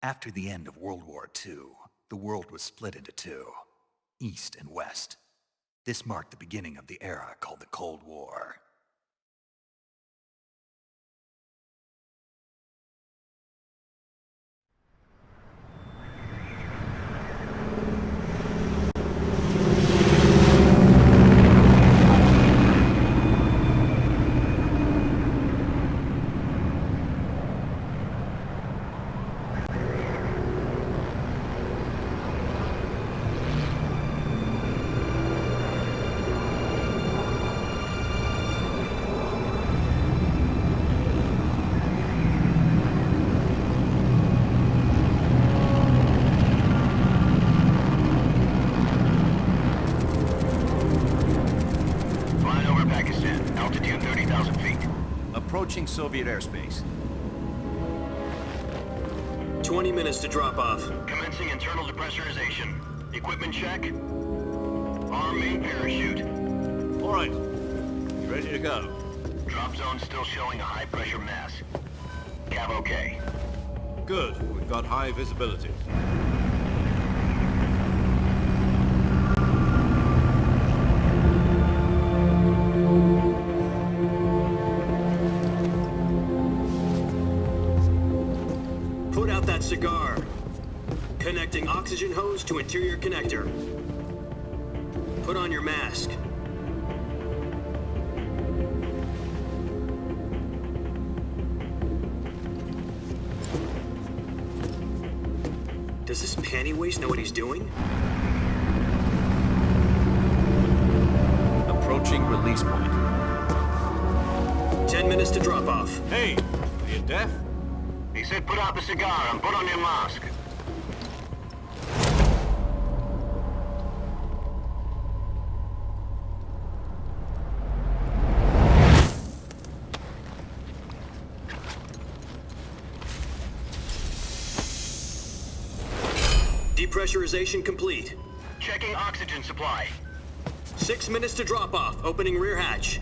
After the end of World War II, the world was split into two, East and West. This marked the beginning of the era called the Cold War. Approaching Soviet airspace. 20 minutes to drop off. Commencing internal depressurization. Equipment check. Arm main parachute. All right. You ready to go? Drop zone still showing a high pressure mass. Cav okay. Good. We've got high visibility. Cigar. Connecting oxygen hose to interior connector. Put on your mask. Does this panty waste know what he's doing? Approaching release point. 10 minutes to drop off. Hey, are you deaf? He said put out the cigar and put on your mask. Depressurization complete. Checking oxygen supply. 6 minutes to drop off. Opening rear hatch.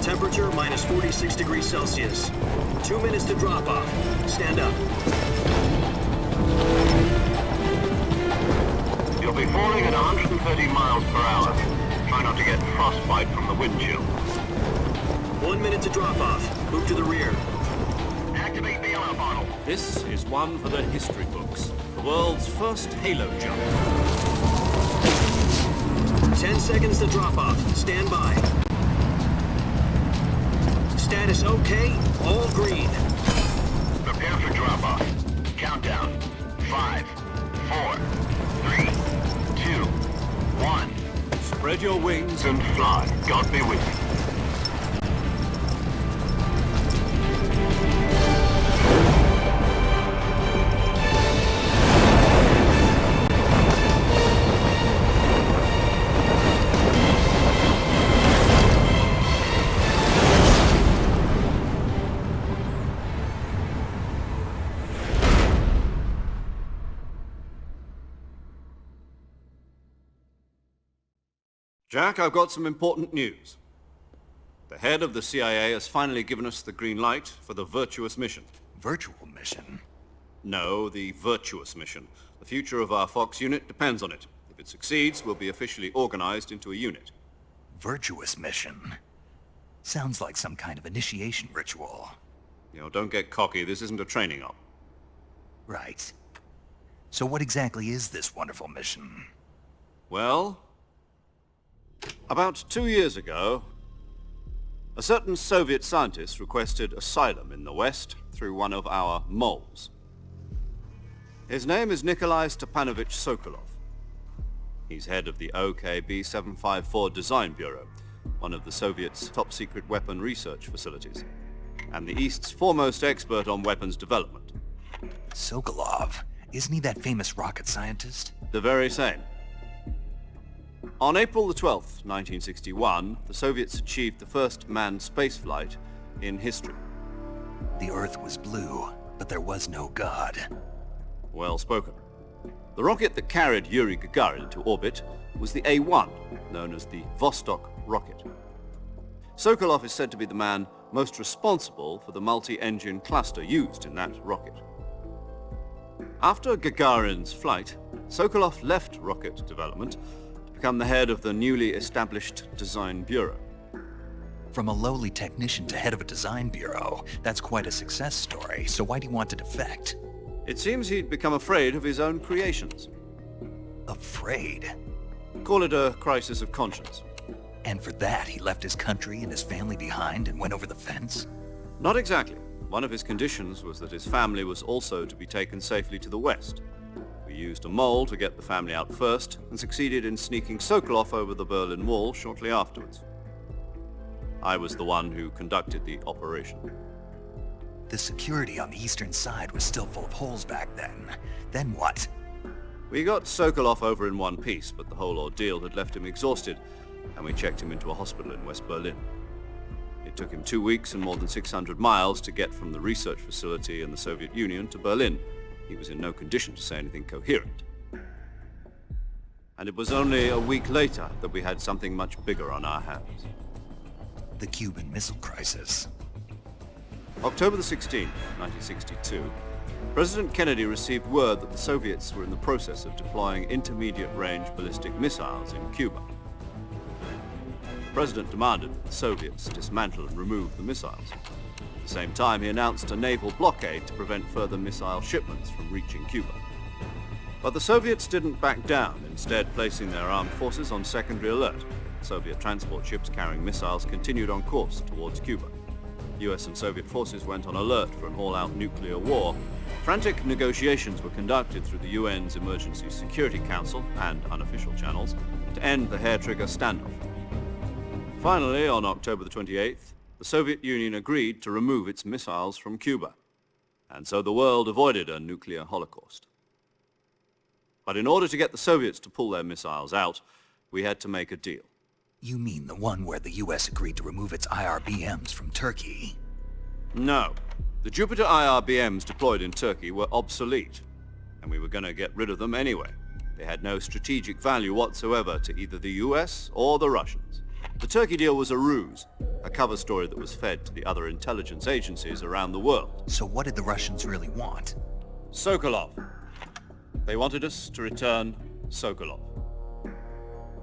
Temperature minus 46 degrees Celsius. 2 minutes to drop off. Stand up. You'll be falling at 130 miles per hour. Try not to get frostbite from the wind chill. 1 minute to drop off. Move to the rear. Activate bailout bottle. This is one for the history books. The world's first halo jump. 10 seconds to drop off. Stand by. Status okay, all green. Prepare for drop-off. Countdown. 5, 4, 3, 2, 1. Spread your wings And fly. God be with you. Jack, I've got some important news. The head of the CIA has finally given us the green light for the virtuous mission. Virtual mission? No, the virtuous mission. The future of our Fox unit depends on it. If it succeeds, we'll be officially organized into a unit. Virtuous mission? Sounds like some kind of initiation ritual. You know, don't get cocky. This isn't a training op. Right. So what exactly is this wonderful mission? Well, about 2 years ago, a certain Soviet scientist requested asylum in the West through one of our moles. His name is Nikolai Stepanovich Sokolov. He's head of the OKB-754 Design Bureau, one of the Soviets' top-secret weapon research facilities, and the East's foremost expert on weapons development. Sokolov? Isn't he that famous rocket scientist? The very same. On April the 12th, 1961, the Soviets achieved the first manned spaceflight in history. The Earth was blue, but there was no God. Well spoken. The rocket that carried Yuri Gagarin to orbit was the A-1, known as the Vostok rocket. Sokolov is said to be the man most responsible for the multi-engine cluster used in that rocket. After Gagarin's flight, Sokolov left rocket development to become the head of the newly established Design Bureau. From a lowly technician to head of a design bureau, that's quite a success story, so why do you want to defect? It seems he'd become afraid of his own creations. Afraid? Call it a crisis of conscience. And for that, he left his country and his family behind and went over the fence? Not exactly. One of his conditions was that his family was also to be taken safely to the west. We used a mole to get the family out first and succeeded in sneaking Sokolov over the Berlin Wall shortly afterwards. I was the one who conducted the operation. The security on the eastern side was still full of holes back then. Then what? We got Sokolov over in one piece, but the whole ordeal had left him exhausted, and we checked him into a hospital in West Berlin. It took him 2 weeks and more than 600 miles to get from the research facility in the Soviet Union to Berlin. He was in no condition to say anything coherent. And it was only a week later that we had something much bigger on our hands. The Cuban Missile Crisis. October the 16th, 1962, President Kennedy received word that the Soviets were in the process of deploying intermediate-range ballistic missiles in Cuba. The President demanded that the Soviets dismantle and remove the missiles. At the same time, he announced a naval blockade to prevent further missile shipments from reaching Cuba. But the Soviets didn't back down, instead placing their armed forces on secondary alert. Soviet transport ships carrying missiles continued on course towards Cuba. US and Soviet forces went on alert for an all-out nuclear war. Frantic negotiations were conducted through the UN's Emergency Security Council and unofficial channels to end the hair-trigger standoff. Finally, on October the 28th, the Soviet Union agreed to remove its missiles from Cuba, and so the world avoided a nuclear holocaust. But in order to get the Soviets to pull their missiles out, we had to make a deal. You mean the one where the US agreed to remove its IRBMs from Turkey? No. The Jupiter IRBMs deployed in Turkey were obsolete, and we were going to get rid of them anyway. They had no strategic value whatsoever to either the US or the Russians. The Turkey deal was a ruse, a cover story that was fed to the other intelligence agencies around the world. So what did the Russians really want? Sokolov. They wanted us to return Sokolov.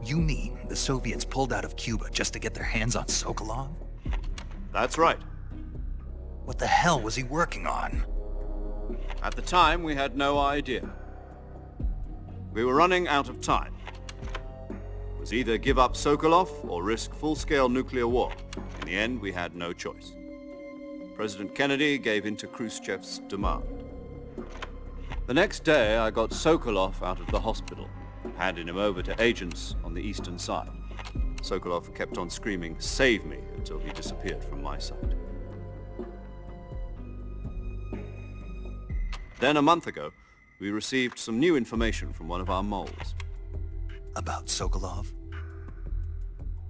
You mean the Soviets pulled out of Cuba just to get their hands on Sokolov? That's right. What the hell was he working on? At the time, we had no idea. We were running out of time. It was either give up Sokolov or risk full-scale nuclear war. In the end, we had no choice. President Kennedy gave in to Khrushchev's demand. The next day, I got Sokolov out of the hospital, handing him over to agents on the eastern side. Sokolov kept on screaming, "Save me," until he disappeared from my sight. Then a month ago, we received some new information from one of our moles. About Sokolov?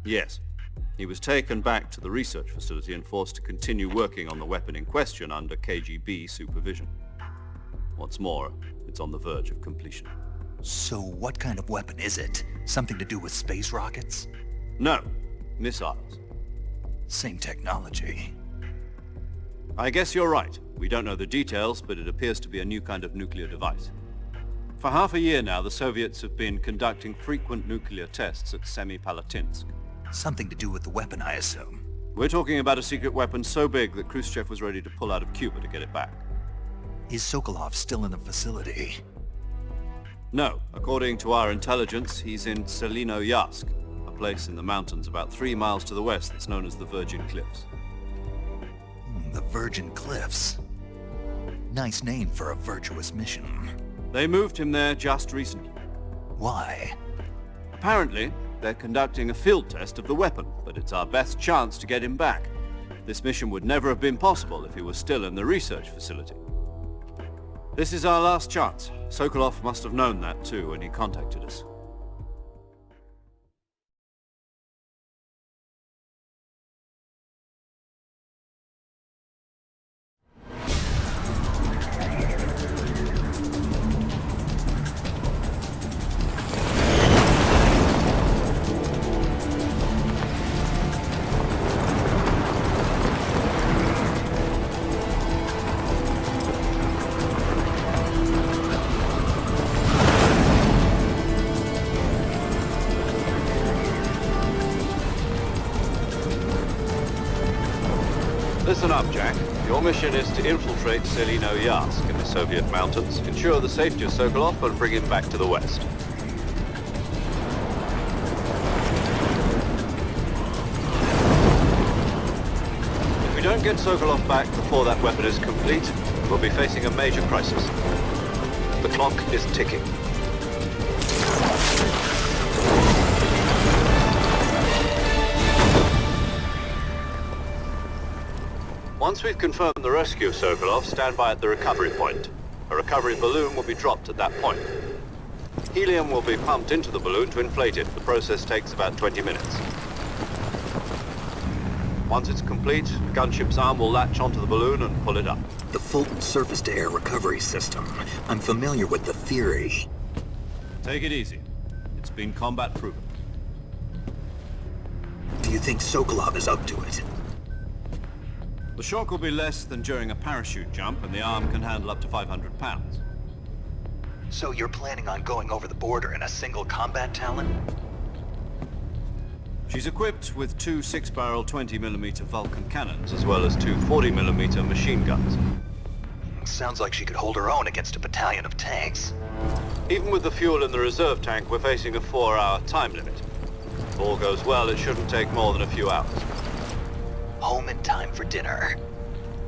Yes. He was taken back to the research facility and forced to continue working on the weapon in question under KGB supervision. What's more, it's on the verge of completion. So what kind of weapon is it? Something to do with space rockets? No, missiles. Same technology. I guess you're right. We don't know the details, but it appears to be a new kind of nuclear device. For half a year now, the Soviets have been conducting frequent nuclear tests at Semipalatinsk. Something to do with the weapon, I assume. We're talking about a secret weapon so big that Khrushchev was ready to pull out of Cuba to get it back. Is Sokolov still in the facility? No. According to our intelligence, he's in Selino-Yarsk, a place in the mountains about 3 miles to the west that's known as the Virgin Cliffs. The Virgin Cliffs. Nice name for a virtuous mission. They moved him there just recently. Why? Apparently, they're conducting a field test of the weapon, but it's our best chance to get him back. This mission would never have been possible if he was still in the research facility. This is our last chance. Sokolov must have known that too when he contacted us. Listen up, Jack. Your mission is to infiltrate Selino Yask in the Soviet mountains, ensure the safety of Sokolov, and bring him back to the West. If we don't get Sokolov back before that weapon is complete, we'll be facing a major crisis. The clock is ticking. Once we've confirmed the rescue of Sokolov, stand by at the recovery point. A recovery balloon will be dropped at that point. Helium will be pumped into the balloon to inflate it. The process takes about 20 minutes. Once it's complete, the gunship's arm will latch onto the balloon and pull it up. The Fulton surface-to-air recovery system. I'm familiar with the theory. Take it easy. It's been combat-proven. Do you think Sokolov is up to it? The shock will be less than during a parachute jump, and the arm can handle up to 500 pounds. So you're planning on going over the border in a single combat Talon? She's equipped with two 6-barrel 20mm Vulcan cannons, as well as two 40mm machine guns. Sounds like she could hold her own against a battalion of tanks. Even with the fuel in the reserve tank, we're facing a 4-hour time limit. If all goes well, it shouldn't take more than a few hours. Home in time for dinner.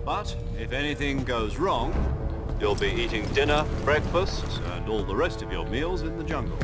But if anything goes wrong, you'll be eating dinner, breakfast, and all the rest of your meals in the jungle.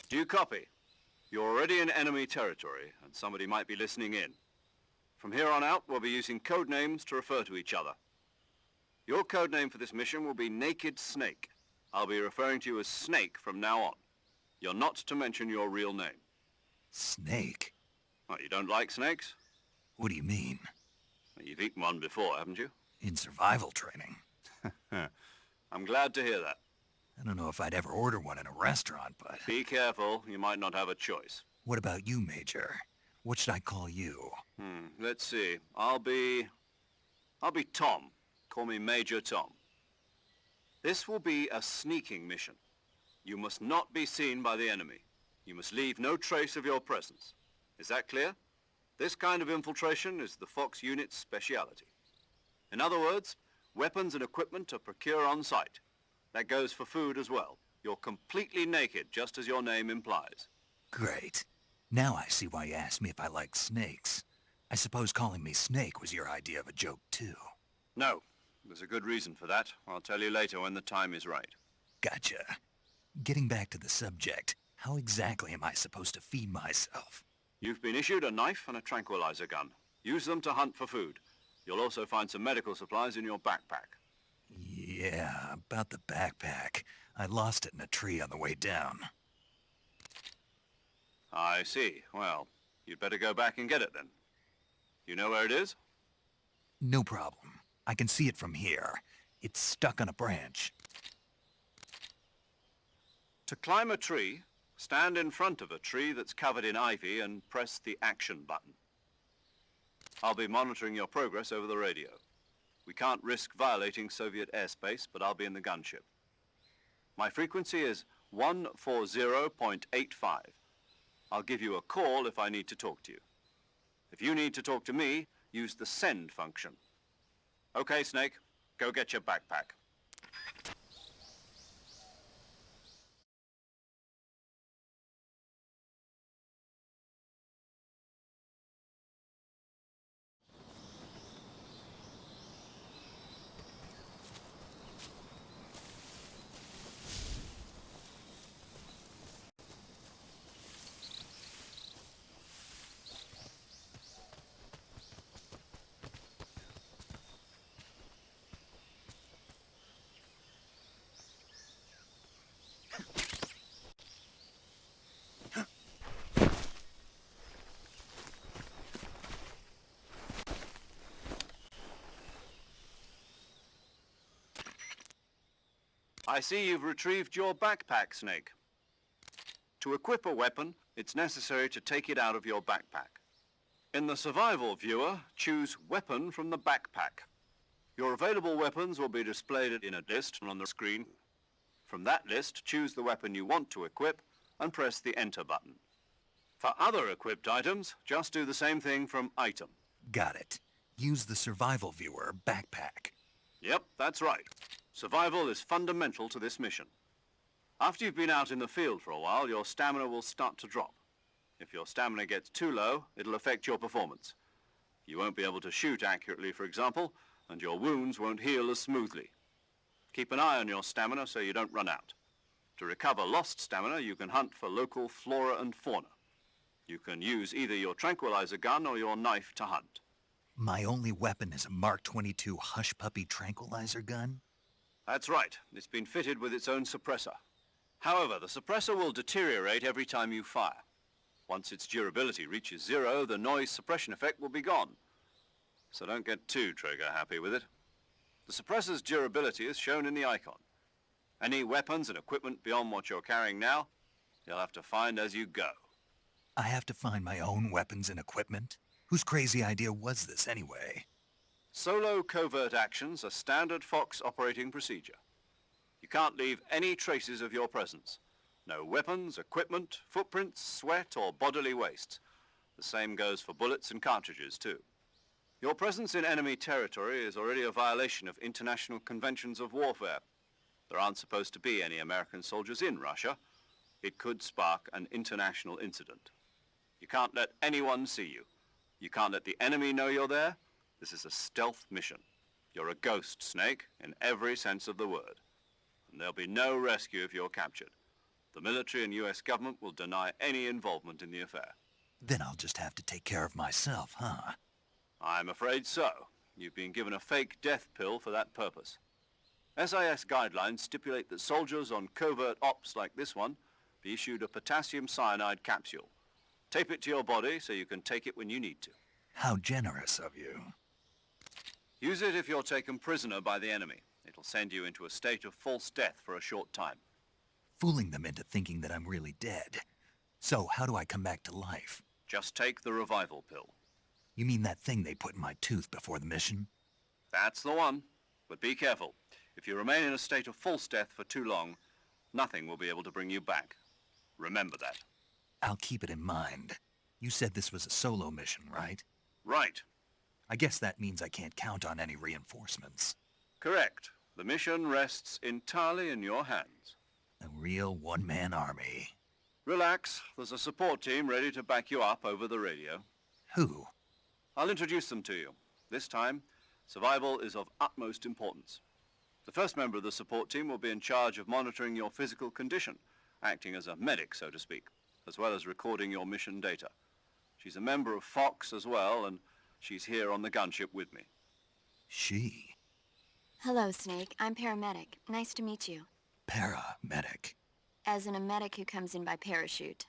Do you copy? You're already in enemy territory, and somebody might be listening in. From here on out, we'll be using code names to refer to each other. Your code name for this mission will be Naked Snake. I'll be referring to you as Snake from now on. You're not to mention your real name. Snake? What, you don't like snakes? What do you mean? You've eaten one before, haven't you? In survival training. I'm glad to hear that. I don't know if I'd ever order one in a restaurant, but... Be careful, you might not have a choice. What about you, Major? What should I call you? Let's see. I'll be Tom. Call me Major Tom. This will be a sneaking mission. You must not be seen by the enemy. You must leave no trace of your presence. Is that clear? This kind of infiltration is the Fox unit's speciality. In other words, weapons and equipment are procured on site. That goes for food as well. You're completely naked, just as your name implies. Great. Now I see why you asked me if I like snakes. I suppose calling me Snake was your idea of a joke, too. No. There's a good reason for that. I'll tell you later when the time is right. Gotcha. Getting back to the subject, how exactly am I supposed to feed myself? You've been issued a knife and a tranquilizer gun. Use them to hunt for food. You'll also find some medical supplies in your backpack. Yeah, about the backpack. I lost it in a tree on the way down. I see. Well, you'd better go back and get it then. You know where it is? No problem. I can see it from here. It's stuck on a branch. To climb a tree, stand in front of a tree that's covered in ivy and press the action button. I'll be monitoring your progress over the radio. We can't risk violating Soviet airspace, but I'll be in the gunship. My frequency is 140.85. I'll give you a call if I need to talk to you. If you need to talk to me, use the send function. Okay, Snake, go get your backpack. I see you've retrieved your backpack, Snake. To equip a weapon, it's necessary to take it out of your backpack. In the survival viewer, choose Weapon from the backpack. Your available weapons will be displayed in a list on the screen. From that list, choose the weapon you want to equip and press the Enter button. For other equipped items, just do the same thing from Item. Got it. Use the survival viewer backpack. Yep, that's right. Survival is fundamental to this mission. After you've been out in the field for a while, your stamina will start to drop. If your stamina gets too low, it'll affect your performance. You won't be able to shoot accurately, for example, and your wounds won't heal as smoothly. Keep an eye on your stamina so you don't run out. To recover lost stamina, you can hunt for local flora and fauna. You can use either your tranquilizer gun or your knife to hunt. My only weapon is a Mark 22 Hush Puppy tranquilizer gun? That's right. It's been fitted with its own suppressor. However, the suppressor will deteriorate every time you fire. Once its durability reaches 0, the noise suppression effect will be gone. So don't get too trigger-happy with it. The suppressor's durability is shown in the icon. Any weapons and equipment beyond what you're carrying now, you'll have to find as you go. I have to find my own weapons and equipment? Whose crazy idea was this anyway? Solo covert actions are standard Fox operating procedure. You can't leave any traces of your presence. No weapons, equipment, footprints, sweat, or bodily waste. The same goes for bullets and cartridges, too. Your presence in enemy territory is already a violation of international conventions of warfare. There aren't supposed to be any American soldiers in Russia. It could spark an international incident. You can't let anyone see you. You can't let the enemy know you're there. This is a stealth mission. You're a ghost, Snake, in every sense of the word. And there'll be no rescue if you're captured. The military and US government will deny any involvement in the affair. Then I'll just have to take care of myself, huh? I'm afraid so. You've been given a fake death pill for that purpose. SIS guidelines stipulate that soldiers on covert ops like this one be issued a potassium cyanide capsule. Tape it to your body so you can take it when you need to. How generous of you. Use it if you're taken prisoner by the enemy. It'll send you into a state of false death for a short time. Fooling them into thinking that I'm really dead. So how do I come back to life? Just take the revival pill. You mean that thing they put in my tooth before the mission? That's the one. But be careful. If you remain in a state of false death for too long, nothing will be able to bring you back. Remember that. I'll keep it in mind. You said this was a solo mission, right? Right. I guess that means I can't count on any reinforcements. Correct. The mission rests entirely in your hands. A real one-man army. Relax. There's a support team ready to back you up over the radio. Who? I'll introduce them to you. This time, survival is of utmost importance. The first member of the support team will be in charge of monitoring your physical condition, acting as a medic, so to speak, as well as recording your mission data. She's a member of Fox as well, and she's here on the gunship with me. She? Hello, Snake. I'm paramedic. Nice to meet you. Paramedic. As in a medic who comes in by parachute.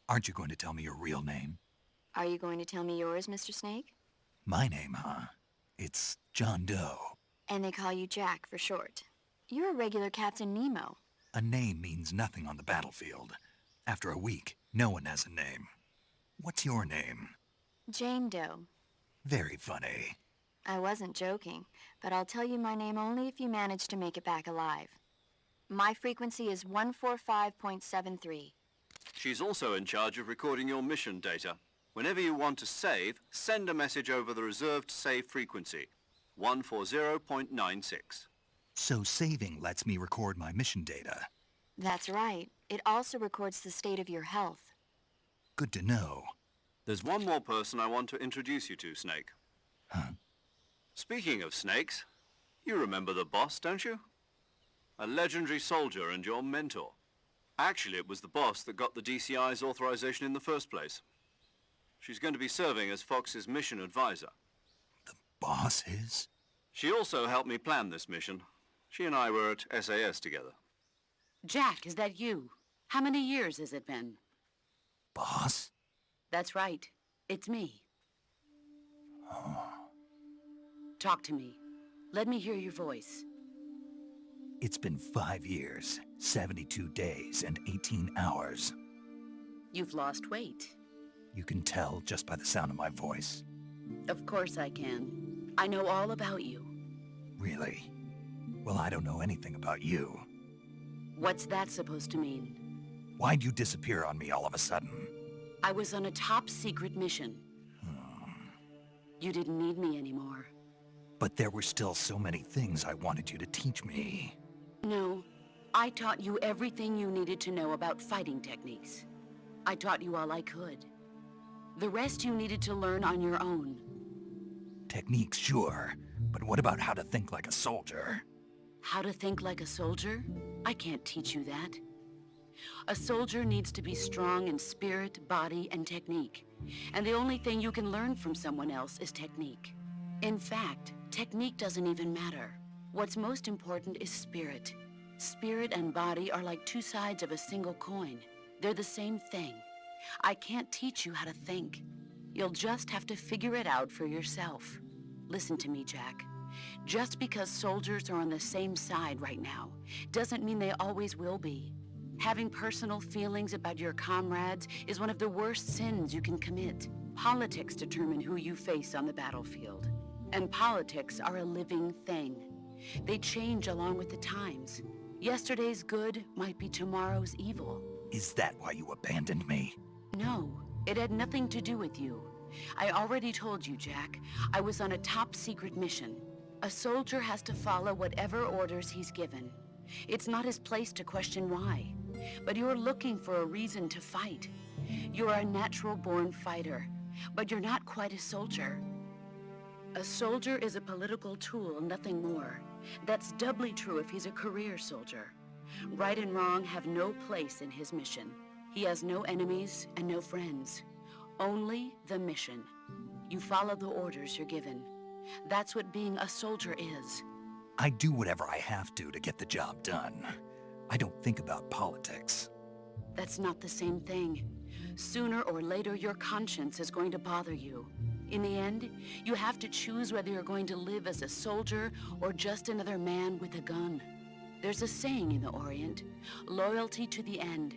Aren't you going to tell me your real name? Are you going to tell me yours, Mr. Snake? My name, huh? It's John Doe. And they call you Jack for short. You're a regular Captain Nemo. A name means nothing on the battlefield. After a week, no one has a name. What's your name? Jane Doe. Very funny. I wasn't joking, but I'll tell you my name only if you manage to make it back alive. My frequency is 145.73. She's also in charge of recording your mission data. Whenever you want to save, send a message over the reserved save frequency, 140.96. So saving lets me record my mission data. That's right. It also records the state of your health. Good to know. There's one more person I want to introduce you to, Snake. Huh? Speaking of snakes, you remember the boss, don't you? A legendary soldier and your mentor. Actually, it was the boss that got the DCI's authorization in the first place. She's going to be serving as Fox's mission advisor. The boss is? She also helped me plan this mission. She and I were at SAS together. Jack, is that you? How many years has it been? Boss? That's right. It's me. Talk to me. Let me hear your voice. It's been 5 years, 72 days, and 18 hours. You've lost weight. You can tell just by the sound of my voice. Of course I can. I know all about you. Really? Well, I don't know anything about you. What's that supposed to mean? Why'd you disappear on me all of a sudden? I was on a top-secret mission. You didn't need me anymore. But there were still so many things I wanted you to teach me. No, I taught you everything you needed to know about fighting techniques. I taught you all I could. The rest you needed to learn on your own. Techniques, sure. But what about how to think like a soldier? How to think like a soldier? I can't teach you that. A soldier needs to be strong in spirit, body, and technique. And the only thing you can learn from someone else is technique. In fact, technique doesn't even matter. What's most important is spirit. Spirit and body are like two sides of a single coin. They're the same thing. I can't teach you how to think. You'll just have to figure it out for yourself. Listen to me, Jack. Just because soldiers are on the same side right now doesn't mean they always will be. Having personal feelings about your comrades is one of the worst sins you can commit. Politics determine who you face on the battlefield. And politics are a living thing. They change along with the times. Yesterday's good might be tomorrow's evil. Is that why you abandoned me? No, it had nothing to do with you. I already told you, Jack. I was on a top-secret mission. A soldier has to follow whatever orders he's given. It's not his place to question why. But you're looking for a reason to fight. You're a natural-born fighter, but you're not quite a soldier. A soldier is a political tool, nothing more. That's doubly true if he's a career soldier. Right and wrong have no place in his mission. He has no enemies and no friends. Only the mission. You follow the orders you're given. That's what being a soldier is. I do whatever I have to get the job done. I don't think about politics. That's not the same thing. Sooner or later, your conscience is going to bother you. In the end, you have to choose whether you're going to live as a soldier or just another man with a gun. There's a saying in the Orient, loyalty to the end.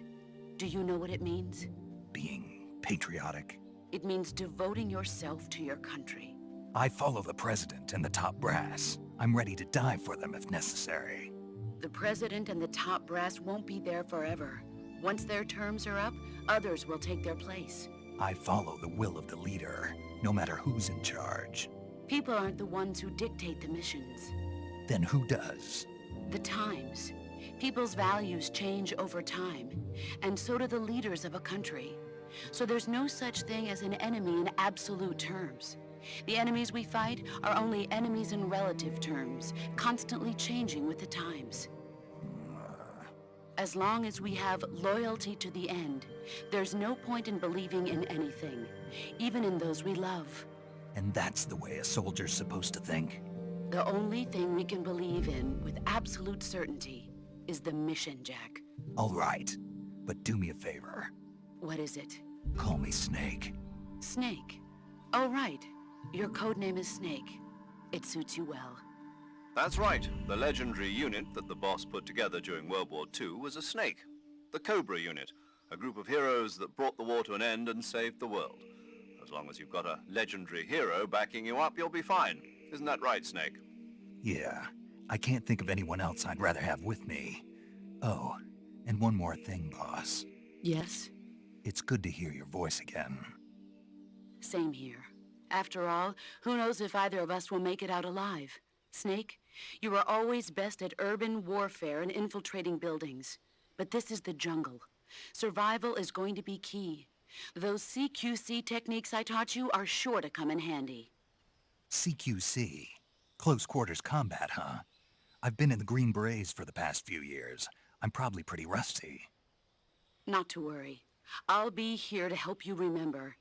Do you know what it means? Being patriotic. It means devoting yourself to your country. I follow the president and the top brass. I'm ready to die for them if necessary. The president and the top brass won't be there forever. Once their terms are up, others will take their place. I follow the will of the leader, no matter who's in charge. People aren't the ones who dictate the missions. Then who does? The times. People's values change over time, and so do the leaders of a country. So there's no such thing as an enemy in absolute terms. The enemies we fight are only enemies in relative terms, constantly changing with the times. As long as we have loyalty to the end, there's no point in believing in anything, even in those we love. And that's the way a soldier's supposed to think? The only thing we can believe in with absolute certainty is the mission, Jack. All right, but do me a favor. What is it? Call me Snake. Snake. Oh, right. Your codename is Snake. It suits you well. That's right. The legendary unit that the boss put together during World War II was a snake. The Cobra unit, a group of heroes that brought the war to an end and saved the world. As long as you've got a legendary hero backing you up, you'll be fine. Isn't that right, Snake? Yeah, I can't think of anyone else I'd rather have with me. Oh, and one more thing, boss. Yes? It's good to hear your voice again. Same here. After all, who knows if either of us will make it out alive? Snake, you are always best at urban warfare and infiltrating buildings. But this is the jungle. Survival is going to be key. Those CQC techniques I taught you are sure to come in handy. CQC? Close quarters combat, huh? I've been in the Green Berets for the past few years. I'm probably pretty rusty. Not to worry. I'll be here to help you remember.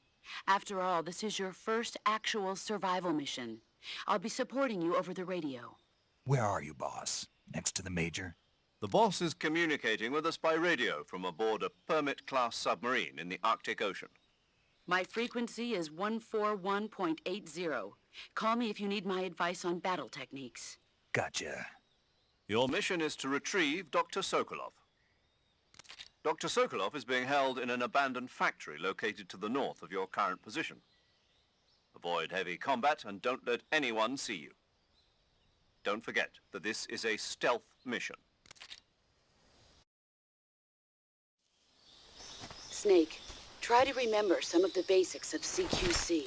After all, this is your first actual survival mission. I'll be supporting you over the radio. Where are you, boss? Next to the Major? The boss is communicating with us by radio from aboard a Permit-class submarine in the Arctic Ocean. My frequency is 141.80. Call me if you need my advice on battle techniques. Gotcha. Your mission is to retrieve Dr. Sokolov. Dr. Sokolov is being held in an abandoned factory located to the north of your current position. Avoid heavy combat and don't let anyone see you. Don't forget that this is a stealth mission. Snake, try to remember some of the basics of CQC.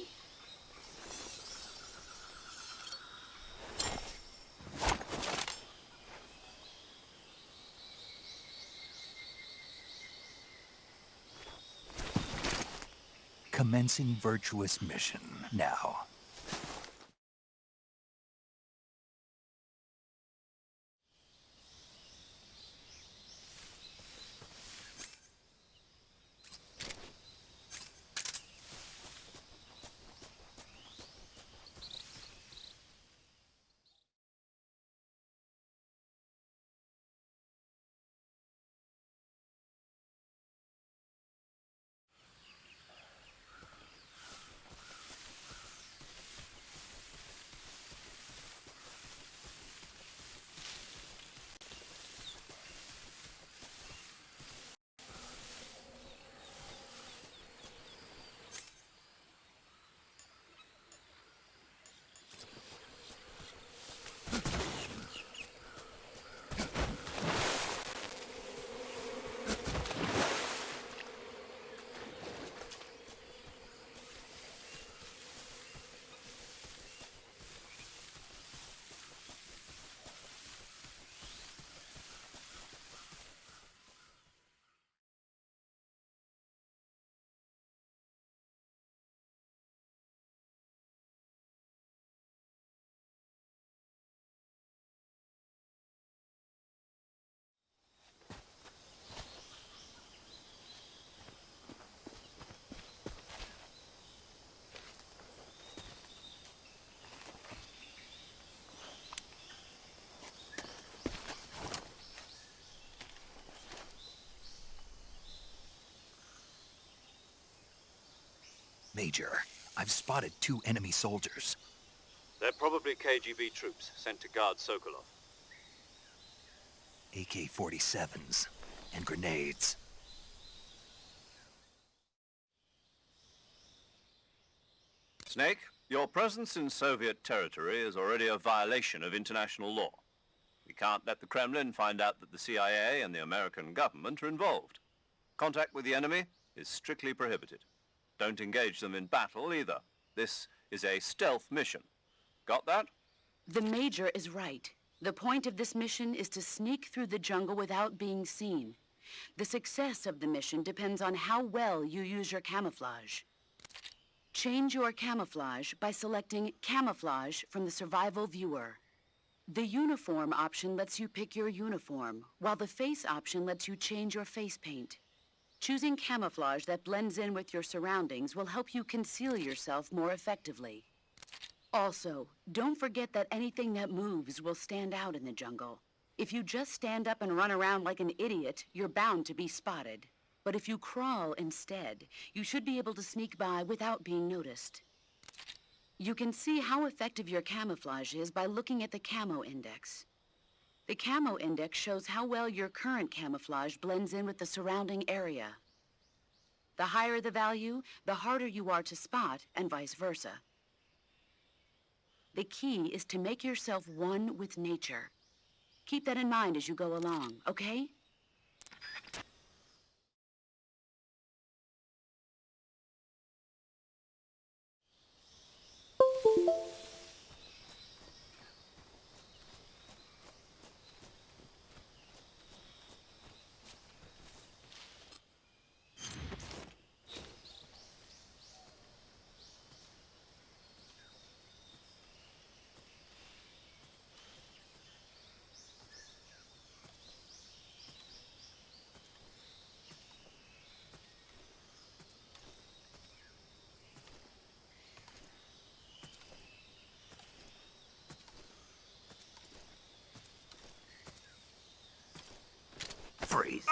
Commencing virtuous mission now. Major, I've spotted 2 enemy soldiers. They're probably KGB troops sent to guard Sokolov. AK-47s and grenades. Snake, your presence in Soviet territory is already a violation of international law. We can't let the Kremlin find out that the CIA and the American government are involved. Contact with the enemy is strictly prohibited. Don't engage them in battle either. This is a stealth mission. Got that? The Major is right. The point of this mission is to sneak through the jungle without being seen. The success of the mission depends on how well you use your camouflage. Change your camouflage by selecting Camouflage from the Survival Viewer. The Uniform option lets you pick your uniform, while the Face option lets you change your face paint. Choosing camouflage that blends in with your surroundings will help you conceal yourself more effectively. Also, don't forget that anything that moves will stand out in the jungle. If you just stand up and run around like an idiot, you're bound to be spotted. But if you crawl instead, you should be able to sneak by without being noticed. You can see how effective your camouflage is by looking at the camo index. The camo index shows how well your current camouflage blends in with the surrounding area. The higher the value, the harder you are to spot, and vice versa. The key is to make yourself one with nature. Keep that in mind as you go along, okay? Freeze.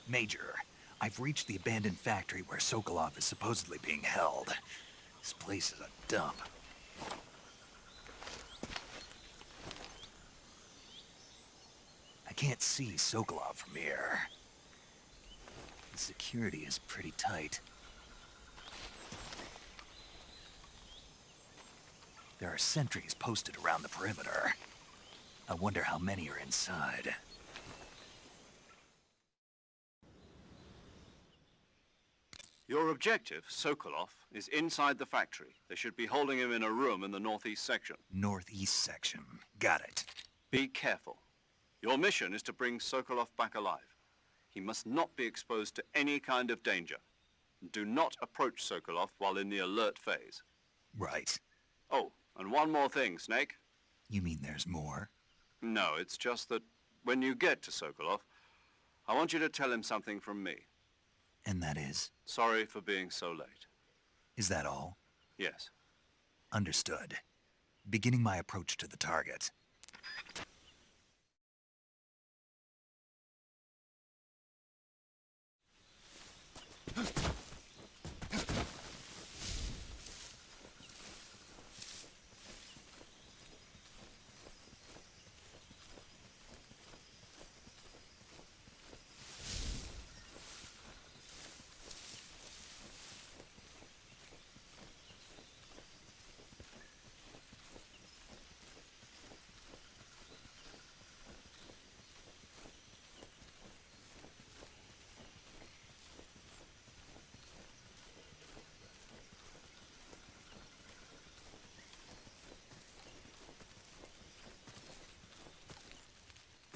Major, I've reached the abandoned factory where Sokolov is supposedly being held. This place is a dump. I can't see Sokolov from here. The security is pretty tight. There are sentries posted around the perimeter. I wonder how many are inside. Your objective, Sokolov, is inside the factory. They should be holding him in a room in the northeast section. Northeast section. Got it. Be careful. Your mission is to bring Sokolov back alive. He must not be exposed to any kind of danger. Do not approach Sokolov while in the alert phase. Right. Oh, and one more thing, Snake. You mean there's more? No, it's just that when you get to Sokolov, I want you to tell him something from me. And that is? Sorry for being so late. Is that all? Yes. Understood. Beginning my approach to the target.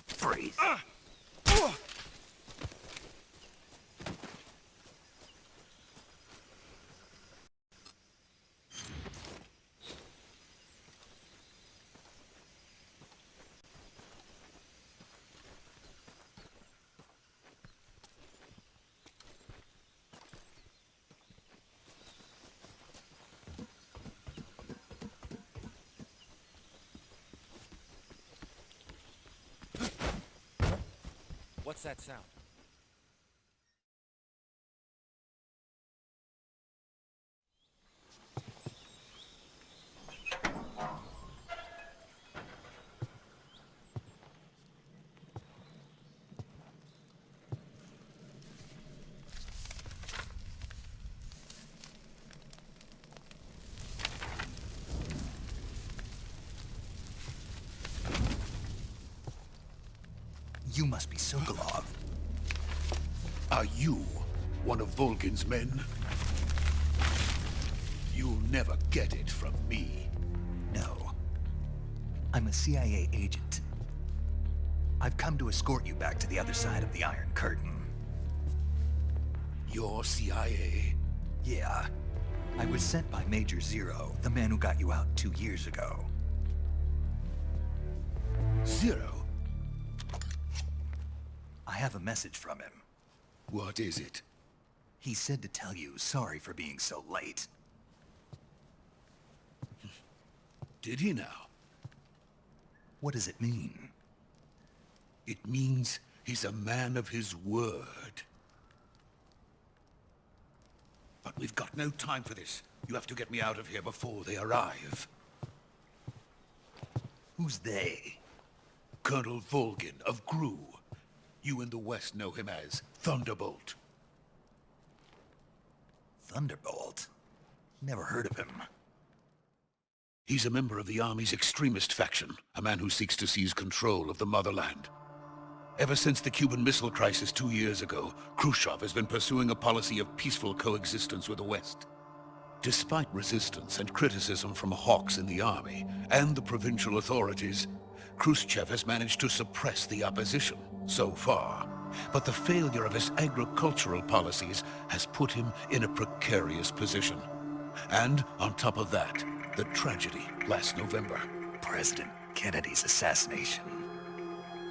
Freeze. What's that sound? You must be Sokolov. Are you one of Volgin's men? You'll never get it from me. No. I'm a CIA agent. I've come to escort you back to the other side of the Iron Curtain. You're CIA? Yeah. I was sent by Major Zero, the man who got you out 2 years ago. Zero? I have a message from him. What is it? He said to tell you sorry for being so late. Did he now? What does it mean? It means he's a man of his word. But we've got no time for this. You have to get me out of here before they arrive. Who's they? Colonel Volgin of GRU. You in the West know him as Thunderbolt. Thunderbolt? Never heard of him. He's a member of the Army's extremist faction, a man who seeks to seize control of the motherland. Ever since the Cuban Missile Crisis 2 years ago, Khrushchev has been pursuing a policy of peaceful coexistence with the West. Despite resistance and criticism from hawks in the Army and the provincial authorities, Khrushchev has managed to suppress the opposition so far. But the failure of his agricultural policies has put him in a precarious position. And on top of that, the tragedy last November. President Kennedy's assassination.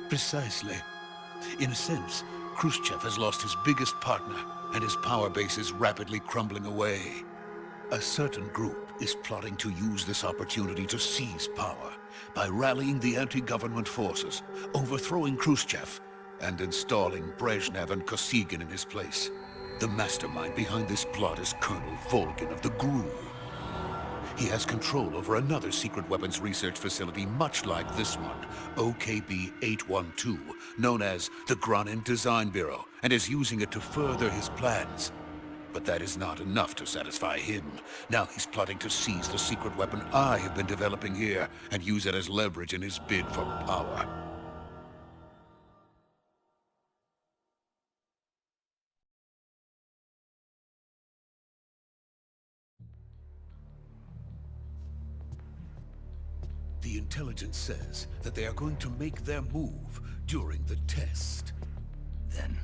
Precisely. In a sense, Khrushchev has lost his biggest partner, and his power base is rapidly crumbling away. A certain group is plotting to use this opportunity to seize power by rallying the anti-government forces, overthrowing Khrushchev, and installing Brezhnev and Kosygin in his place. The mastermind behind this plot is Colonel Volgin of the GRU. He has control over another secret weapons research facility much like this one, OKB-812, known as the Granin Design Bureau, and is using it to further his plans. But that is not enough to satisfy him. Now he's plotting to seize the secret weapon I have been developing here and use it as leverage in his bid for power. The intelligence says that they are going to make their move during the test. Then,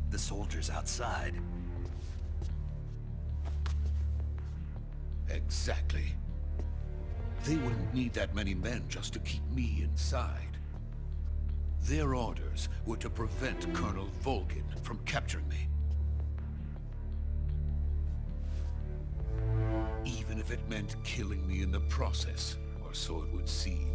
the soldiers outside. Exactly. They wouldn't need that many men just to keep me inside. Their orders were to prevent Colonel Volgin from capturing me. Even if it meant killing me in the process, or so it would seem.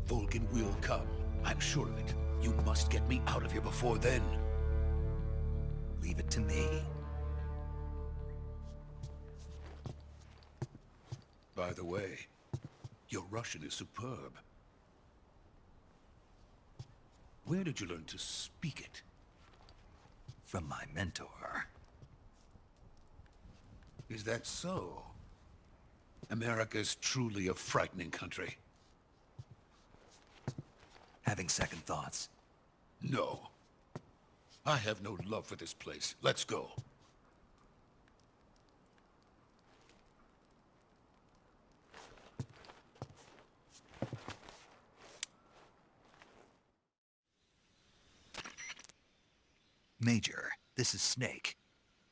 Volgin will come. I'm sure of it. You must get me out of here before then. Leave it to me. By the way, your Russian is superb. Where did you learn to speak it? From my mentor. Is that so? America's truly a frightening country. Having second thoughts. No. I have no love for this place. Let's go. Major, this is Snake.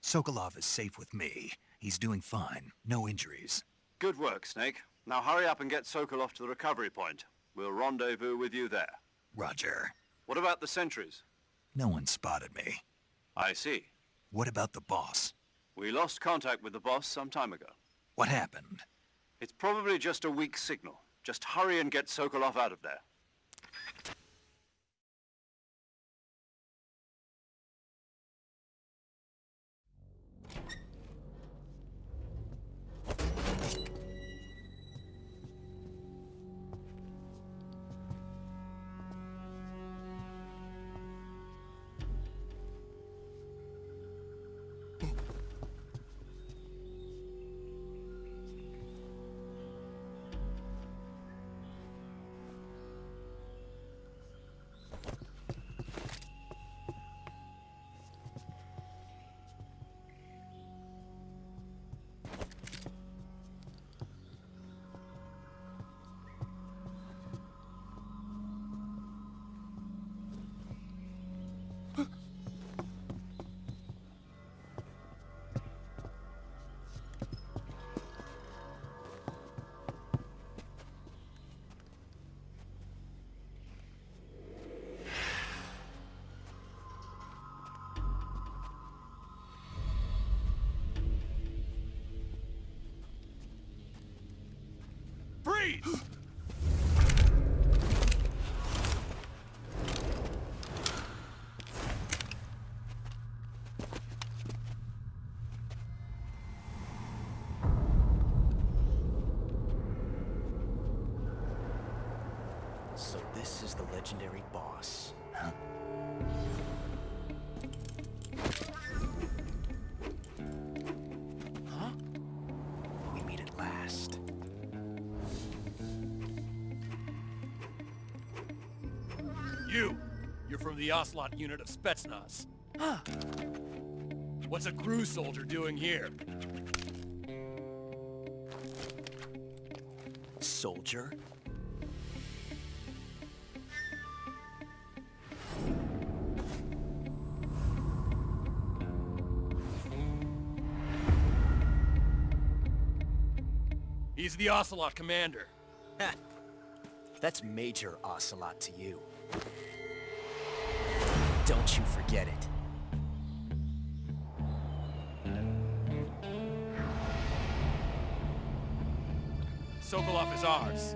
Sokolov is safe with me. He's doing fine. No injuries. Good work, Snake. Now hurry up and get Sokolov to the recovery point. We'll rendezvous with you there. Roger. What about the sentries? No one spotted me. I see. What about the boss? We lost contact with the boss some time ago. What happened? It's probably just a weak signal. Just hurry and get Sokolov out of there. Freeze! So this is the legendary boss. Huh? Huh? We meet at last. You're from the Ocelot unit of Spetsnaz. Huh. What's a crew soldier doing here? Soldier? He's the Ocelot commander. Heh. That's Major Ocelot to you. Don't you forget it. Sokolov is ours.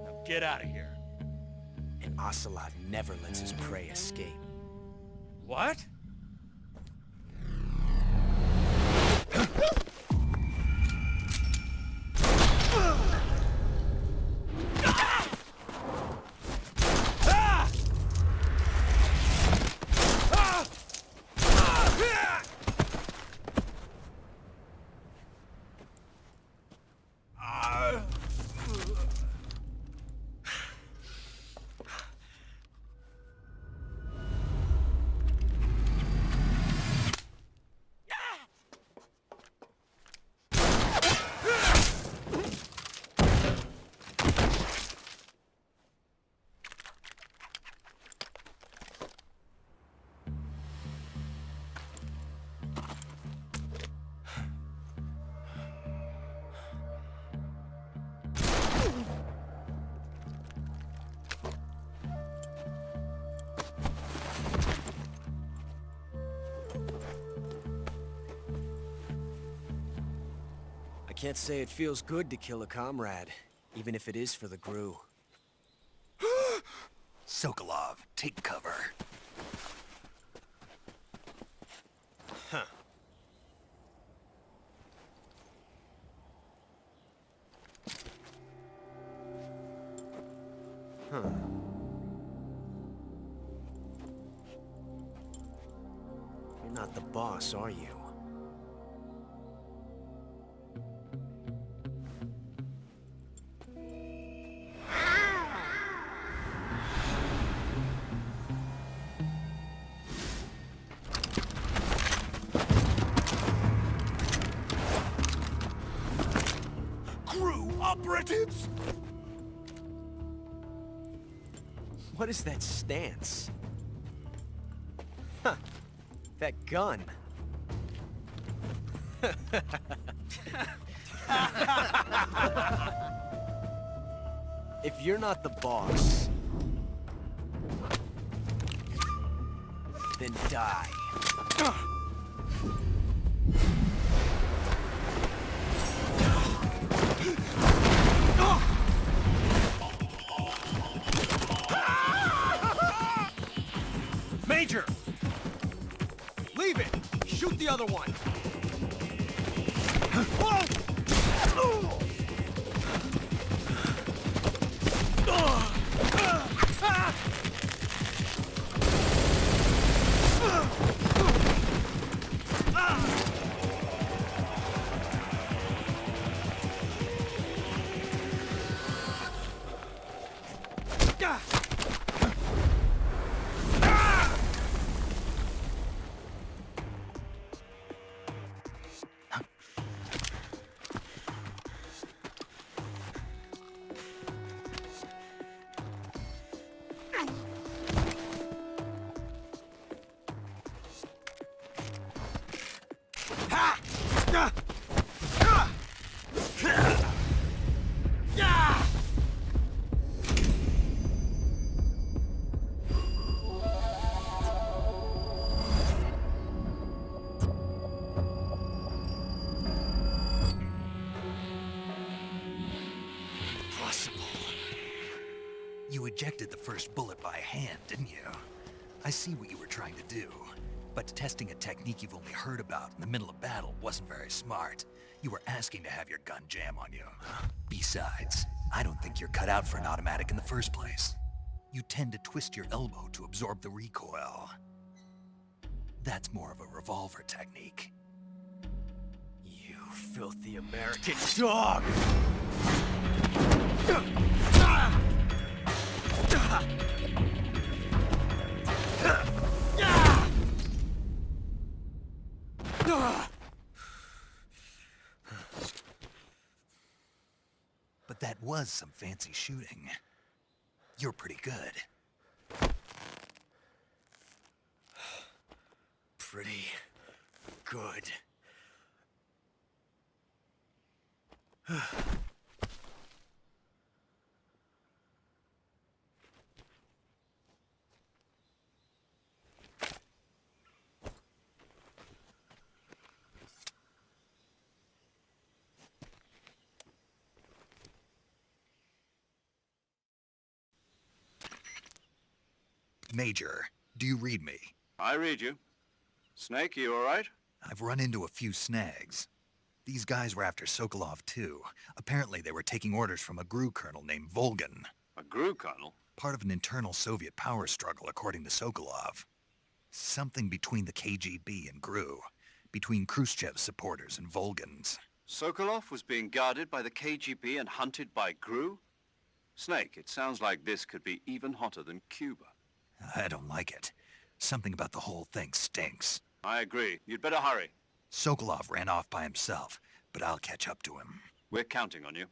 Now get out of here. And Ocelot never lets his prey escape. What? Can't say it feels good to kill a comrade, even if it is for the GRU. Sokolov, take cover. Huh. Huh. You're not the boss, are you? Operatives! What is that stance? Huh. That gun. If you're not the boss, then die. Major! Leave it! Shoot the other one! You ejected the first bullet by hand, didn't you? I see what you were trying to do. But testing a technique you've only heard about in the middle of battle wasn't very smart. You were asking to have your gun jam on you. Besides, I don't think you're cut out for an automatic in the first place. You tend to twist your elbow to absorb the recoil. That's more of a revolver technique. You filthy American dog! But that was some fancy shooting. You're pretty good. Pretty good. Major, do you read me? I read you. Snake, you all right? I've run into a few snags. These guys were after Sokolov too. Apparently they were taking orders from a GRU colonel named Volgan. A GRU colonel? Part of an internal Soviet power struggle, according to Sokolov. Something between the KGB and GRU. Between Khrushchev's supporters and Volgan's. Sokolov was being guarded by the KGB and hunted by GRU? Snake, it sounds like this could be even hotter than Cuba. I don't like it. Something about the whole thing stinks. I agree. You'd better hurry. Sokolov ran off by himself, but I'll catch up to him. We're counting on you.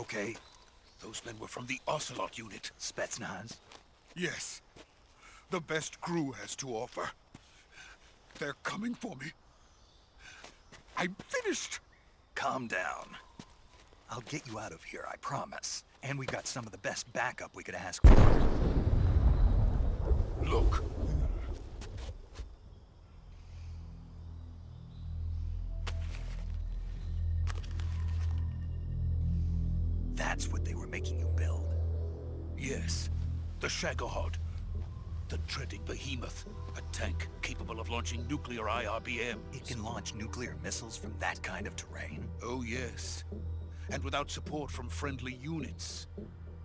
okay? Those men were from the Ocelot unit. Spetsnaz? Yes. The best crew has to offer. They're coming for me. I'm finished! Calm down. I'll get you out of here, I promise. And we've got some of the best backup we could ask for. Look. That's what they were making you build? Yes. The Shagohod. The dreading behemoth. A tank capable of launching nuclear IRBMs. It can launch nuclear missiles from that kind of terrain? Oh, yes. And without support from friendly units.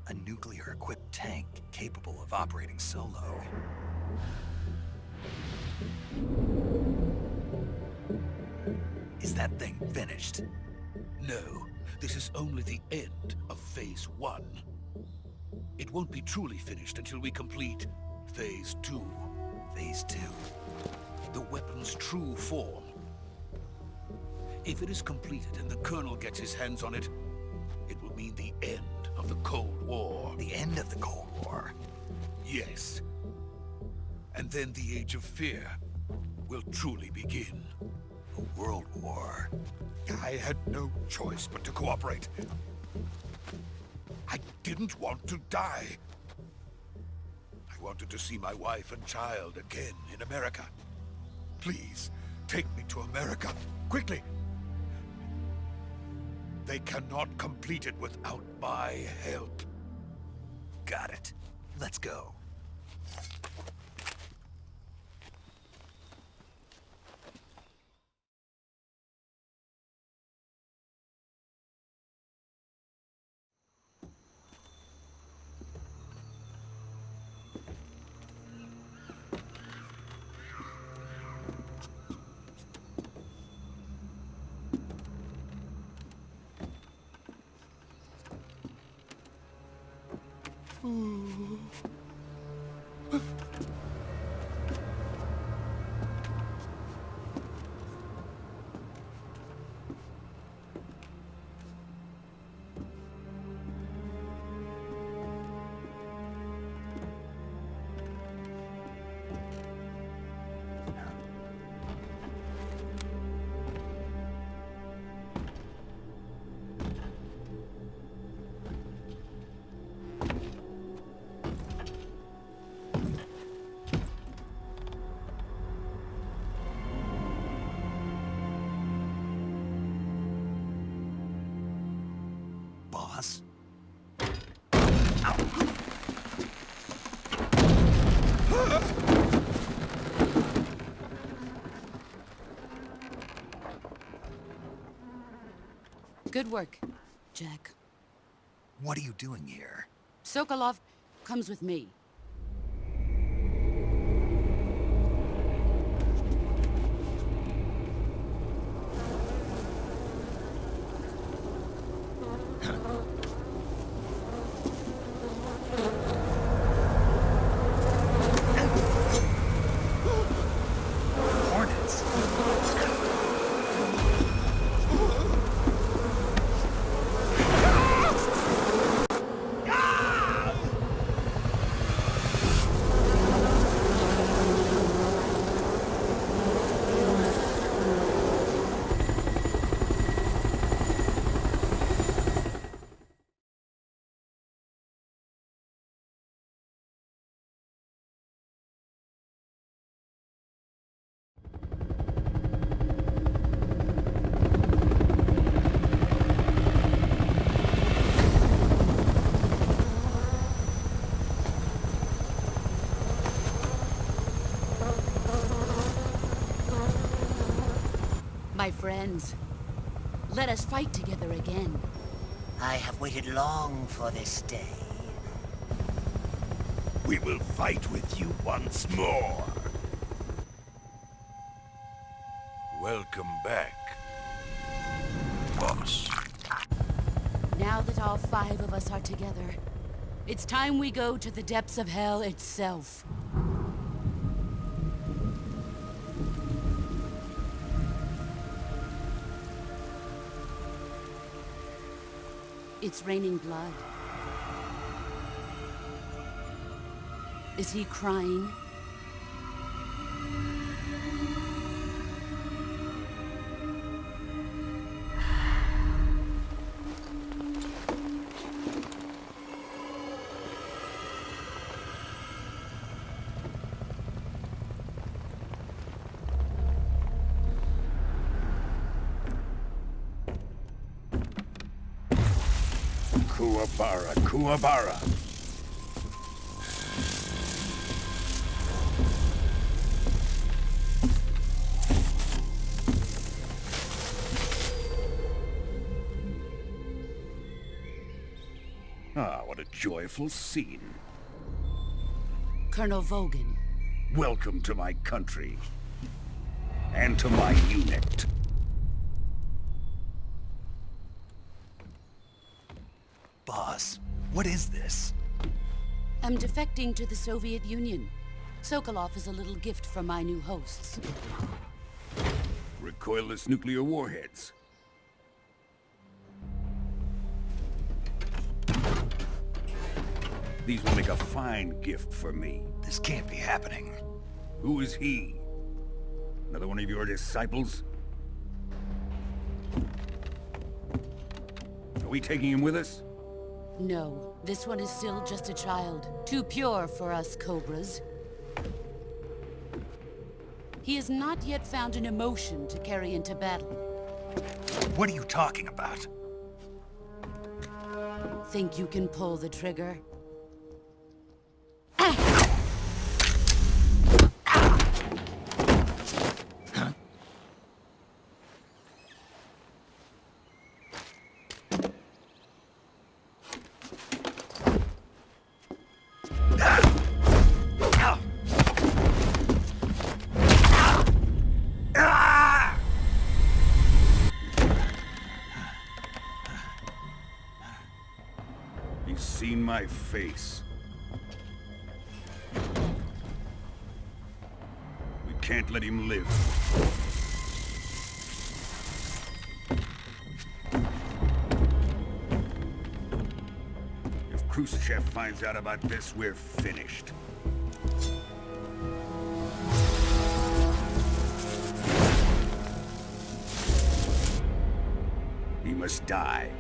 A nuclear-equipped tank capable of operating solo. Is that thing finished? No. This is only the end of Phase 1. It won't be truly finished until we complete Phase 2. Phase 2? The weapon's true form. If it is completed and the Colonel gets his hands on it, it will mean the end of the Cold War. The end of the Cold War? Yes. And then the Age of Fear will truly begin. A world war? I had no choice but to cooperate. I didn't want to die. I wanted to see my wife and child again in America. Please, take me to America, quickly. They cannot complete it without my help. Got it. Let's go. Boss? Good work, Jack. What are you doing here? Sokolov comes with me. Hornets? My friends, let us fight together again. I have waited long for this day. We will fight with you once more. Welcome back, boss. Now that all 5 of us are together, it's time we go to the depths of hell itself. It's raining blood. Is he crying? Kuwabara, Kuwabara. Ah, what a joyful scene. Colonel Vogan. Welcome to my country. And to my unit. Boss, what is this? I'm defecting to the Soviet Union. Sokolov is a little gift from my new hosts. Recoilless nuclear warheads. These will make a fine gift for me. This can't be happening. Who is he? Another one of your disciples? Are we taking him with us? No, this one is still just a child. Too pure for us Cobras. He has not yet found an emotion to carry into battle. What are you talking about? Think you can pull the trigger? He's seen my face. We can't let him live. If Khrushchev finds out about this, we're finished. He must die.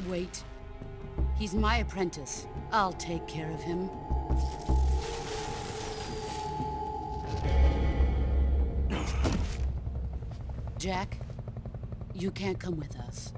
Wait. He's my apprentice. I'll take care of him. Jack, you can't come with us.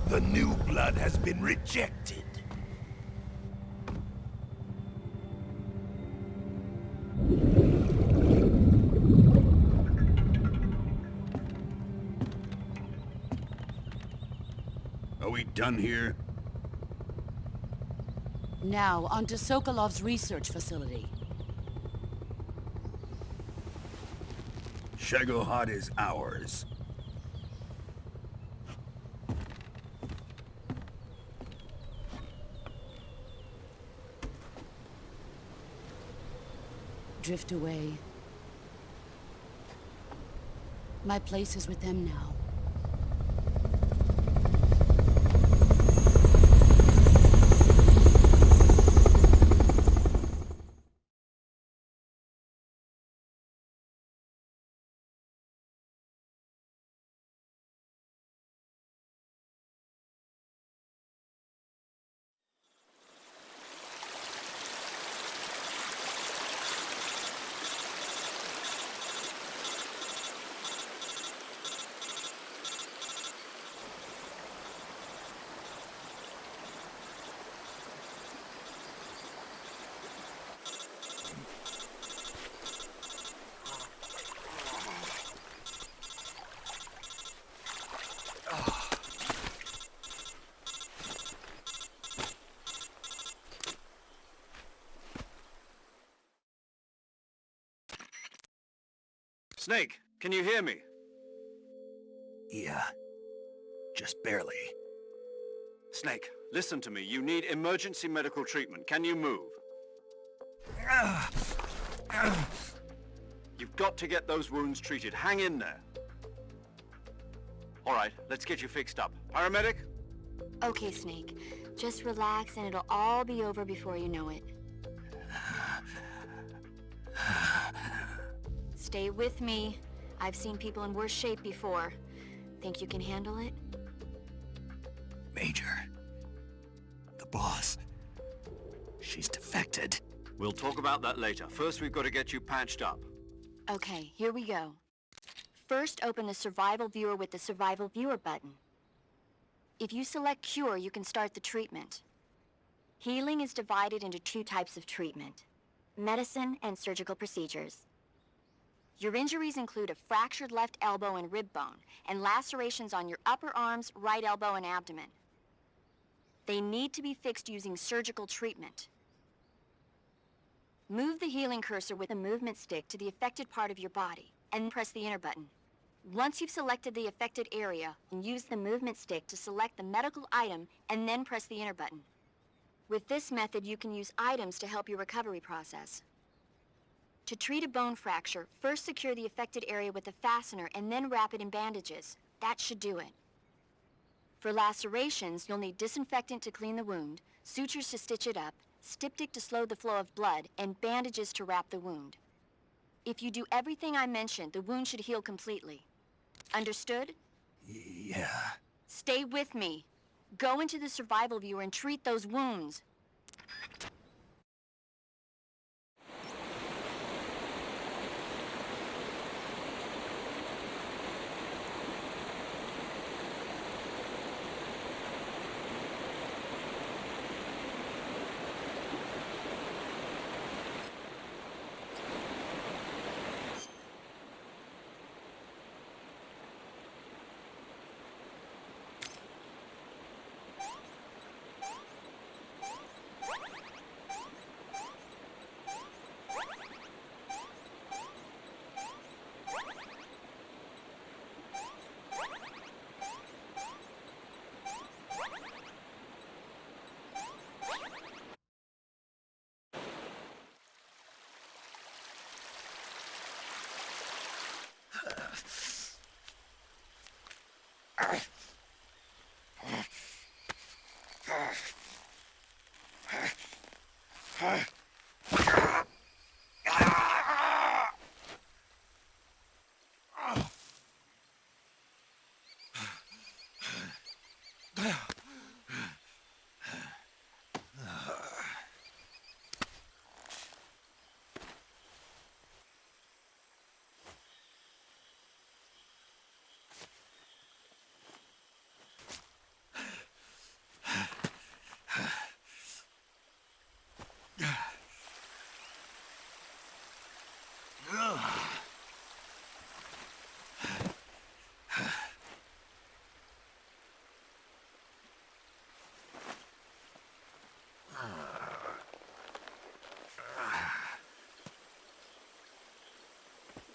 The new blood has been rejected. Are we done here? Now, onto Sokolov's research facility. Shagohod is ours. Drift away. My place is with them now. Snake, can you hear me? Yeah. Just barely. Snake, listen to me. You need emergency medical treatment. Can you move? You've got to get those wounds treated. Hang in there. All right, let's get you fixed up. Paramedic? Okay, Snake. Just relax and it'll all be over before you know it. Stay with me. I've seen people in worse shape before. Think you can handle it? Major. The boss. She's defected. We'll talk about that later. First, we've got to get you patched up. Okay, here we go. First, open the Survival Viewer with the Survival Viewer button. If you select Cure, you can start the treatment. Healing is divided into 2 types of treatment: medicine and surgical procedures. Your injuries include a fractured left elbow and rib bone, and lacerations on your upper arms, right elbow, and abdomen. They need to be fixed using surgical treatment. Move the healing cursor with the movement stick to the affected part of your body, and press the enter button. Once you've selected the affected area, use the movement stick to select the medical item, and then press the enter button. With this method, you can use items to help your recovery process. To treat a bone fracture, first secure the affected area with a fastener and then wrap it in bandages. That should do it. For lacerations, you'll need disinfectant to clean the wound, sutures to stitch it up, styptic to slow the flow of blood, and bandages to wrap the wound. If you do everything I mentioned, the wound should heal completely. Understood? Yeah. Stay with me. Go into the Survival Viewer and treat those wounds.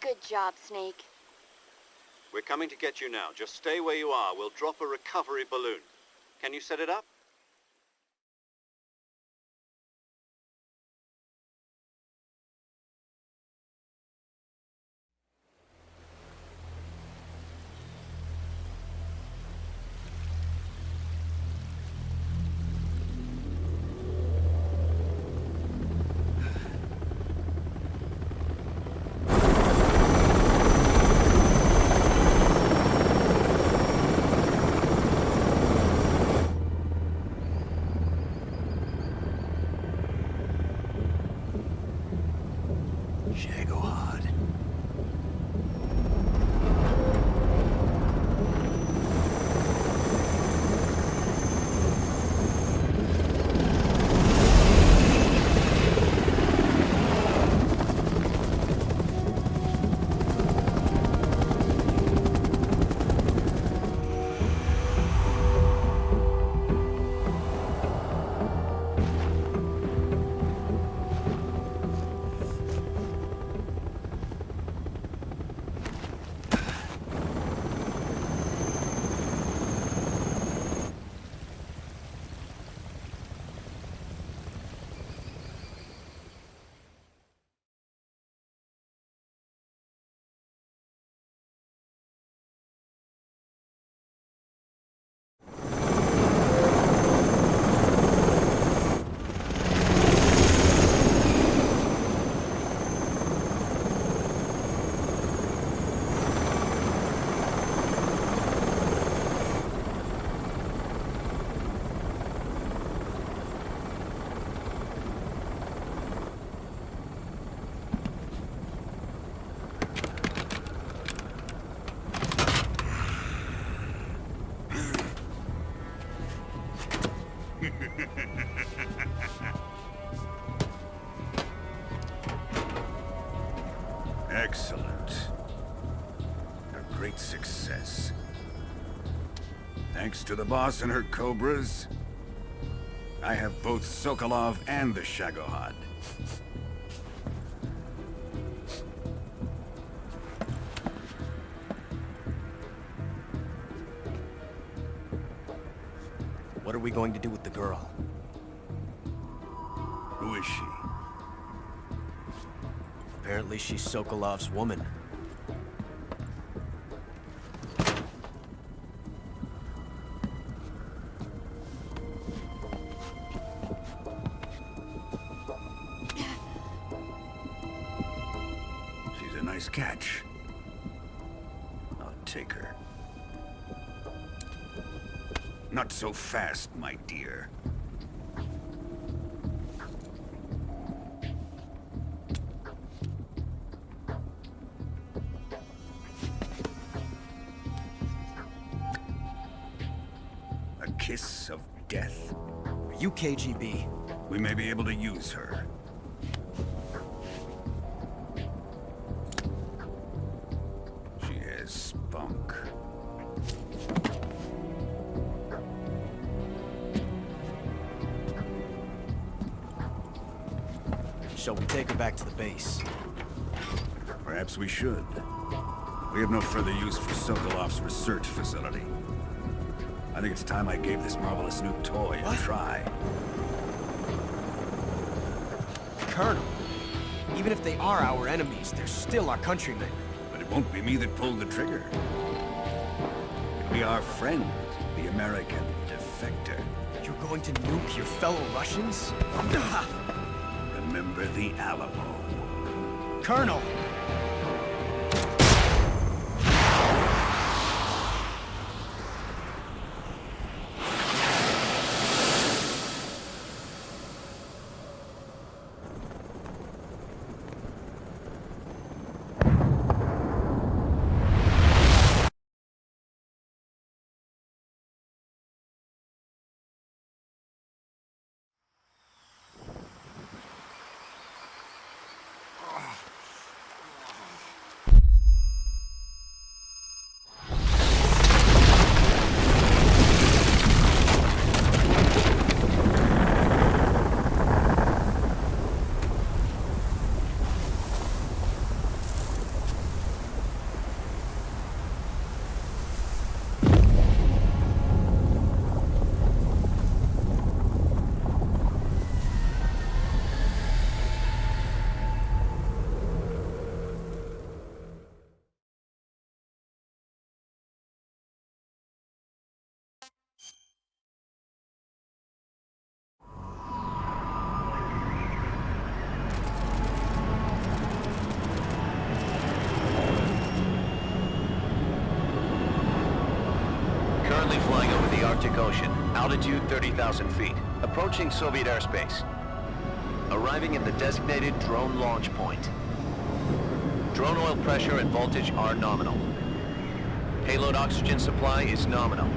Good job, Snake. We're coming to get you now. Just stay where you are. We'll drop a recovery balloon. Can you set it up? Excellent. A great success. Thanks to the boss and her cobras, I have both Sokolov and the Shagohod. What are we going to do with the girl? Who is she? Apparently she's Sokolov's woman. She's a nice catch. I'll take her. Not so fast, my dear. A kiss of death. Are you KGB? We may be able to use her. She has spunk. Shall we take her back to the base? Perhaps we should. We have no further use for Sokolov's research facility. I think it's time I gave this marvelous new toy a try. Colonel, even if they are our enemies, they're still our countrymen. But it won't be me that pulled the trigger. It'll be our friend, the American defector. You're going to nuke your fellow Russians? Remember the Alamo. Colonel! Currently flying over the Arctic Ocean, altitude 30,000 feet, approaching Soviet airspace. Arriving at the designated drone launch point. Drone oil pressure and voltage are nominal. Payload oxygen supply is nominal.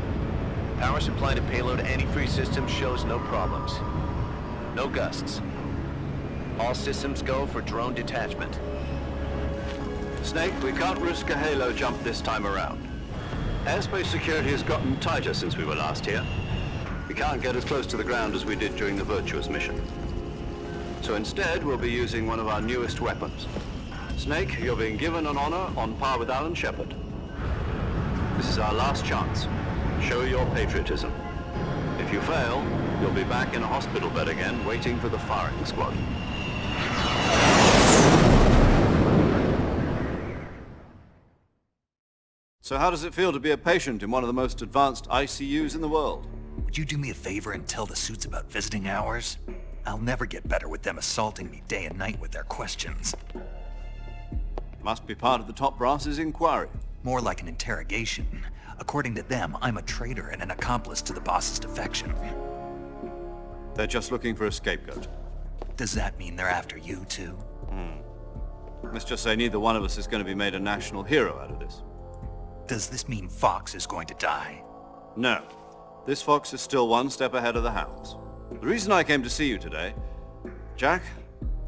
Power supply to payload antifreeze system shows no problems. No gusts. All systems go for drone detachment. Snake, we can't risk a halo jump this time around. Airspace security has gotten tighter since we were last here. We can't get as close to the ground as we did during the Virtuous mission. So instead, we'll be using one of our newest weapons. Snake, you're being given an honor on par with Alan Shepard. This is our last chance. Show your patriotism. If you fail, you'll be back in a hospital bed again, waiting for the firing squad. So how does it feel to be a patient in one of the most advanced ICUs in the world? Would you do me a favor and tell the suits about visiting hours? I'll never get better with them assaulting me day and night with their questions. Must be part of the top brass's inquiry. More like an interrogation. According to them, I'm a traitor and an accomplice to the boss's defection. They're just looking for a scapegoat. Does that mean they're after you too? Let's just say neither one of us is going to be made a national hero out of this. Does this mean Fox is going to die? No. This fox is still one step ahead of the hounds. The reason I came to see you today, Jack,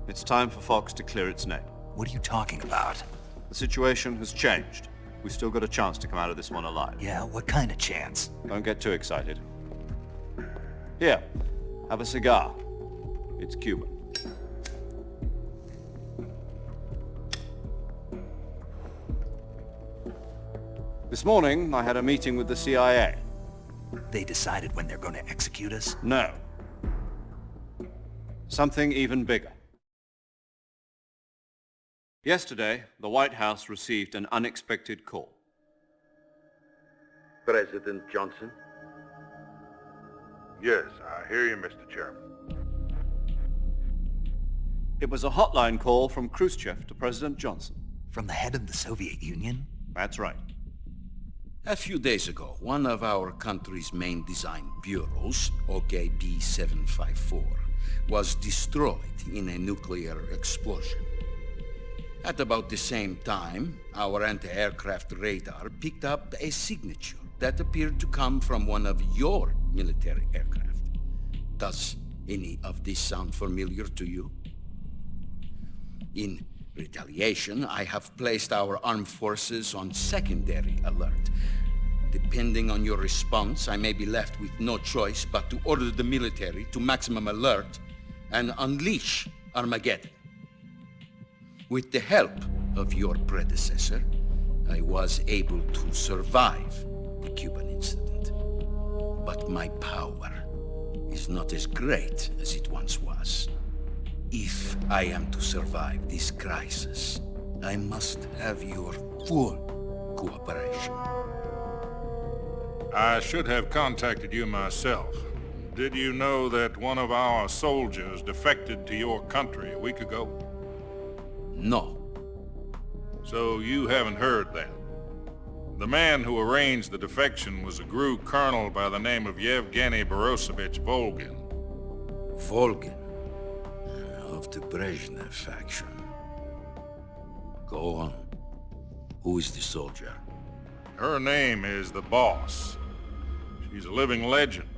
it's time for Fox to clear its name. What are you talking about? The situation has changed. We've still got a chance to come out of this one alive. Yeah, what kind of chance? Don't get too excited. Here, have a cigar. It's Cuban. This morning, I had a meeting with the CIA. They decided when they're going to execute us? No. Something even bigger. Yesterday, the White House received an unexpected call. President Johnson? Yes, I hear you, Mr. Chairman. It was a hotline call from Khrushchev to President Johnson. From the head of the Soviet Union? That's right. A few days ago, one of our country's main design bureaus, OKB 754, was destroyed in a nuclear explosion. At about the same time, our anti-aircraft radar picked up a signature that appeared to come from one of your military aircraft. Does any of this sound familiar to you? In retaliation, I have placed our armed forces on secondary alert. Depending on your response, I may be left with no choice but to order the military to maximum alert and unleash Armageddon. With the help of your predecessor, I was able to survive the Cuban incident. But my power is not as great as it once was. If I am to survive this crisis, I must have your full cooperation. I should have contacted you myself. Did you know that one of our soldiers defected to your country a week ago? No. So you haven't heard that. The man who arranged the defection was a GRU colonel by the name of Yevgeny Borisovich Volgin. Volgin? Of the Brezhnev faction. Go on. Who is the soldier? Her name is the Boss. She's a living legend.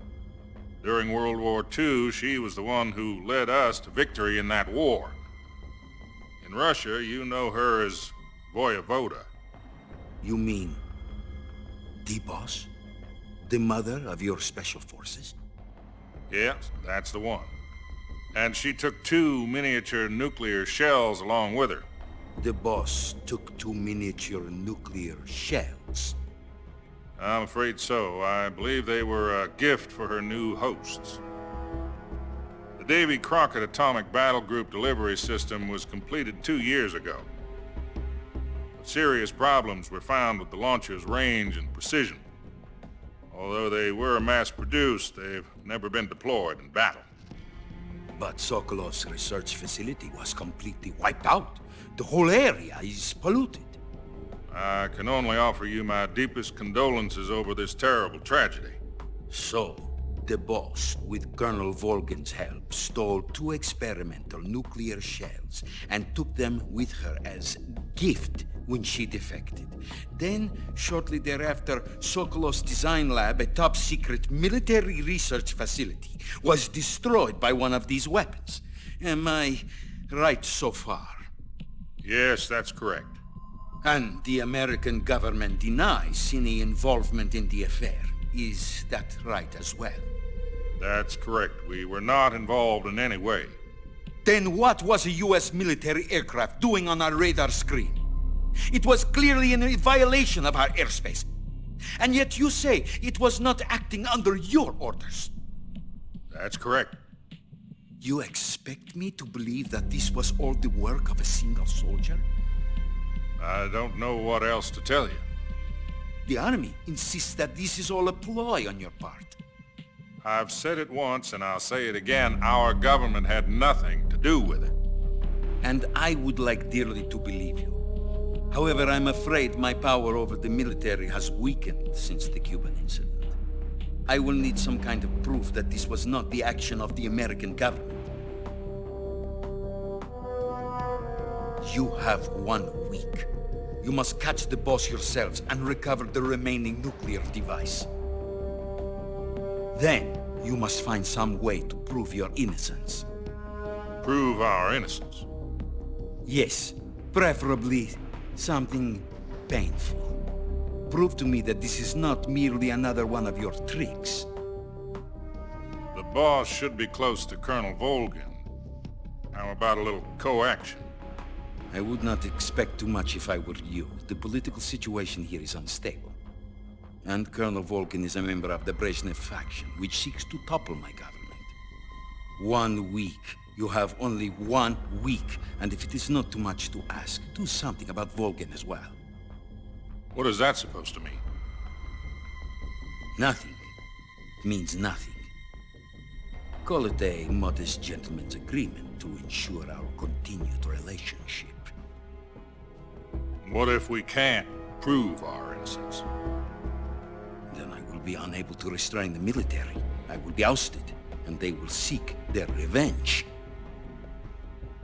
During World War II, she was the one who led us to victory in that war. In Russia, you know her as Voyevoda. You mean the Boss? The mother of your special forces? Yes, that's the one. And she took 2 miniature nuclear shells along with her. The Boss took 2 miniature nuclear shells? I'm afraid so. I believe they were a gift for her new hosts. The Davy Crockett Atomic Battle Group delivery system was completed 2 years ago. But serious problems were found with the launcher's range and precision. Although they were mass-produced, they've never been deployed in battle. But Sokolov's research facility was completely wiped out. The whole area is polluted. I can only offer you my deepest condolences over this terrible tragedy. So, the Boss, with Colonel Volgin's help, stole 2 experimental nuclear shells and took them with her as gift when she defected. Then, shortly thereafter, Sokolov's design lab, a top-secret military research facility, was destroyed by one of these weapons. Am I right so far? Yes, that's correct. And the American government denies any involvement in the affair. Is that right as well? That's correct. We were not involved in any way. Then what was a U.S. military aircraft doing on our radar screen? It was clearly in a violation of our airspace. And yet you say it was not acting under your orders. That's correct. You expect me to believe that this was all the work of a single soldier? I don't know what else to tell you. The Army insists that this is all a ploy on your part. I've said it once and I'll say it again. Our government had nothing to do with it. And I would like dearly to believe you. However, I'm afraid my power over the military has weakened since the Cuban incident. I will need some kind of proof that this was not the action of the American government. You have 1 week. You must catch the Boss yourselves and recover the remaining nuclear device. Then, you must find some way to prove your innocence. Prove our innocence? Yes, preferably Something painful. Prove to me that this is not merely another one of your tricks. The boss should be close to Colonel Volgin. How about a little co-action? I would not expect too much if I were you. The political situation here is unstable. And Colonel Volgin is a member of the Brezhnev faction, which seeks to topple my government. 1 week. You have only 1 week. And if it is not too much to ask, do something about Volgin as well. What is that supposed to mean? Nothing. It means nothing. Call it a modest gentleman's agreement to ensure our continued relationship. What if we can't prove our innocence? Then I will be unable to restrain the military. I will be ousted, and they will seek their revenge.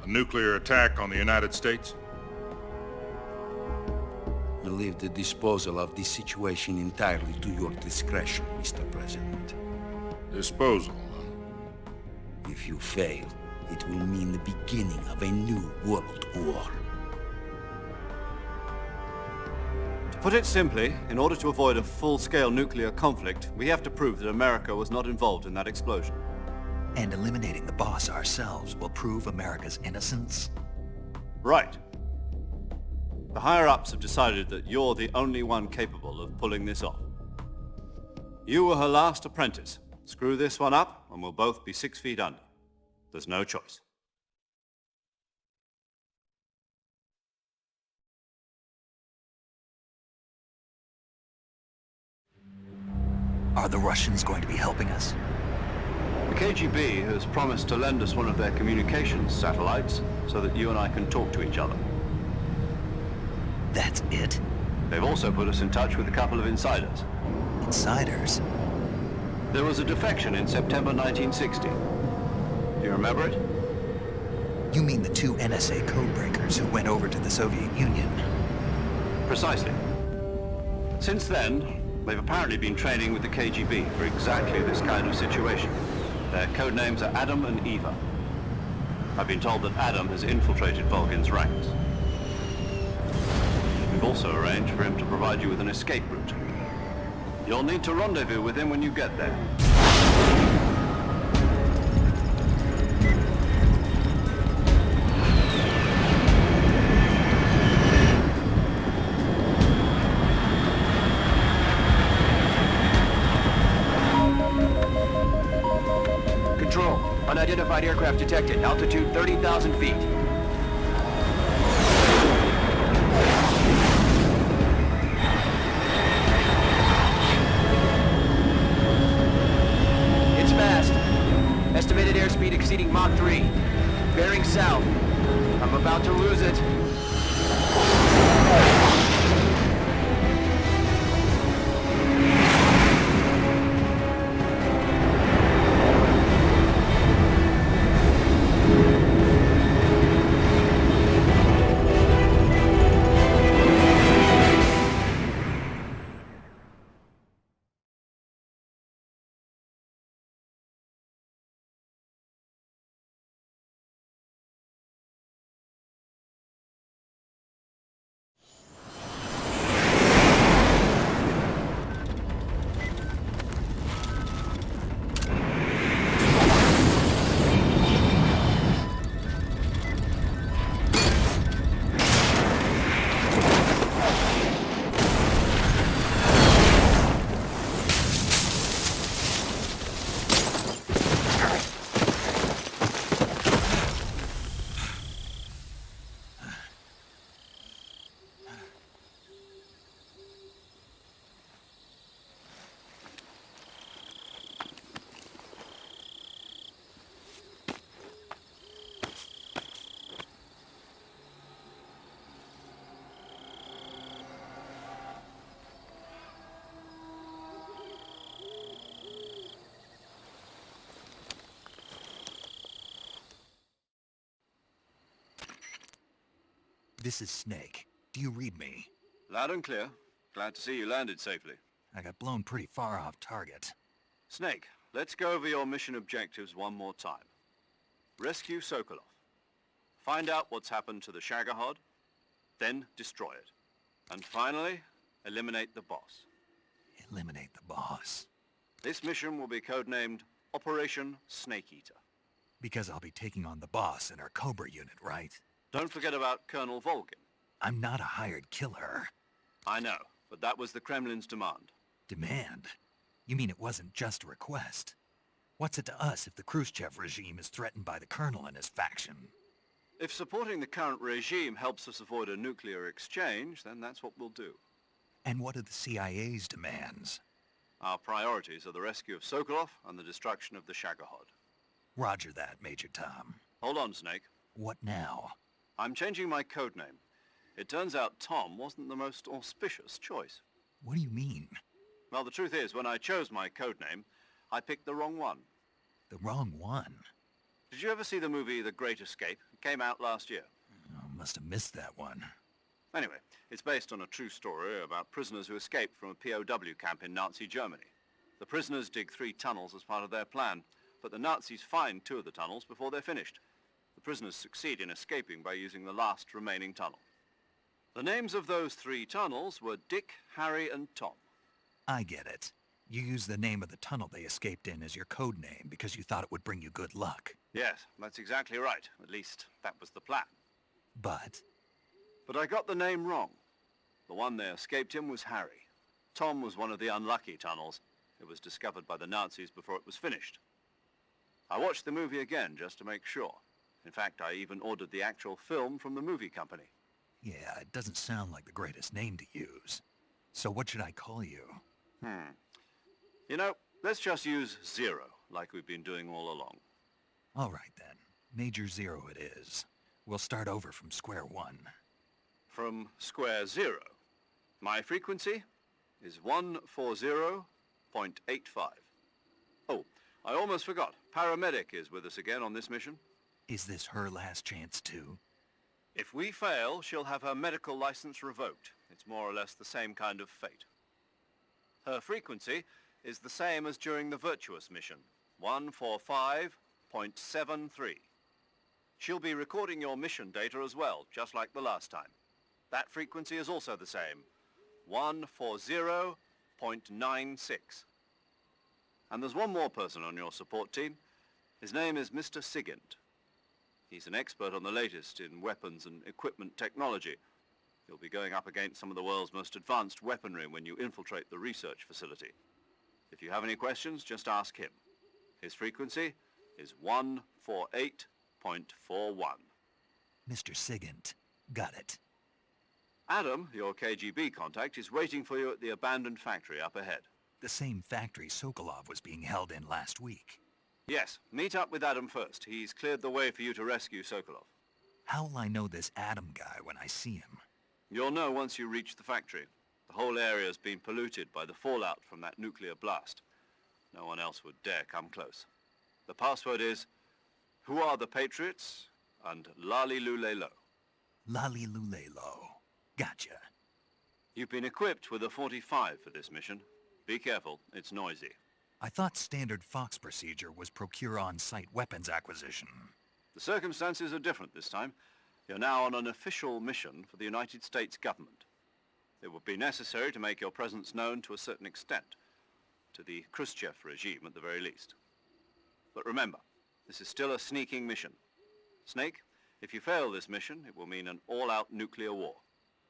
A nuclear attack on the United States? I leave the disposal of this situation entirely to your discretion, Mr. President. Disposal? If you fail, it will mean the beginning of a new world war. To put it simply, in order to avoid a full-scale nuclear conflict, we have to prove that America was not involved in that explosion. And eliminating the boss ourselves will prove America's innocence? Right. The higher-ups have decided that you're the only one capable of pulling this off. You were her last apprentice. Screw this one up, and we'll both be 6 feet under. There's no choice. Are the Russians going to be helping us? The KGB has promised to lend us one of their communications satellites so that you and I can talk to each other. That's it? They've also put us in touch with a couple of insiders. Insiders? There was a defection in September 1960. Do you remember it? You mean the 2 NSA codebreakers who went over to the Soviet Union? Precisely. Since then, they've apparently been training with the KGB for exactly this kind of situation. Their codenames are Adam and Eva. I've been told that Adam has infiltrated Volgin's ranks. We've also arranged for him to provide you with an escape route. You'll need to rendezvous with him when you get there. Control. Unidentified aircraft detected. Altitude 30,000 feet. It's fast. Estimated airspeed exceeding Mach 3. Bearing south. I'm about to lose it. This is Snake. Do you read me? Loud and clear. Glad to see you landed safely. I got blown pretty far off target. Snake, let's go over your mission objectives one more time. Rescue Sokolov. Find out what's happened to the Shagohod. Then destroy it. And finally, eliminate the boss. Eliminate the boss. This mission will be codenamed Operation Snake Eater. Because I'll be taking on the boss in our Cobra unit, right? Don't forget about Colonel Volgin. I'm not a hired killer. I know, but that was the Kremlin's demand. Demand? You mean it wasn't just a request? What's it to us if the Khrushchev regime is threatened by the Colonel and his faction? If supporting the current regime helps us avoid a nuclear exchange, then that's what we'll do. And what are the CIA's demands? Our priorities are the rescue of Sokolov and the destruction of the Shagohod. Roger that, Major Tom. Hold on, Snake. What now? I'm changing my codename. It turns out Tom wasn't the most auspicious choice. What do you mean? Well, the truth is, when I chose my codename, I picked the wrong one. The wrong one? Did you ever see the movie The Great Escape? It came out last year. Oh, must have missed that one. Anyway, it's based on a true story about prisoners who escaped from a POW camp in Nazi Germany. The prisoners dig 3 tunnels as part of their plan, but the Nazis find 2 of the tunnels before they're finished. The prisoners succeed in escaping by using the last remaining tunnel. The names of those 3 tunnels were Dick, Harry, and Tom. I get it. You used the name of the tunnel they escaped in as your code name because you thought it would bring you good luck. Yes, that's exactly right. At least, that was the plan. But I got the name wrong. The one they escaped in was Harry. Tom was one of the unlucky tunnels. It was discovered by the Nazis before it was finished. I watched the movie again just to make sure. In fact, I even ordered the actual film from the movie company. yeah, it doesn't sound like the greatest name to use. So what should I call you? You know, let's just use Zero, like we've been doing all along. All right then. Major Zero it is. We'll start over from square one. From square 0. My frequency is 140.85. Oh, I almost forgot. Paramedic is with us again on this mission. Is this her last chance too? If we fail, she'll have her medical license revoked. It's more or less the same kind of fate. Her frequency is the same as during the Virtuous mission, 145.73. She'll be recording your mission data as well, just like the last time. That frequency is also the same, 140.96. And there's one more person on your support team. His name is Mr. Sigint. He's an expert on the latest in weapons and equipment technology. You'll be going up against some of the world's most advanced weaponry when you infiltrate the research facility. If you have any questions, just ask him. His frequency is 148.41. Mr. Sigint. Got it. Adam, your KGB contact, is waiting for you at the abandoned factory up ahead. The same factory Sokolov was being held in last week. Yes, meet up with Adam first. He's cleared the way for you to rescue Sokolov. How will I know this Adam guy when I see him? You'll know once you reach the factory. The whole area's been polluted by the fallout from that nuclear blast. No one else would dare come close. The password is, "Who are the Patriots?" and Lali Lule Lo. Lali Lule Lo. Gotcha. You've been equipped with a 45 for this mission. Be careful, it's noisy. I thought standard Fox procedure was procure on-site weapons acquisition. The circumstances are different this time. You're now on an official mission for the United States government. It would be necessary to make your presence known to a certain extent, to the Khrushchev regime at the very least. But remember, this is still a sneaking mission. Snake, if you fail this mission, it will mean an all-out nuclear war.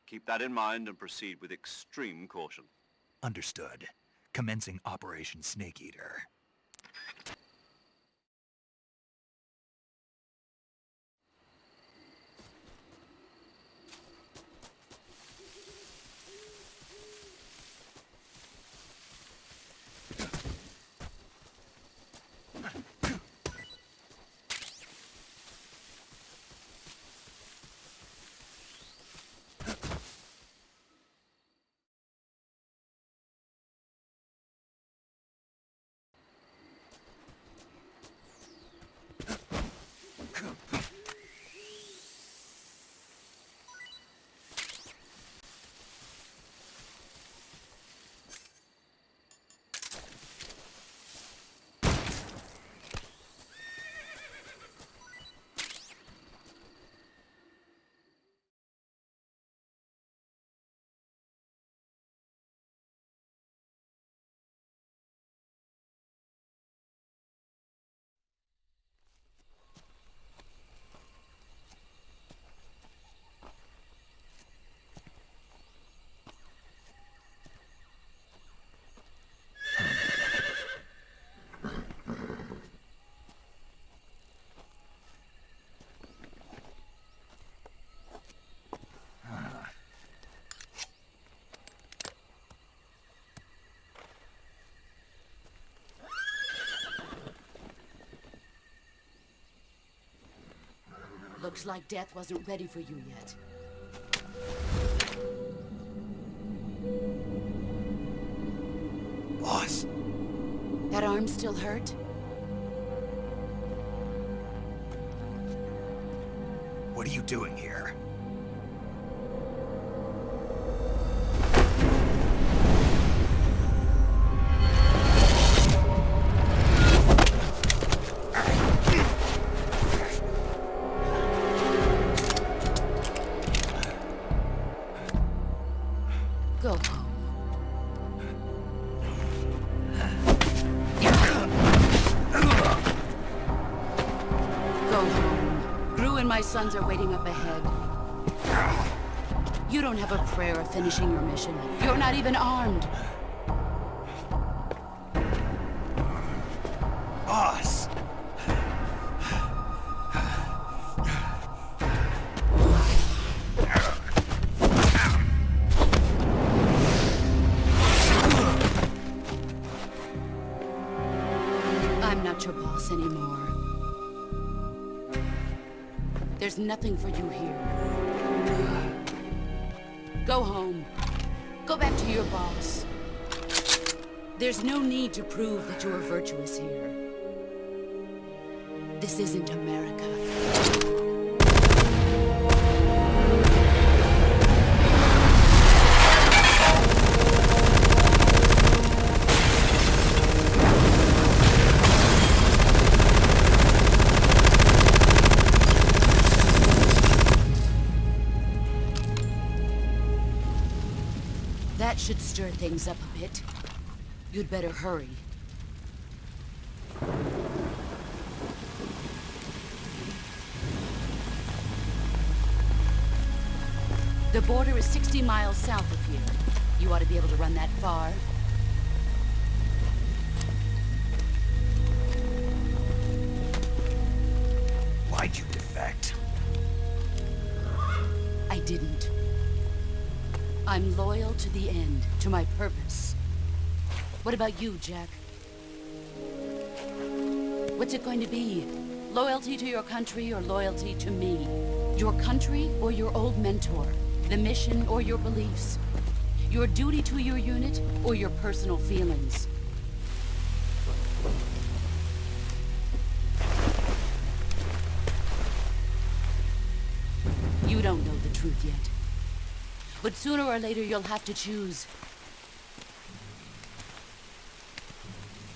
Keep that in mind and proceed with extreme caution. Understood. Commencing Operation Snake Eater. Looks like death wasn't ready for you yet. Boss. That arm still hurt? What are you doing here? Go home. Go home. Gru and my sons are waiting up ahead. You don't have a prayer of finishing your mission. You're not even armed. Boss! I'm not your boss anymore. There's nothing for you here. Go home. Go back to your boss. There's no need to prove that you are virtuous here. This isn't America. That should stir things up a bit. You'd better hurry. The border is 60 miles south of here. You ought to be able to run that far. Why'd you defect? I didn't. I'm loyal to the end, to my purpose. What about you, Jack? What's it going to be? Loyalty to your country or loyalty to me? Your country or your old mentor? The mission or your beliefs? Your duty to your unit or your personal feelings? You don't know the truth yet. But sooner or later you'll have to choose.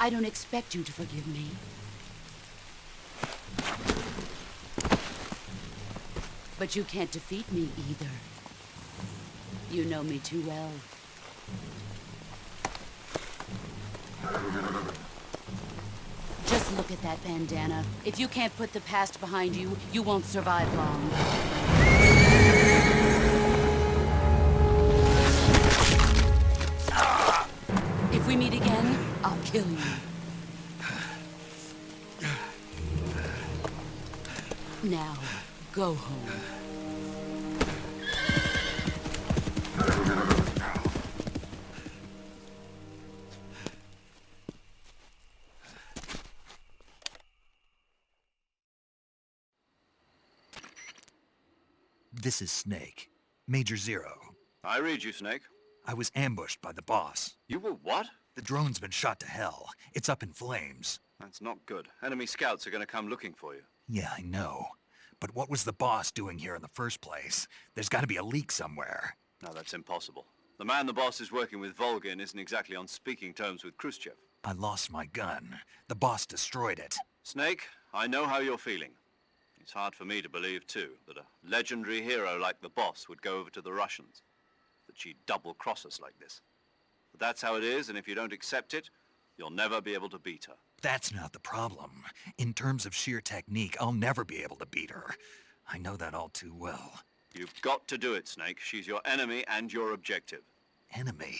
I don't expect you to forgive me. But you can't defeat me either. You know me too well. Just look at that bandana. If you can't put the past behind you, you won't survive long. If we meet again, I'll kill you. Now, go home. This is Snake. Major Zero. I read you, Snake. I was ambushed by the boss. You were what? The drone's been shot to hell. It's up in flames. That's not good. Enemy scouts are going to come looking for you. Yeah, I know. But what was the boss doing here in the first place? There's got to be a leak somewhere. No, that's impossible. The man the boss is working with, Volgin, isn't exactly on speaking terms with Khrushchev. I lost my gun. The boss destroyed it. Snake, I know how you're feeling. It's hard for me to believe, too, that a legendary hero like the boss would go over to the Russians. That she'd double-cross us like this. But that's how it is, and if you don't accept it, you'll never be able to beat her. That's not the problem. In terms of sheer technique, I'll never be able to beat her. I know that all too well. You've got to do it, Snake. She's your enemy and your objective. Enemy?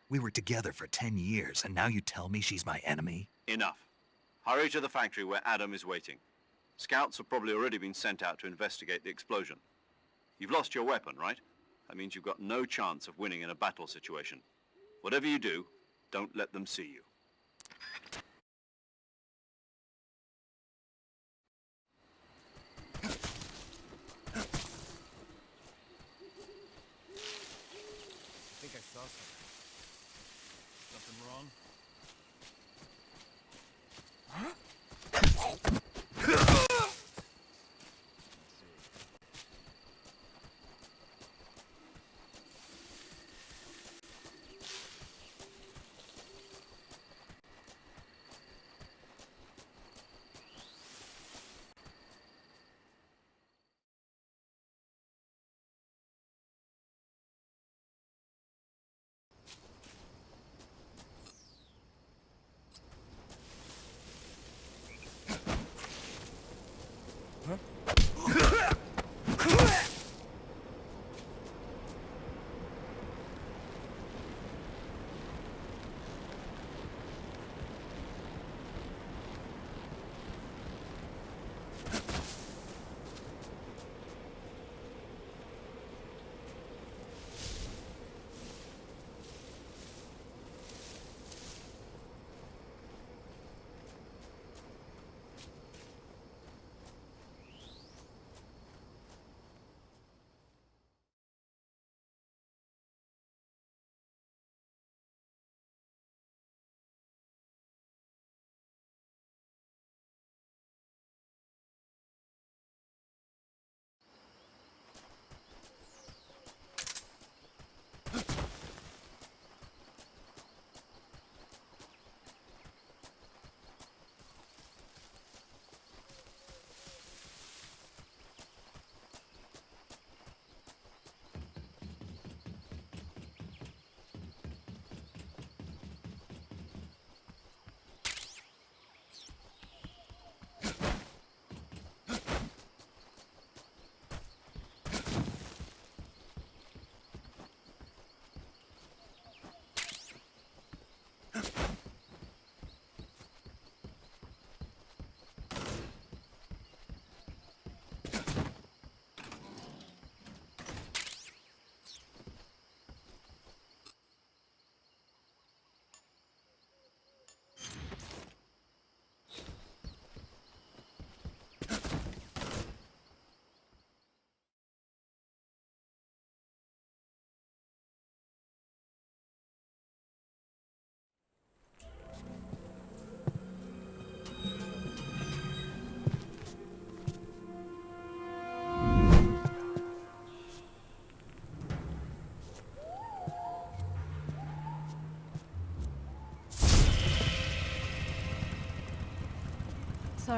We were together for 10 years, and now you tell me she's my enemy? Enough. Hurry to the factory where Adam is waiting. Scouts have probably already been sent out to investigate the explosion. You've lost your weapon, right? That means you've got no chance of winning in a battle situation. Whatever you do, don't let them see you.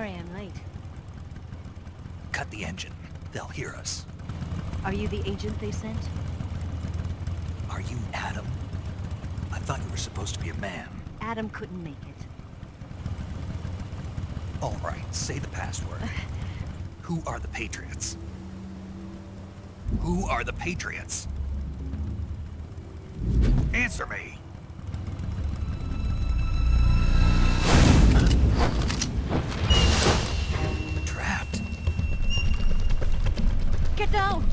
Sorry I'm late. Cut the engine. They'll hear us. Are you the agent they sent? Are you Adam? I thought you were supposed to be a man. Adam couldn't make it. All right, say the password. Who are the Patriots? Who are the Patriots? Answer me! Trapped. Get down!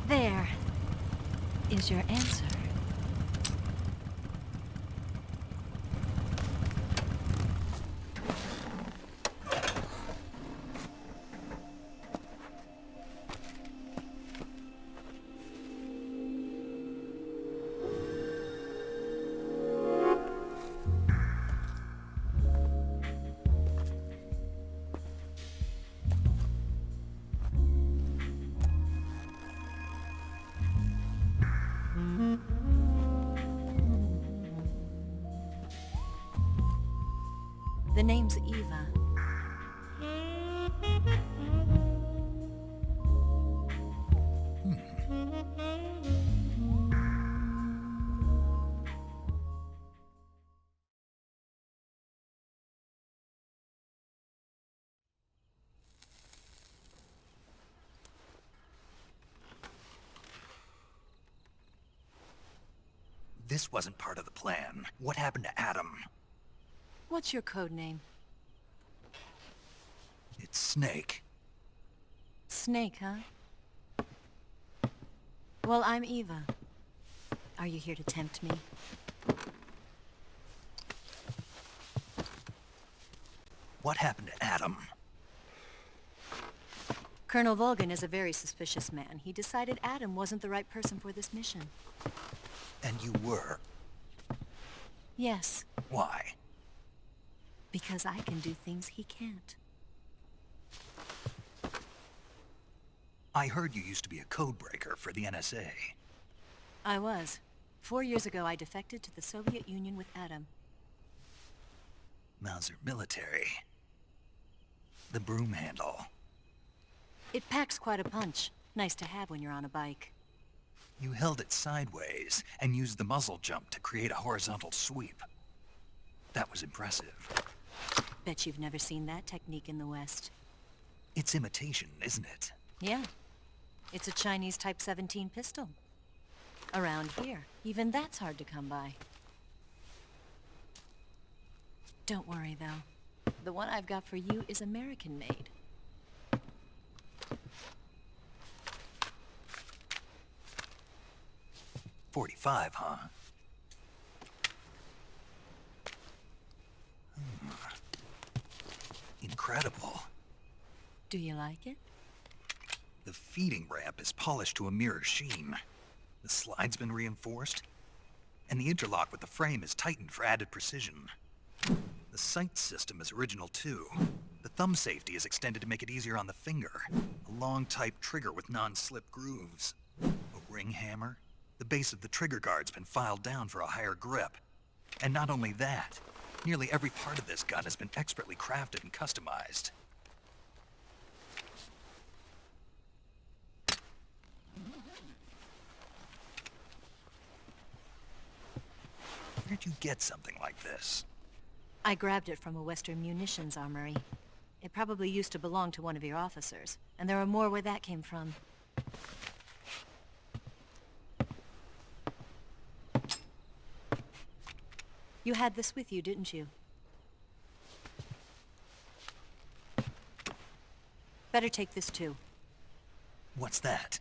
There is your answer. The name's Eva. This wasn't part of the plan. What happened to Adam? What's your code name? It's Snake. Snake, huh? Well, I'm Eva. Are you here to tempt me? What happened to Adam? Colonel Volgin is a very suspicious man. He decided Adam wasn't the right person for this mission. And you were? Yes. Why? Because I can do things he can't. I heard you used to be a codebreaker for the NSA. I was. 4 years ago, I defected to the Soviet Union with Adam. Mauser military. The broom handle. It packs quite a punch. Nice to have when you're on a bike. You held it sideways and used the muzzle jump to create a horizontal sweep. That was impressive. Bet you've never seen that technique in the West. It's imitation, isn't it? Yeah. It's a Chinese Type 17 pistol. Around here, even that's hard to come by. Don't worry, though. The one I've got for you is American-made. .45, huh? Incredible. Do you like it? The feeding ramp is polished to a mirror sheen. The slide's been reinforced, and the interlock with the frame is tightened for added precision. The sight system is original too. The thumb safety is extended to make it easier on the finger. A long type trigger with non-slip grooves. A ring hammer. The base of the trigger guard's been filed down for a higher grip. And not only that, nearly every part of this gun has been expertly crafted and customized. Where'd you get something like this? I grabbed it from a Western munitions armory. It probably used to belong to one of your officers, and there are more where that came from. You had this with you, didn't you? Better take this too. What's that?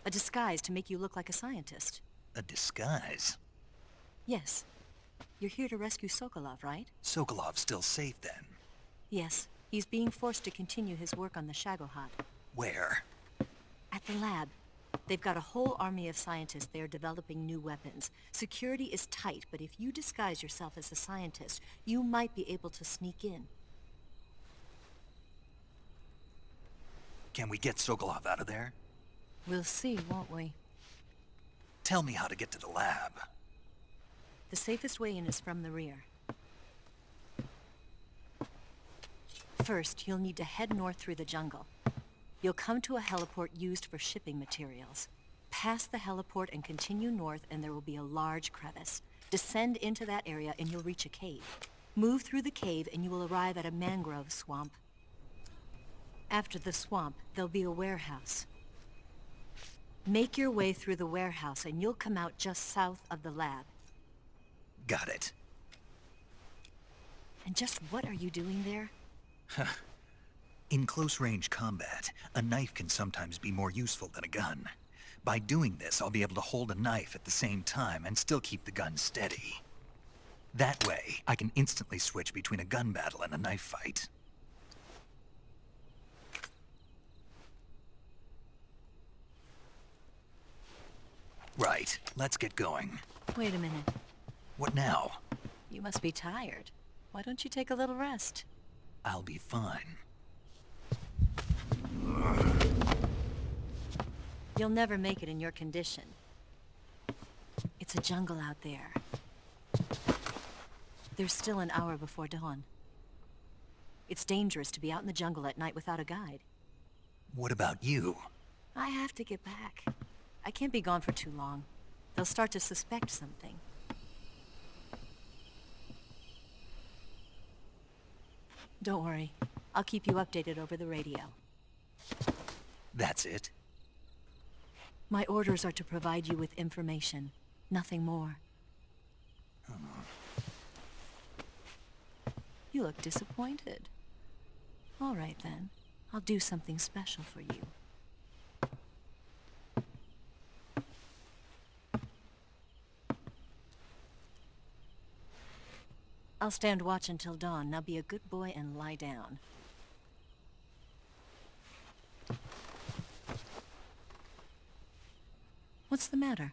A disguise to make you look like a scientist. A disguise? Yes. You're here to rescue Sokolov, right? Sokolov's still safe then? Yes. He's being forced to continue his work on the Shagohod. Where? At the lab. They've got a whole army of scientists there developing new weapons. Security is tight, but if you disguise yourself as a scientist, you might be able to sneak in. Can we get Sokolov out of there? We'll see, won't we? Tell me how to get to the lab. The safest way in is from the rear. First, you'll need to head north through the jungle. You'll come to a heliport used for shipping materials. Pass the heliport and continue north, and there will be a large crevice. Descend into that area and you'll reach a cave. Move through the cave and you will arrive at a mangrove swamp. After the swamp, there'll be a warehouse. Make your way through the warehouse and you'll come out just south of the lab. Got it. And just what are you doing there? In close-range combat, a knife can sometimes be more useful than a gun. By doing this, I'll be able to hold a knife at the same time and still keep the gun steady. That way, I can instantly switch between a gun battle and a knife fight. Right, let's get going. Wait a minute. What now? You must be tired. Why don't you take a little rest? I'll be fine. You'll never make it in your condition. It's a jungle out there. There's still an hour before dawn. It's dangerous to be out in the jungle at night without a guide. What about you? I have to get back. I can't be gone for too long. They'll start to suspect something. Don't worry. I'll keep you updated over the radio. That's it? My orders are to provide you with information. Nothing more. You look disappointed. All right then. I'll do something special for you. I'll stand watch until dawn. Now be a good boy and lie down. What's the matter?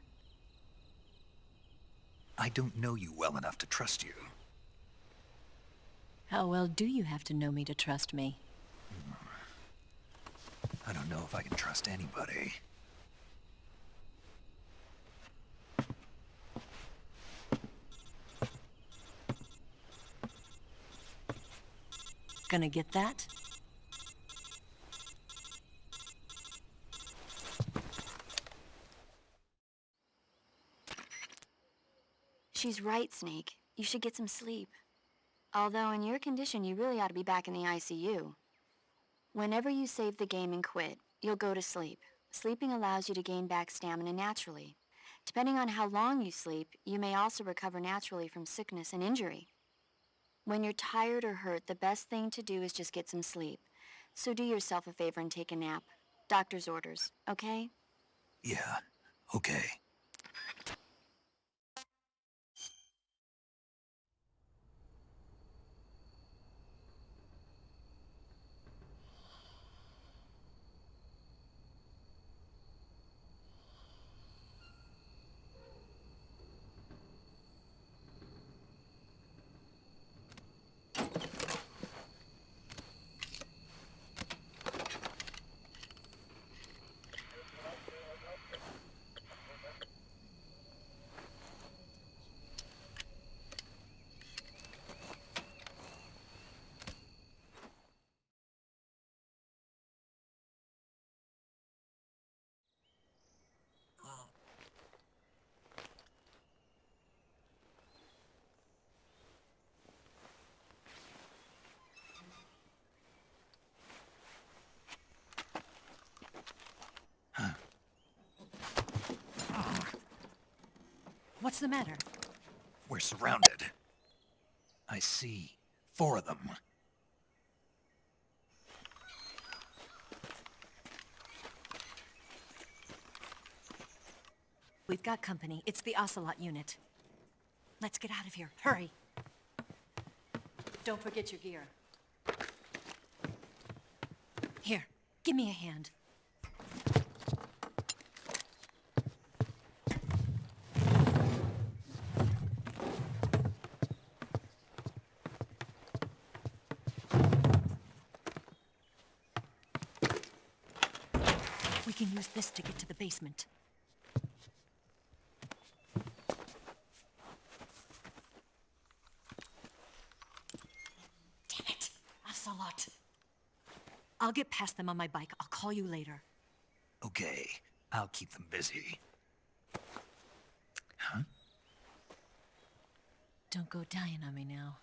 I don't know you well enough to trust you. How well do you have to know me to trust me? I don't know if I can trust anybody. Gonna get that? She's right, Snake. You should get some sleep. Although in your condition, you really ought to be back in the ICU. Whenever you save the game and quit, you'll go to sleep. Sleeping allows you to gain back stamina naturally. Depending on how long you sleep, you may also recover naturally from sickness and injury. When you're tired or hurt, the best thing to do is just get some sleep. So do yourself a favor and take a nap. Doctor's orders, okay? Yeah, okay. What's the matter? We're surrounded. I see 4 of them. We've got company. It's the Ocelot unit. Let's get out of here. Hurry. Don't forget your gear. Here. Give me a hand. We can use this to get to the basement. Damn it! Ocelot. I'll get past them on my bike. I'll call you later. Okay, I'll keep them busy. Huh? Don't go dying on me now.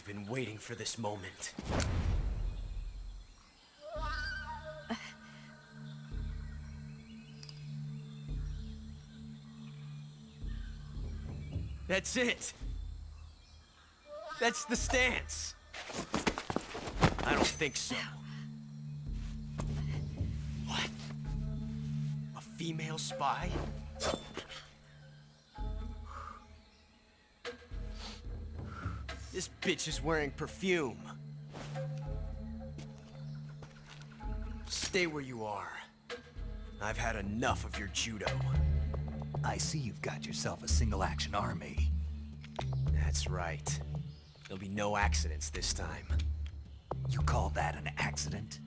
I've been waiting for this moment. That's it. That's the stance. I don't think so. What? A female spy? This bitch is wearing perfume. Stay where you are. I've had enough of your judo. I see you've got yourself a single-action army. That's right. There'll be no accidents this time. You call that an accident?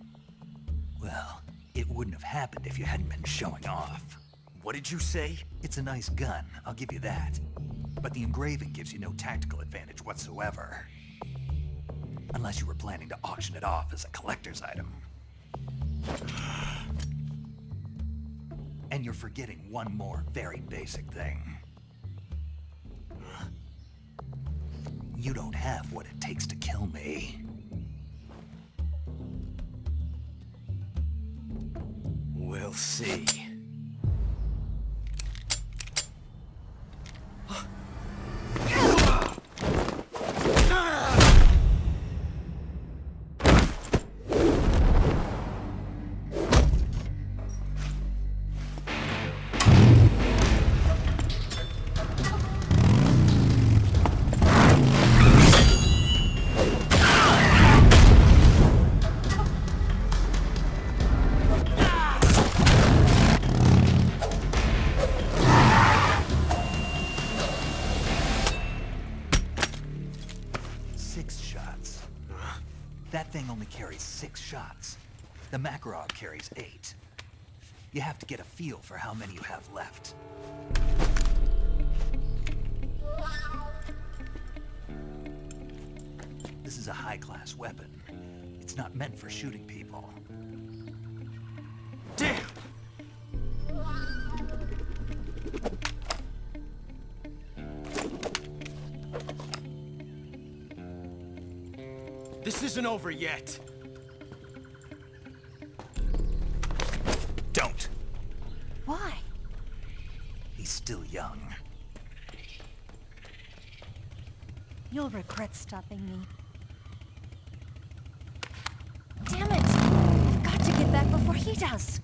Well, it wouldn't have happened if you hadn't been showing off. What did you say? It's a nice gun, I'll give you that. But the engraving gives you no tactical advantage whatsoever. Unless you were planning to auction it off as a collector's item. And you're forgetting one more very basic thing. You don't have what it takes to kill me. We'll see. That thing only carries 6 shots. The Makarov carries 8. You have to get a feel for how many you have left. This is a high-class weapon. It's not meant for shooting people. Damn! This isn't over yet. Don't. Why? He's still young. You'll regret stopping me. Damn it! I've got to get back before he does.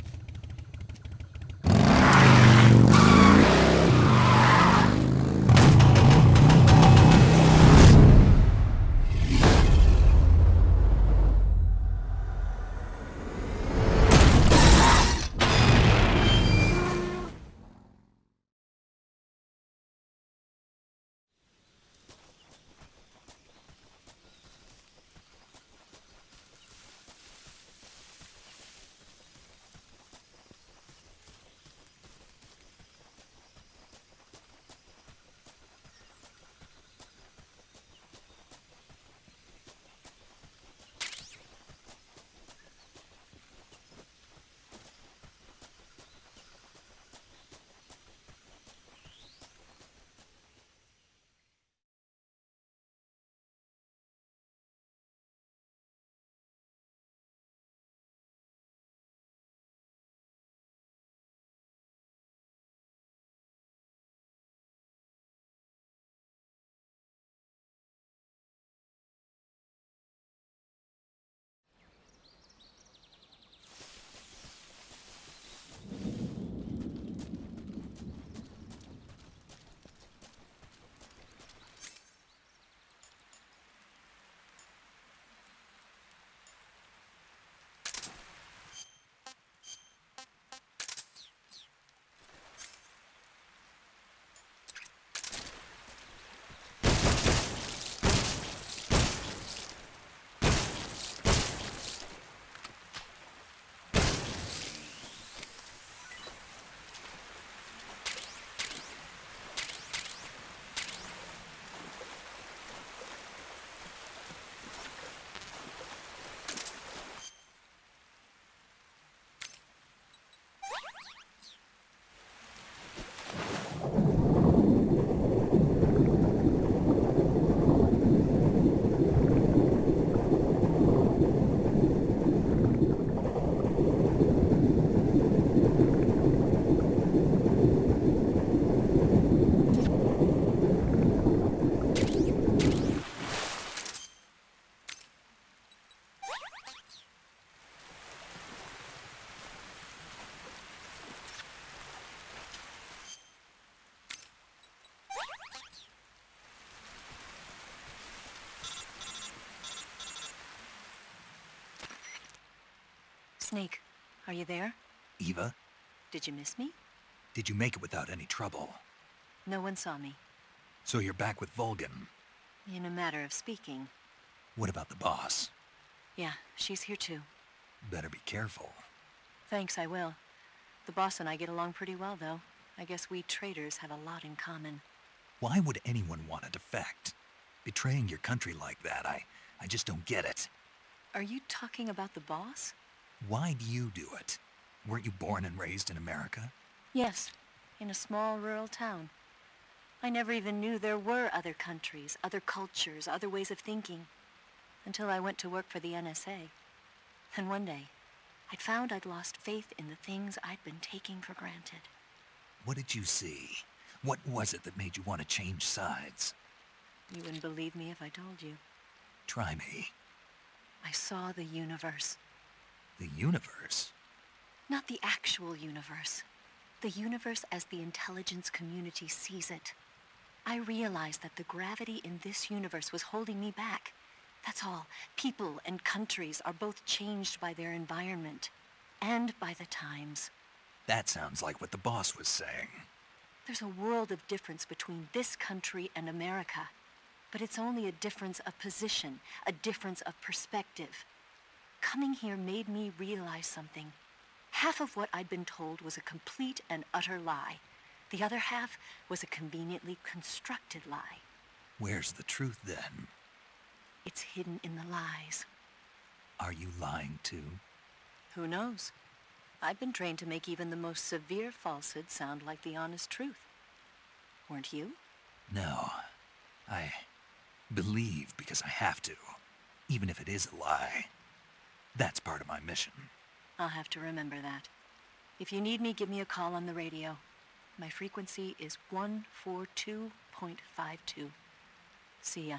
Snake, are you there? Eva, Did you miss me? did you make it without any trouble? No one saw me. So you're back with Vulcan. In a matter of speaking. What about the boss? Yeah, she's here too. Better be careful. Thanks, I will. The boss and I get along pretty well, though. I guess we traitors have a lot in common. Why would anyone want to defect? Betraying your country like that, I just don't get it. Are you talking about the boss? Why do you do it? Weren't you born and raised in America? Yes, in a small rural town. I never even knew there were other countries, other cultures, other ways of thinking. Until I went to work for the NSA. And one day, I'd found I'd lost faith in the things I'd been taking for granted. What did you see? What was it that made you want to change sides? You wouldn't believe me if I told you. Try me. I saw the universe. The universe? Not the actual universe. The universe as the intelligence community sees it. I realized that the gravity in this universe was holding me back. That's all. People and countries are both changed by their environment. And by the times. That sounds like what the boss was saying. There's a world of difference between this country and America. But it's only a difference of position, a difference of perspective. Coming here made me realize something. Half of what I'd been told was a complete and utter lie. The other half was a conveniently constructed lie. Where's the truth, then? It's hidden in the lies. Are you lying, too? Who knows? I've been trained to make even the most severe falsehood sound like the honest truth. Weren't you? No. I believe because I have to, even if it is a lie. That's part of my mission. I'll have to remember that. If you need me, give me a call on the radio. My frequency is 142.52. See ya.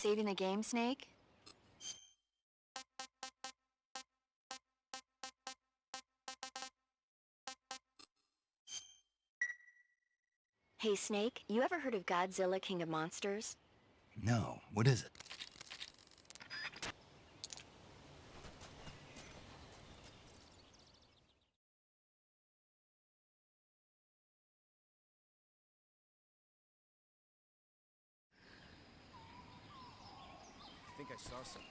saving the game, Snake? Hey, Snake, you ever heard of Godzilla, King of Monsters? No, what is it? I think I saw something.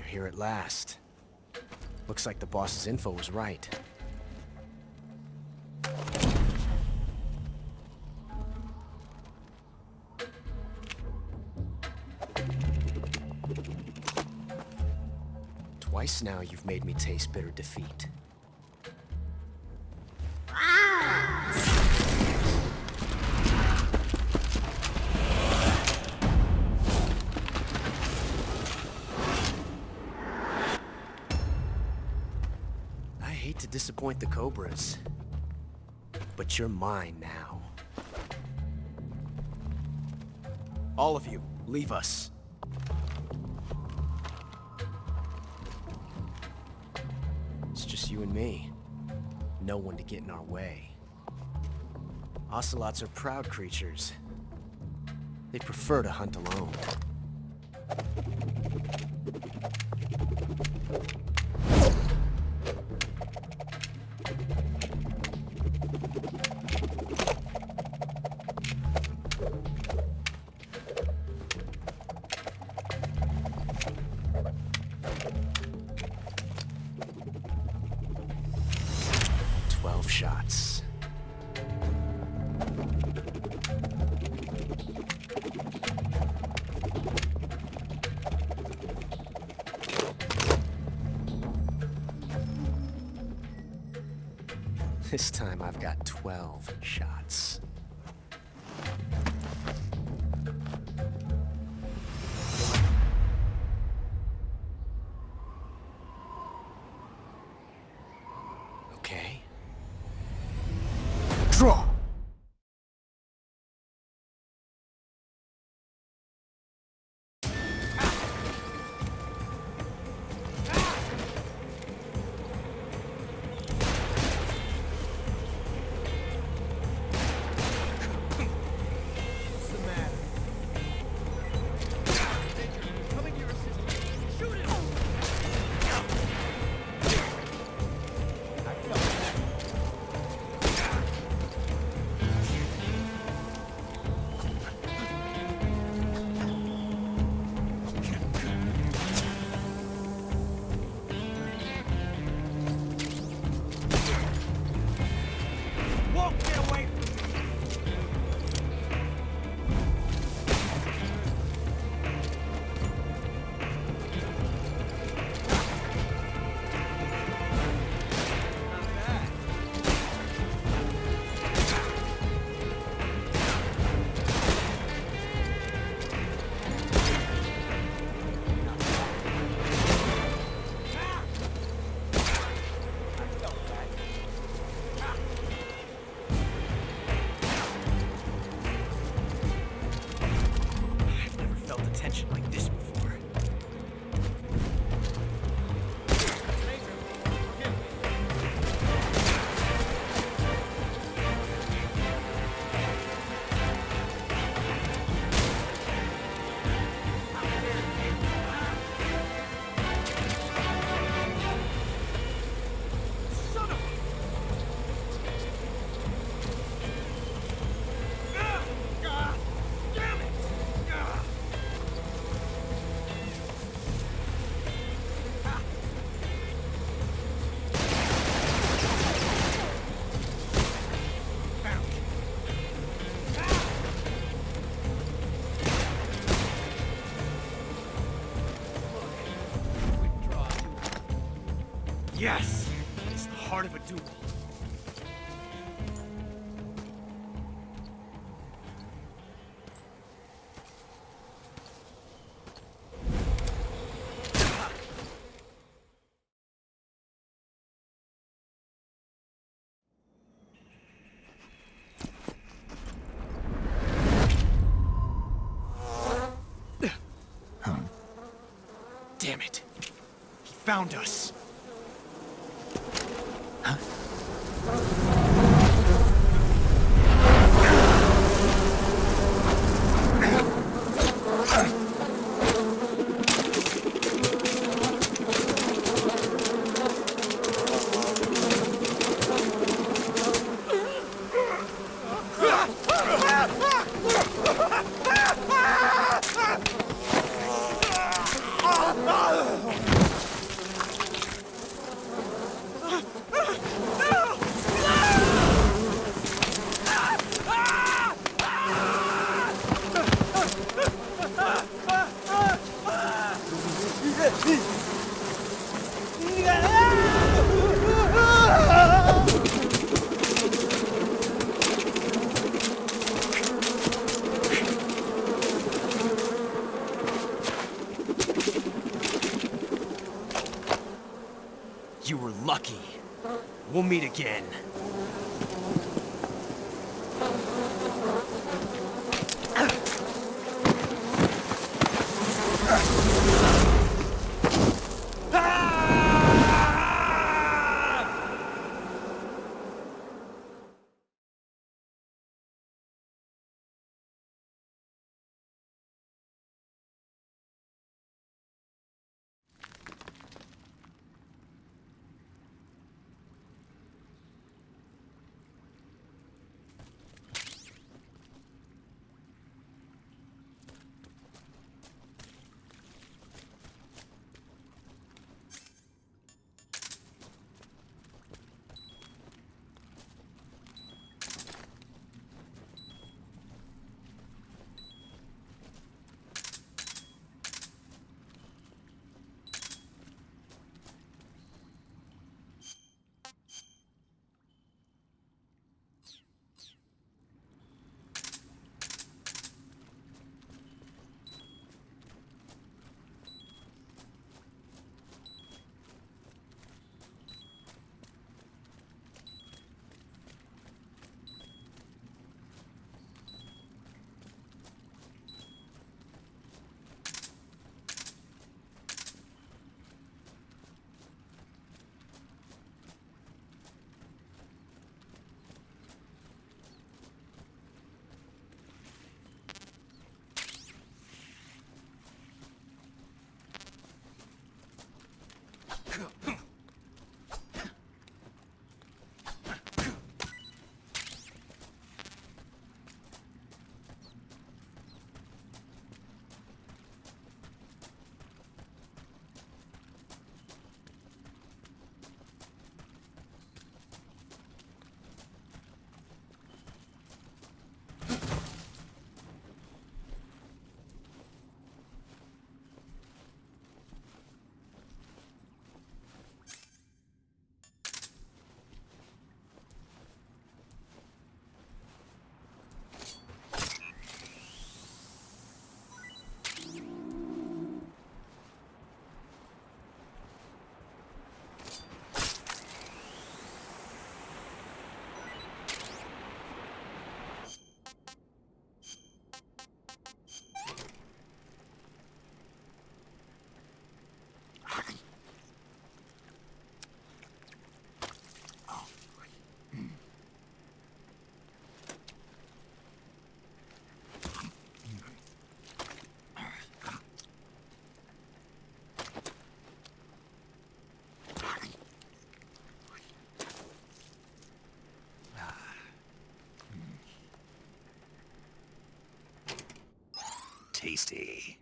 Here at last. Looks like the boss's info was right. Twice now you've made me taste bitter defeat. To disappoint the Cobras, but you're mine now. All of you, leave us. It's just you and me. No one to get in our way. Ocelots are proud creatures. They prefer to hunt alone. Shots. This time I've got 12 shots. Okay. Draw! Yes! It's the heart of a duel. Damn it. He found us. You were lucky. We'll meet again. Tasty.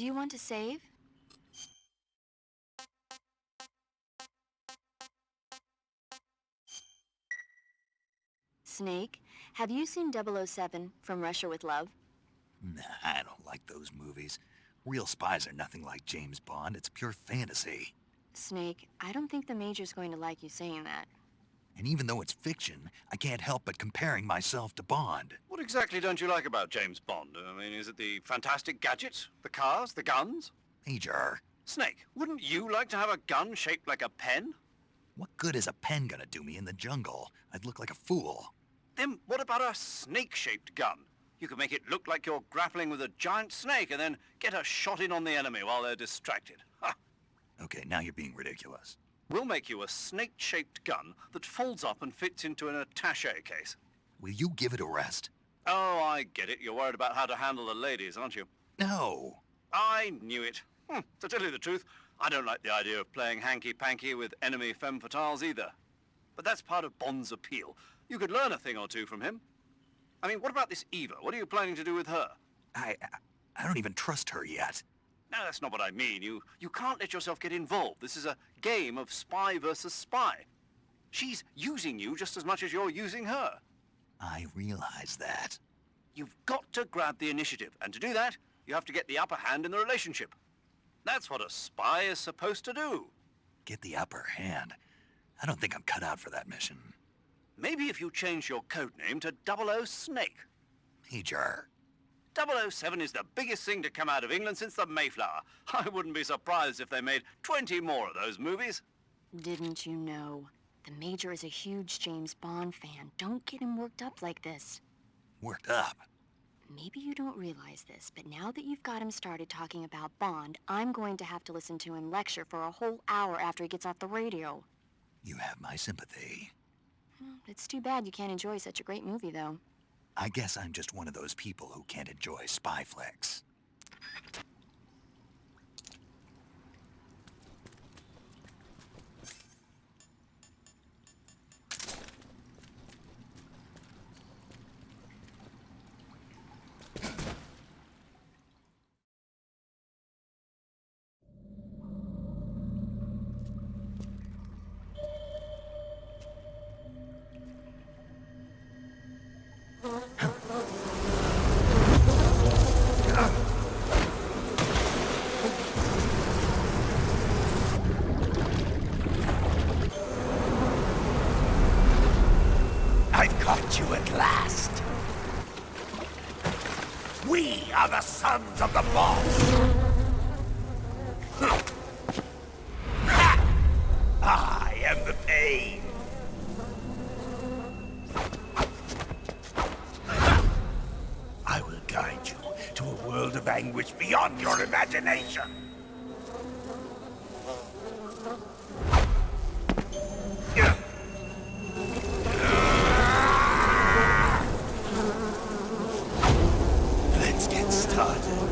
Do you want to save? Snake, have you seen 007 From Russia with Love? Nah, I don't like those movies. Real spies are nothing like James Bond. It's pure fantasy. Snake, I don't think the Major's going to like you saying that. And even though it's fiction, I can't help but comparing myself to Bond. What exactly don't you like about James Bond? I mean, is it the fantastic gadgets? The cars? The guns? Major. Snake, wouldn't you like to have a gun shaped like a pen? What good is a pen gonna do me in the jungle? I'd look like a fool. Then what about a snake-shaped gun? You could make it look like you're grappling with a giant snake and then get a shot in on the enemy while they're distracted. Ha! Okay, now you're being ridiculous. We'll make you a snake-shaped gun that folds up and fits into an attaché case. Will you give it a rest? Oh, I get it. You're worried about how to handle the ladies, aren't you? No. I knew it. To tell you the truth, I don't like the idea of playing hanky-panky with enemy femme fatales either. But that's part of Bond's appeal. You could learn a thing or two from him. I mean, what about this Eva? What are you planning to do with her? I don't even trust her yet. No, that's not what I mean. You can't let yourself get involved. This is a game of spy versus spy. She's using you just as much as you're using her. I realize that. You've got to grab the initiative, and to do that, you have to get the upper hand in the relationship. That's what a spy is supposed to do. Get the upper hand? I don't think I'm cut out for that mission. Maybe if you change your codename to 00 Snake. Major. 007 is the biggest thing to come out of England since the Mayflower. I wouldn't be surprised if they made 20 more of those movies. Didn't you know? The Major is a huge James Bond fan. Don't get him worked up like this. Worked up? Maybe you don't realize this, but now that you've got him started talking about Bond, I'm going to have to listen to him lecture for a whole hour after he gets off the radio. You have my sympathy. It's too bad you can't enjoy such a great movie, though. I guess I'm just one of those people who can't enjoy spy flicks. I've caught you at last. We are the sons of the boss. I am the pain. I will guide you to a world of anguish beyond your imagination. Let's get started.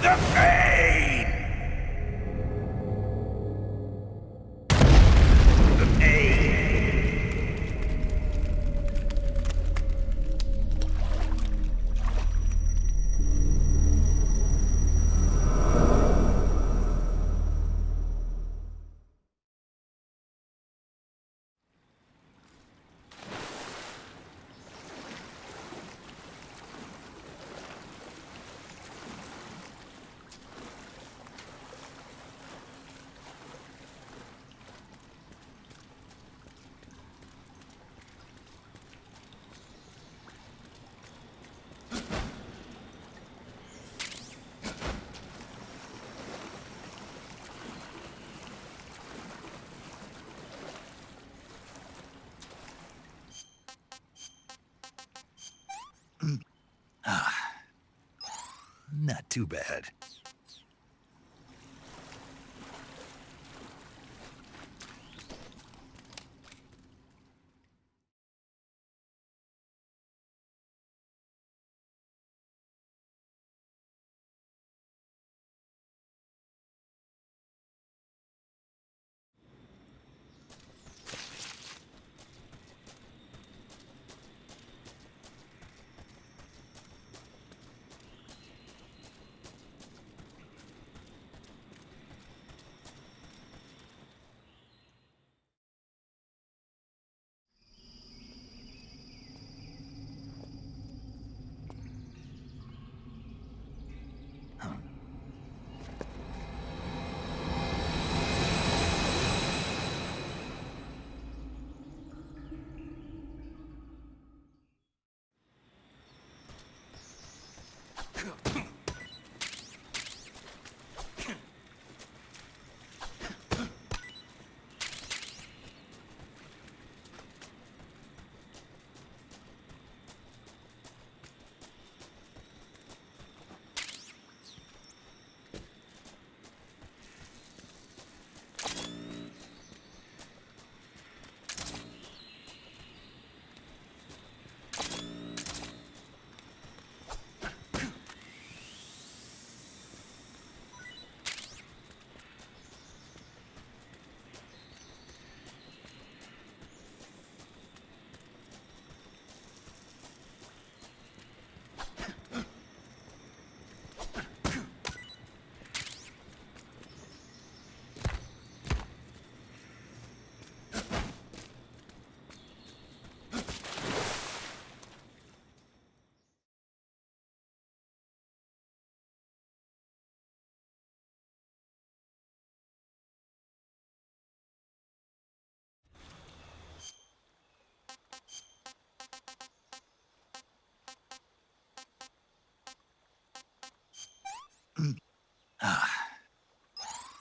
the pain! The pain! Not too bad.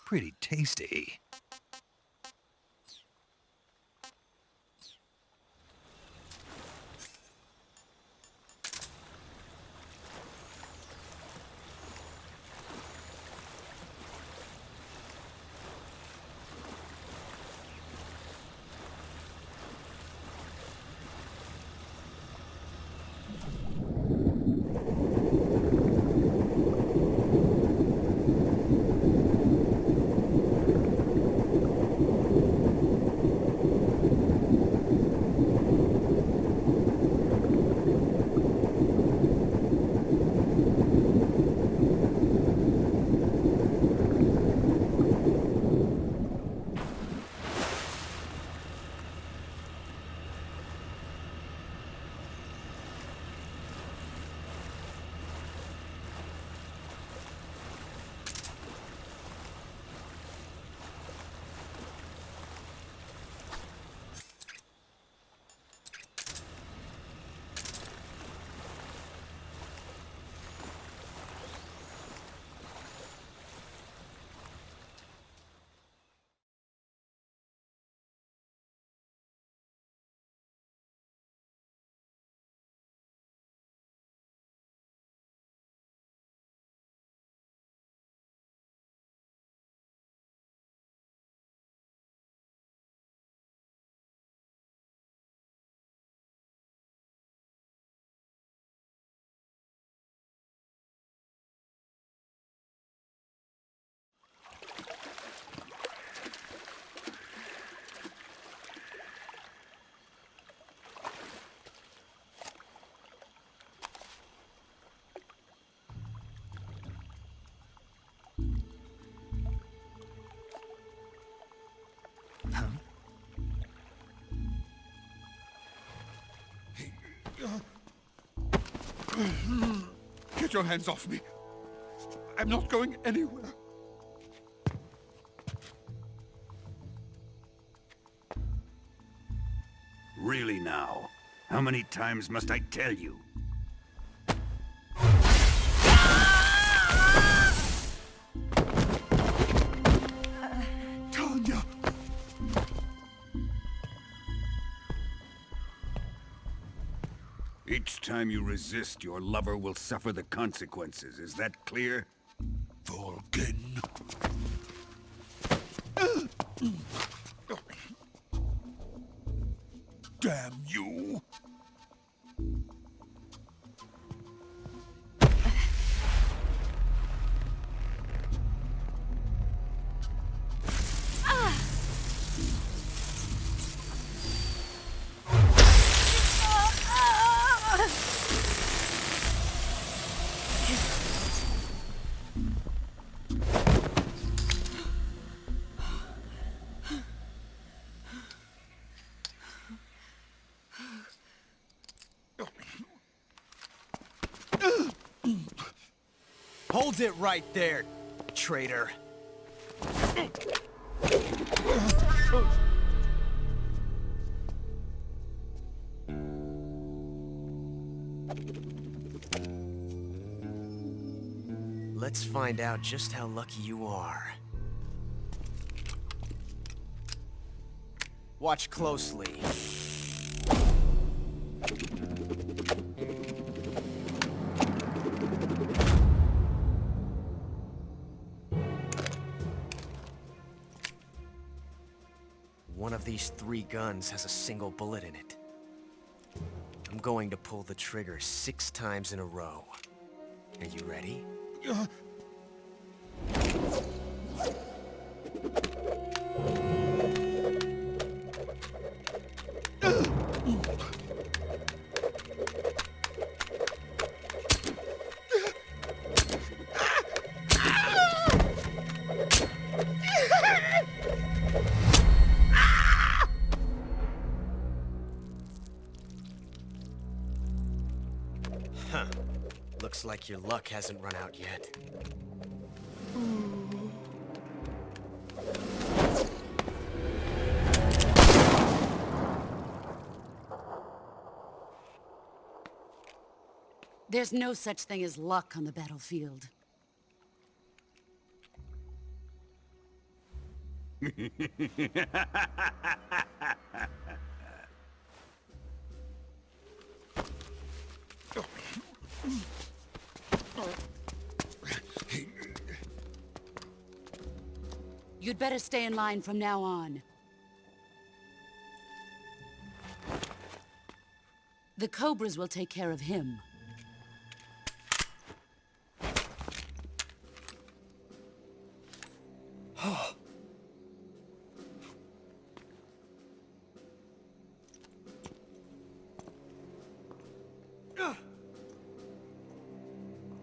Pretty tasty. Get your hands off me. I'm not going anywhere. Really now? How many times must I tell you? Tanya! Each time you resist, your lover will suffer the consequences. Is that clear? Vulcan. Damn you! Hold it right there, traitor. Let's find out just how lucky you are. Watch closely. One of these 3 guns has a single bullet in it. I'm going to pull the trigger 6 times in a row. Are you ready? Huh. Looks like your luck hasn't run out yet. There's no such thing as luck on the battlefield. You'd better stay in line from now on. The Cobras will take care of him.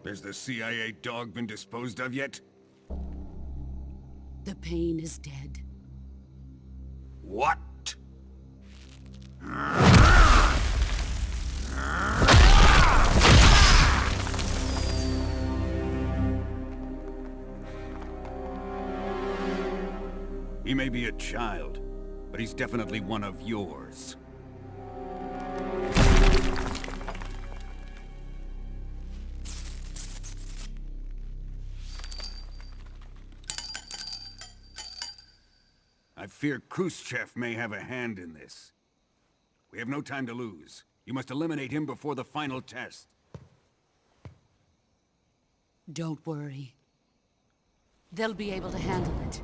Has the CIA dog been disposed of yet? The pain is dead. What? He may be a child, but he's definitely one of yours. I fear Khrushchev may have a hand in this. We have no time to lose. You must eliminate him before the final test. Don't worry. They'll be able to handle it.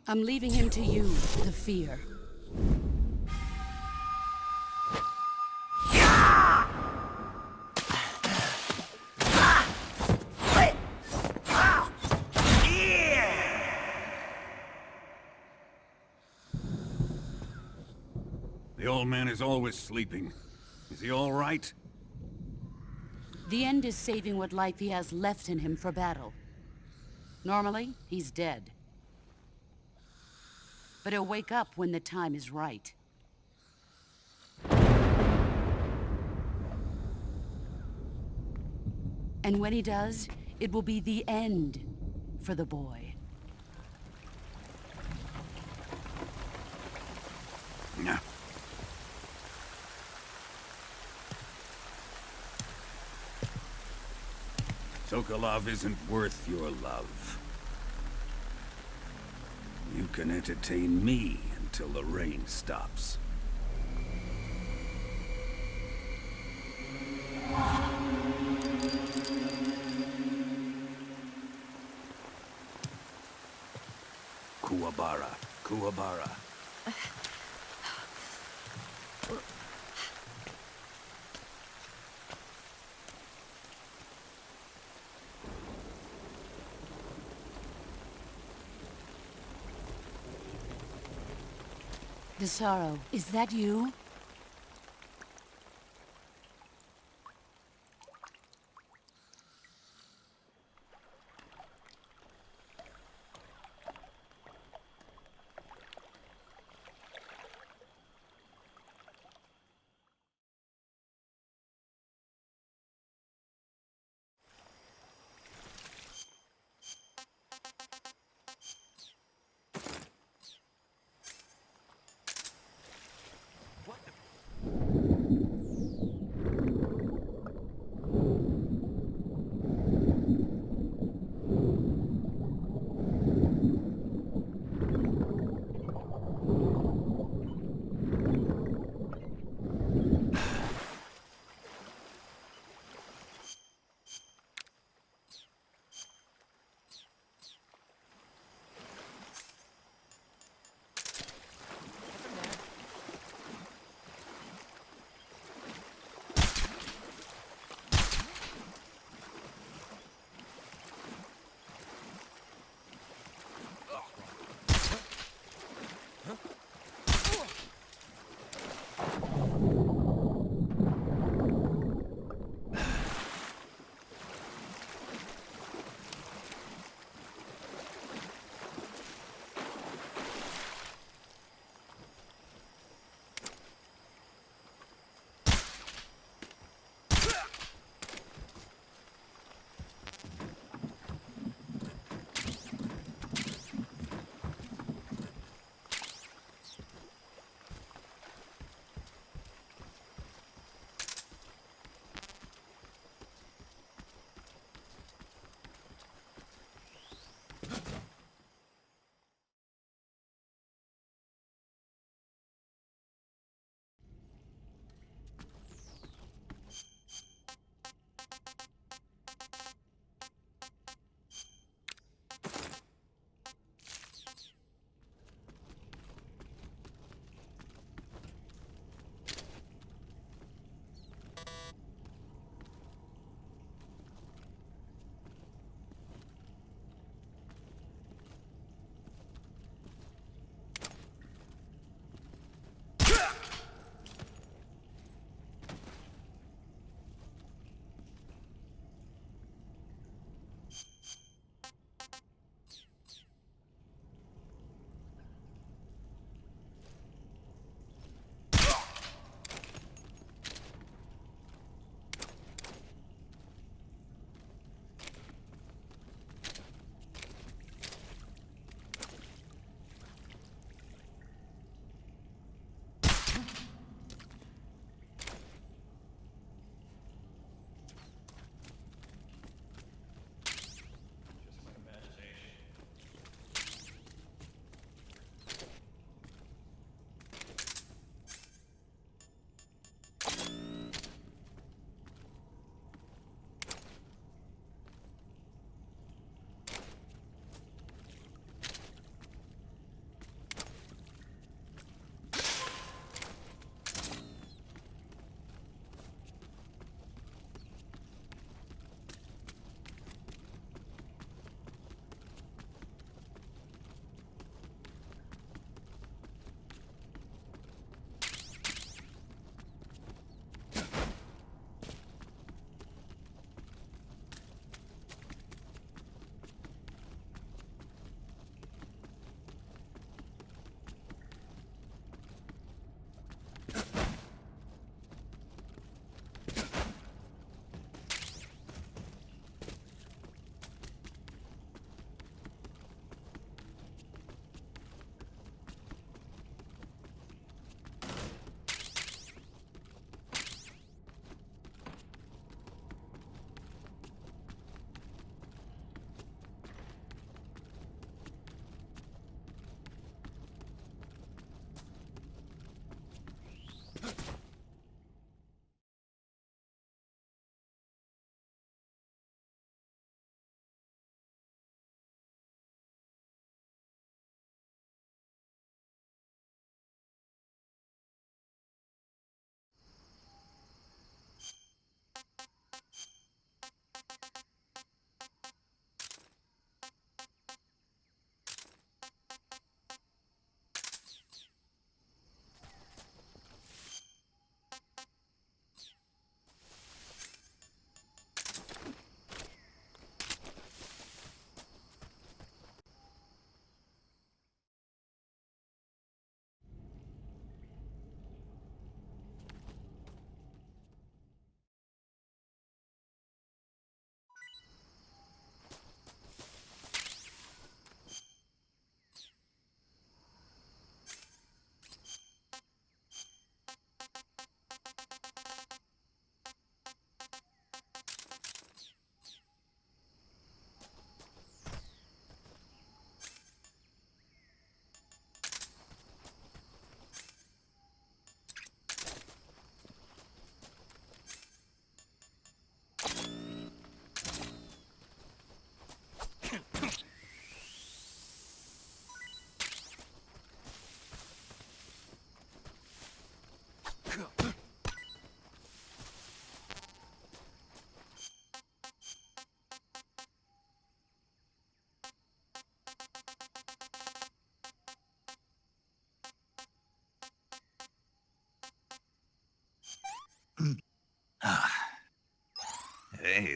I'm leaving him to you, the fear. The old man is always sleeping. Is he all right? The end is saving what life he has left in him for battle. Normally, he's dead. But he'll wake up when the time is right. And when he does, it will be the end for the boy. Yeah. Sokolov isn't worth your love. You can entertain me until the rain stops. Kuwabara, Kuwabara. Desaro, is that you?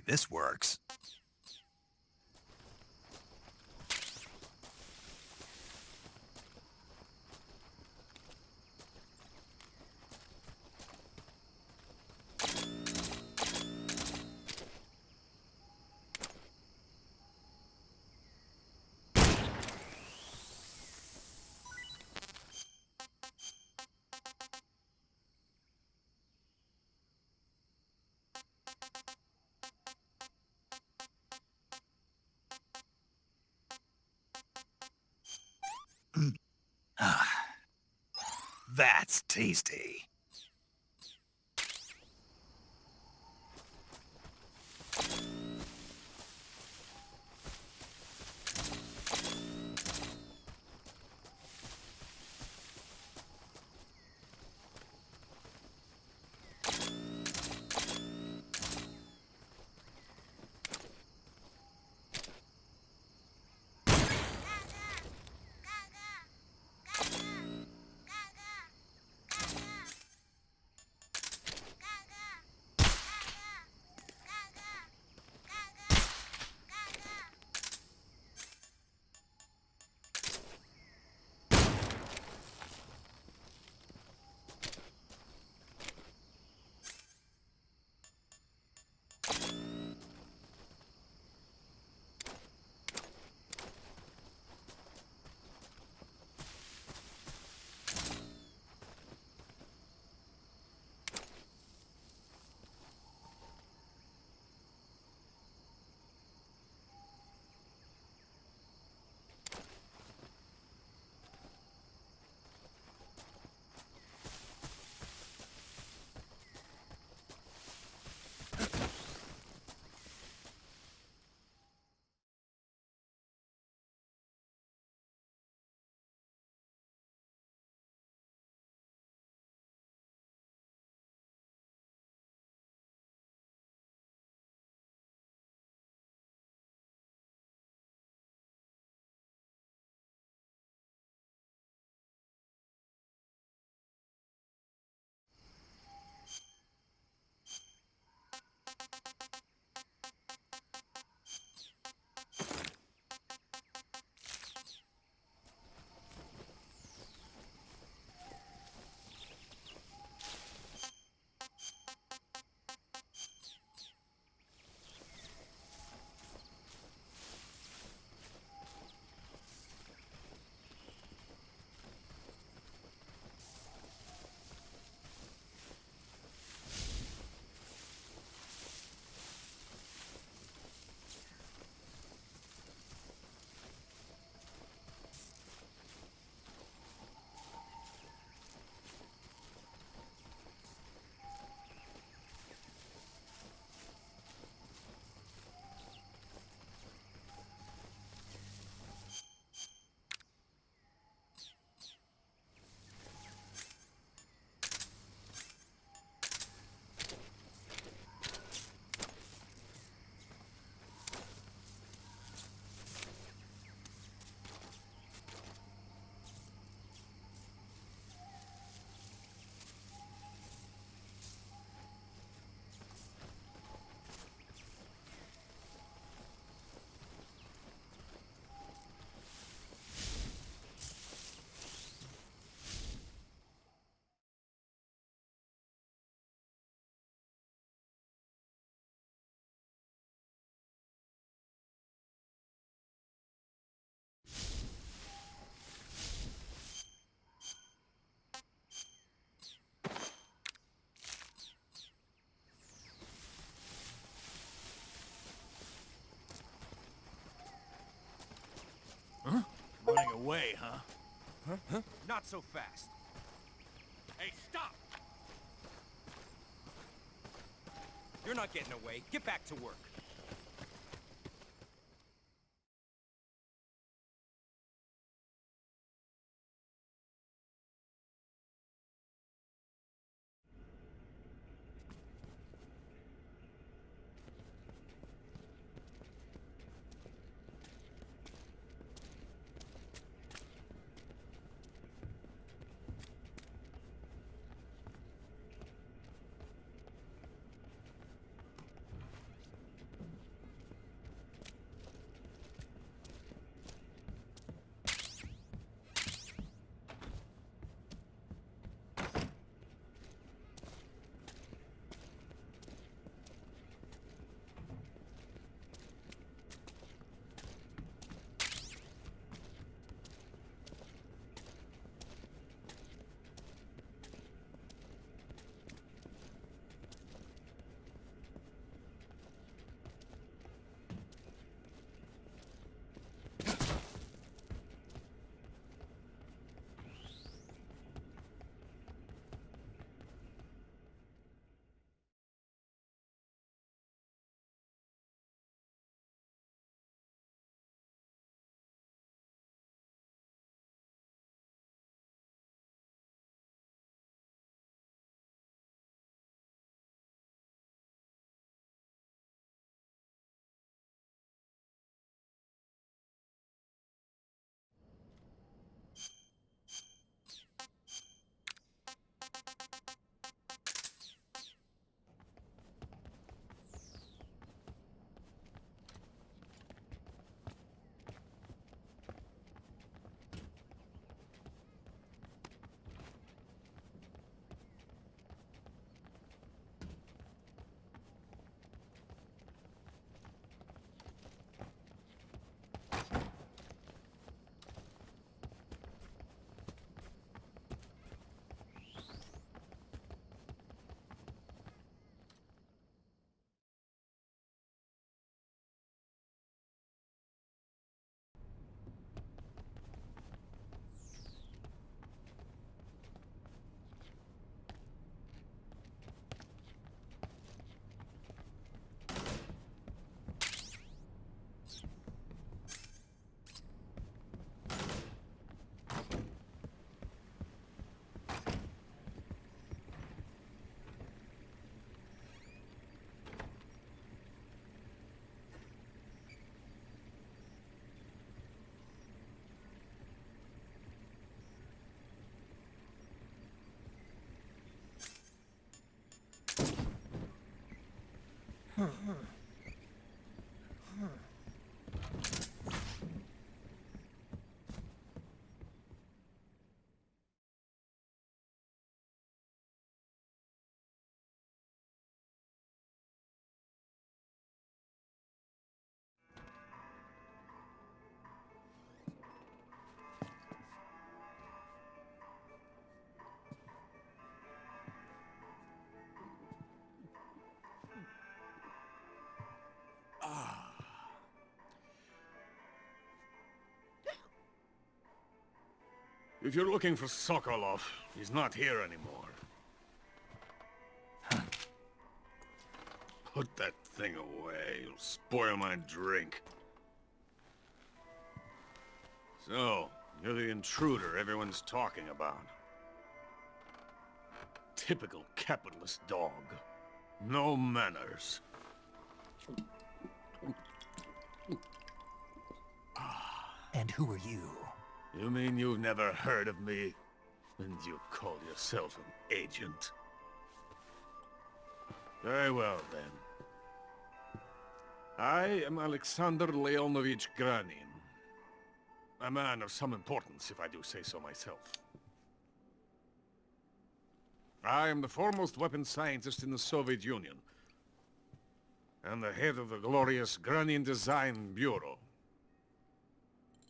this works. That's tasty. Running away, huh? Huh? Not so fast. Hey, stop! You're not getting away. Get back to work. If you're looking for Sokolov, he's not here anymore. Put that thing away. You'll spoil my drink. So, you're the intruder everyone's talking about. Typical capitalist dog. No manners. And who are you? You mean you've never heard of me? And you call yourself an agent? Very well, then. I am Alexander Leonovich Granin. A man of some importance, if I do say so myself. I am the foremost weapons scientist in the Soviet Union, and the head of the glorious Granin Design Bureau.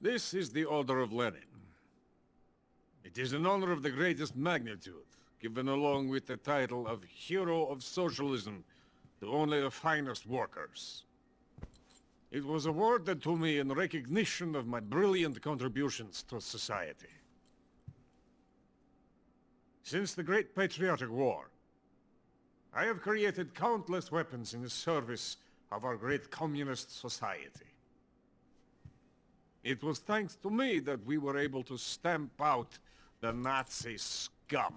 This is the Order of Lenin. It is an honor of the greatest magnitude, given along with the title of Hero of Socialism to only the finest workers. It was awarded to me in recognition of my brilliant contributions to society. Since the Great Patriotic War, I have created countless weapons in the service of our great communist society. It was thanks to me that we were able to stamp out the Nazi scum.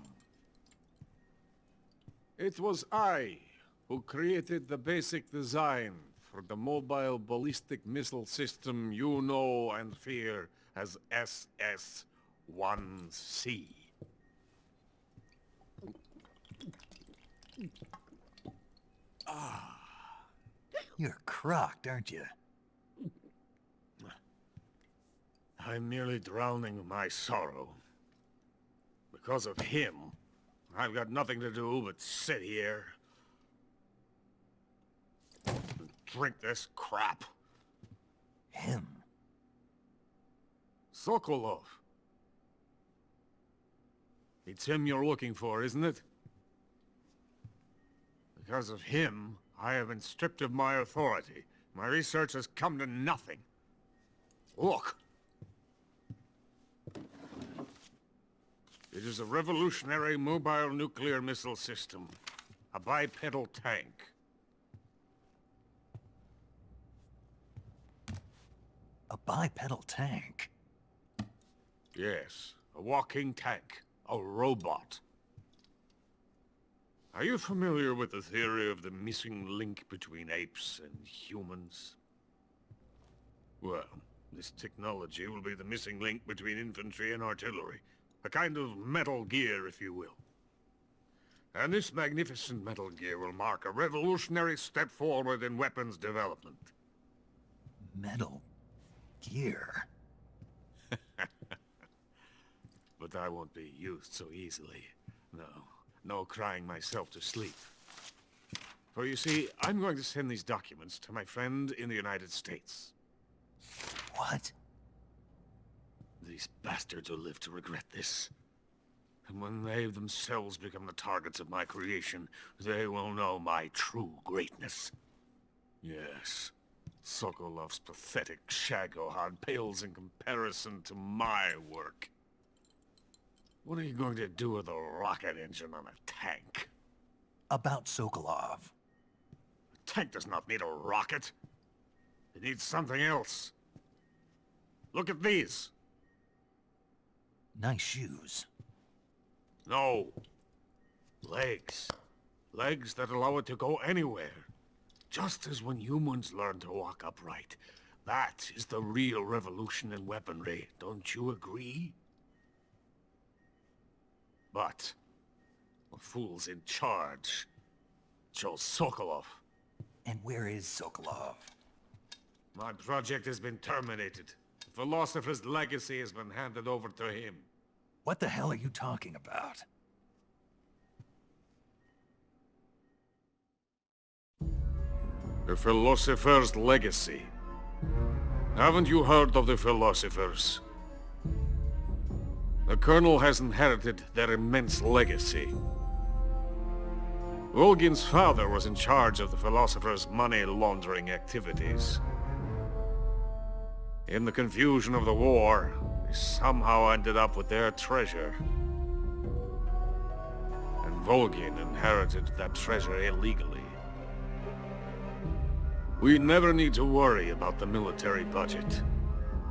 It was I who created the basic design for the mobile ballistic missile system you know and fear as SS-1C. You're crocked, aren't you? I'm merely drowning my sorrow. Because of him, I've got nothing to do but sit here and drink this crap. Him? Sokolov. It's him you're looking for, isn't it? Because of him, I have been stripped of my authority. My research has come to nothing. Look. It is a revolutionary mobile nuclear missile system. A bipedal tank. A bipedal tank? Yes, a walking tank. A robot. Are you familiar with the theory of the missing link between apes and humans? Well, this technology will be the missing link between infantry and artillery. A kind of Metal Gear, if you will. And this magnificent Metal Gear will mark a revolutionary step forward in weapons development. Metal Gear? But I won't be used so easily. No crying myself to sleep. For you see, I'm going to send these documents to my friend in the United States. What? These bastards will live to regret this. And when they themselves become the targets of my creation, they will know my true greatness. Yes, Sokolov's pathetic Shagohod pales in comparison to my work. What are you going to do with a rocket engine on a tank? About Sokolov. A tank does not need a rocket. It needs something else. Look at these. Nice shoes. No. Legs. Legs that allow it to go anywhere. Just as when humans learn to walk upright. That is the real revolution in weaponry. Don't you agree? But the fool's in charge. Chose Sokolov. And where is Sokolov? My project has been terminated. The philosopher's legacy has been handed over to him. What the hell are you talking about? The philosopher's legacy. Haven't you heard of the philosophers? The Colonel has inherited their immense legacy. Volgin's father was in charge of the philosophers' money laundering activities. In the confusion of the war, They somehow ended up with their treasure. And Volgin inherited that treasure illegally. We never need to worry about the military budget.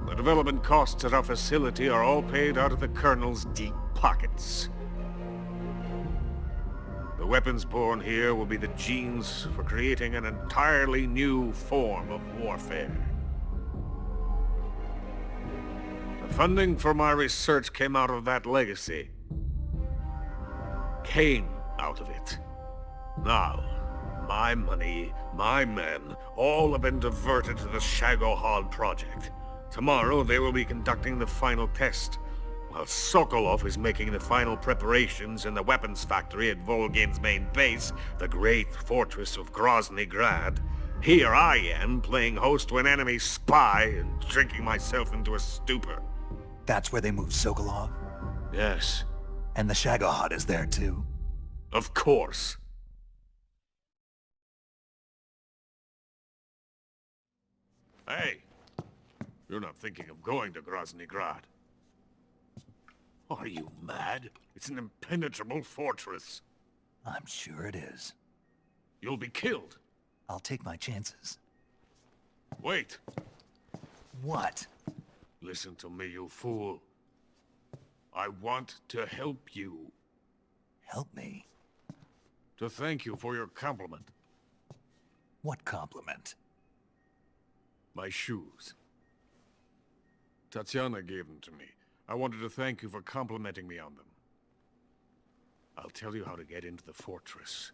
The development costs at our facility are all paid out of the Colonel's deep pockets. The weapons born here will be the genes for creating an entirely new form of warfare. The funding for my research came out of that legacy. Came out of it. Now, my money, my men, all have been diverted to the Shagohod project. Tomorrow they will be conducting the final test, while Sokolov is making the final preparations in the weapons factory at Volgin's main base, the great fortress of Grozny Grad. Here I am, playing host to an enemy spy and drinking myself into a stupor. That's where they moved Sokolov? Yes. And the Shagohod is there too? Of course. Hey, you're not thinking of going to Grozny Grad. Are you mad? It's an impenetrable fortress. I'm sure it is. You'll be killed. I'll take my chances. Wait. What? Listen to me, you fool. I want to help you. Help me? To thank you for your compliment. What compliment? My shoes. Tatiana gave them to me. I wanted to thank you for complimenting me on them. I'll tell you how to get into the fortress.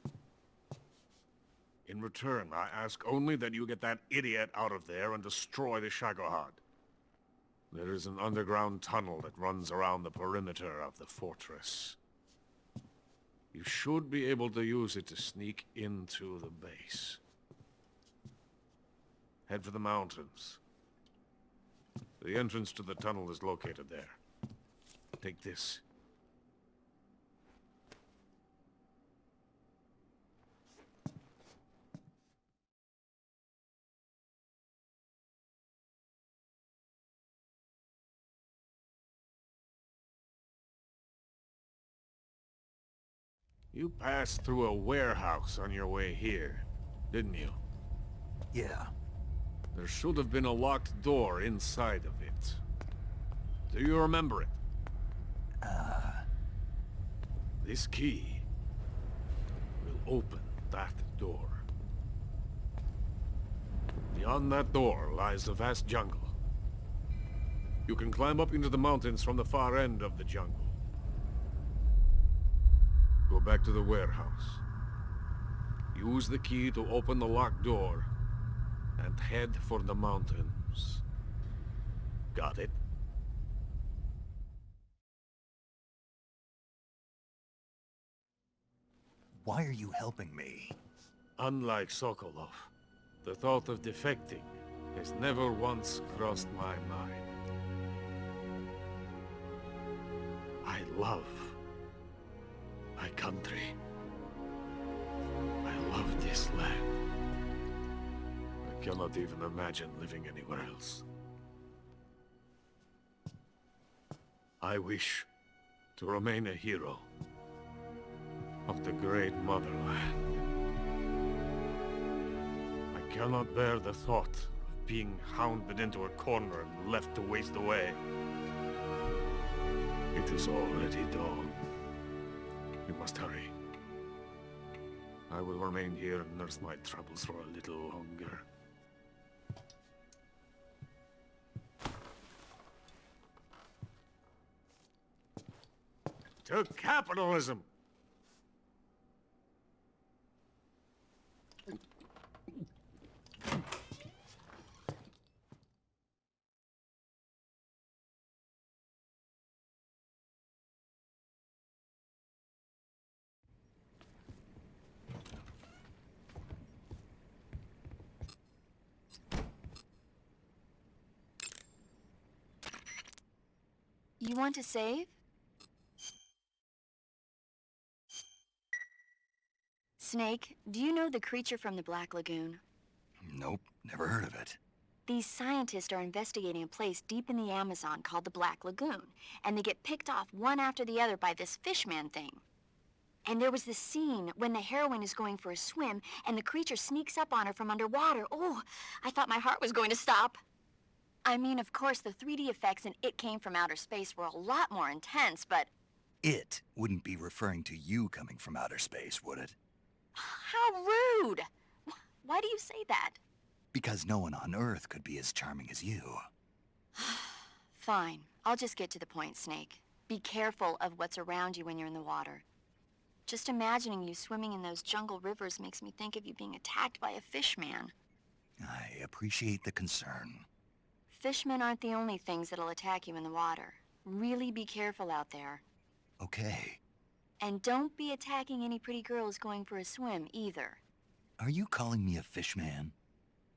In return, I ask only that you get that idiot out of there and destroy the Shagohod. There is an underground tunnel that runs around the perimeter of the fortress. You should be able to use it to sneak into the base. Head for the mountains. The entrance to the tunnel is located there. Take this. You passed through a warehouse on your way here, didn't you? Yeah. There should have been a locked door inside of it. Do you remember it? This key will open that door. Beyond that door lies a vast jungle. You can climb up into the mountains from the far end of the jungle. Go back to the warehouse. Use the key to open the locked door and head for the mountains. Got it? Why are you helping me? Unlike Sokolov, the thought of defecting has never once crossed my mind. I love my country. I love this land. I cannot even imagine living anywhere else. I wish to remain a hero of the great motherland. I cannot bear the thought of being hounded into a corner and left to waste away. It is already dawn. We must hurry. I will remain here and nurse my troubles for a little longer. To capitalism! You want to save? Snake, do you know the creature from the Black Lagoon? Nope, never heard of it. These scientists are investigating a place deep in the Amazon called the Black Lagoon, and they get picked off one after the other by this fishman thing. And there was this scene when the heroine is going for a swim, and the creature sneaks up on her from underwater. Oh, I thought my heart was going to stop. I mean, of course, the 3D effects in It Came from Outer Space were a lot more intense, but... It wouldn't be referring to you coming from outer space, would it? How rude! Why do you say that? Because no one on Earth could be as charming as you. Fine. I'll just get to the point, Snake. Be careful of what's around you when you're in the water. Just imagining you swimming in those jungle rivers makes me think of you being attacked by a fishman. I appreciate the concern. Fishmen aren't the only things that'll attack you in the water. Really be careful out there. Okay. And don't be attacking any pretty girls going for a swim, either. Are you calling me a fishman?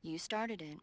You started it.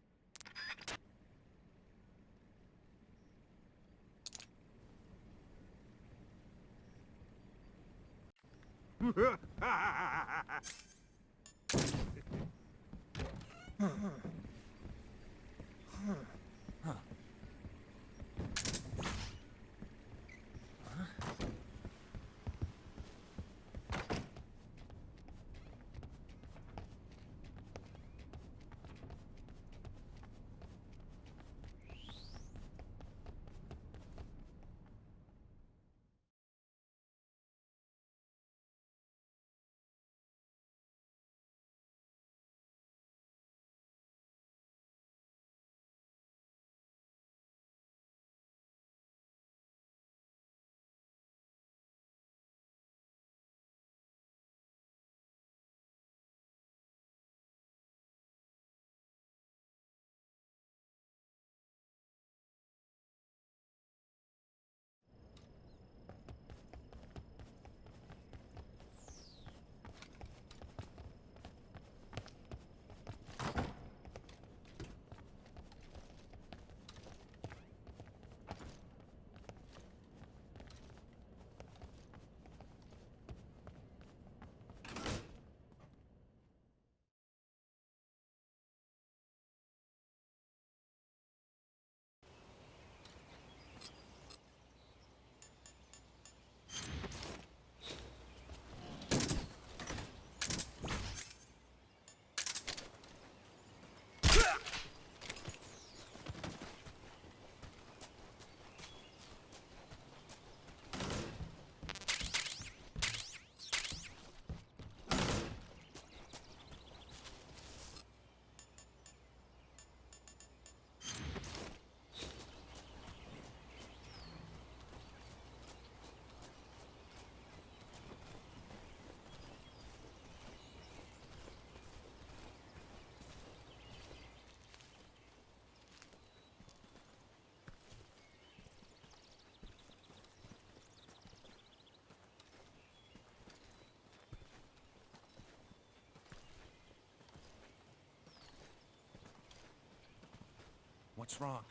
What's wrong?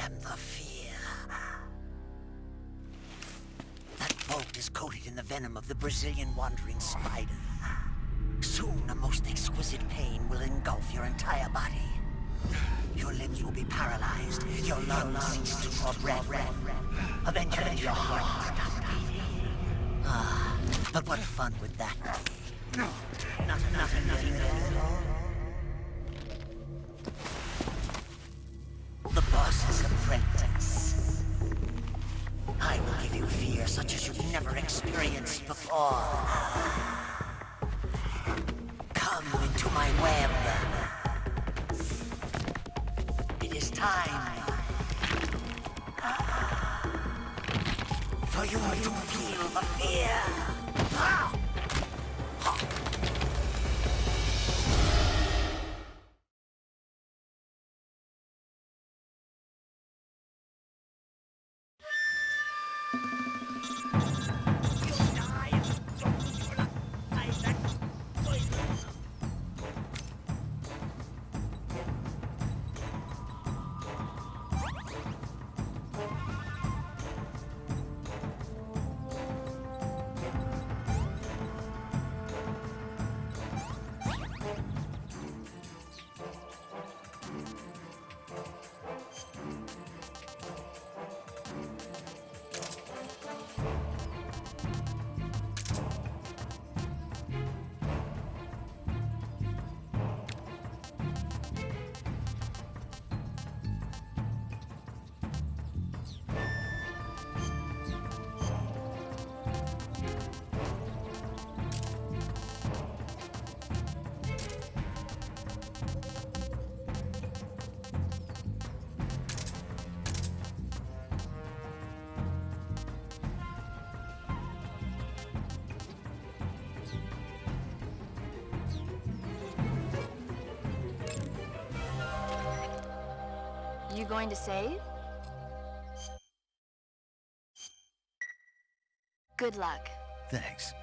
and the fear. That bolt is coated in the venom of the Brazilian wandering spider. Soon, a most exquisite pain will engulf your entire body. Your limbs will be paralyzed, your lungs cease to draw breath. Eventually, your heart will stop beating. Ah, but what fun would that be? Nothing. The boss's apprentice. I will give you fear such as you've never experienced before. Come into my web. It is time for you to feel the fear. You going to save? Good luck. Thanks.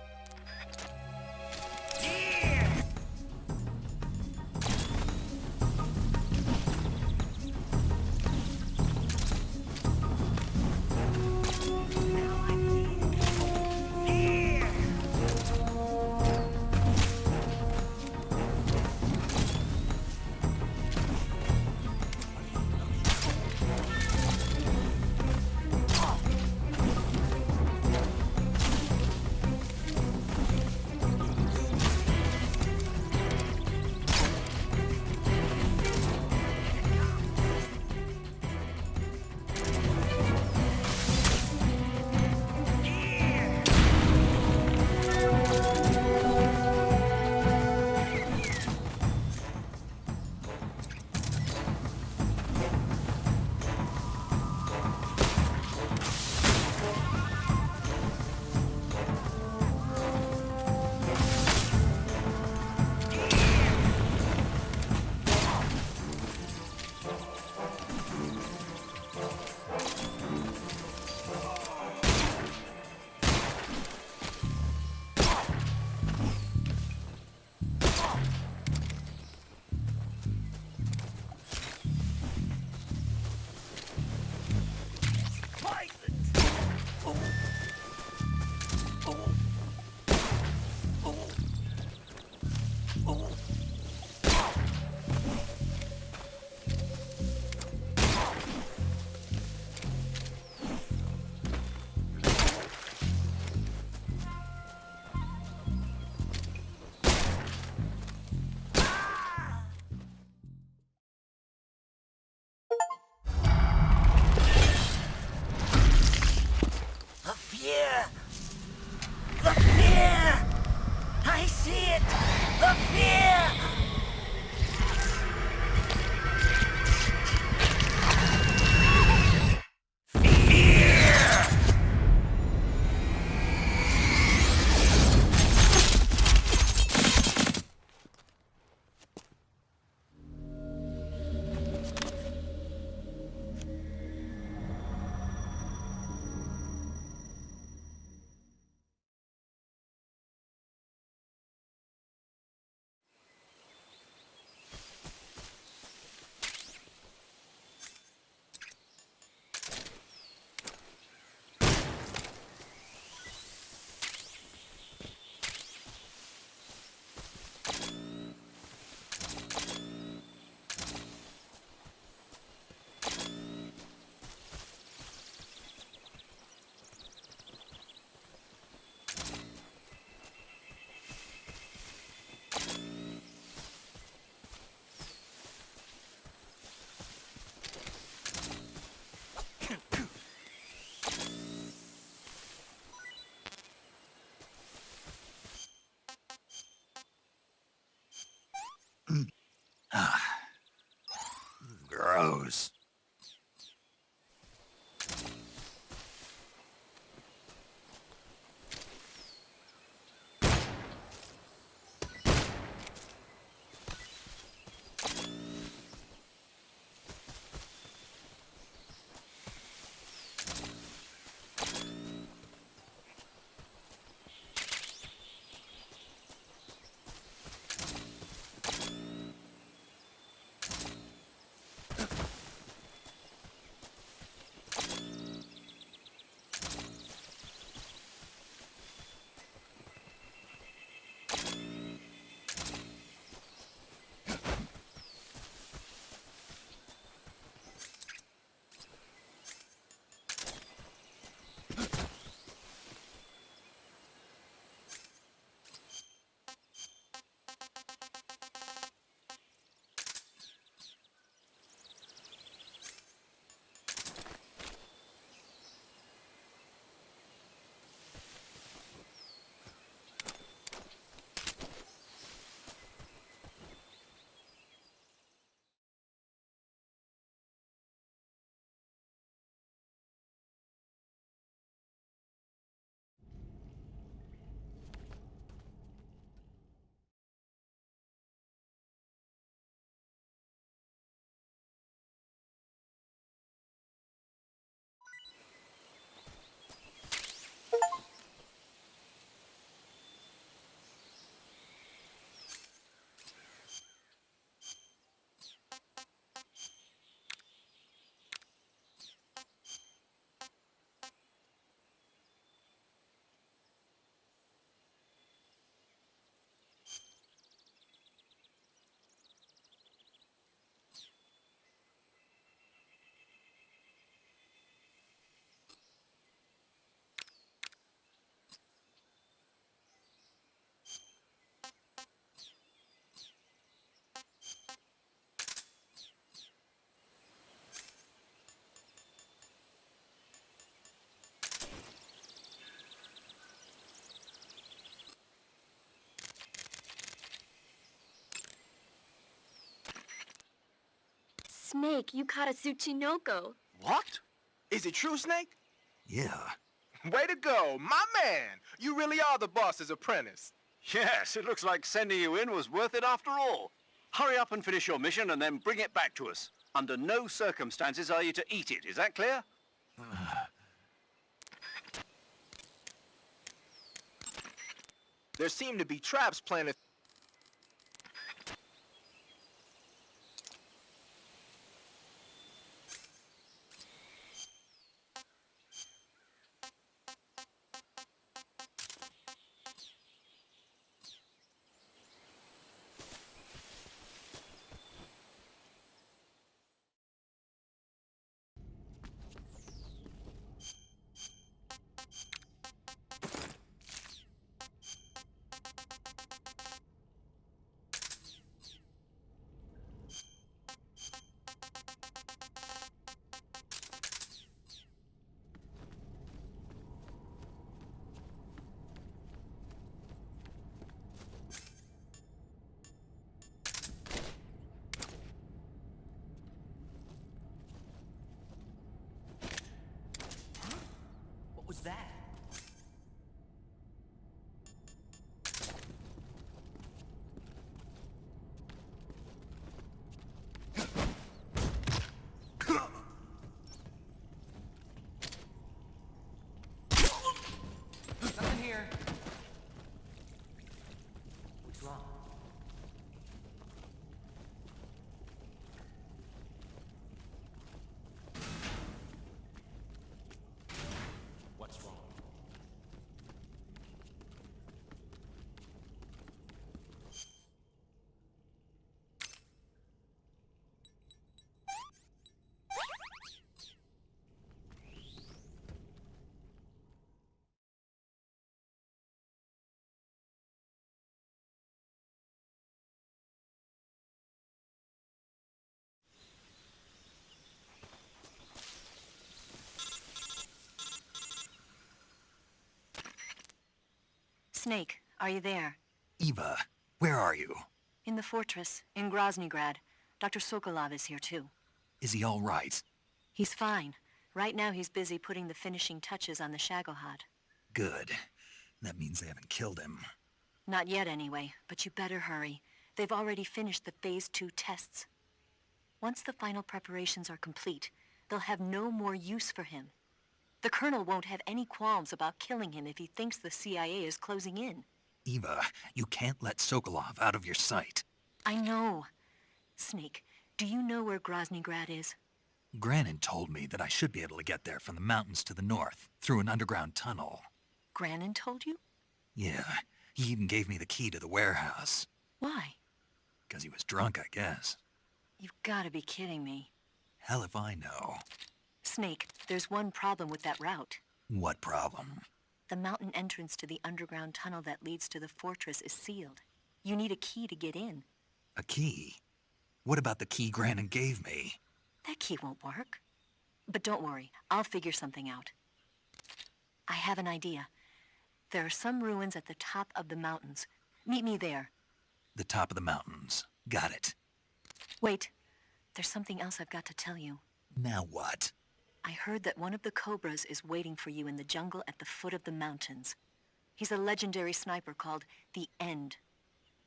Snake, you caught a Tsuchinoko. What? Is it true, Snake? Yeah. Way to go, my man! You really are the boss's apprentice. Yes, it looks like sending you in was worth it after all. Hurry up and finish your mission and then bring it back to us. Under no circumstances are you to eat it, is that clear? There seem to be traps planted. What was that? Nothing here. What's wrong? What's wrong? Snake, are you there? Eva, where are you? In the fortress, in Groznygrad. Dr. Sokolov is here too. Is he all right? He's fine. Right now he's busy putting the finishing touches on the Shagohod. Good. That means they haven't killed him. Not yet anyway, but you better hurry. They've already finished the Phase 2 tests. Once the final preparations are complete, they'll have no more use for him. The Colonel won't have any qualms about killing him if he thinks the CIA is closing in. Eva, you can't let Sokolov out of your sight. I know. Snake, do you know where Groznygrad is? Granin told me that I should be able to get there from the mountains to the north, through an underground tunnel. Granin told you? Yeah, he even gave me the key to the warehouse. Why? 'Cause he was drunk, I guess. You've got to be kidding me. Hell if I know. Snake, there's one problem with that route. What problem? The mountain entrance to the underground tunnel that leads to the fortress is sealed. You need a key to get in. A key? What about the key Granin gave me? That key won't work. But don't worry, I'll figure something out. I have an idea. There are some ruins at the top of the mountains. Meet me there. The top of the mountains. Got it. Wait, there's something else I've got to tell you. Now what? I heard that one of the Cobras is waiting for you in the jungle at the foot of the mountains. He's a legendary sniper called the End.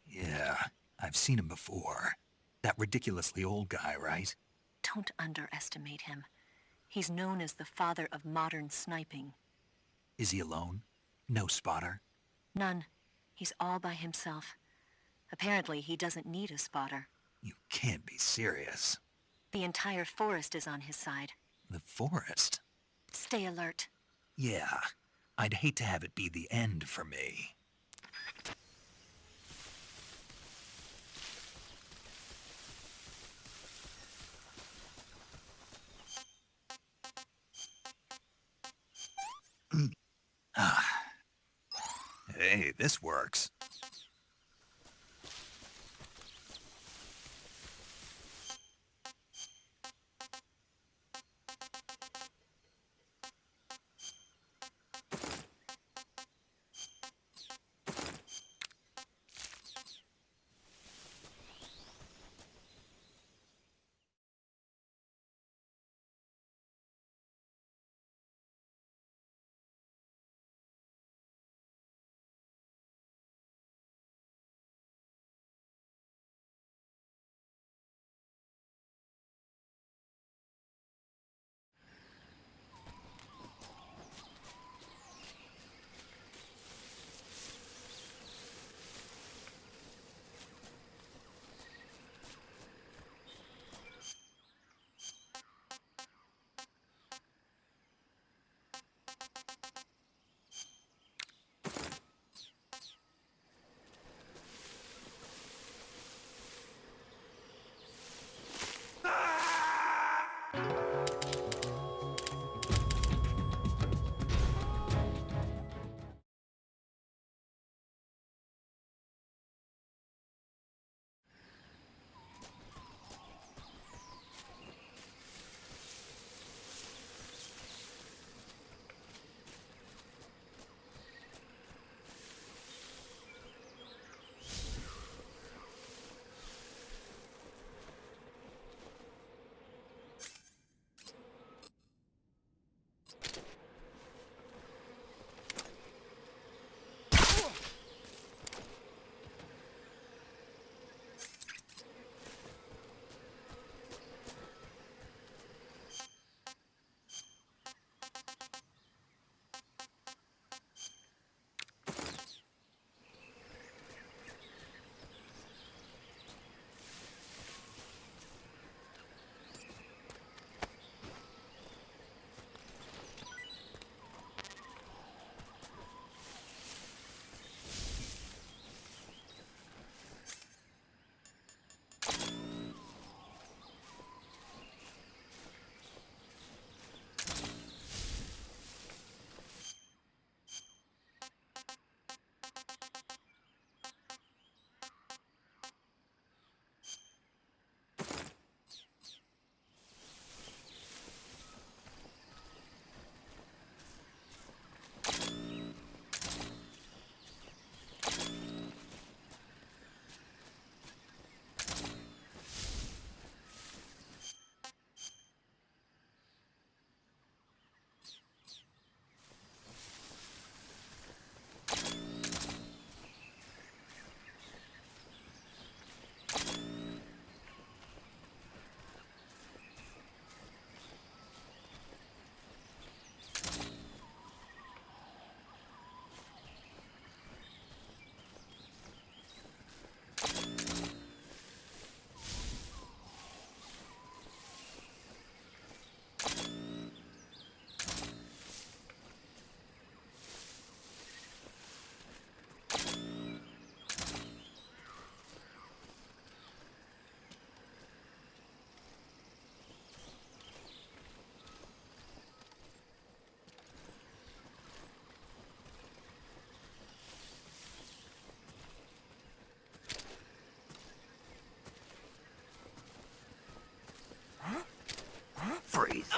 Yeah, I've seen him before. That ridiculously old guy, right? Don't underestimate him. He's known as the father of modern sniping. Is he alone? No spotter? None. He's all by himself. Apparently, he doesn't need a spotter. You can't be serious. The entire forest is on his side. The forest? Stay alert. Yeah, I'd hate to have it be the end for me. Hey, this works. Freeze.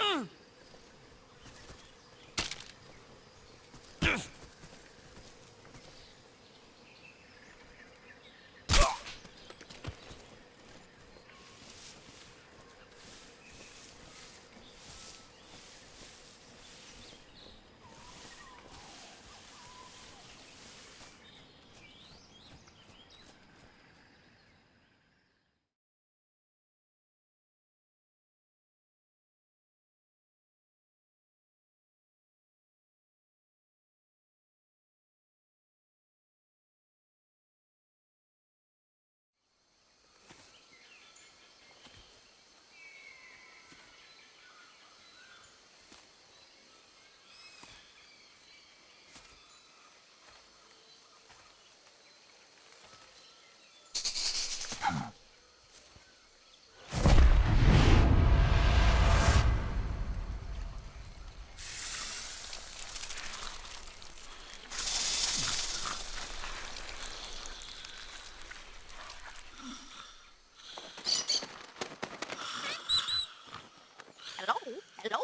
Hello?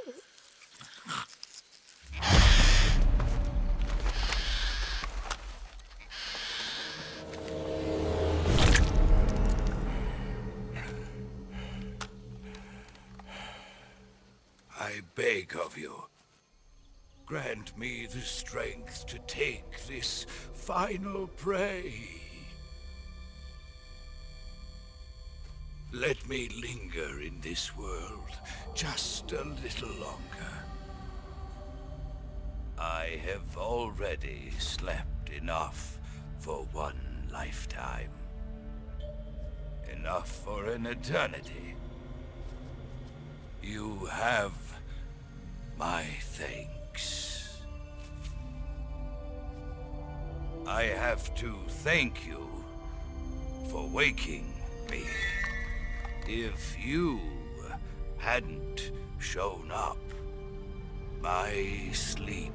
I beg of you, grant me the strength to take this final prey. Let me linger in this world just a little longer. I have already slept enough for one lifetime. Enough for an eternity. You have my thanks. I have to thank you for waking me. If you hadn't shown up, my sleep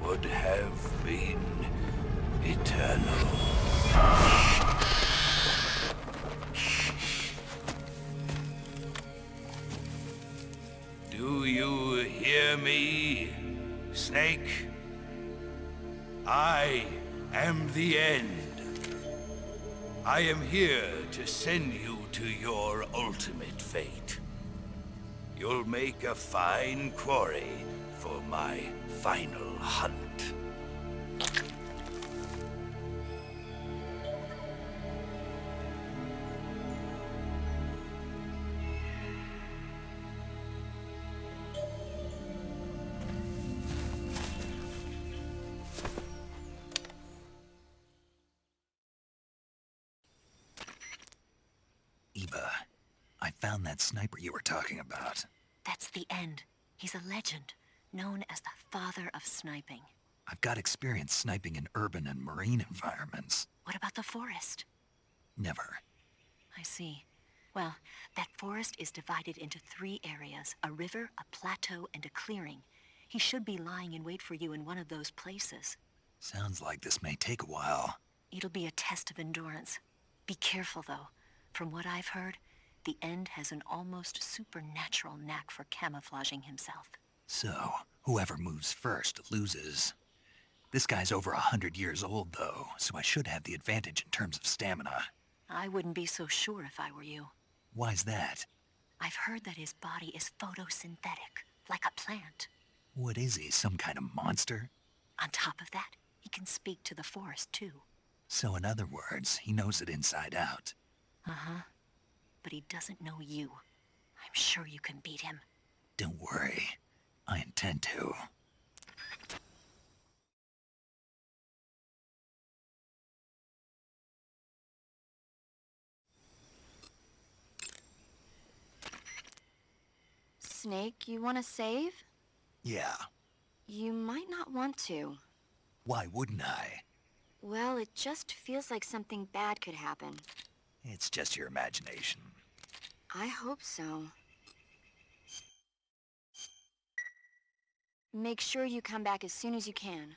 would have been eternal. Do you hear me, Snake? I am the end. I am here to send you to your ultimate fate. You'll make a fine quarry for my final hunt. Eva, I found that sniper you were talking about. That's the end. He's a legend, known as the father of sniping. I've got experience sniping in urban and marine environments. What about the forest? Never. I see. Well, that forest is divided into 3 areas, a river, a plateau, and a clearing. He should be lying in wait for you in one of those places. Sounds like this may take a while. It'll be a test of endurance. Be careful, though. From what I've heard, the End has an almost supernatural knack for camouflaging himself. So, whoever moves first loses. This guy's over 100 years old, though, so I should have the advantage in terms of stamina. I wouldn't be so sure if I were you. Why's that? I've heard that his body is photosynthetic, like a plant. What is he, some kind of monster? On top of that, he can speak to the forest, too. So in other words, he knows it inside out. Uh-huh. But he doesn't know you. I'm sure you can beat him. Don't worry. I intend to. Snake, you want to save? Yeah. You might not want to. Why wouldn't I? Well, it just feels like something bad could happen. It's just your imagination. I hope so. Make sure you come back as soon as you can.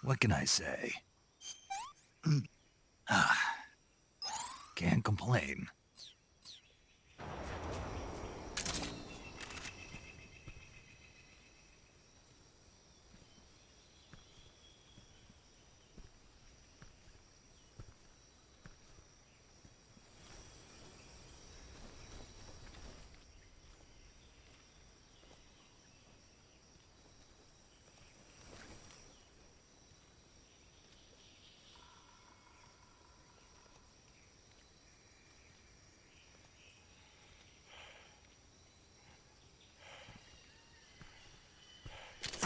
What can I say? Can't complain.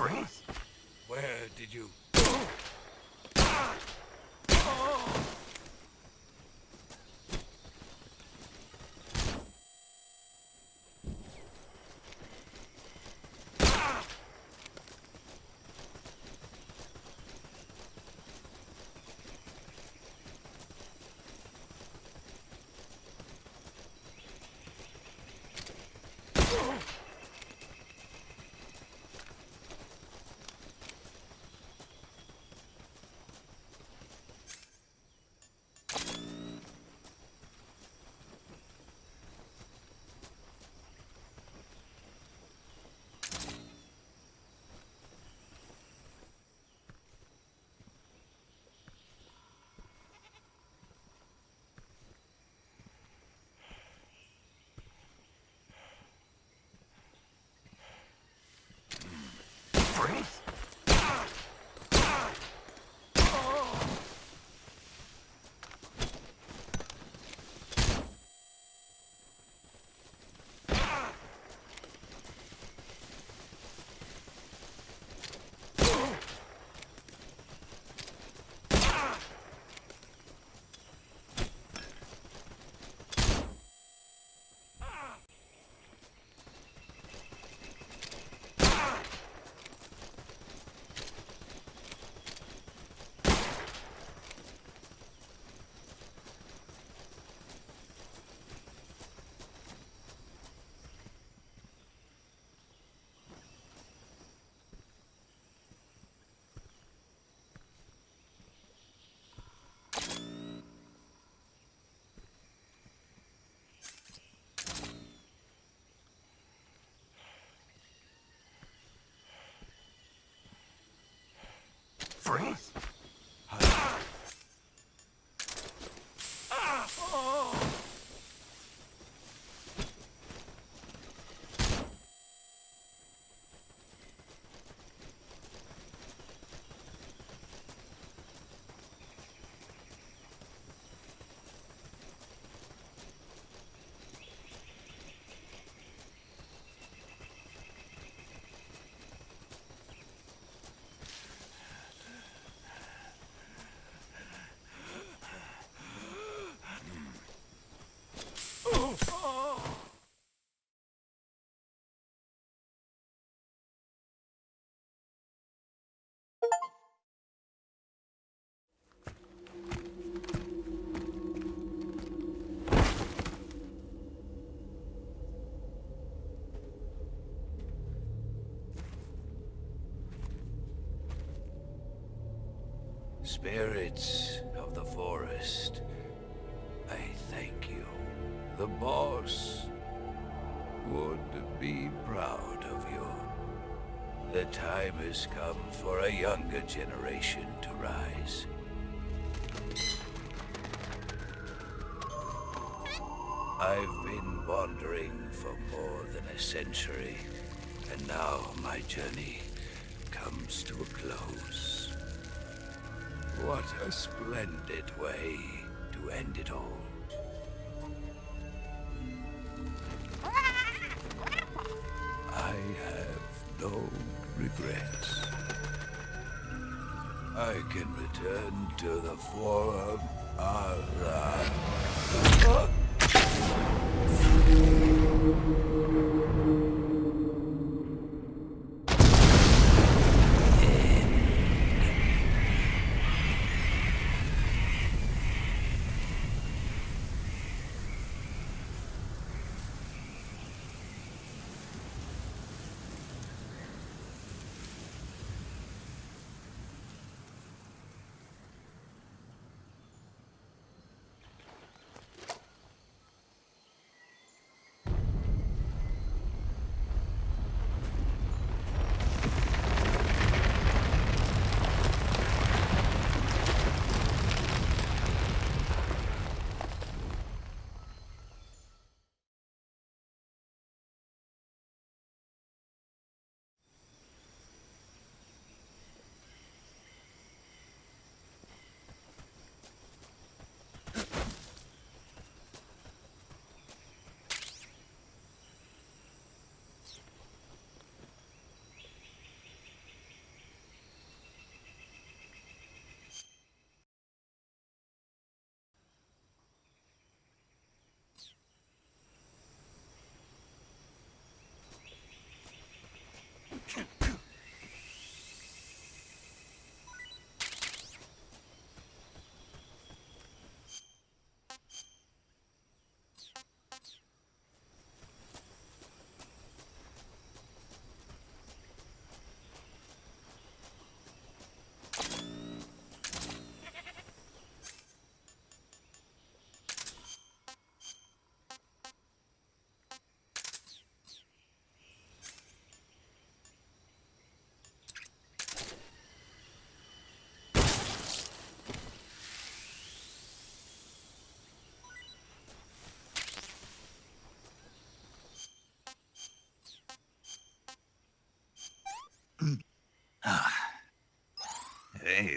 Freeze! Where did you... Freeze! Spirits of the forest, I thank you. The boss would be proud of you. The time has come for a younger generation to rise. I've been wandering for more than a century, and now my journey comes to a close. What a splendid way to end it all. I have no regrets. I can return to the Forum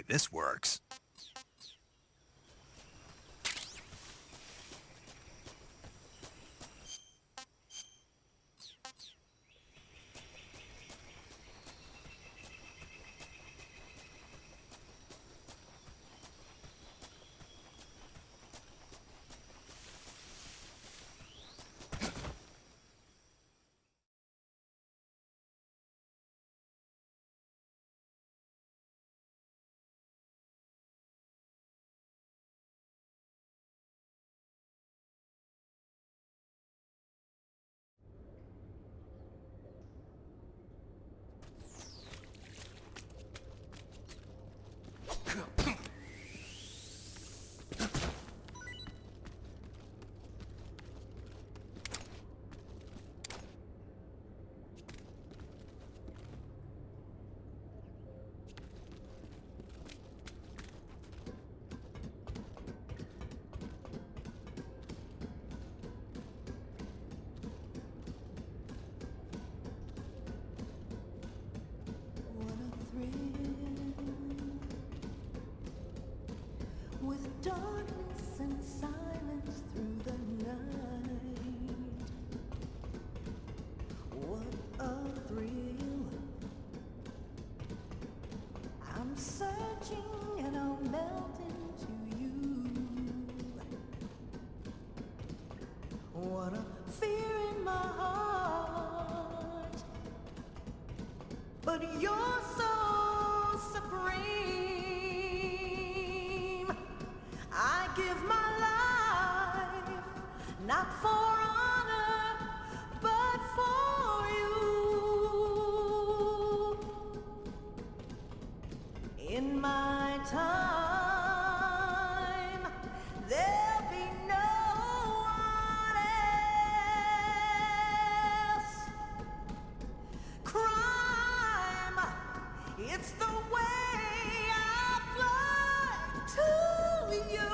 this works. With darkness and silence through the night, what a thrill. I'm searching and I'll melt into you. What a fear in my heart, but you're so supreme. I give my life, not for honor, but for you. In my time, there'll be no one else. Crime, it's the way I fly to you.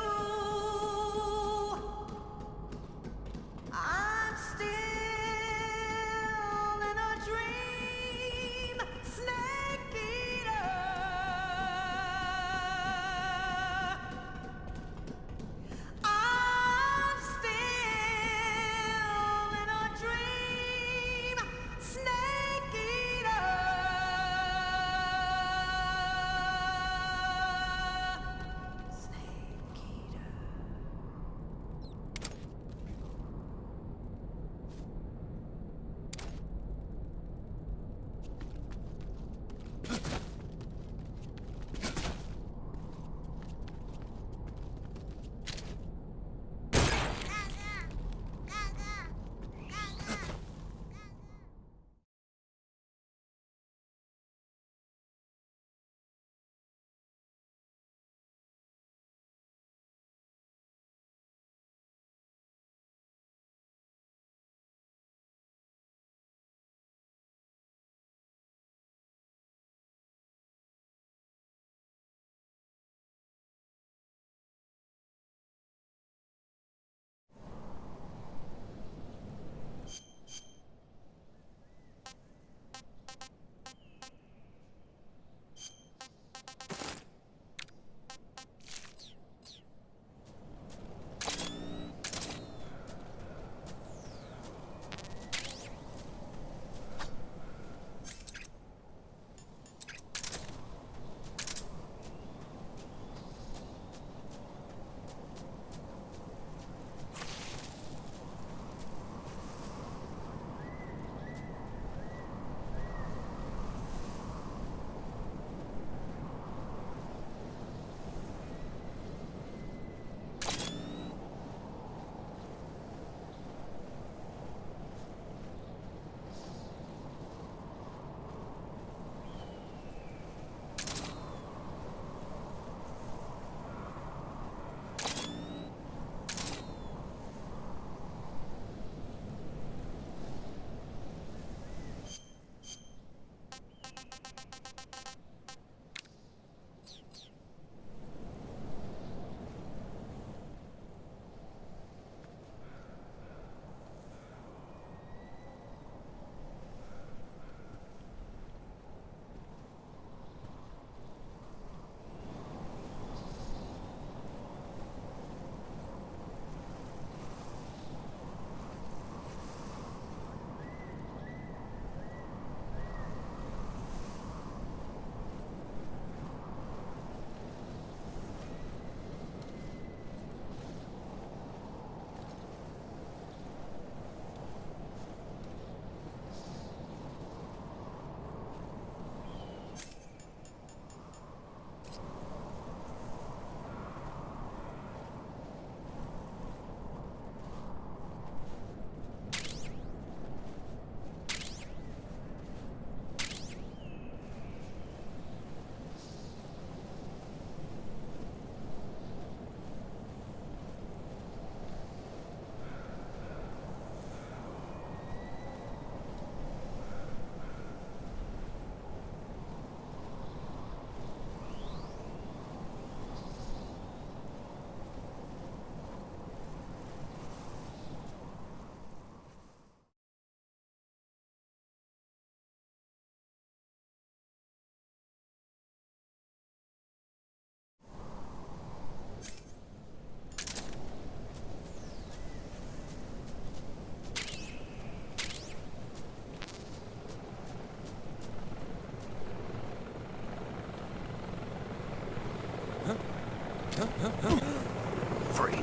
Freeze.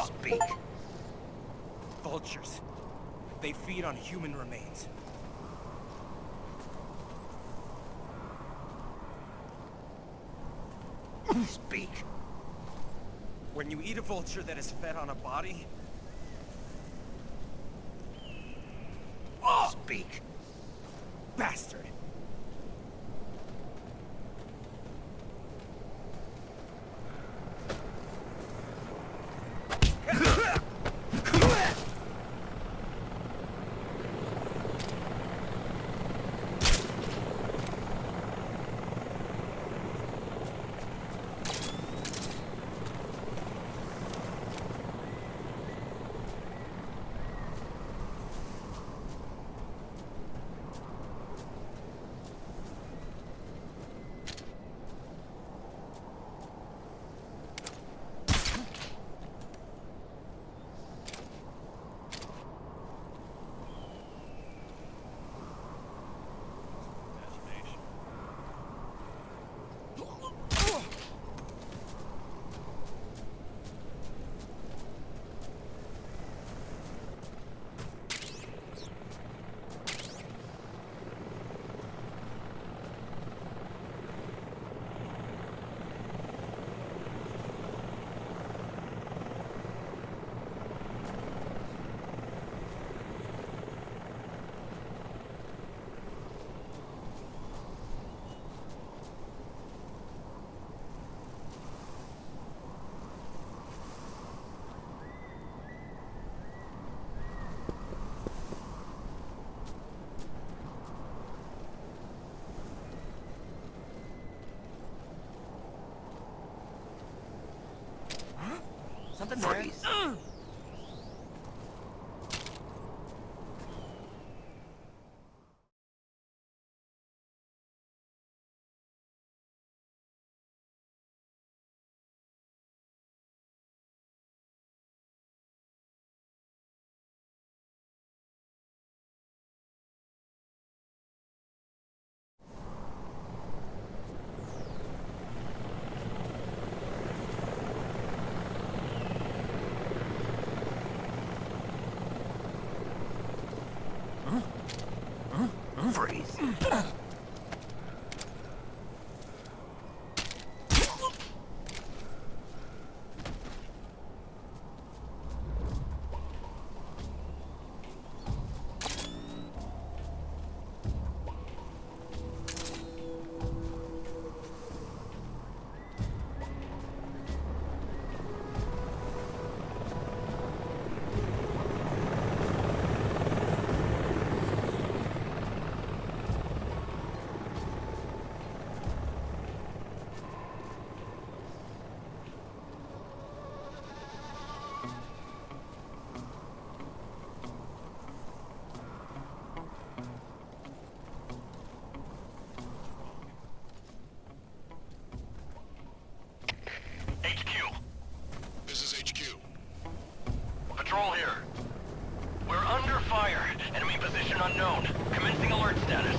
Speak. Vultures. They feed on human remains. Speak. When you eat a vulture that is fed on a body... Speak. Bastard! Something there. Freeze. Patrol here. We're under fire. Enemy position unknown. Commencing alert status.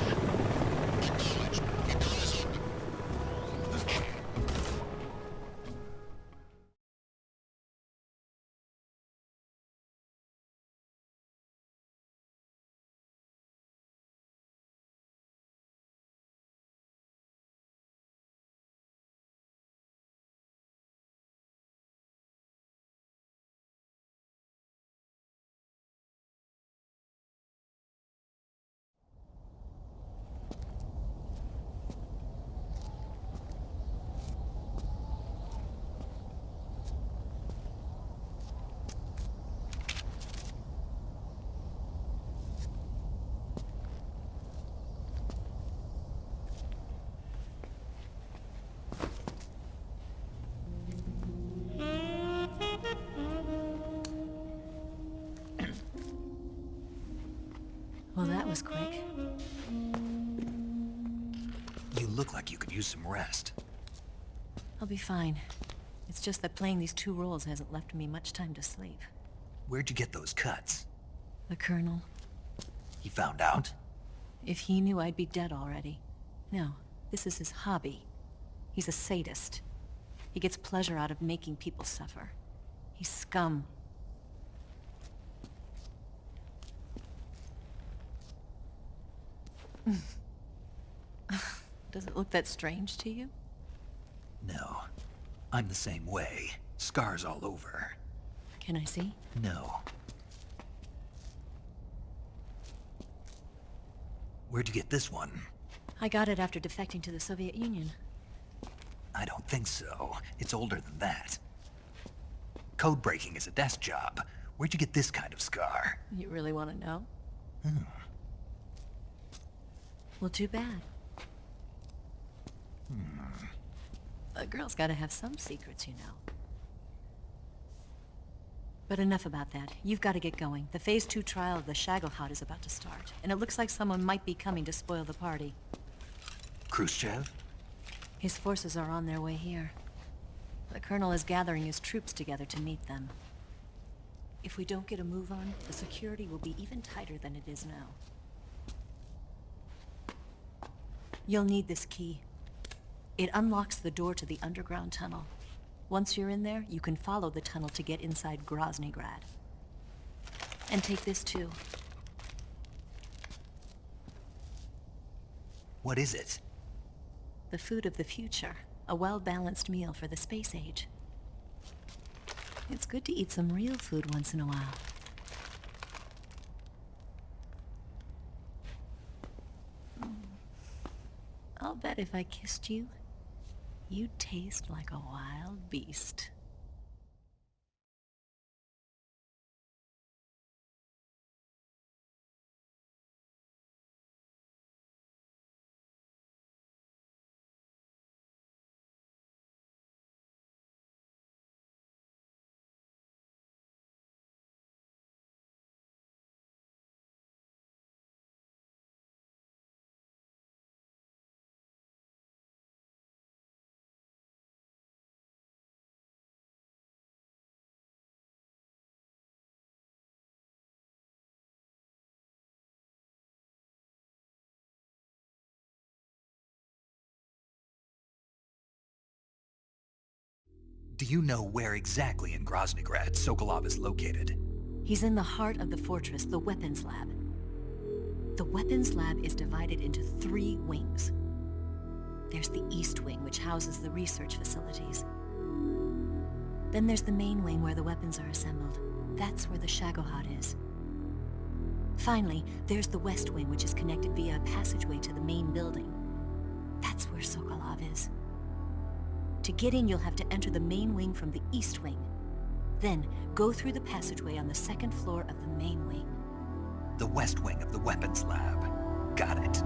Well, that was quick. You look like you could use some rest. I'll be fine. It's just that playing these two roles hasn't left me much time to sleep. Where'd you get those cuts? The Colonel. He found out? If he knew, I'd be dead already. No, this is his hobby. He's a sadist. He gets pleasure out of making people suffer. He's scum. Does it look that strange to you? No. I'm the same way. Scars all over. Can I see? No. Where'd you get this one? I got it after defecting to the Soviet Union. I don't think so. It's older than that. Code breaking is a desk job. Where'd you get this kind of scar? You really want to know? Hmm. Well, too bad. A girl's gotta have some secrets, you know. But enough about that. You've got to get going. The Phase 2 trial of the Shagohod is about to start, and it looks like someone might be coming to spoil the party. Khrushchev? His forces are on their way here. The Colonel is gathering his troops together to meet them. If we don't get a move on, the security will be even tighter than it is now. You'll need this key. It unlocks the door to the underground tunnel. Once you're in there, you can follow the tunnel to get inside Groznygrad. And take this too. What is it? The food of the future. A well-balanced meal for the space age. It's good to eat some real food once in a while. I'll bet if I kissed you, you'd taste like a wild beast. Do you know where exactly in Groznygrad Sokolov is located? He's in the heart of the fortress, the weapons lab. The weapons lab is divided into 3 wings. There's the East Wing, which houses the research facilities. Then there's the main wing where the weapons are assembled. That's where the Shagohod is. Finally, there's the West Wing, which is connected via a passageway to the main building. That's where Sokolov is. To get in, you'll have to enter the main wing from the East Wing. Then, go through the passageway on the 2nd floor of the main wing. The West Wing of the weapons lab. Got it.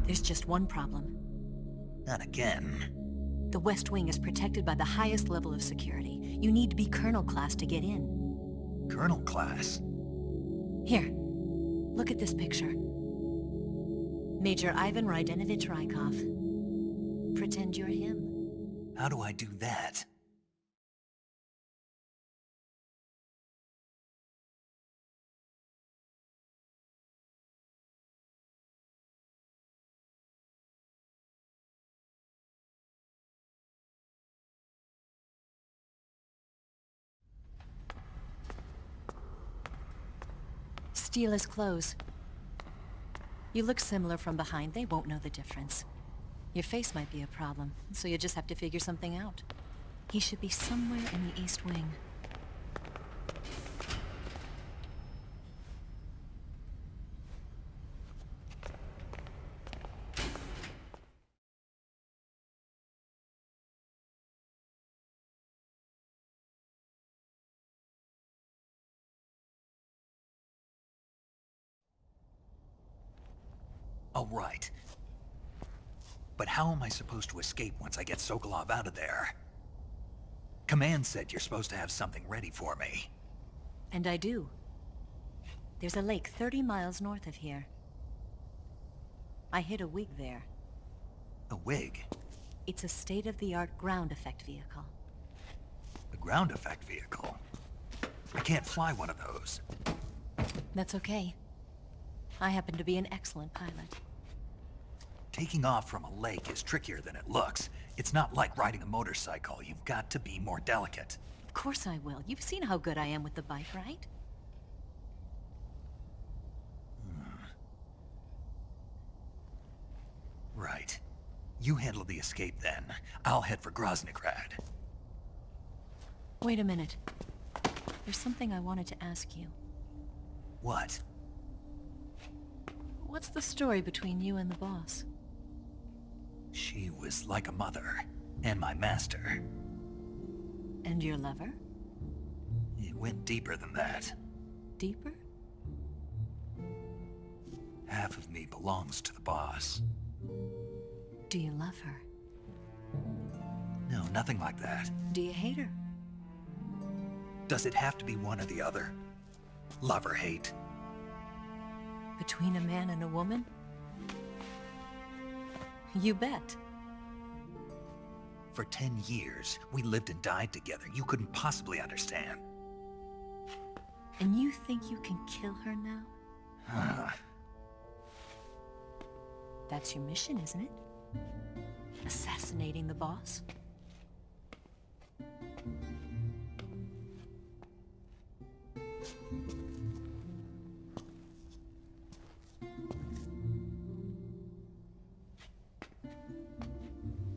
There's just one problem. Not again. The West Wing is protected by the highest level of security. You need to be Colonel class to get in. Colonel class? Here, look at this picture. Major Ivan Rydenovich Rykov. Pretend you're him. How do I do that? Steal his clothes. You look similar from behind. They won't know the difference. Your face might be a problem, so you just have to figure something out. He should be somewhere in the East Wing. All right. But how am I supposed to escape once I get Sokolov out of there? Command said you're supposed to have something ready for me. And I do. There's a lake 30 miles north of here. I hid a wig there. A wig? It's a state-of-the-art ground effect vehicle. A ground effect vehicle? I can't fly one of those. That's okay. I happen to be an excellent pilot. Taking off from a lake is trickier than it looks. It's not like riding a motorcycle. You've got to be more delicate. Of course I will. You've seen how good I am with the bike, right? Right. You handle the escape then. I'll head for Groznygrad. Wait a minute. There's something I wanted to ask you. What? What's the story between you and the boss? She was like a mother, and my master. And your lover? It went deeper than that. Deeper? Half of me belongs to the boss. Do you love her? No, nothing like that. Do you hate her? Does it have to be one or the other? Love or hate? Between a man and a woman? You bet. For 10 years, we lived and died together. You couldn't possibly understand. And you think you can kill her now? That's your mission, isn't it? Assassinating the boss?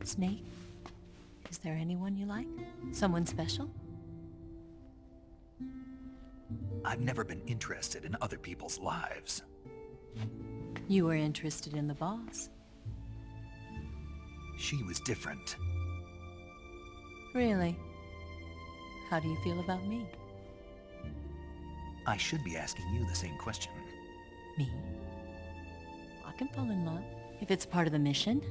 Snake? Is there anyone you like? Someone special? I've never been interested in other people's lives. You were interested in the boss. She was different. Really? How do you feel about me? I should be asking you the same question. Me? I can fall in love, if it's part of the mission.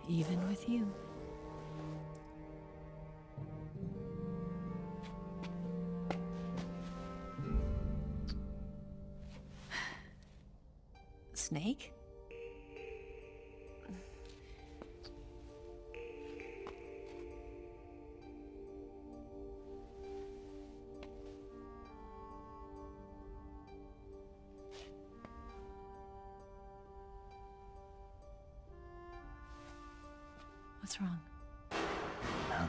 Even with you. Snake? What's wrong? Huh?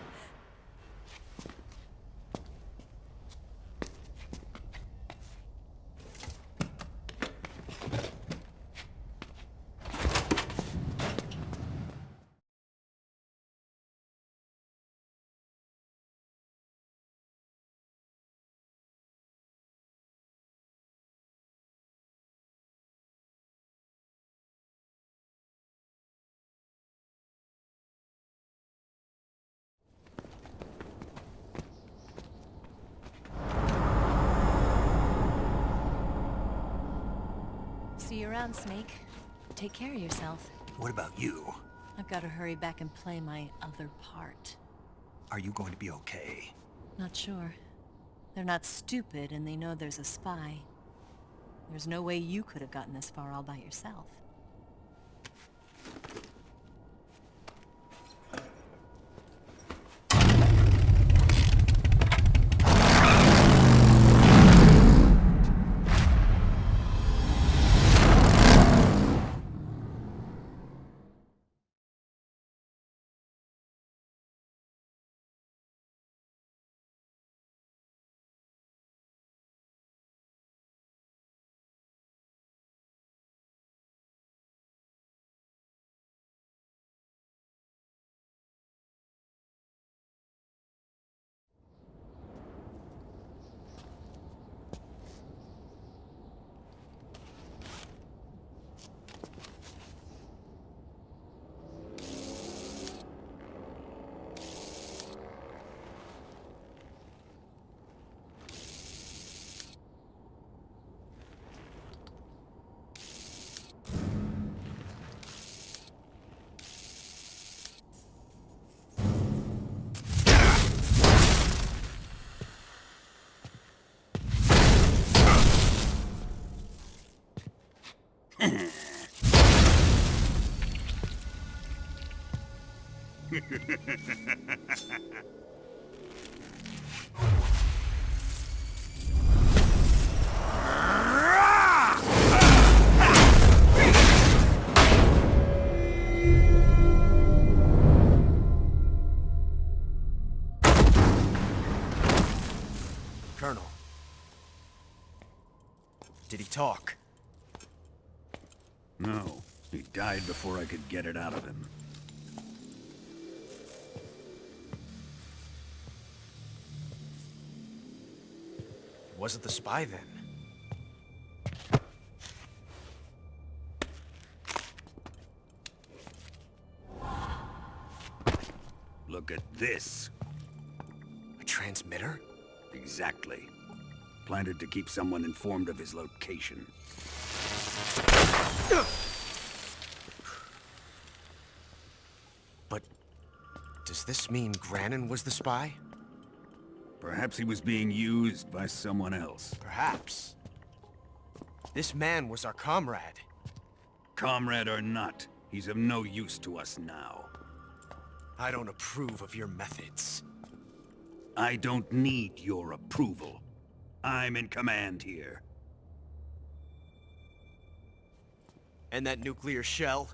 See you around, Snake. Take care of yourself. What about you? I've got to hurry back and play my other part. Are you going to be okay? Not sure. They're not stupid, and they know there's a spy. There's no way you could have gotten this far all by yourself. Colonel. Did he talk? No. He died before I could get it out of him. Wasn't the spy then? Look at this. A transmitter? Exactly. Planted to keep someone informed of his location. But does this mean Granin was the spy? Perhaps he was being used by someone else. Perhaps. This man was our comrade. Comrade or not, he's of no use to us now. I don't approve of your methods. I don't need your approval. I'm in command here. And that nuclear shell?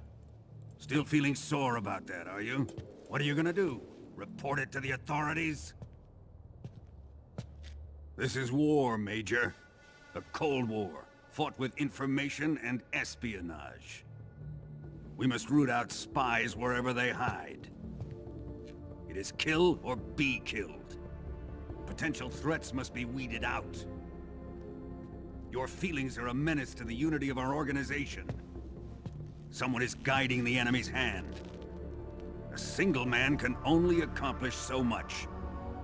Still feeling sore about that, are you? What are you gonna do? Report it to the authorities? This is war, Major. A Cold War, fought with information and espionage. We must root out spies wherever they hide. It is kill or be killed. Potential threats must be weeded out. Your feelings are a menace to the unity of our organization. Someone is guiding the enemy's hand. A single man can only accomplish so much.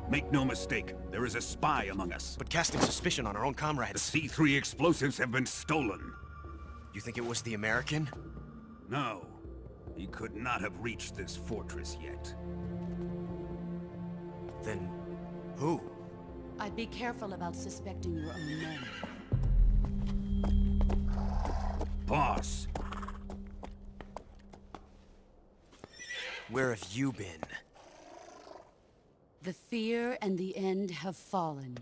Make no mistake, there is a spy among us. But casting suspicion on our own comrades... The C3 explosives have been stolen. You think it was the American? No. He could not have reached this fortress yet. Then... who? I'd be careful about suspecting your own men. Boss! Where have you been? The fear and the end have fallen.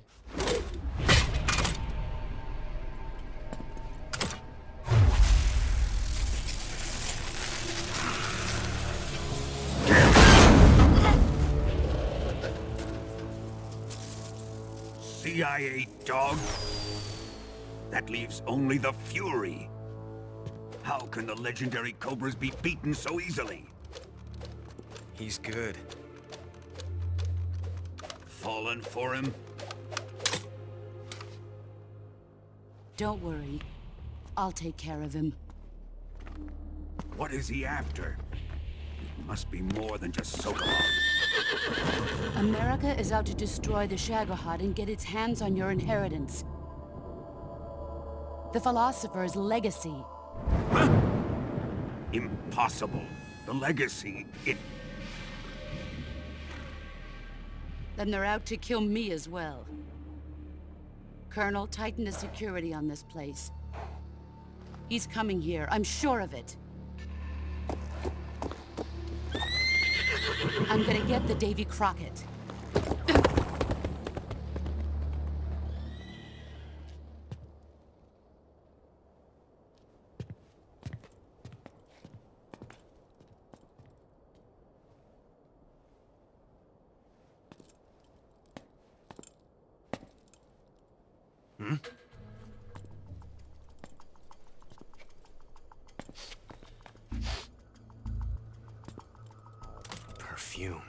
CIA dog? That leaves only the Fury. How can the legendary Cobras be beaten so easily? He's good. Fallen for him? Don't worry. I'll take care of him. What is he after? It must be more than just Shagohod. America is out to destroy the Shagohod and get its hands on your inheritance. The philosopher's legacy. Huh? Impossible. The legacy, it... Then they're out to kill me as well. Colonel, tighten the security on this place. He's coming here, I'm sure of it. I'm gonna get the Davy Crockett. Perfume.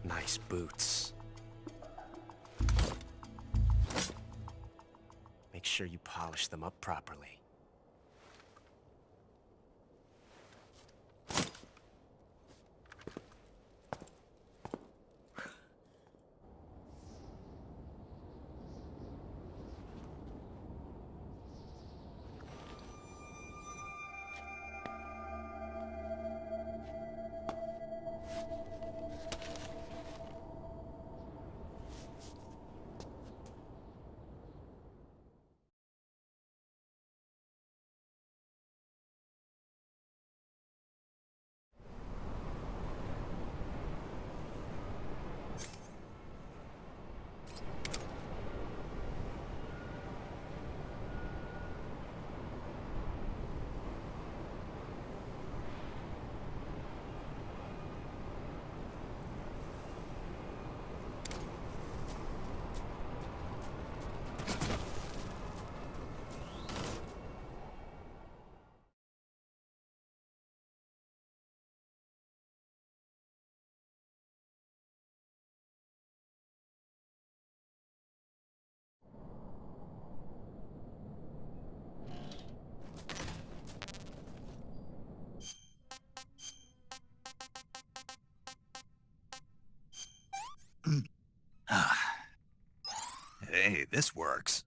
Nice boots. Make sure you polish them up properly. this works.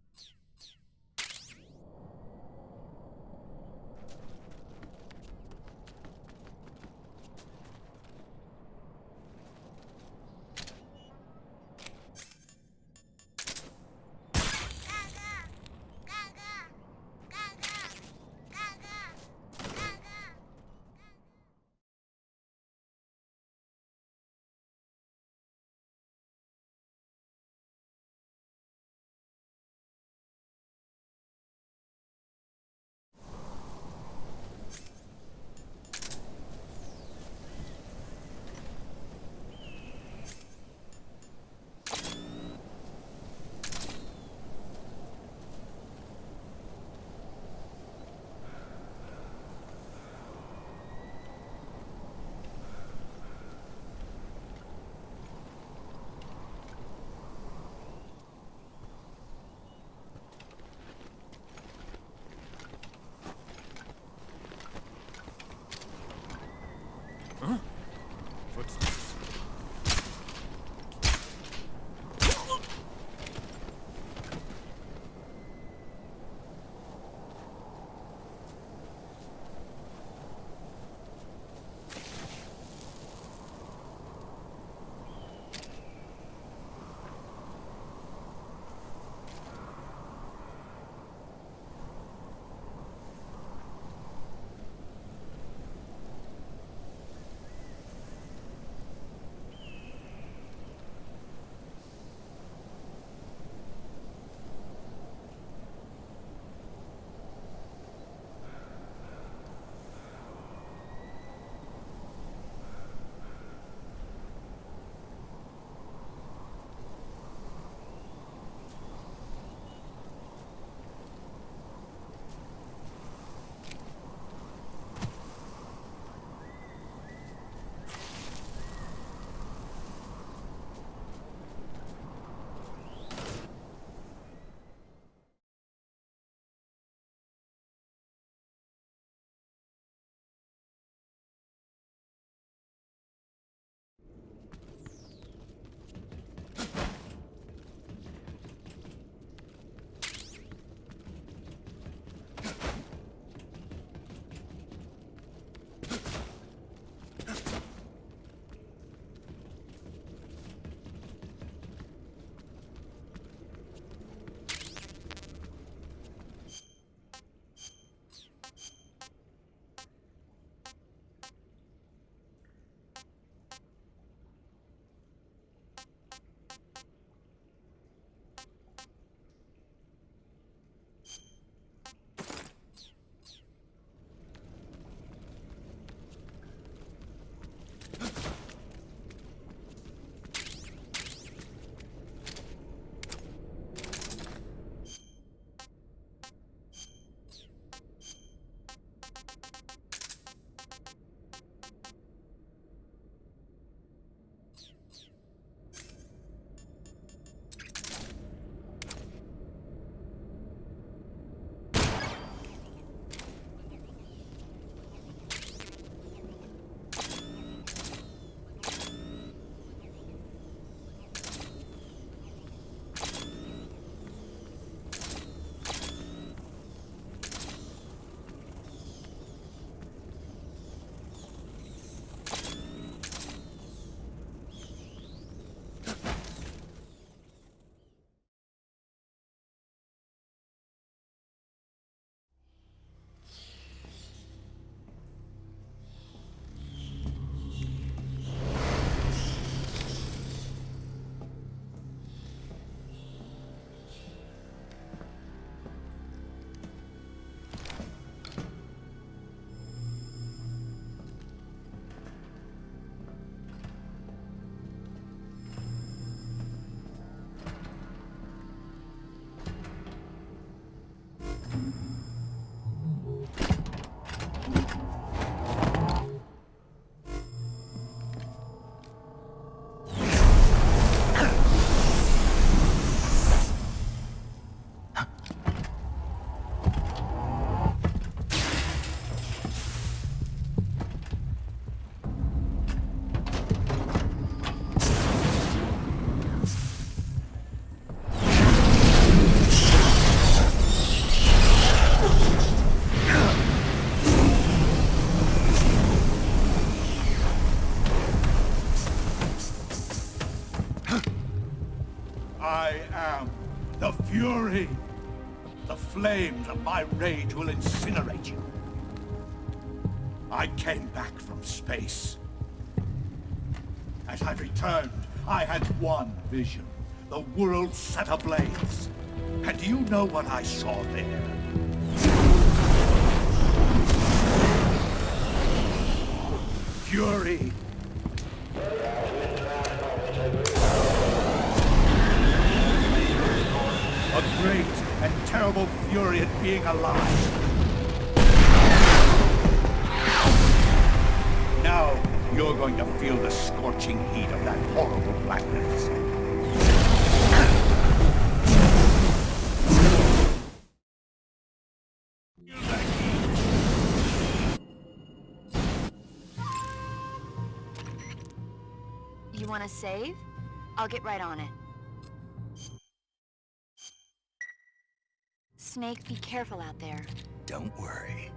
am the Fury. The flames of my rage will incinerate you. I came back from space. As I returned, I had one vision. The world set ablaze. And do you know what I saw there? Fury. A great and terrible fury at being alive. Now, you're going to feel the scorching heat of that horrible blackness. You want to save? I'll get right on it. Snake, be careful out there. Don't worry.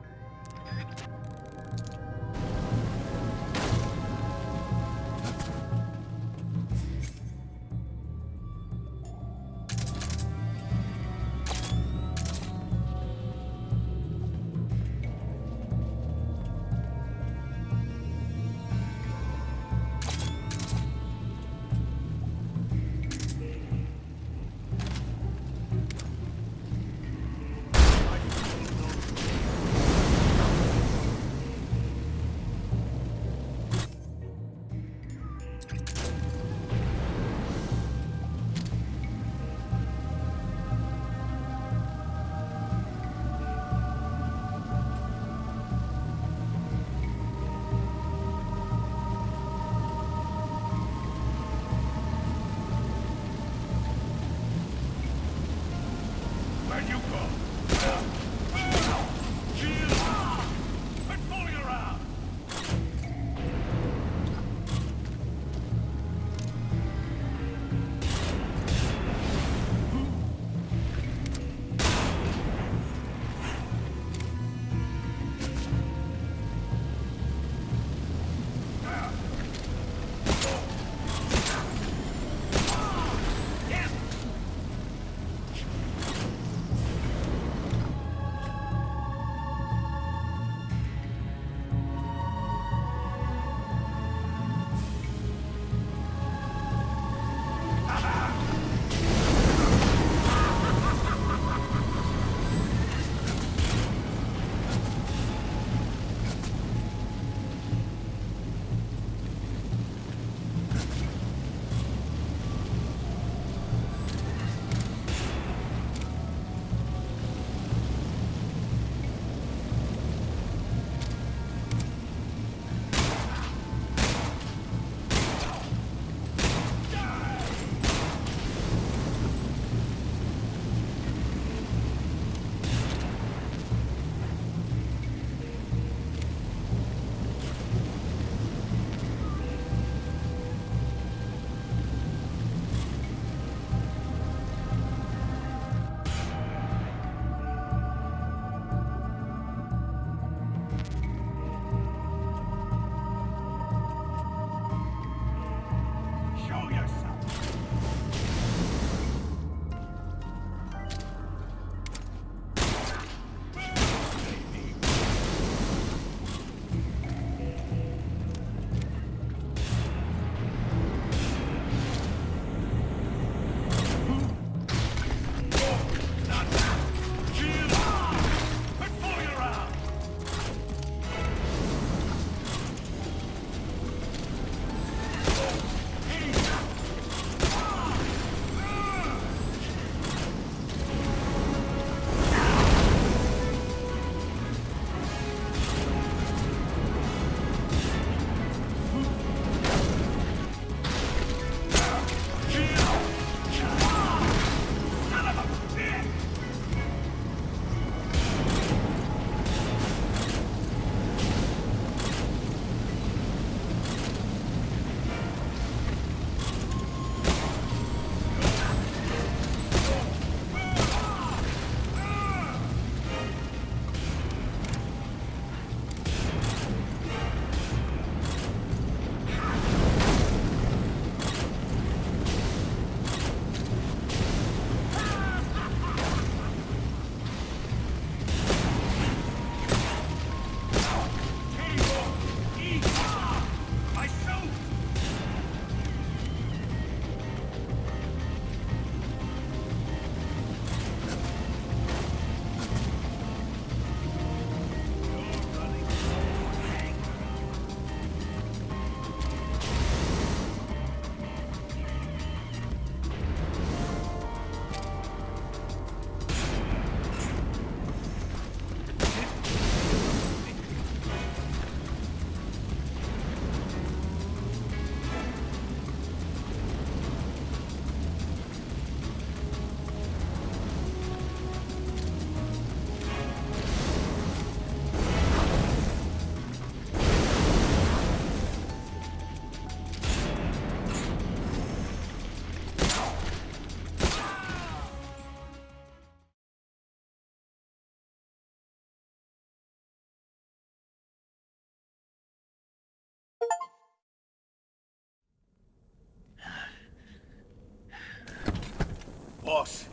Boss,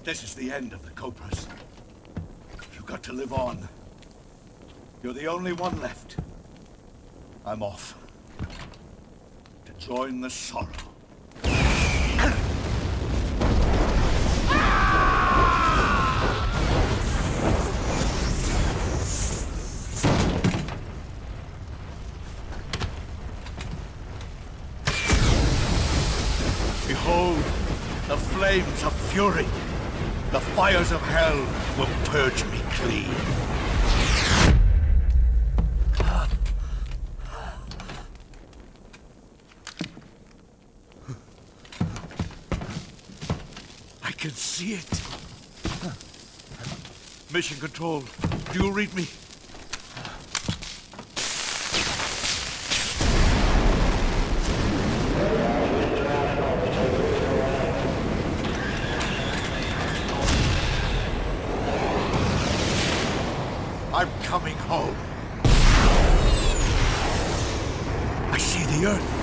this is the end of the Cobras. You've got to live on. You're the only one left. I'm off. To join the sorrow. Behold, the flames of fury. The fires of hell will purge me clean. I can see it. Mission Control, do you read me? I'm coming home. I see the Earth.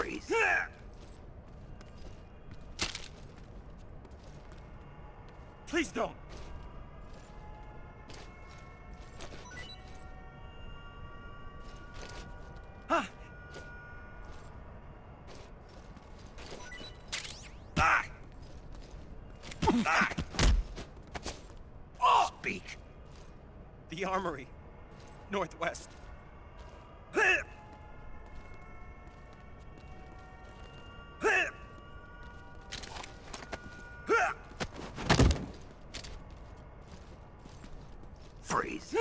Freeze. Please don't! Ah! Ah! Ah! Speak. The armory. Northwest. Freeze.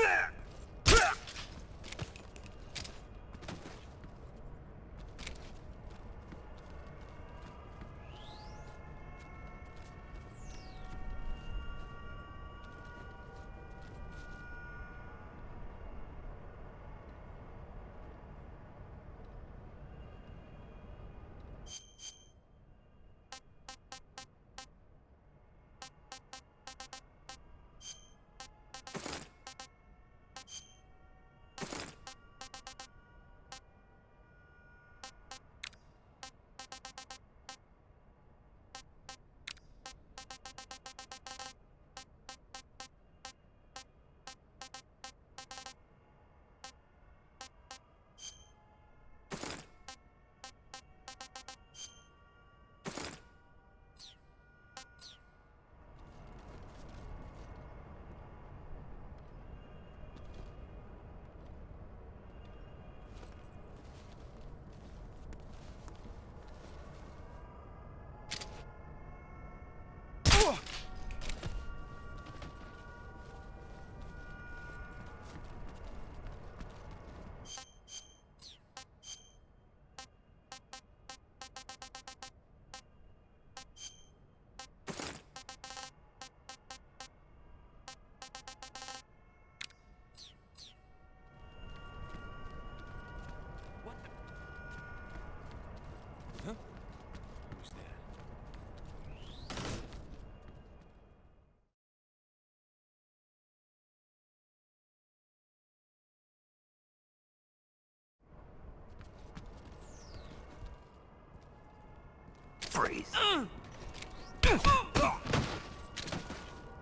Freeze.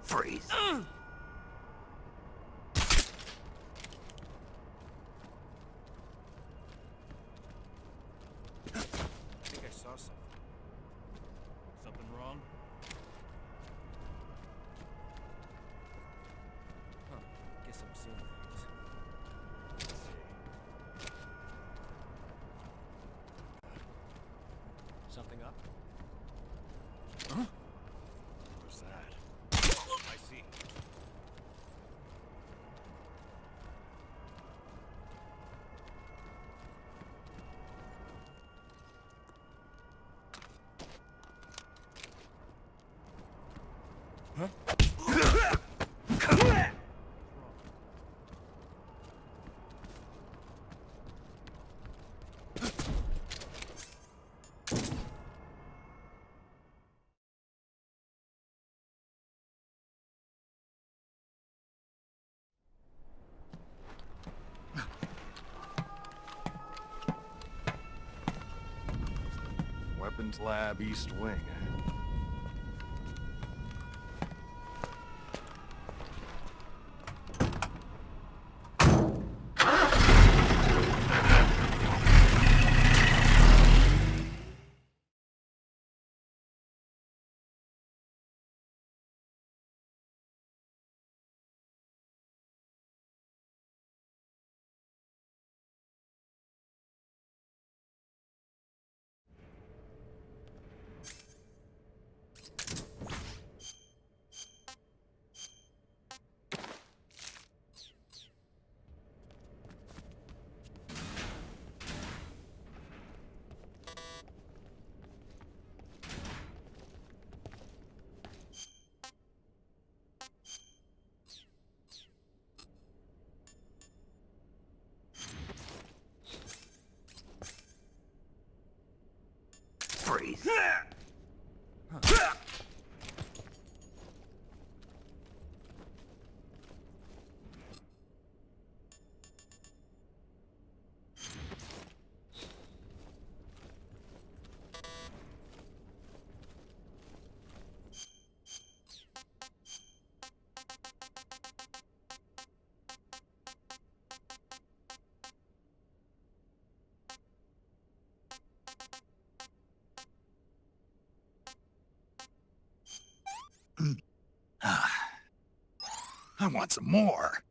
Freeze. I think I saw something. Something wrong? Huh. Guess I'm seeing things. Let's see. Something up? Huh? What's that? I see. Huh? Weapons Lab East Wing, eh? Freeze. Huh. I want some more.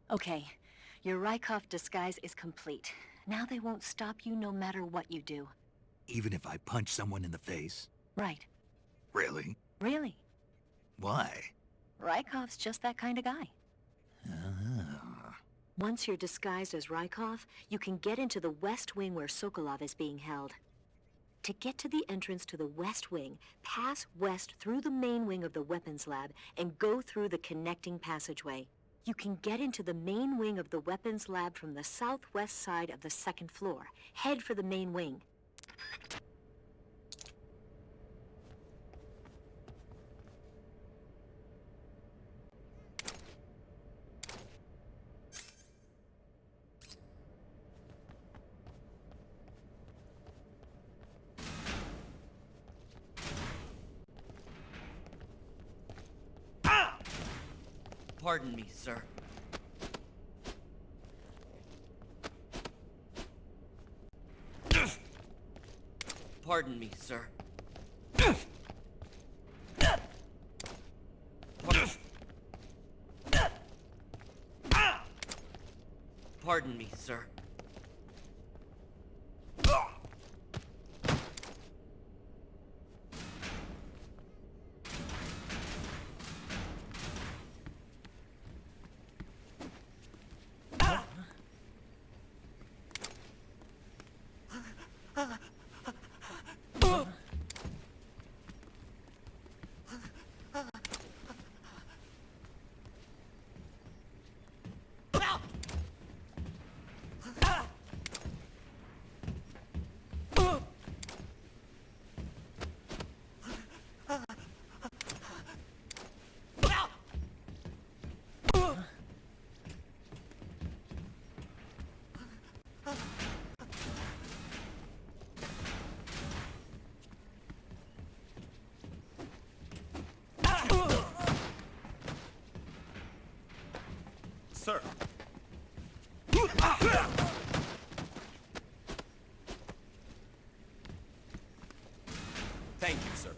Okay, your Rykov disguise is complete. Now they won't stop you no matter what you do. Even if I punch someone in the face? Right. Really? Really. Why? Rykov's just that kind of guy. Oh. Once you're disguised as Rykov, you can get into the West Wing where Sokolov is being held. To get to the entrance to the West Wing, pass west through the main wing of the weapons lab and go through the connecting passageway. You can get into the main wing of the weapons lab from the southwest side of the second floor. Head for the main wing. Pardon me, sir. Pardon me, sir. Pardon me, sir. Sir. Thank you, sir.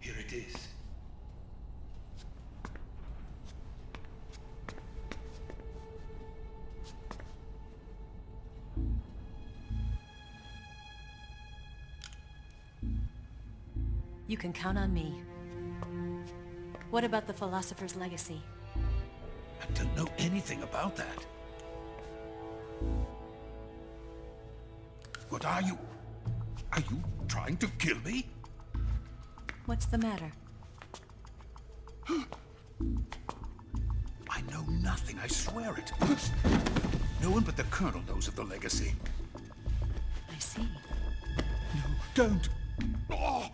Here it is. You can count on me. What about the Philosopher's Legacy? I don't know anything about that. What are you? Are you trying to kill me? What's the matter? I know nothing, I swear it. No one but the Colonel knows of the legacy. I see. No, don't. Oh.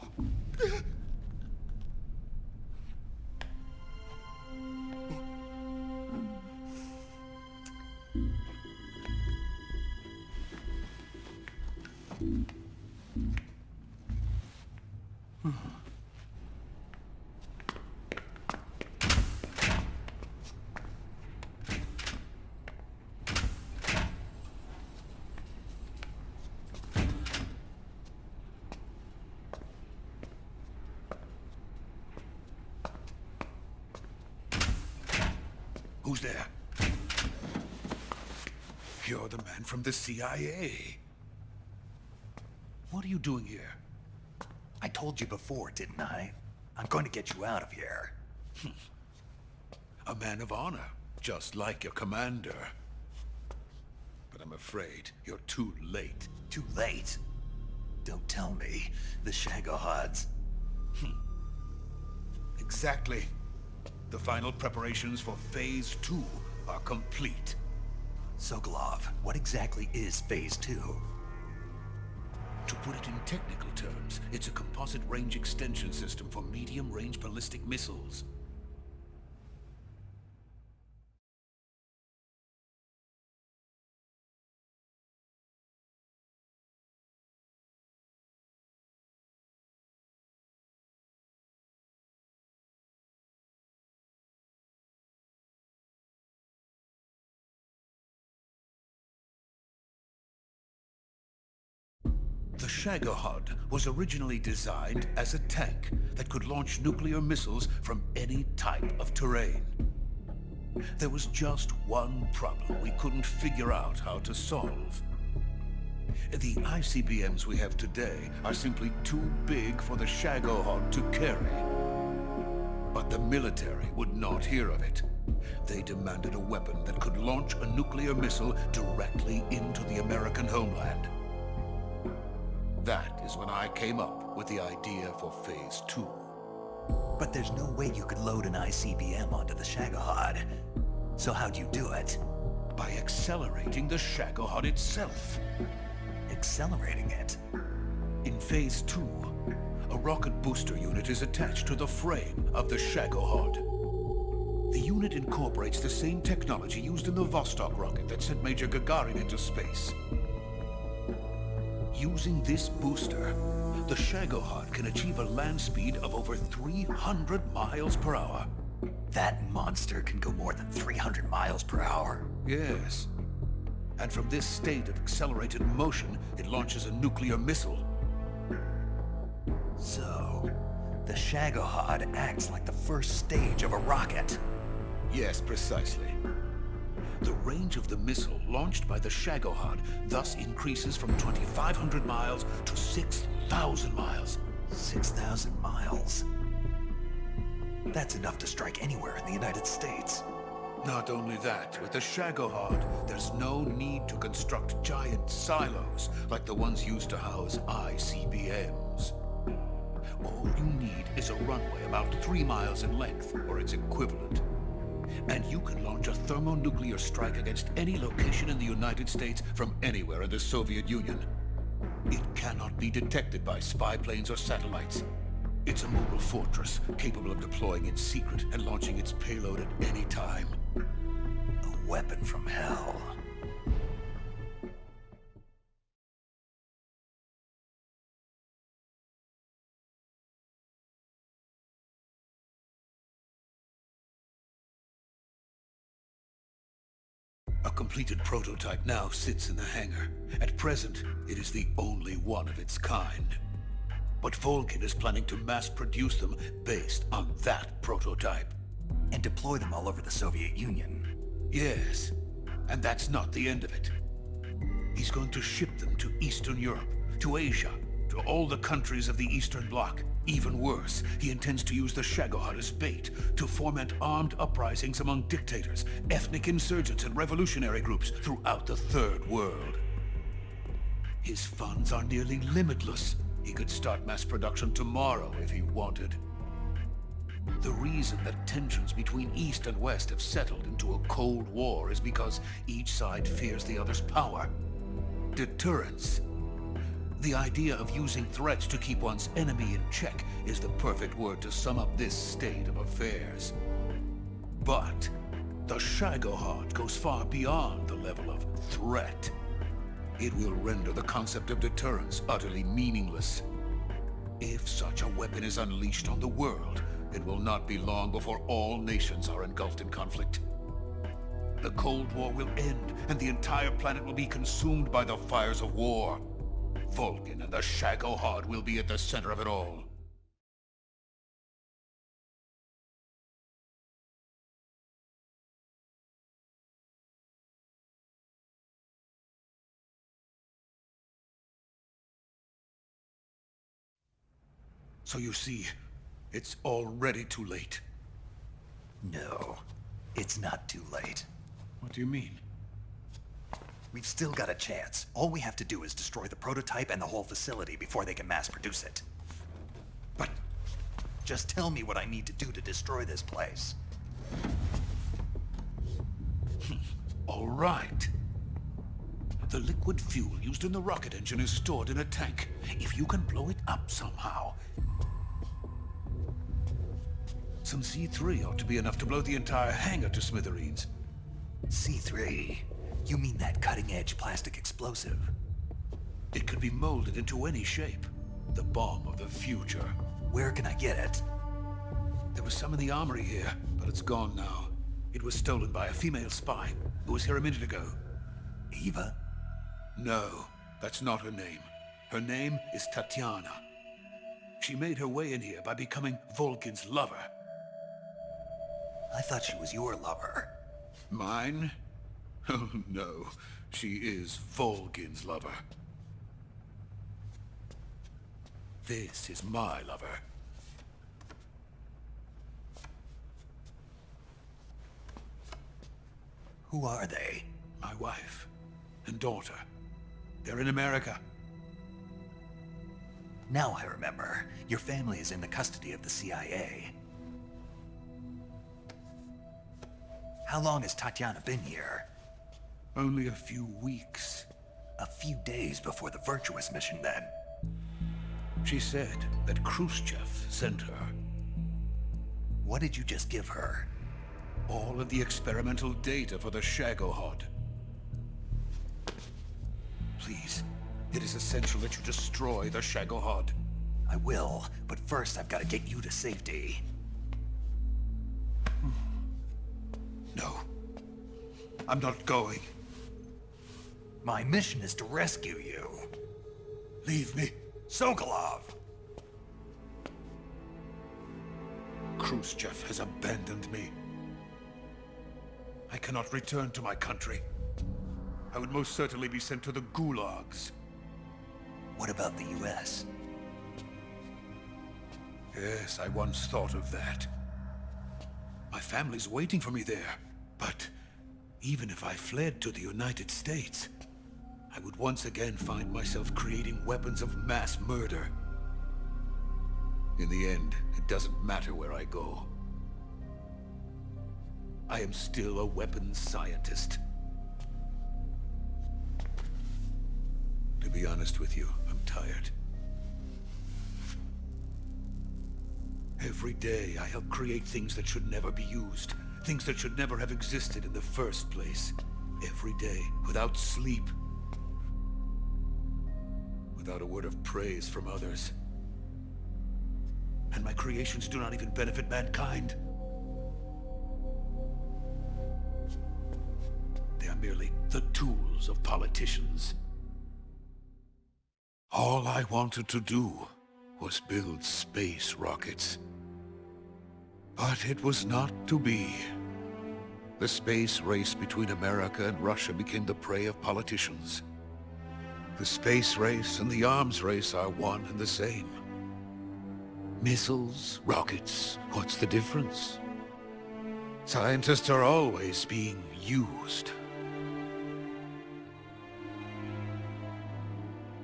Who's there? You're the man from the CIA. What are you doing here? I told you before, didn't I? I'm going to get you out of here. A man of honor, just like your commander. But I'm afraid you're too late. Too late? Don't tell me. The Shagohods. Exactly. The final preparations for Phase 2 are complete. Sokolov, what exactly is Phase 2? To put it in technical terms, it's a composite range extension system for medium-range ballistic missiles. The Shagohod was originally designed as a tank that could launch nuclear missiles from any type of terrain. There was just one problem we couldn't figure out how to solve. The ICBMs we have today are simply too big for the Shagohod to carry. But the military would not hear of it. They demanded a weapon that could launch a nuclear missile directly into the American homeland. That is when I came up with the idea for Phase 2. But there's no way you could load an ICBM onto the Shagohod. So how'd you do it? By accelerating the Shagohod itself. Accelerating it? In Phase 2, a rocket booster unit is attached to the frame of the Shagohod. The unit incorporates the same technology used in the Vostok rocket that sent Major Gagarin into space. Using this booster, the Shagohod can achieve a land speed of over 300 miles per hour. That monster can go more than 300 miles per hour? Yes. And from this state of accelerated motion, it launches a nuclear missile. So, the Shagohod acts like the first stage of a rocket? Yes, precisely. The range of the missile launched by the Shagohod thus increases from 2,500 miles to 6,000 miles. 6,000 miles? That's enough to strike anywhere in the United States. Not only that, with the Shagohod, there's no need to construct giant silos like the ones used to house ICBMs. All you need is a runway about 3 miles in length, or its equivalent. And you can launch a thermonuclear strike against any location in the United States from anywhere in the Soviet Union. It cannot be detected by spy planes or satellites. It's a mobile fortress, capable of deploying in secret and launching its payload at any time. A weapon from hell. A completed prototype now sits in the hangar. At present, it is the only one of its kind. But Volgin is planning to mass-produce them based on that prototype. And deploy them all over the Soviet Union? Yes, and that's not the end of it. He's going to ship them to Eastern Europe, to Asia, to all the countries of the Eastern Bloc. Even worse, he intends to use the Shagohod as bait to foment armed uprisings among dictators, ethnic insurgents, and revolutionary groups throughout the Third World. His funds are nearly limitless. He could start mass production tomorrow if he wanted. The reason that tensions between East and West have settled into a Cold War is because each side fears the other's power. Deterrence. The idea of using threats to keep one's enemy in check is the perfect word to sum up this state of affairs. But the Shagohod goes far beyond the level of threat. It will render the concept of deterrence utterly meaningless. If such a weapon is unleashed on the world, it will not be long before all nations are engulfed in conflict. The Cold War will end, and the entire planet will be consumed by the fires of war. Volgin and the Shagohod will be at the center of it all. So you see, it's already too late. No, it's not too late. What do you mean? We've still got a chance. All we have to do is destroy the prototype and the whole facility before they can mass produce it. But just tell me what I need to do to destroy this place. All right. The liquid fuel used in the rocket engine is stored in a tank. If you can blow it up somehow... Some C3 ought to be enough to blow the entire hangar to smithereens. C3? You mean that cutting-edge plastic explosive? It could be molded into any shape. The bomb of the future. Where can I get it? There was some in the armory here, but it's gone now. It was stolen by a female spy who was here a minute ago. Eva? No, that's not her name. Her name is Tatiana. She made her way in here by becoming Volkin's lover. I thought she was your lover. Mine? Oh no, she is Volkin's lover. This is my lover. Who are they? My wife and daughter. They're in America. Now I remember. Your family is in the custody of the CIA. How long has Tatiana been here? Only a few weeks. A few days before the Virtuous mission, then. She said that Khrushchev sent her. What did you just give her? All of the experimental data for the Shagohod. Please, it is essential that you destroy the Shagohod. I will, but first I've got to get you to safety. No. I'm not going. My mission is to rescue you. Leave me. Sokolov! Khrushchev has abandoned me. I cannot return to my country. I would most certainly be sent to the gulags. What about the US? Yes, I once thought of that. My family's waiting for me there. But even if I fled to the United States, I would once again find myself creating weapons of mass murder. In the end, it doesn't matter where I go. I am still a weapons scientist. To be honest with you, I'm tired. Every day I help create things that should never be used. Things that should never have existed in the first place. Every day, without sleep. Without a word of praise from others. And my creations do not even benefit mankind. They are merely the tools of politicians. All I wanted to do was build space rockets. But it was not to be. The space race between America and Russia became the prey of politicians. The space race and the arms race are one and the same. Missiles, rockets, what's the difference? Scientists are always being used.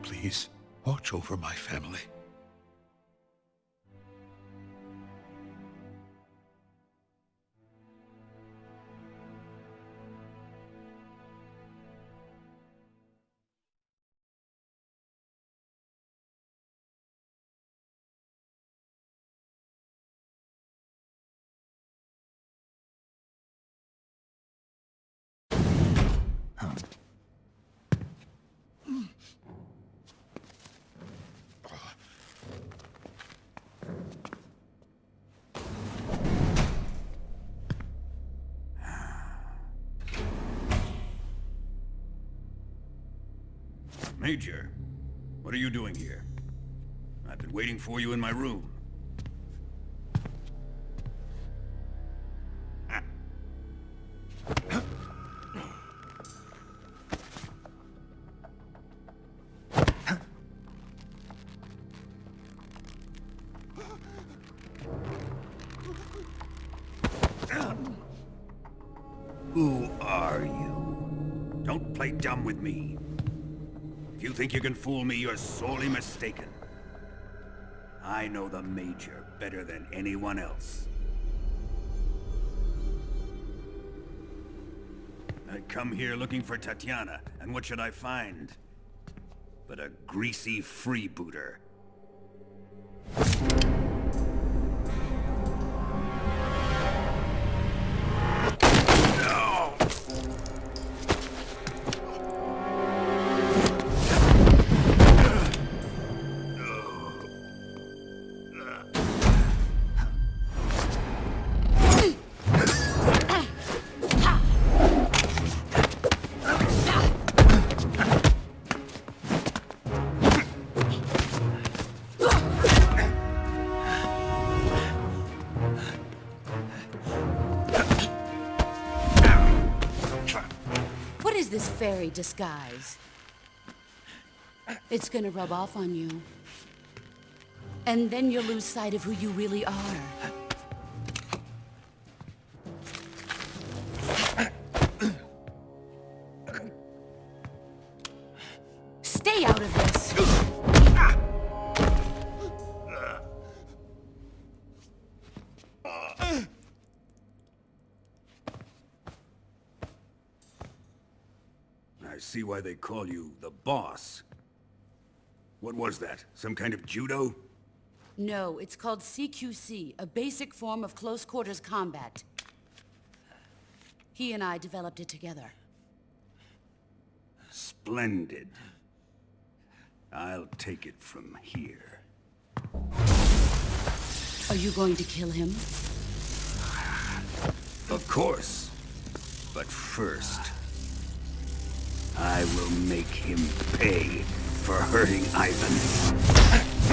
Please, watch over my family. Major, what are you doing here? I've been waiting for you in my room. Who are you? Don't play dumb with me. If you think you can fool me, you're sorely mistaken. I know the Major better than anyone else. I come here looking for Tatiana, and what should I find? But a greasy freebooter. This fairy disguise. It's gonna rub off on you. And then you'll lose sight of who you really are. Stay out of this! I see why they call you the boss. What was that? Some kind of judo? No, it's called CQC, a basic form of close quarters combat. He and I developed it together. Splendid. I'll take it from here. Are you going to kill him? Of course. But first, I will make him pay for hurting Ivan.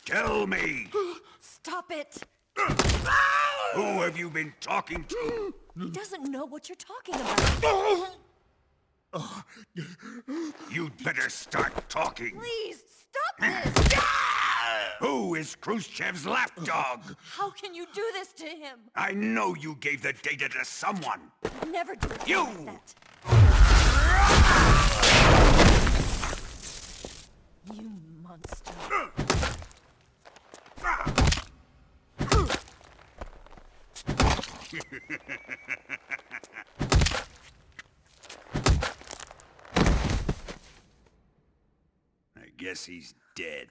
Tell me! Stop it! Who have you been talking to? He doesn't know what you're talking about. You'd better start talking. Please, stop this! Who is Khrushchev's lapdog? How can you do this to him? I know you gave the data to someone. Never do it You! like that. You monster. I guess he's dead.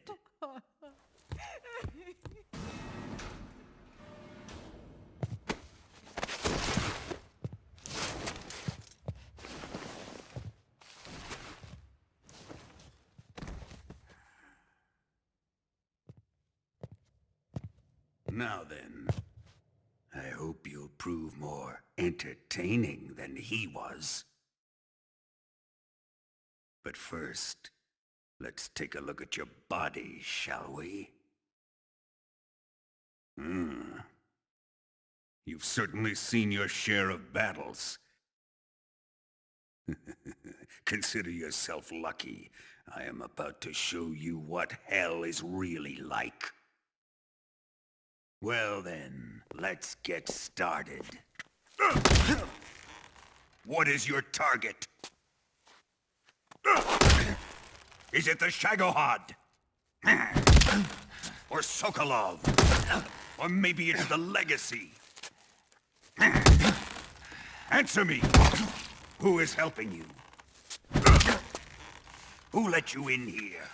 Now then, I hope you'll prove more entertaining than he was. But first, let's take a look at your body, shall we? You've certainly seen your share of battles. Consider yourself lucky. I am about to show you what hell is really like. Well then, let's get started. What is your target? Is it the Shagohod? Or Sokolov? Or maybe it's the Legacy? Answer me! Who is helping you? Who let you in here?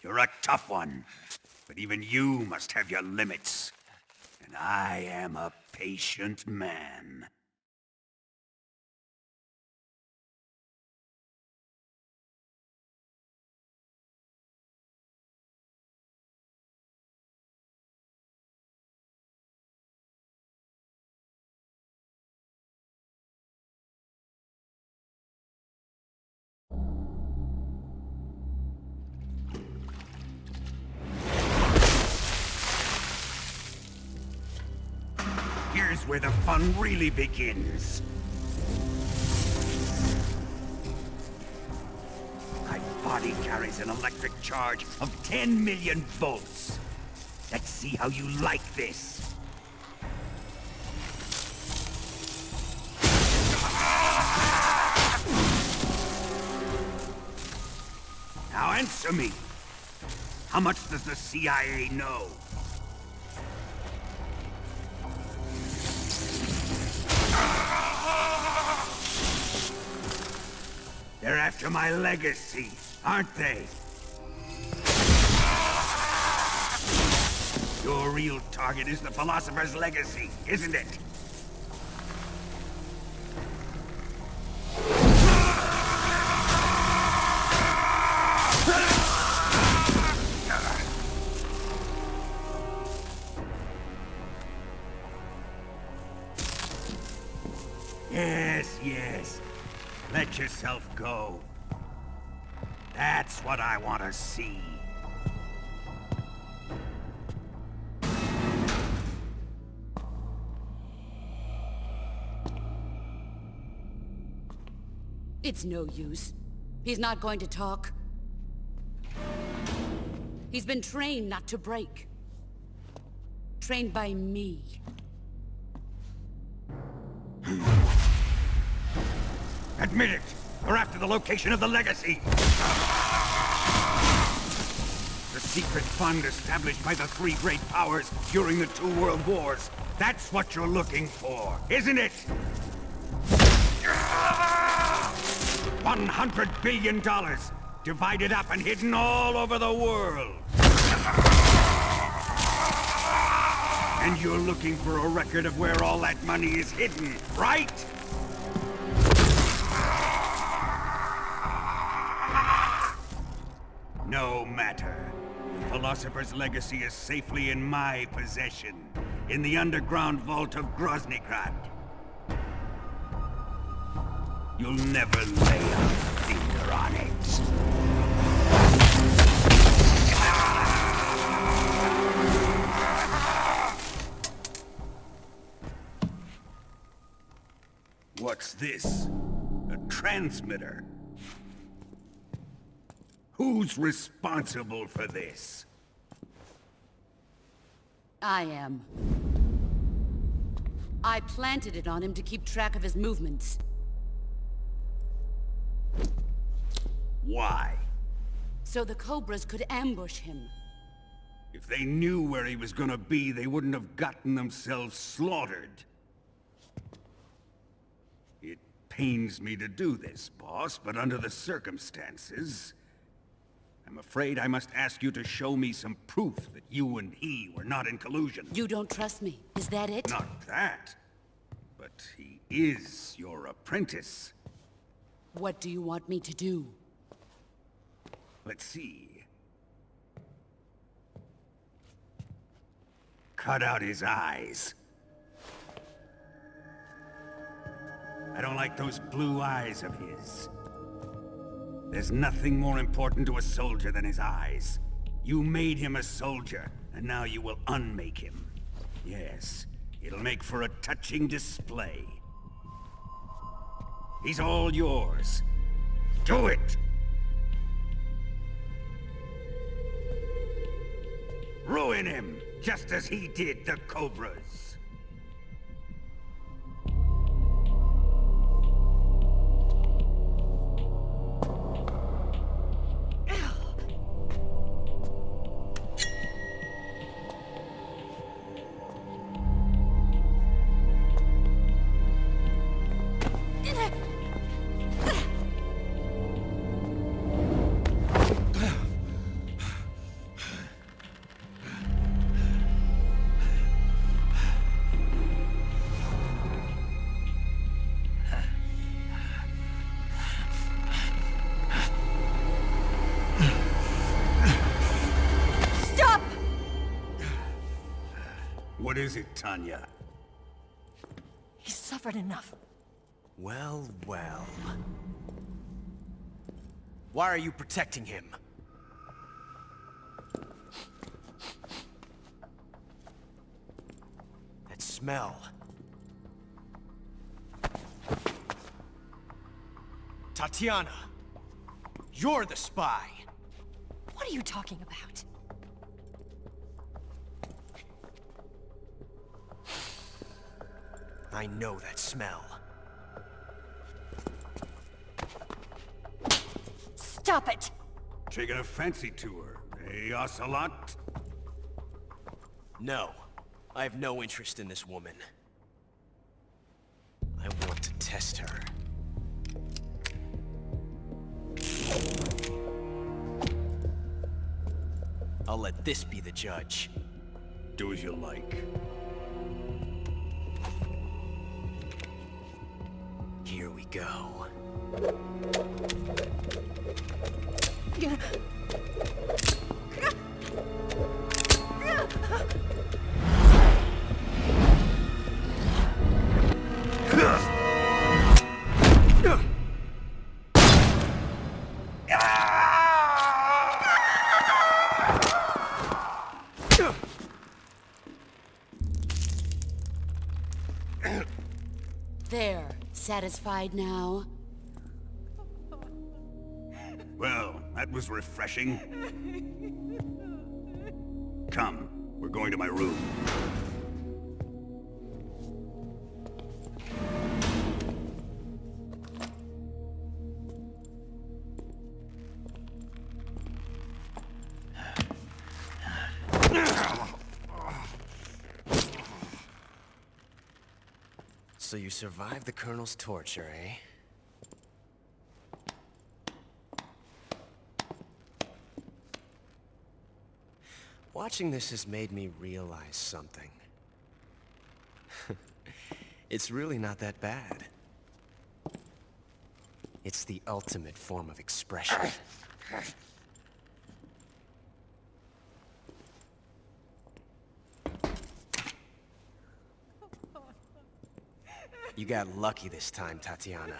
You're a tough one, but even you must have your limits. And I am a patient man. Here's where the fun really begins. My body carries an electric charge of 10 million volts. Let's see how you like this. Now answer me. How much does the CIA know? They're after my legacy, aren't they? Your real target is the Philosopher's Legacy, isn't it? Yes. Let yourself go. That's what I want to see. It's no use. He's not going to talk. He's been trained not to break. Trained by me. Admit it! We're after the location of the Legacy! The secret fund established by the three great powers during the 2 world wars. That's what you're looking for, isn't it? $100 billion, divided up and hidden all over the world. And you're looking for a record of where all that money is hidden, right? No matter. The Philosopher's Legacy is safely in my possession, in the underground vault of Groznygrad. You'll never lay a finger on it. What's this? A transmitter? Who's responsible for this? I am. I planted it on him to keep track of his movements. Why? So the Cobras could ambush him. If they knew where he was gonna be, they wouldn't have gotten themselves slaughtered. It pains me to do this, boss, but under the circumstances, I'm afraid I must ask you to show me some proof that you and he were not in collusion. You don't trust me, is that it? Not that. But he is your apprentice. What do you want me to do? Let's see. cut out his eyes. I don't like those blue eyes of his. There's nothing more important to a soldier than his eyes. You made him a soldier, and now you will unmake him. Yes, it'll make for a touching display. He's all yours. Do it! Ruin him, just as he did the Cobras. What is it, Tanya? He's suffered enough. Well, well. Why are you protecting him? That smell. Tatiana! You're the spy! What are you talking about? I know that smell. Stop it! Taking a fancy to her, eh, Ocelot? No. I have no interest in this woman. I want to test her. I'll let this be the judge. Do as you like. Here we go. There. Satisfied now? Well, that was refreshing. Come, we're going to my room. So you survived the Colonel's torture, eh? Watching this has made me realize something. It's really not that bad. It's the ultimate form of expression. You got lucky this time, Tatiana.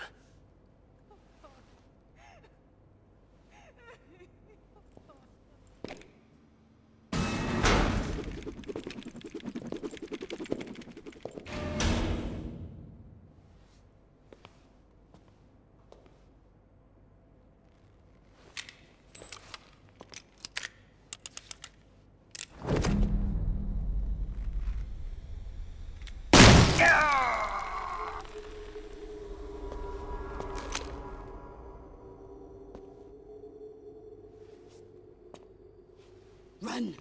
Run!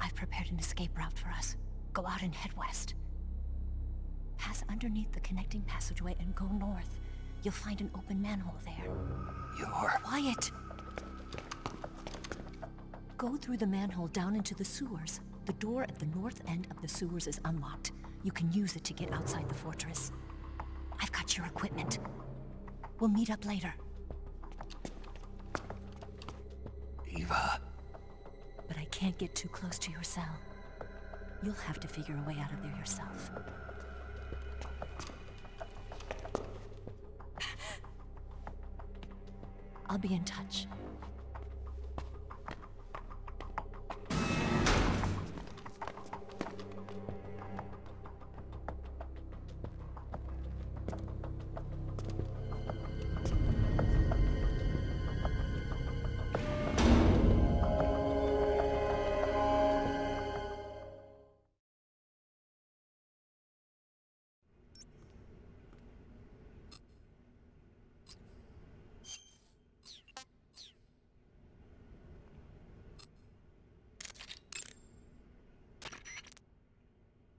I've prepared an escape route for us. Go out and head west. Pass underneath the connecting passageway and go north. You'll find an open manhole there. You're... Quiet! go through the manhole down into the sewers. The door at the north end of the sewers is unlocked. You can use it to get outside the fortress. I've got your equipment. We'll meet up later. Eva. But I can't get too close to your cell. You'll have to figure a way out of there yourself. I'll be in touch.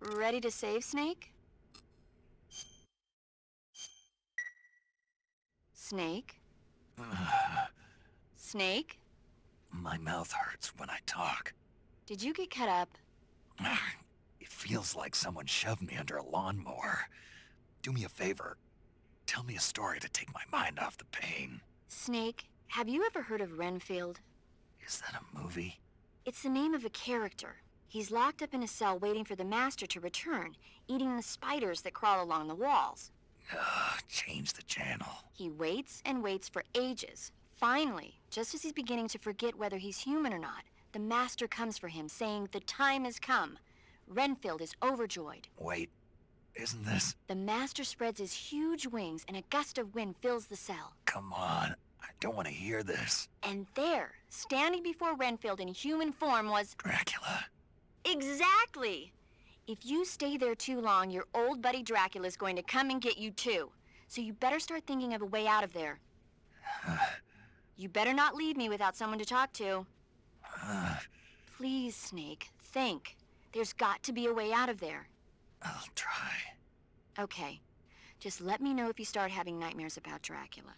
Ready to save, Snake? Snake? Snake? My mouth hurts when I talk. Did you get cut up? It feels like someone shoved me under a lawnmower. Do me a favor. Tell me a story to take my mind off the pain. Snake, have you ever heard of Renfield? Is that a movie? It's the name of a character. He's locked up in a cell waiting for the master to return, eating the spiders that crawl along the walls. Change the channel. He waits and waits for ages. Finally, just as he's beginning to forget whether he's human or not, the master comes for him, saying the time has come. Renfield is overjoyed. Wait, isn't this... The master spreads his huge wings and a gust of wind fills the cell. Come on, I don't want to hear this. And there, standing before Renfield in human form was... Dracula. Exactly! If you stay there too long, your old buddy Dracula's going to come and get you too. So you better start thinking of a way out of there. You better not leave me without someone to talk to. Please, Snake, think. There's got to be a way out of there. I'll try. Okay. Just let me know if you start having nightmares about Dracula.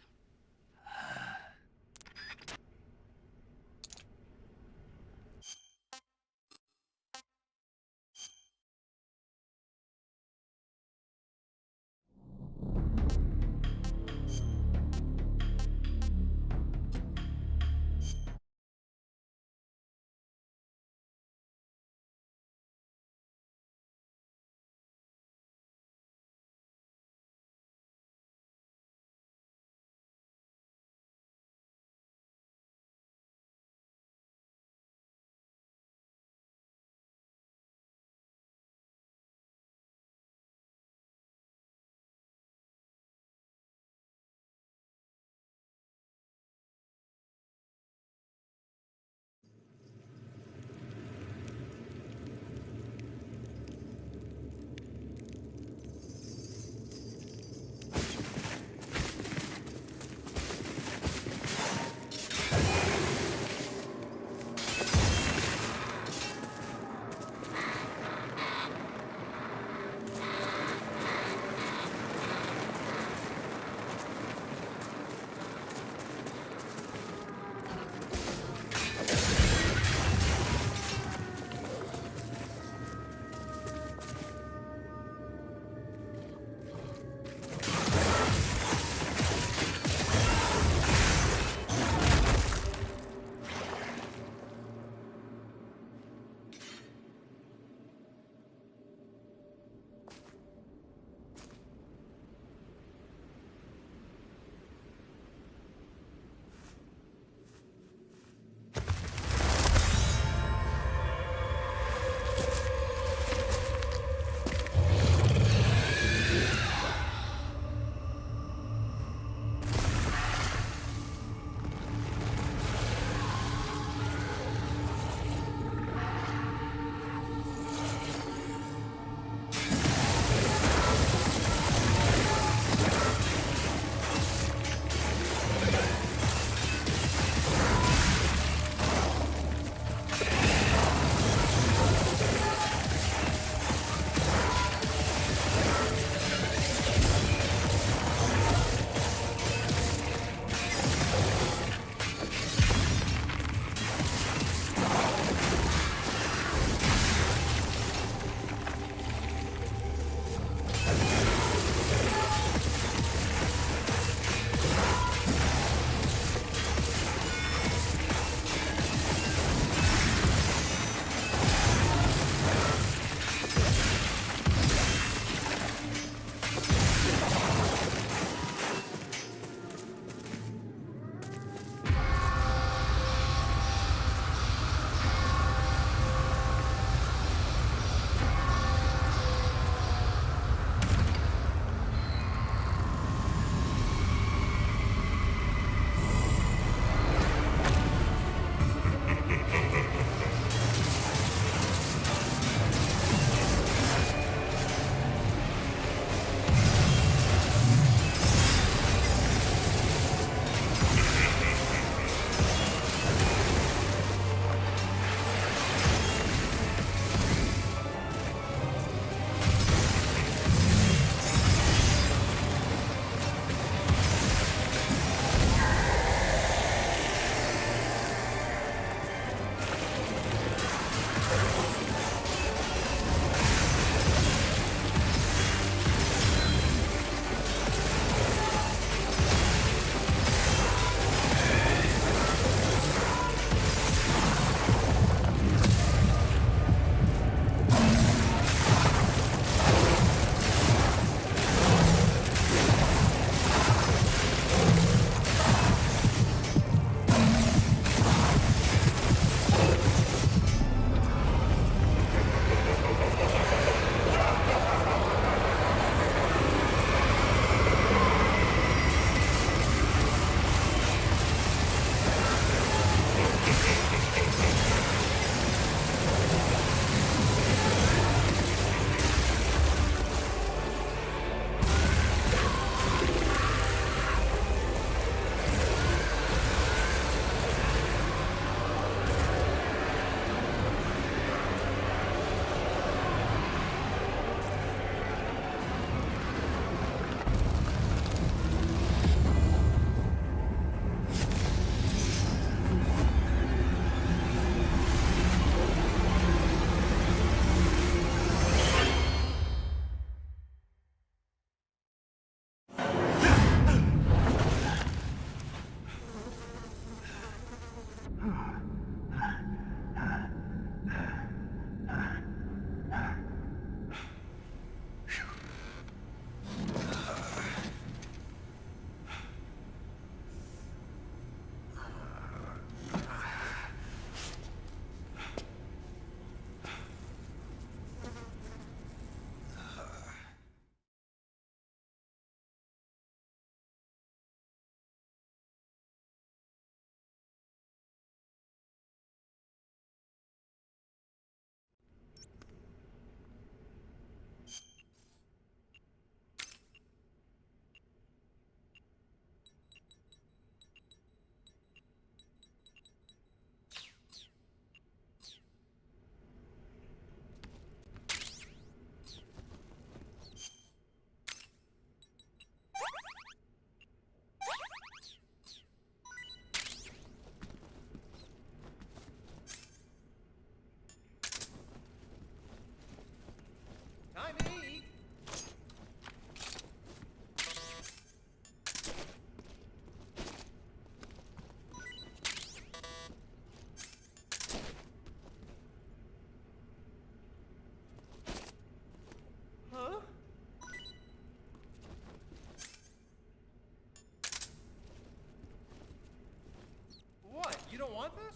want this?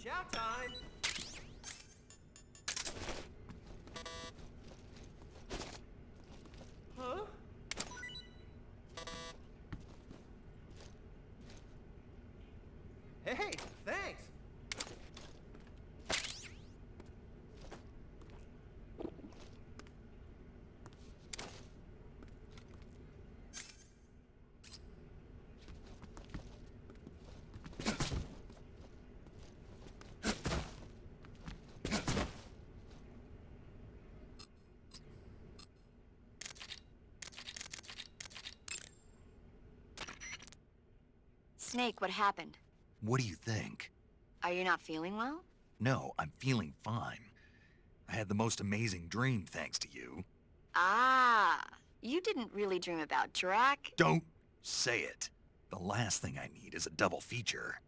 Chow time! Huh? Hey, thanks! Snake, what happened? What do you think? Are you not feeling well? No, I'm feeling fine. I had the most amazing dream thanks to you. Ah, you didn't really dream about Drac. Don't say it. The last thing I need is a double feature.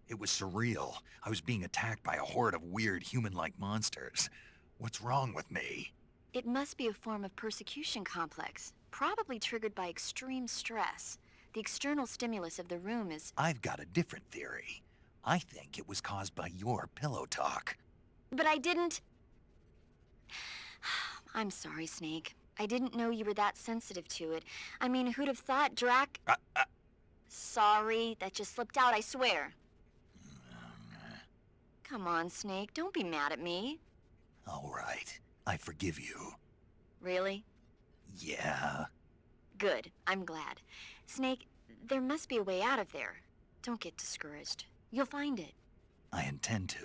It was surreal. I was being attacked by a horde of weird human-like monsters. What's wrong with me? It must be a form of persecution complex, probably triggered by extreme stress. The external stimulus of the room is... I've got a different theory. I think it was caused by your pillow talk. But I didn't... I'm sorry, Snake. I didn't know you were that sensitive to it. I mean, who'd have thought Drac... Sorry, that just slipped out, I swear. Come on, Snake, don't be mad at me. All right, I forgive you. Really? Yeah. Good, I'm glad. Snake, there must be a way out of there. Don't get discouraged. You'll find it. I intend to.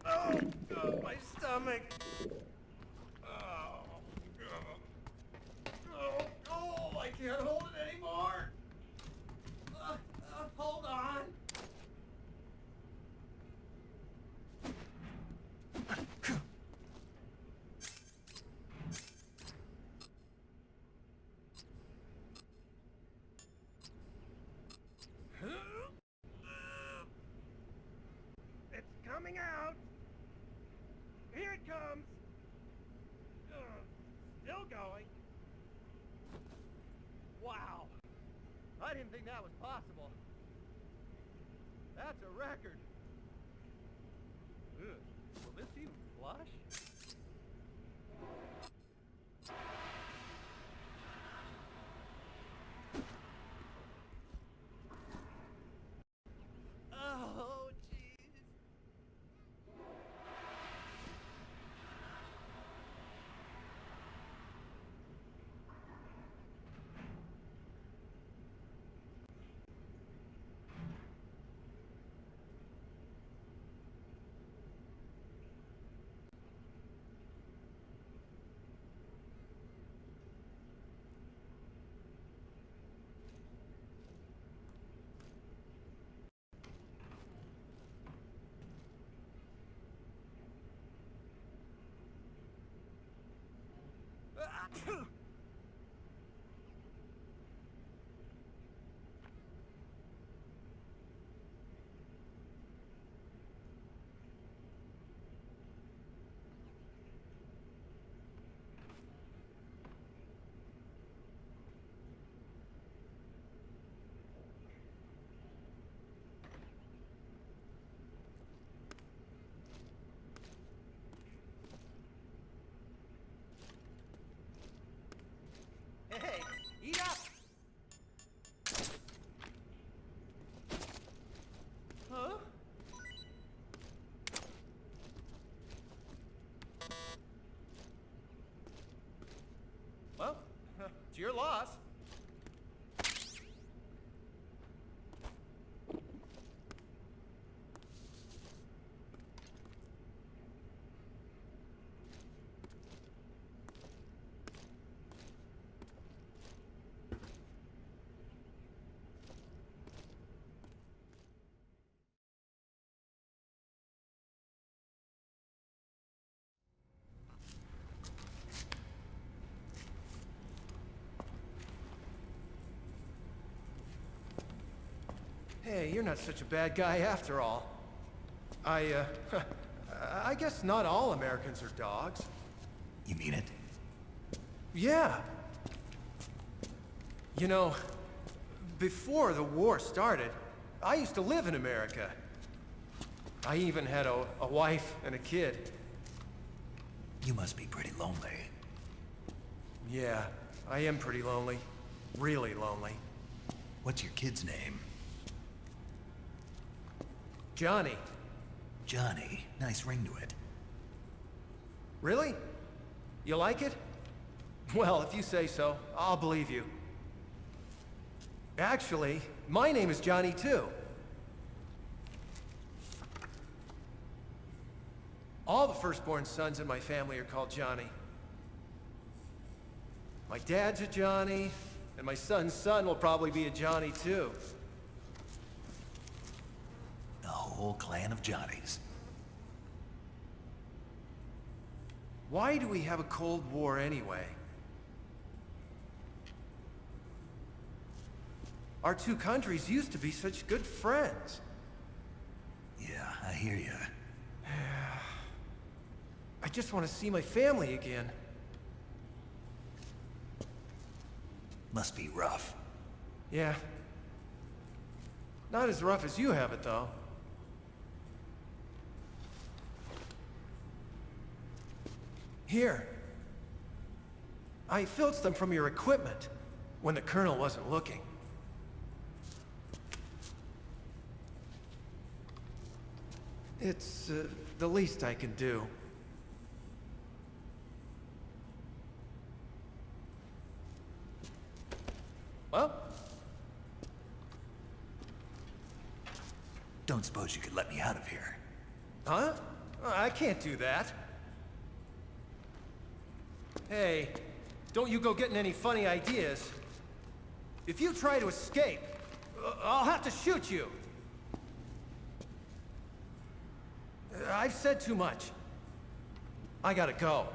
Oh, my stomach! Oh, I can't hold it anymore! Hold on! It's coming out! Here it comes! Still going. Wow. I didn't think that was possible. That's a record. Ugh. Will this even flush? Oh, jeez. Hey, you're not such a bad guy after all. I guess not all Americans are dogs. You mean it? Yeah. You know, before the war started, I used to live in America. I even had a wife and a kid. You must be pretty lonely. Yeah, I am pretty lonely. Really lonely. What's your kid's name? Johnny. Johnny. Nice ring to it. Really? You like it? Well, if you say so, I'll believe you. Actually, my name is Johnny too. All the firstborn sons in my family are called Johnny. My dad's a Johnny, and my son's son will probably be a Johnny too. A whole clan of Johnnies. Why do we have a Cold War anyway? Our two countries used to be such good friends. Yeah, I hear you. I just want to see my family again. Must be rough. Yeah. Not as rough as you have it, though. Here. I filched them from your equipment when the Colonel wasn't looking. It's the least I can do. Well? Don't suppose you could let me out of here? Huh? I can't do that. Hey, don't you go getting any funny ideas. If you try to escape, I'll have to shoot you. I've said too much. I gotta go.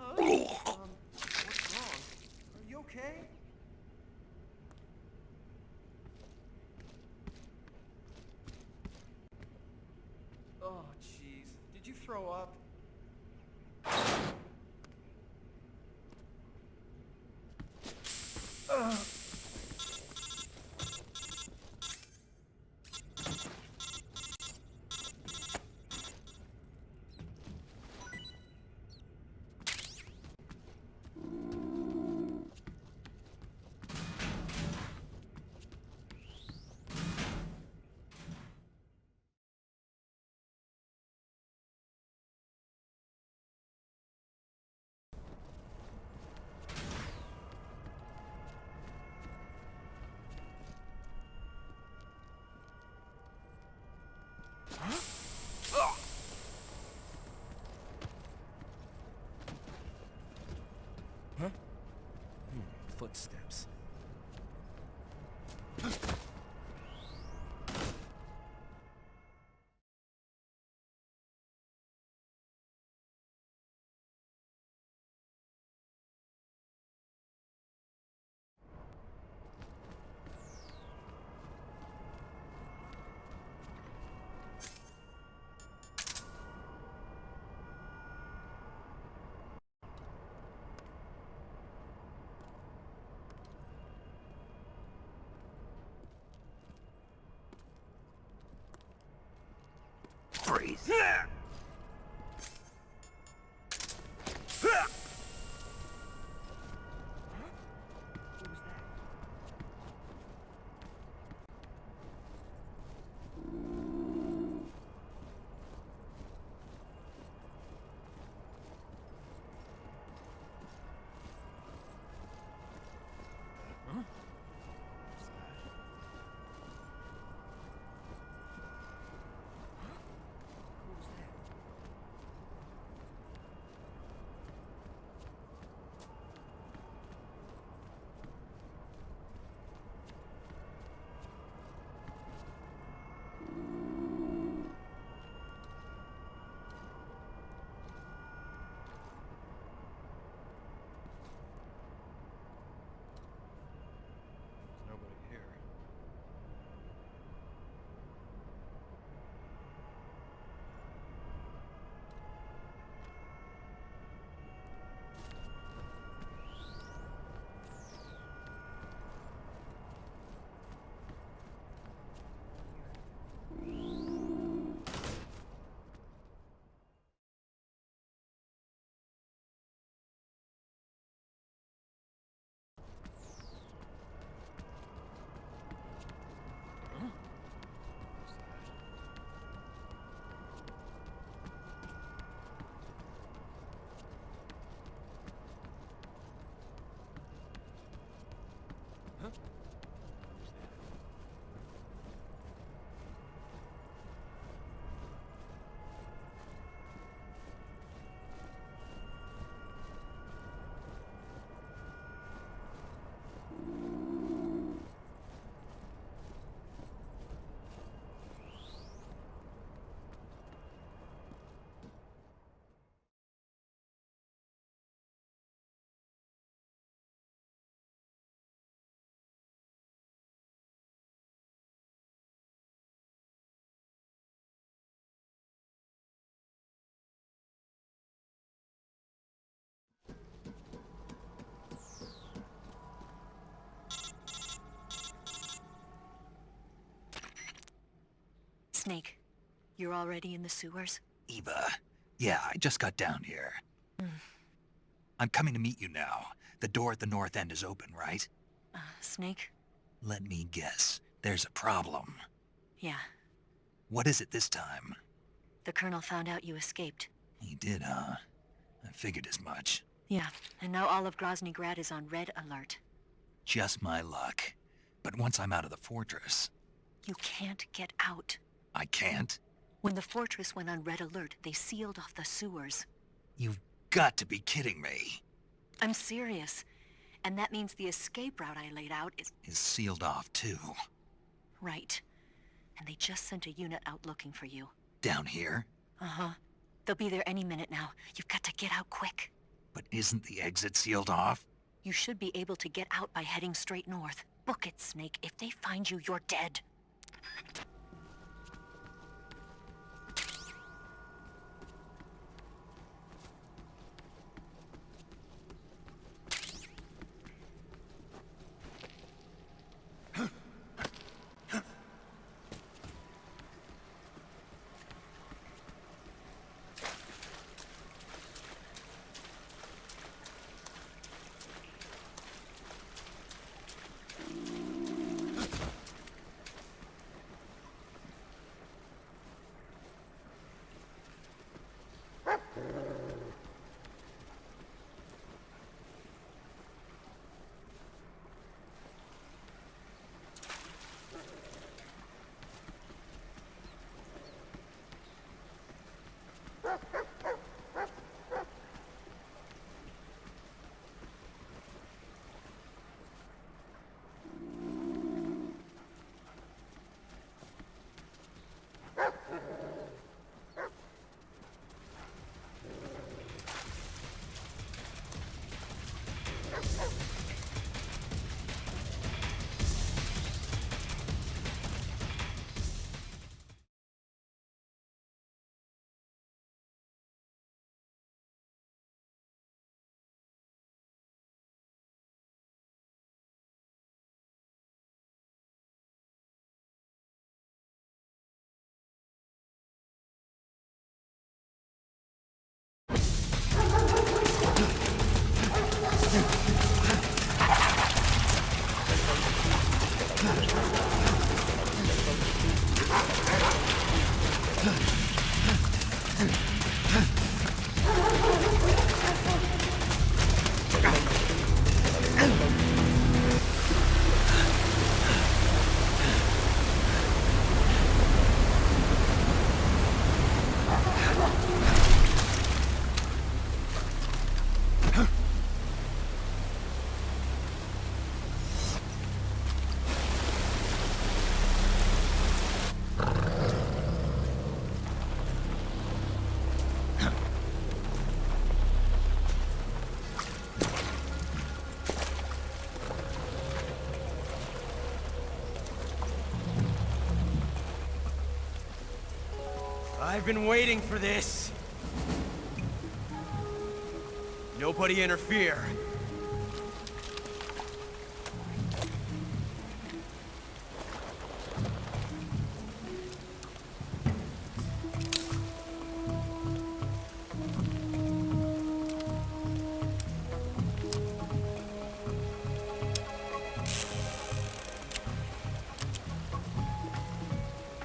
What's wrong? Are you okay? Oh, jeez. Did you throw up? Huh? Footsteps. Freeze. Snake, you're already in the sewers? Eva. Yeah, I just got down here. I'm coming to meet you now. The door at the north end is open, right? Snake? Let me guess. There's a problem. Yeah. What is it this time? The Colonel found out you escaped. He did, huh? I figured as much. Yeah, and now all of Grozny Grad is on red alert. Just my luck. But once I'm out of the fortress... You can't get out. I can't? When the fortress went on red alert, they sealed off the sewers. You've got to be kidding me. I'm serious. And that means the escape route I laid out is sealed off, too. Right. And they just sent a unit out looking for you. Down here? Uh-huh. They'll be there any minute now. You've got to get out quick. But isn't the exit sealed off? You should be able to get out by heading straight north. Book it, Snake. If they find you, you're dead. I've been waiting for this. Nobody interfere.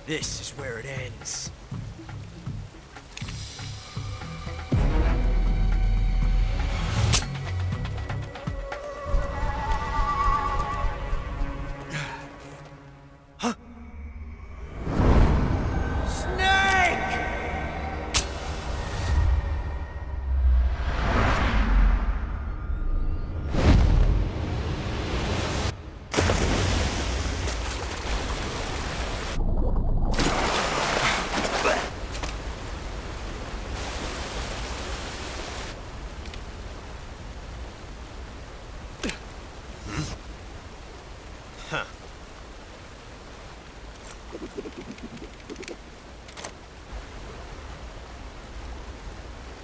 This is where it ends.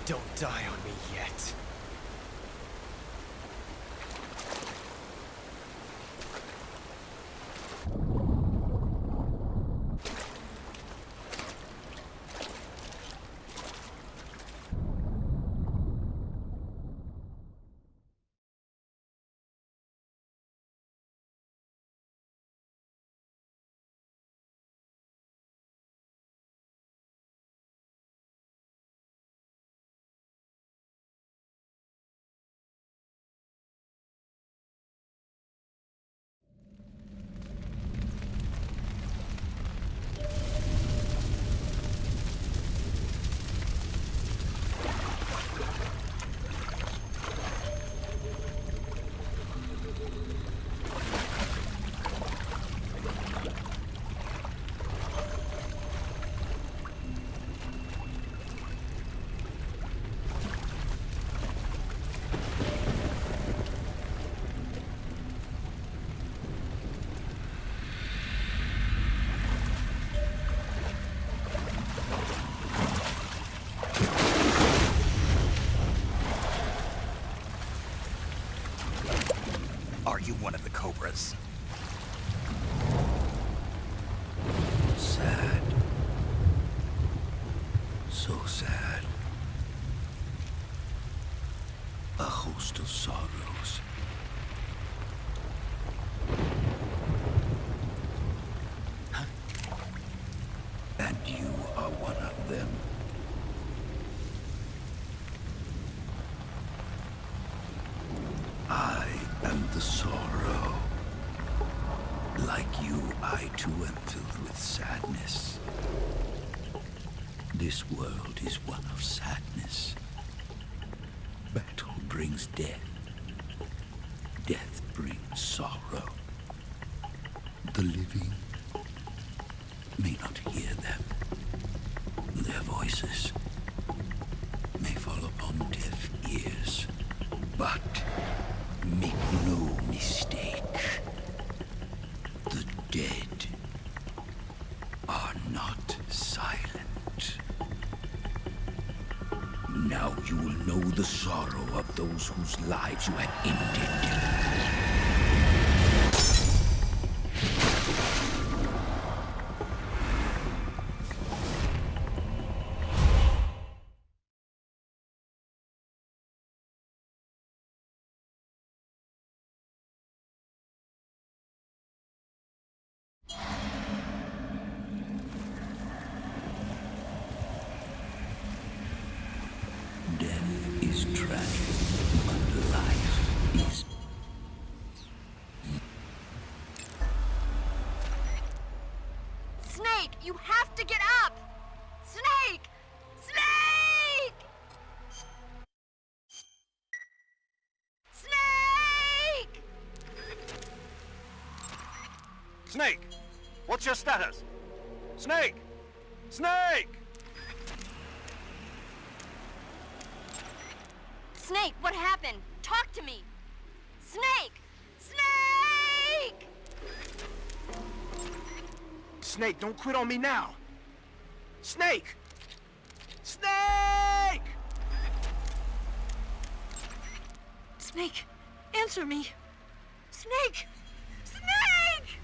Don't die on me yet. Are you one of the Cobras? Sad. So sad. A host of sorrows. And you are one of them. I am the sorrow. Like you, I too am filled with sadness. This world is one of sadness. Battle brings death. Death brings sorrow. The living may not hear them. Their voices may fall upon deaf ears. But make no mistake, the dead are not silent. Now you will know the sorrow of those whose lives you have ended. battle under life is... Snake, you have to get up! Snake! Snake! Snake! Snake! What's your status? Snake! Snake! Snake, what happened? Talk to me! Snake! Snake! Snake, don't quit on me now! Snake! Snake! Snake, answer me! Snake! Snake!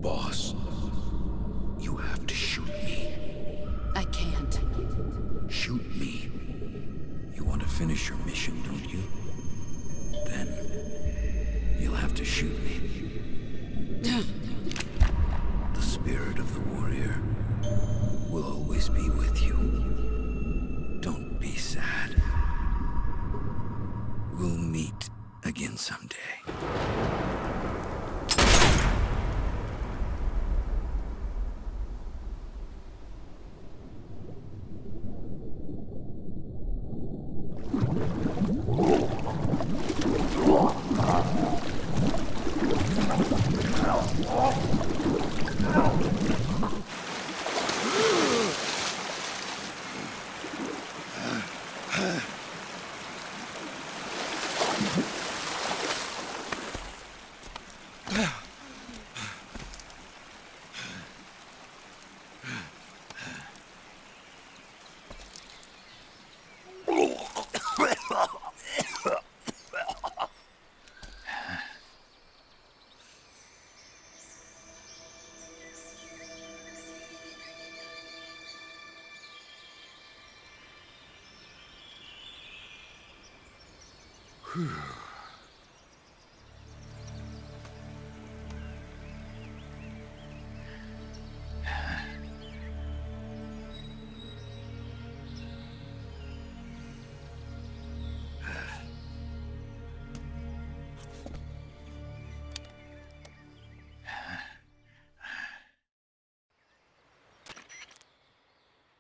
Boss, you have to shoot me. I can't. Shoot me. You want to finish your mission, don't you? Then you'll have to shoot me.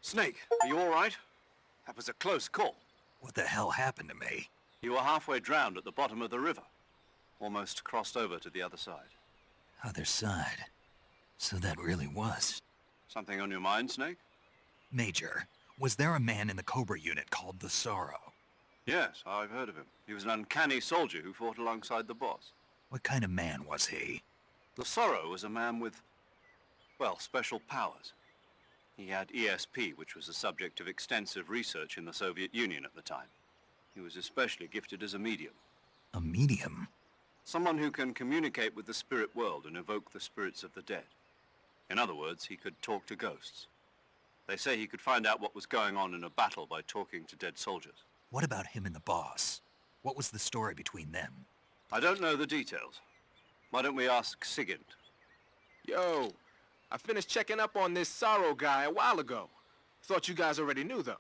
Snake, are you all right? That was a close call. What the hell happened to me? You were halfway drowned at the bottom of the river. Almost crossed over to the other side. Other side. So that really was. Something on your mind, Snake? Major, was there a man in the Cobra unit called the Sorrow? Yes, I've heard of him. He was an uncanny soldier who fought alongside the boss. What kind of man was he? The Sorrow was a man with, well, special powers. He had ESP, which was the subject of extensive research in the Soviet Union at the time. He was especially gifted as a medium. A medium? Someone who can communicate with the spirit world and evoke the spirits of the dead. In other words, he could talk to ghosts. They say he could find out what was going on in a battle by talking to dead soldiers. What about him and the boss? What was the story between them? I don't know the details. Why don't we ask Sigint? Yo, I finished checking up on this Sorrow guy a while ago. Thought you guys already knew, though.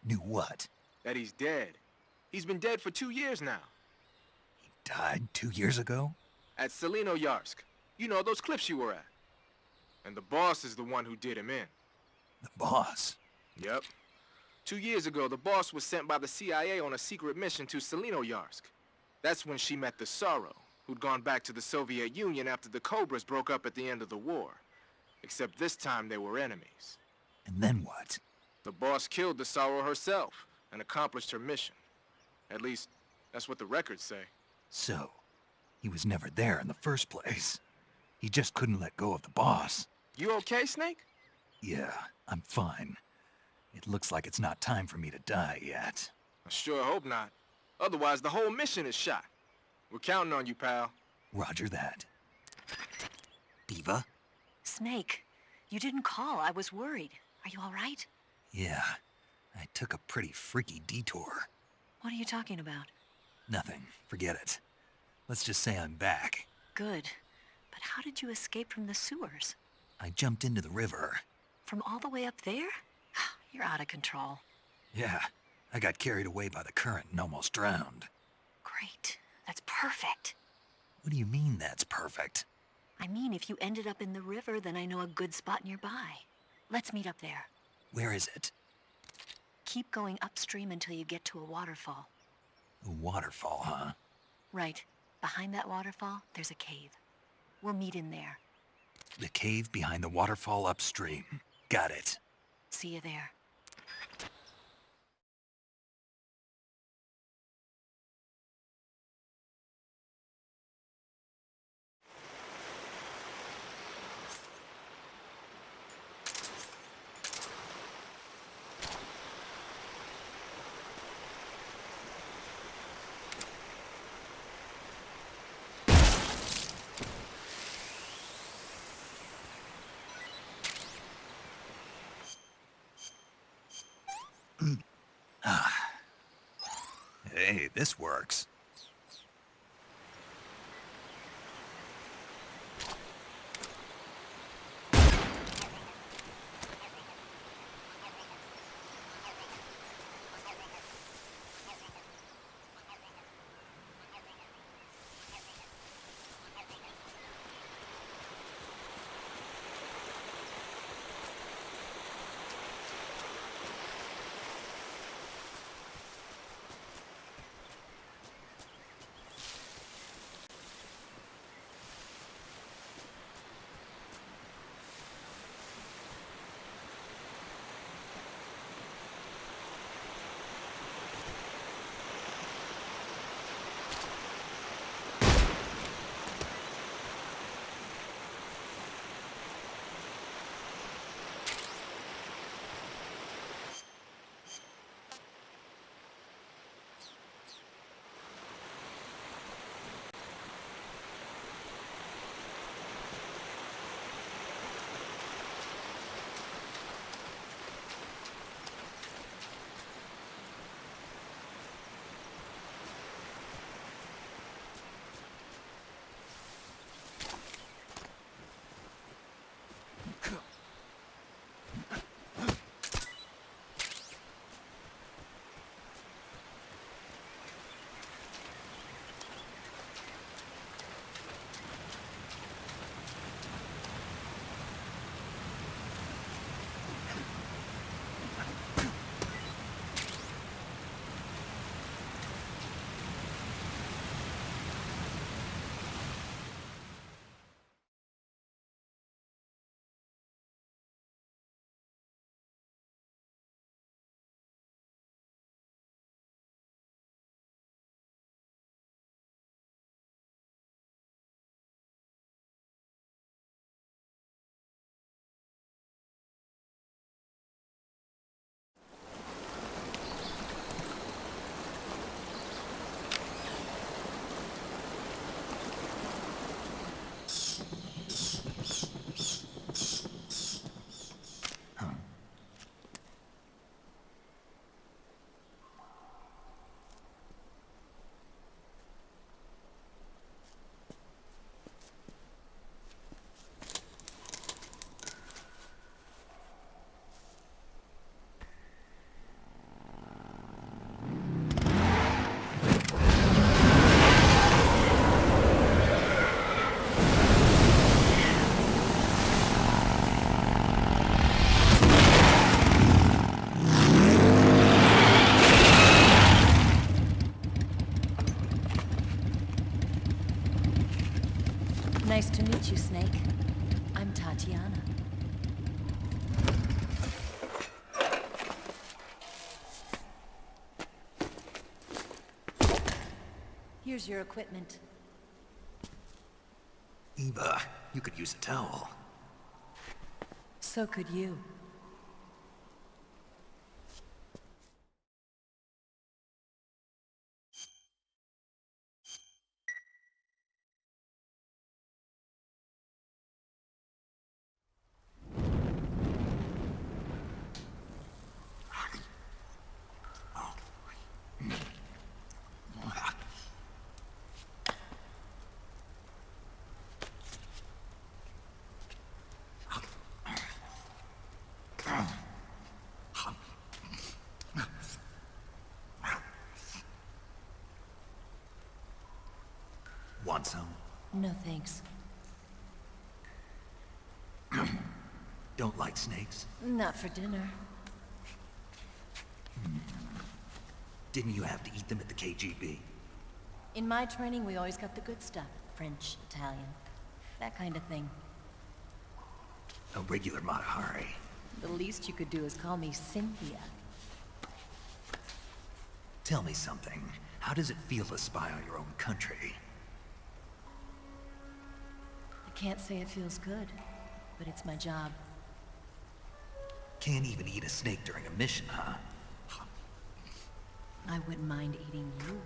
Knew what? That he's dead. He's been dead for 2 years now. He died 2 years ago? At Selino-Yarsk. You know, those cliffs you were at. And the boss is the one who did him in. The boss? Yep. 2 years ago, the boss was sent by the CIA on a secret mission to Selino-Yarsk. That's when she met the Sorrow, who'd gone back to the Soviet Union after the Cobras broke up at the end of the war. Except this time they were enemies. And then what? The boss killed the Sorrow herself and accomplished her mission. At least, that's what the records say. So, he was never there in the first place. He just couldn't let go of the boss. You okay, Snake? Yeah, I'm fine. It looks like it's not time for me to die yet. I sure hope not. Otherwise, the whole mission is shot. We're counting on you, pal. Roger that. Eva? Snake, you didn't call. I was worried. Are you all right? Yeah, I took a pretty freaky detour. What are you talking about? Nothing. Forget it. Let's just say I'm back. Good. But how did you escape from the sewers? I jumped into the river. From all the way up there? You're out of control. Yeah, I got carried away by the current and almost drowned. Great. That's perfect. What do you mean that's perfect? I mean, if you ended up in the river, then I know a good spot nearby. Let's meet up there. Where is it? Keep going upstream until you get to a waterfall. A waterfall, huh? Right. Behind that waterfall, there's a cave. We'll meet in there. The cave behind the waterfall upstream. Got it. See you there. Hey, this works. Nice to meet you, Snake. I'm Tatiana. Here's your equipment. Eva, you could use a towel. So could you. Want some? No thanks. Don't like snakes? Not for dinner. Didn't you have to eat them at the KGB? In my training, we always got the good stuff. French, Italian, that kind of thing. A regular Matahari. The least you could do is call me Cynthia. Tell me something. How does it feel to spy on your own country? I can't say it feels good, but it's my job. Can't even eat a snake during a mission, huh? I wouldn't mind eating you.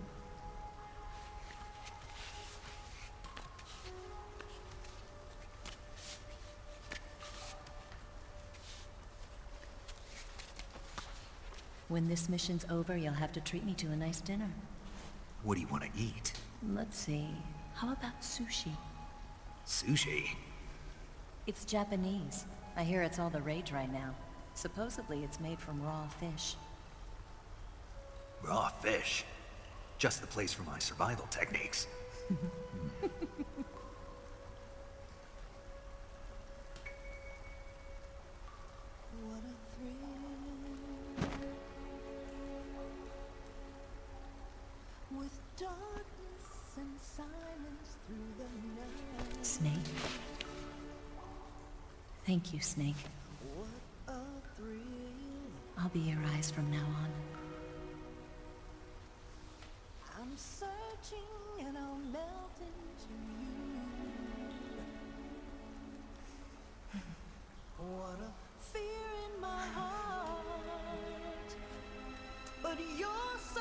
When this mission's over, you'll have to treat me to a nice dinner. What do you want to eat? Let's see. How about sushi? Sushi? It's Japanese. I hear it's all the rage right now. Supposedly it's made from raw fish. Raw fish? Just the place for my survival techniques. With darkness and silence through the night. Snake. Thank you, Snake. What a thrill. I'll be your eyes from now on. I'm searching and I'll melt into you. What a fear in my heart. But you're so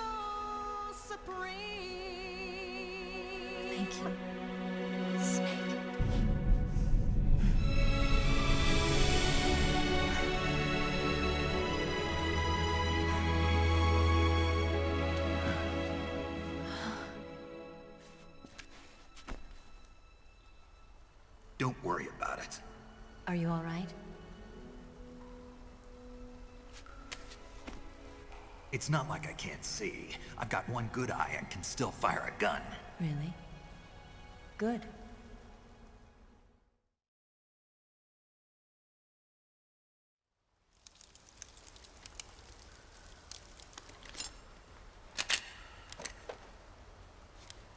supreme. Thank you, Snake. Don't worry about it. Are you all right? It's not like I can't see. I've got one good eye and can still fire a gun. Really? Good.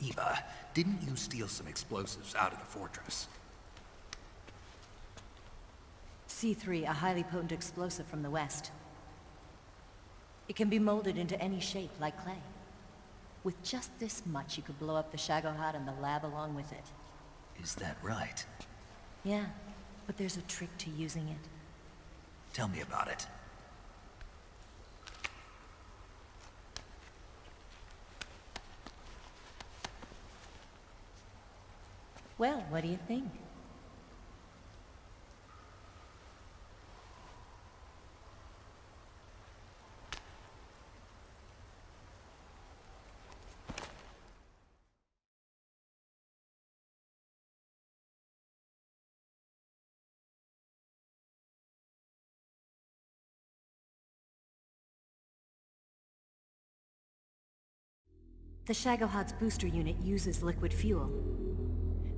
Eva, didn't you steal some explosives out of the fortress? C3, a highly potent explosive from the west. It can be molded into any shape, like clay. With just this much, you could blow up the Shagohod and the lab along with it. Is that right? Yeah, but there's a trick to using it. Tell me about it. Well, what do you think? The Shagohod's booster unit uses liquid fuel.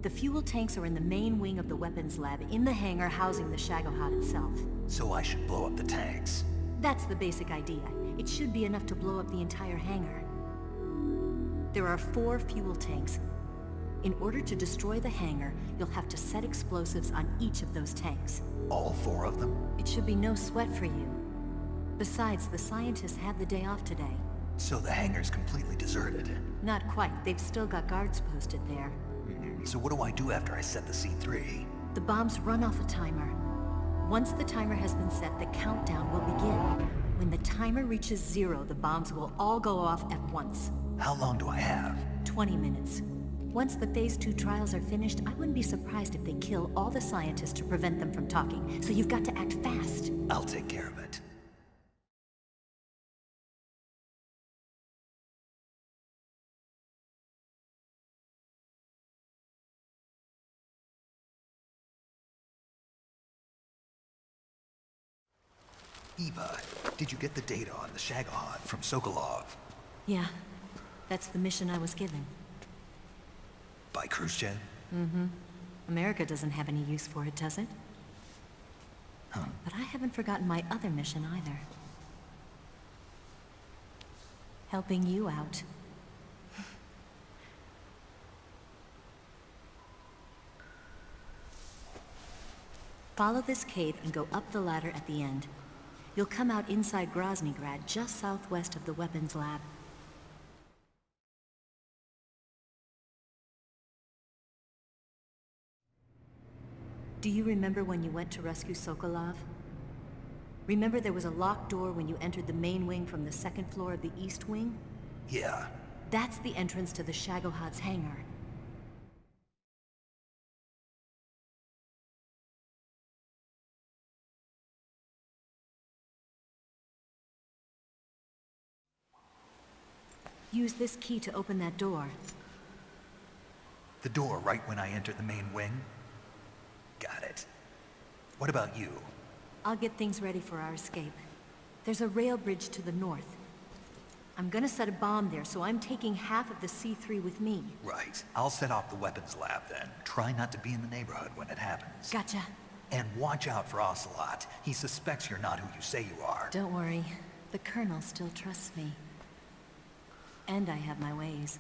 The fuel tanks are in the main wing of the weapons lab in the hangar housing the Shagohod itself. So I should blow up the tanks. That's the basic idea. It should be enough to blow up the entire hangar. There are 4 fuel tanks. In order to destroy the hangar, you'll have to set explosives on each of those tanks. All 4 of them? It should be no sweat for you. Besides, the scientists had the day off today. So the hangar's completely deserted. Not quite. They've still got guards posted there. So what do I do after I set the C3? The bombs run off a timer. Once the timer has been set, the countdown will begin. When the timer reaches 0, the bombs will all go off at once. How long do I have? 20 minutes. Once the Phase 2 trials are finished, I wouldn't be surprised if they kill all the scientists to prevent them from talking. So you've got to act fast. I'll take care of it. Eva, did you get the data on the Shagohod from Sokolov? Yeah, that's the mission I was given. By Khrushchev? Mm-hmm. America doesn't have any use for it, does it? Huh. But I haven't forgotten my other mission either. Helping you out. Follow this cave and go up the ladder at the end. You'll come out inside Groznygrad, just southwest of the weapons lab. Do you remember when you went to rescue Sokolov? Remember there was a locked door when you entered the main wing from the 2nd floor of the East Wing? Yeah. That's the entrance to the Shagohod's hangar. Use this key to open that door. The door right when I entered the main wing? Got it. What about you? I'll get things ready for our escape. There's a rail bridge to the north. I'm gonna set a bomb there, so I'm taking half of the C3 with me. Right. I'll set off the weapons lab then. Try not to be in the neighborhood when it happens. Gotcha. And watch out for Ocelot. He suspects you're not who you say you are. Don't worry. The Colonel still trusts me. And I have my ways.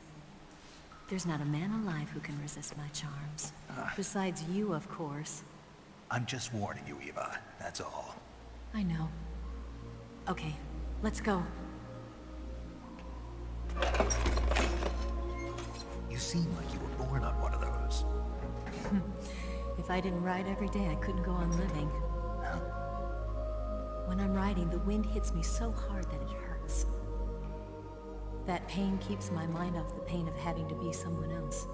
There's not a man alive who can resist my charms. Besides you, of course. I'm just warning you, Eva. That's all. I know. Okay, let's go. You seem like you were born on one of those. If I didn't ride every day, I couldn't go on living. When I'm riding, the wind hits me so hard that it hurts. That pain keeps my mind off the pain of having to be someone else.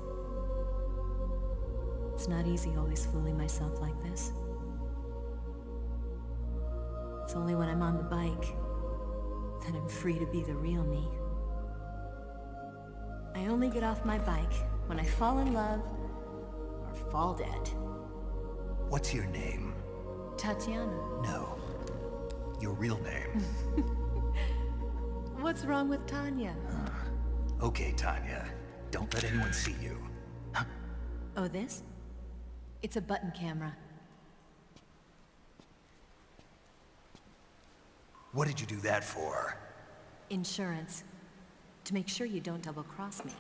It's not easy always fooling myself like this. It's only when I'm on the bike that I'm free to be the real me. I only get off my bike when I fall in love or fall dead. What's your name? Tatiana. No. Your real name. What's wrong with Tanya? Okay, Tanya. Don't let anyone see you. Huh? Oh, this? It's a button camera. What did you do that for? Insurance. To make sure you don't double-cross me.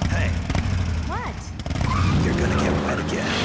Hey. What? You're gonna get wet again.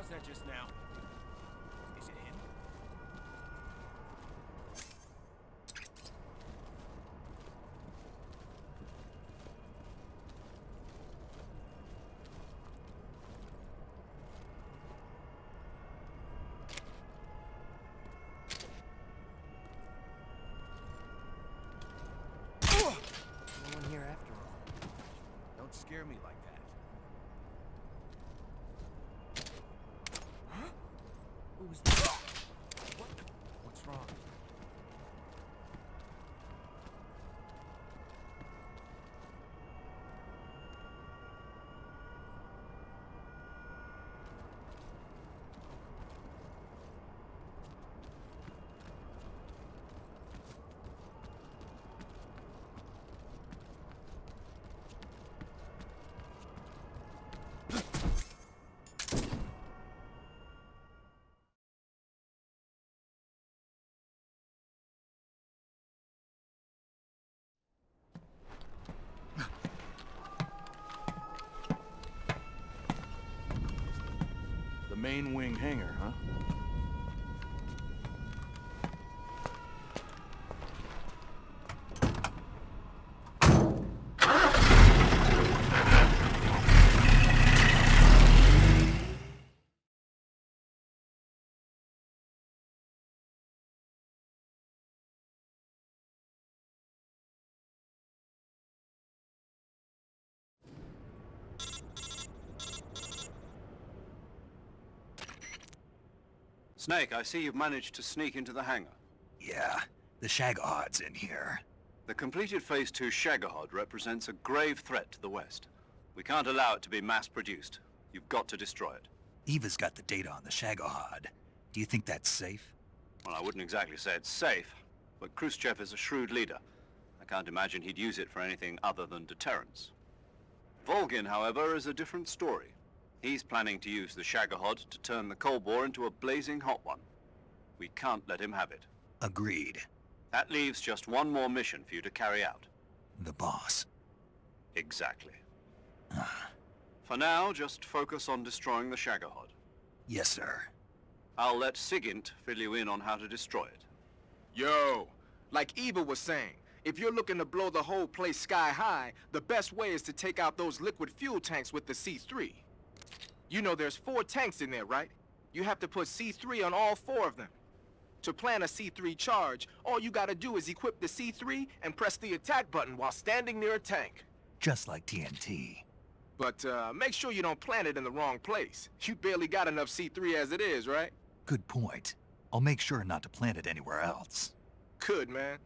was that just now? Is it him? No one here after all. Don't scare me like that. Huh? Who was that? What? What's wrong? The main wing hangar, huh? Snake, I see you've managed to sneak into the hangar. Yeah, the Shagohod's in here. The completed Phase 2 Shagohod represents a grave threat to the West. We can't allow it to be mass-produced. You've got to destroy it. Eva's got the data on the Shagohod. Do you think that's safe? Well, I wouldn't exactly say it's safe, but Khrushchev is a shrewd leader. I can't imagine he'd use it for anything other than deterrence. Volgin, however, is a different story. He's planning to use the Shagohod to turn the Cold War into a blazing hot one. We can't let him have it. Agreed. That leaves just one more mission for you to carry out. The boss. Exactly. For now, just focus on destroying the Shagohod. Yes, sir. I'll let Sigint fill you in on how to destroy it. Yo, like Eva was saying, if you're looking to blow the whole place sky high, the best way is to take out those liquid fuel tanks with the C3. You know there's 4 tanks in there, right? You have to put C3 on all 4 of them. To plant a C3 charge, all you gotta do is equip the C3 and press the attack button while standing near a tank. Just like TNT. But make sure you don't plant it in the wrong place. You barely got enough C3 as it is, right? Good point. I'll make sure not to plant it anywhere else. Good, man.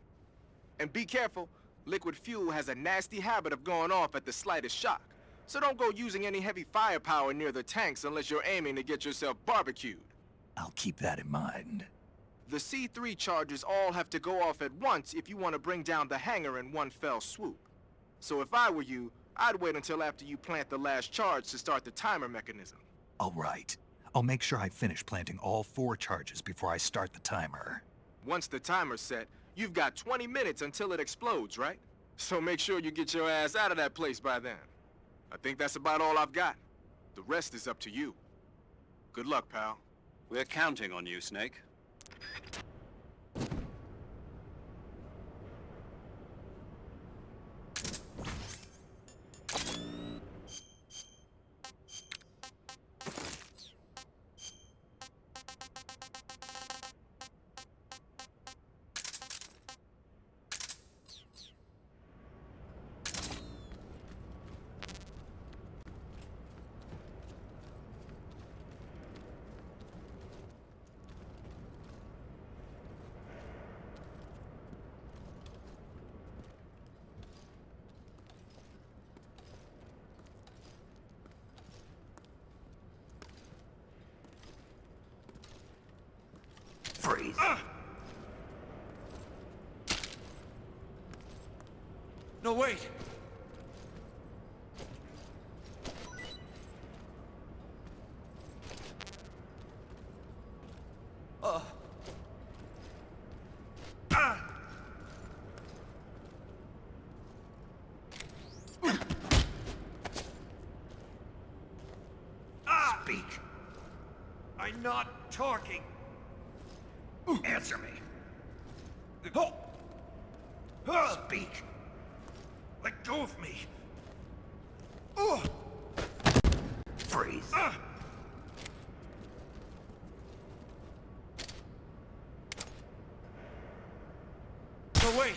And be careful. Liquid fuel has a nasty habit of going off at the slightest shock. So don't go using any heavy firepower near the tanks unless you're aiming to get yourself barbecued. I'll keep that in mind. The C3 charges all have to go off at once if you want to bring down the hangar in one fell swoop. So if I were you, I'd wait until after you plant the last charge to start the timer mechanism. All right. I'll make sure I finish planting all 4 charges before I start the timer. Once the timer's set, you've got 20 minutes until it explodes, right? So make sure you get your ass out of that place by then. I think that's about all I've got. The rest is up to you. Good luck, pal. We're counting on you, Snake. Freeze. No, wait! Speak. not talking. Answer me. Speak. Let go of me. Freeze. No, wait.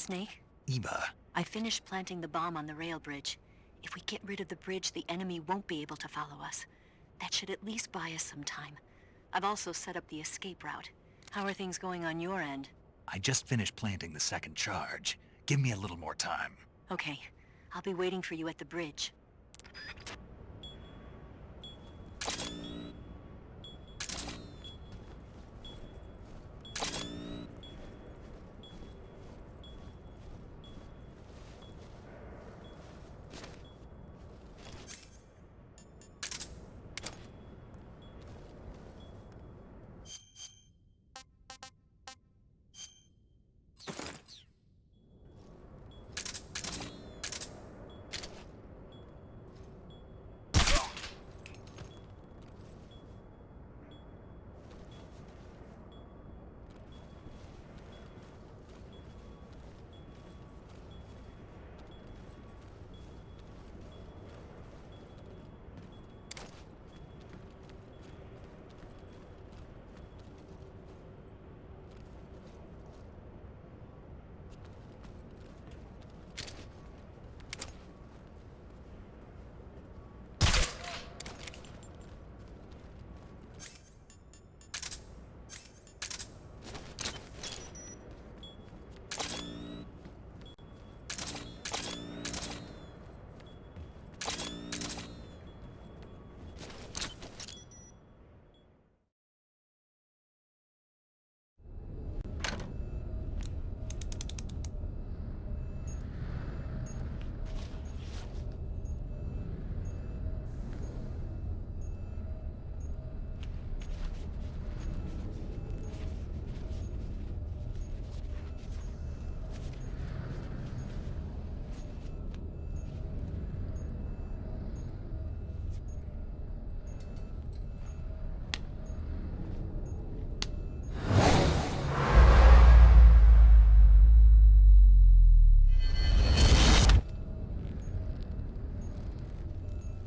Snake? Eva. I finished planting the bomb on the rail bridge. If we get rid of the bridge, the enemy won't be able to follow us. That should at least buy us some time. I've also set up the escape route. How are things going on your end? I just finished planting the second charge. Give me a little more time. Okay. I'll be waiting for you at the bridge.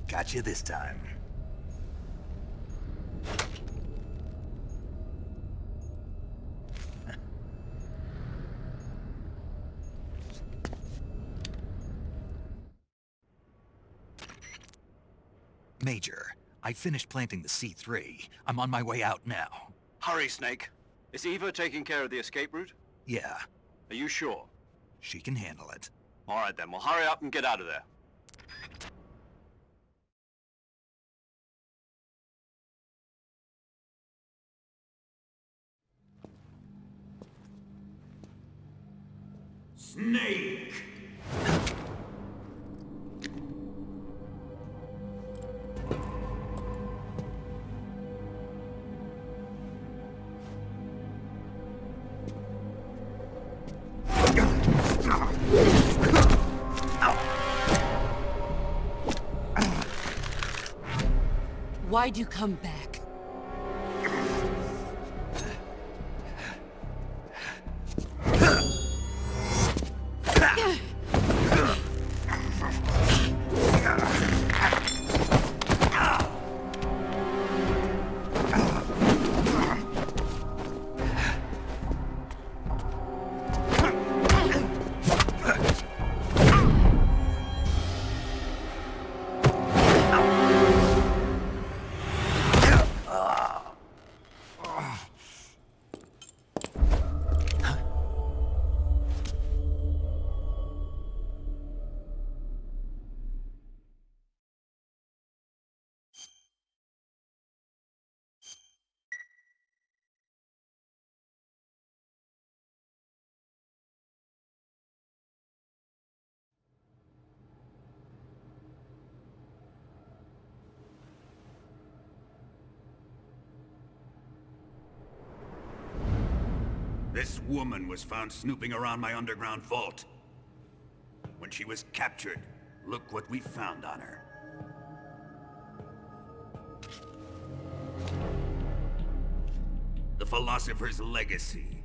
Got you this time. Major, I finished planting the C3. I'm on my way out now. Hurry, Snake. Is Eva taking care of the escape route? Yeah. Are you sure? She can handle it. All right then, well hurry up and get out of there. Snake! Why'd you come back? This woman was found snooping around my underground vault. When she was captured, look what we found on her. The Philosopher's Legacy.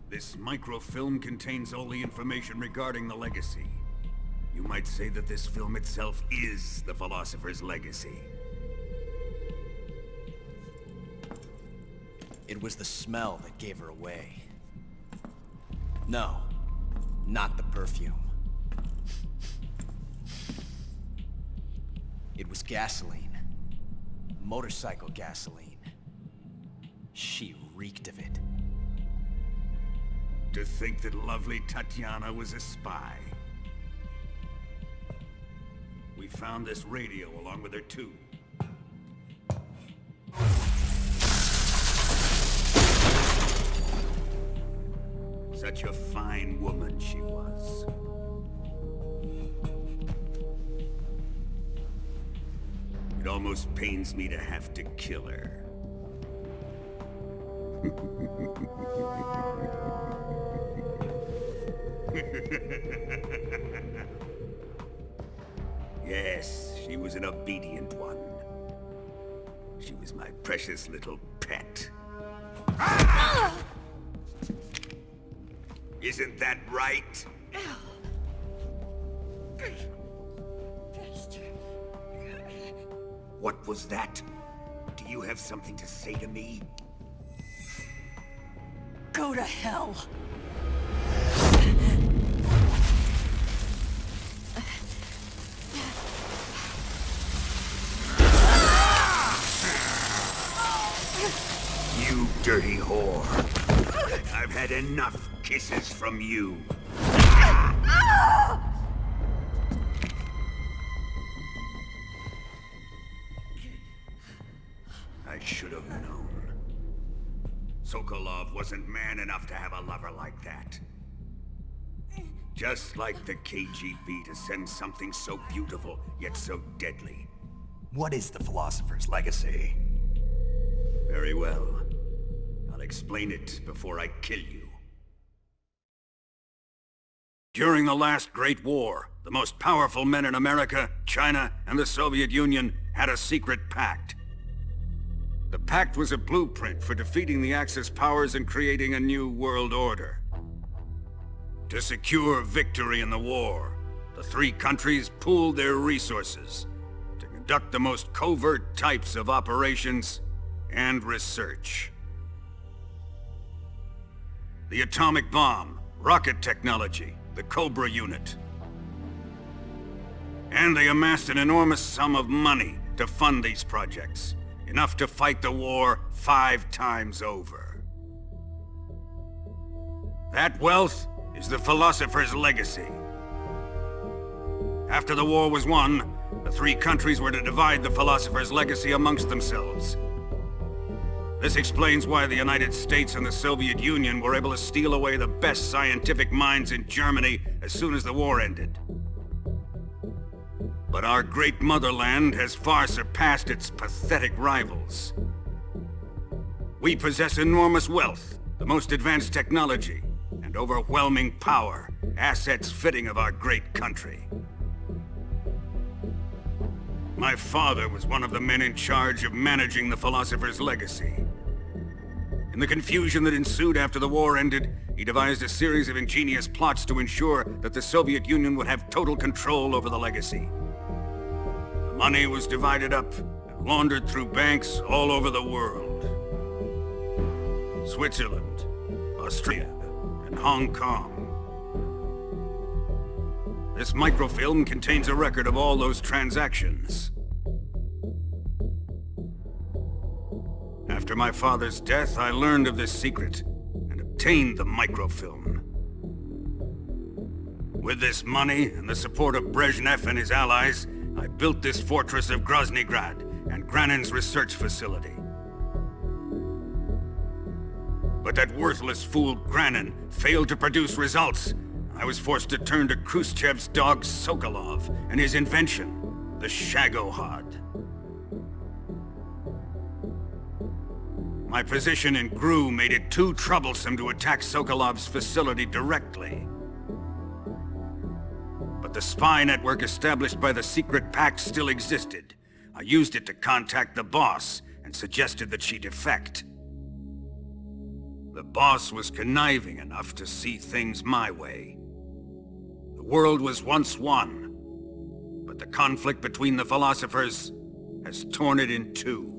This microfilm contains all the information regarding the Legacy. You might say that this film itself is the Philosopher's Legacy. It was the smell that gave her away. No, not the perfume. It was gasoline. Motorcycle gasoline. She reeked of it. To think that lovely Tatiana was a spy. We found this radio along with her too. Such a fine woman she was. It almost pains me to have to kill her. Yes, she was an obedient one. She was my precious little pet. Isn't that right? What was that? Do you have something to say to me? Go to hell. You dirty whore. I've had enough kisses from you. I should have known. Sokolov wasn't man enough to have a lover like that. Just like the KGB to send something so beautiful, yet so deadly. What is the Philosopher's Legacy? Very well. I'll explain it before I kill you. During the last Great War, the most powerful men in America, China, and the Soviet Union had a secret pact. The pact was a blueprint for defeating the Axis powers and creating a new world order. To secure victory in the war, the three countries pooled their resources to conduct the most covert types of operations and research. The atomic bomb, rocket technology, the Cobra unit. And they amassed an enormous sum of money to fund these projects, enough to fight the war 5 times over. That wealth is the Philosopher's Legacy. After the war was won, the three countries were to divide the Philosopher's Legacy amongst themselves. This explains why the United States and the Soviet Union were able to steal away the best scientific minds in Germany as soon as the war ended. But our great motherland has far surpassed its pathetic rivals. We possess enormous wealth, the most advanced technology, and overwhelming power, assets fitting of our great country. My father was one of the men in charge of managing the philosopher's legacy. In the confusion that ensued after the war ended, he devised a series of ingenious plots to ensure that the Soviet Union would have total control over the legacy. The money was divided up and laundered through banks all over the world. Switzerland, Austria, and Hong Kong. This microfilm contains a record of all those transactions. After my father's death, I learned of this secret and obtained the microfilm. With this money and the support of Brezhnev and his allies, I built this fortress of Groznygrad and Granin's research facility. But that worthless fool Granin failed to produce results. I was forced to turn to Khrushchev's dog Sokolov and his invention, the Shagohod. My position in GRU made it too troublesome to attack Sokolov's facility directly. But the spy network established by the secret pact still existed. I used it to contact the boss and suggested that she defect. The boss was conniving enough to see things my way. The world was once one, but the conflict between the philosophers has torn it in two.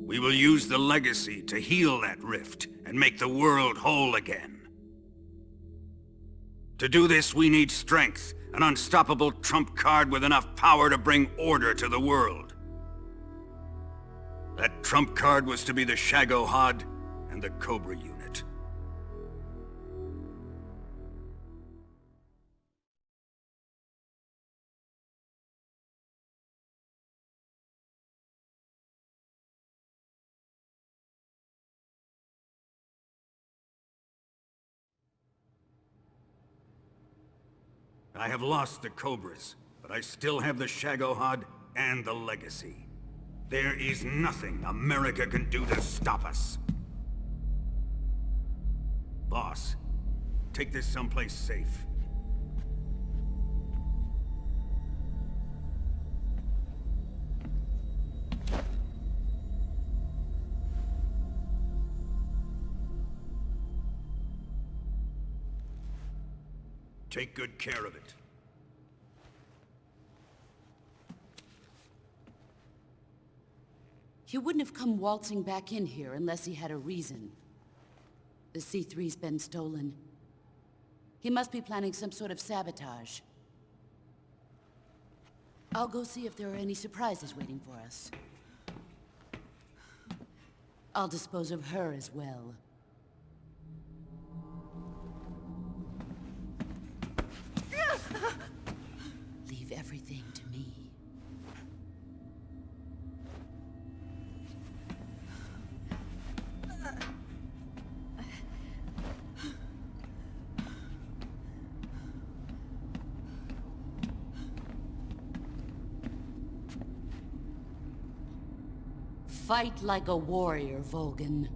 We will use the legacy to heal that rift and make the world whole again. To do this, we need strength, an unstoppable trump card with enough power to bring order to the world. That trump card was to be the Shagohod and the Cobra unit. I have lost the Cobras, but I still have the Shagohod and the legacy. There is nothing America can do to stop us. Boss, take this someplace safe. Take good care of it. He wouldn't have come waltzing back in here unless he had a reason. The C3's been stolen. He must be planning some sort of sabotage. I'll go see if there are any surprises waiting for us. I'll dispose of her as well. Leave everything to me. Fight like a warrior, Volgan.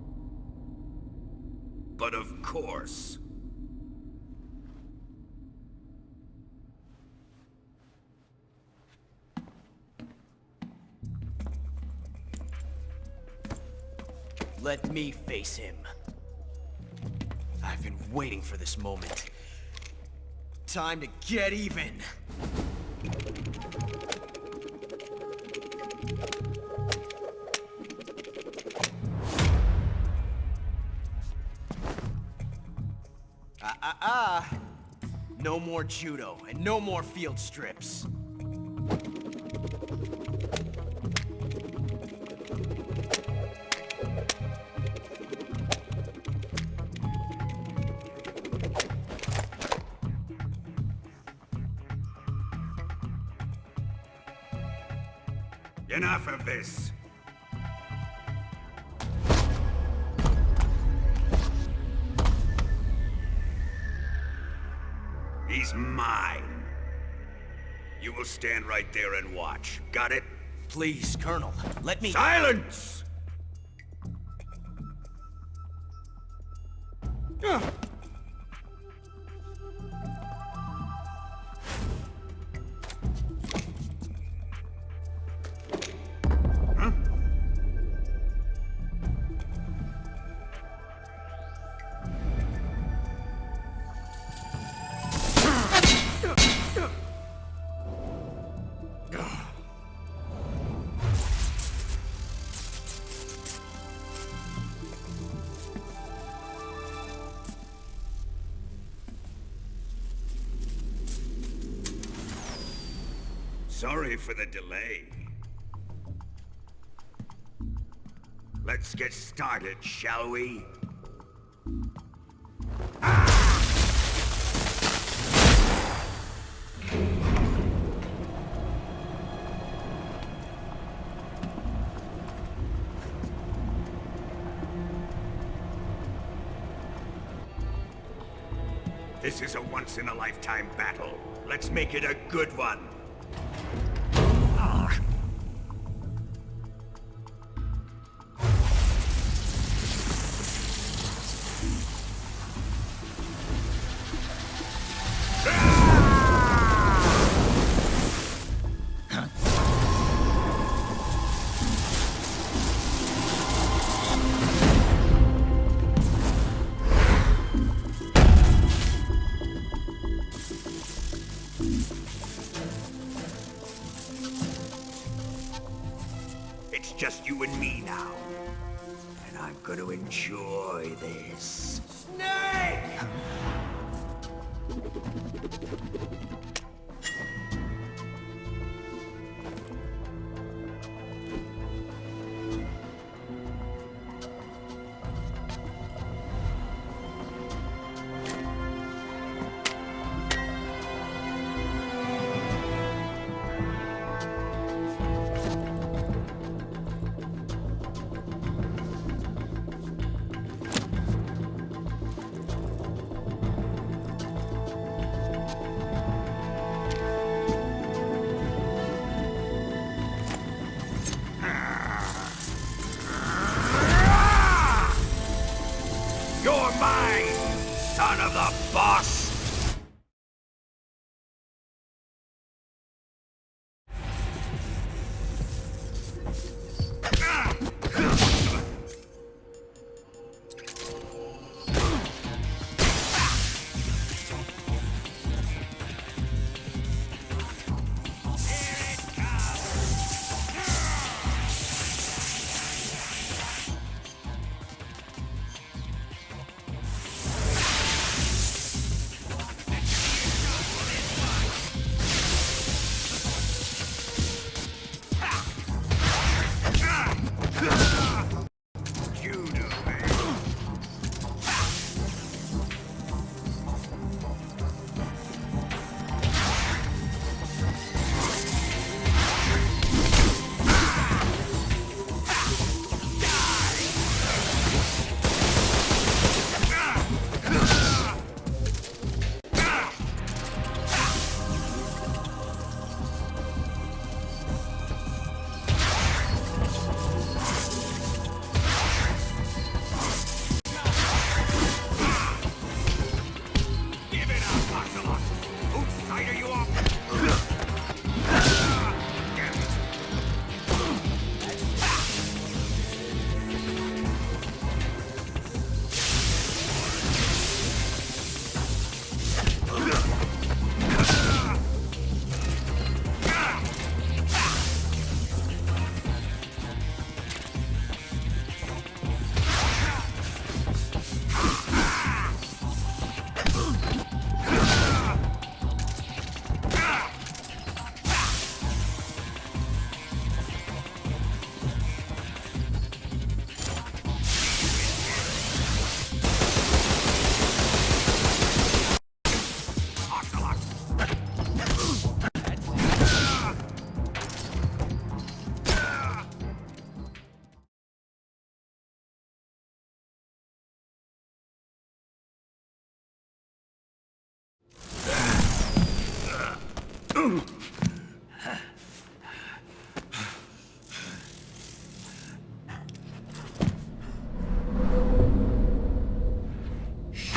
But of course. Let me face him. I've been waiting for this moment. Time to get even. No more judo, and no more field strips. Enough of this. He's mine. You will stand right there and watch. Got it? Please, Colonel, let me— Silence! Sorry for the delay. Let's get started, shall we? This is a once-in-a-lifetime battle. Let's make it a good one. It's just you and me now. And I'm gonna enjoy this. Snake! You're mine, son of the boss!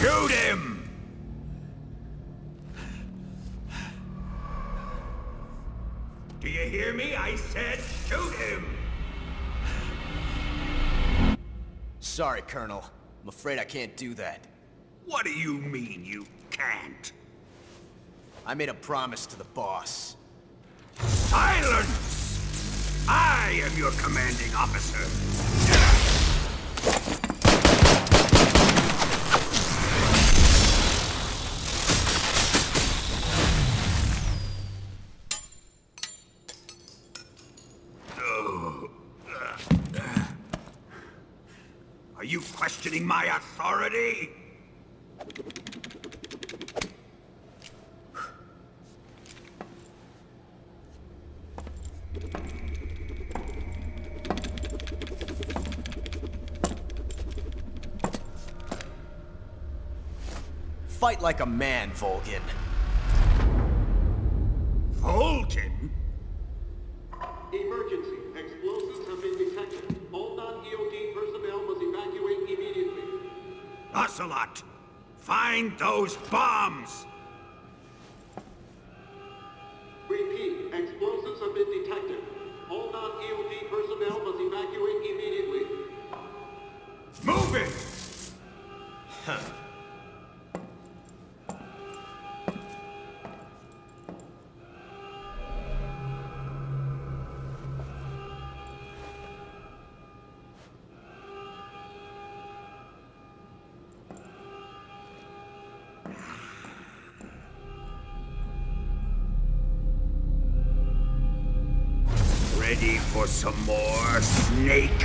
Shoot him! Do you hear me? I said shoot him! Sorry, Colonel. I'm afraid I can't do that. What do you mean you can't? I made a promise to the boss. Silence! I am your commanding officer. Are you questioning my authority? Fight like a man, Volgin. Volgin? Emergency. Explosives have been detected. All non-EOD personnel must evacuate immediately. Ocelot! Find those bombs! Repeat. Explosives have been detected. All non-EOD personnel must evacuate immediately. Move it! Huh. Ready for some more, Snake?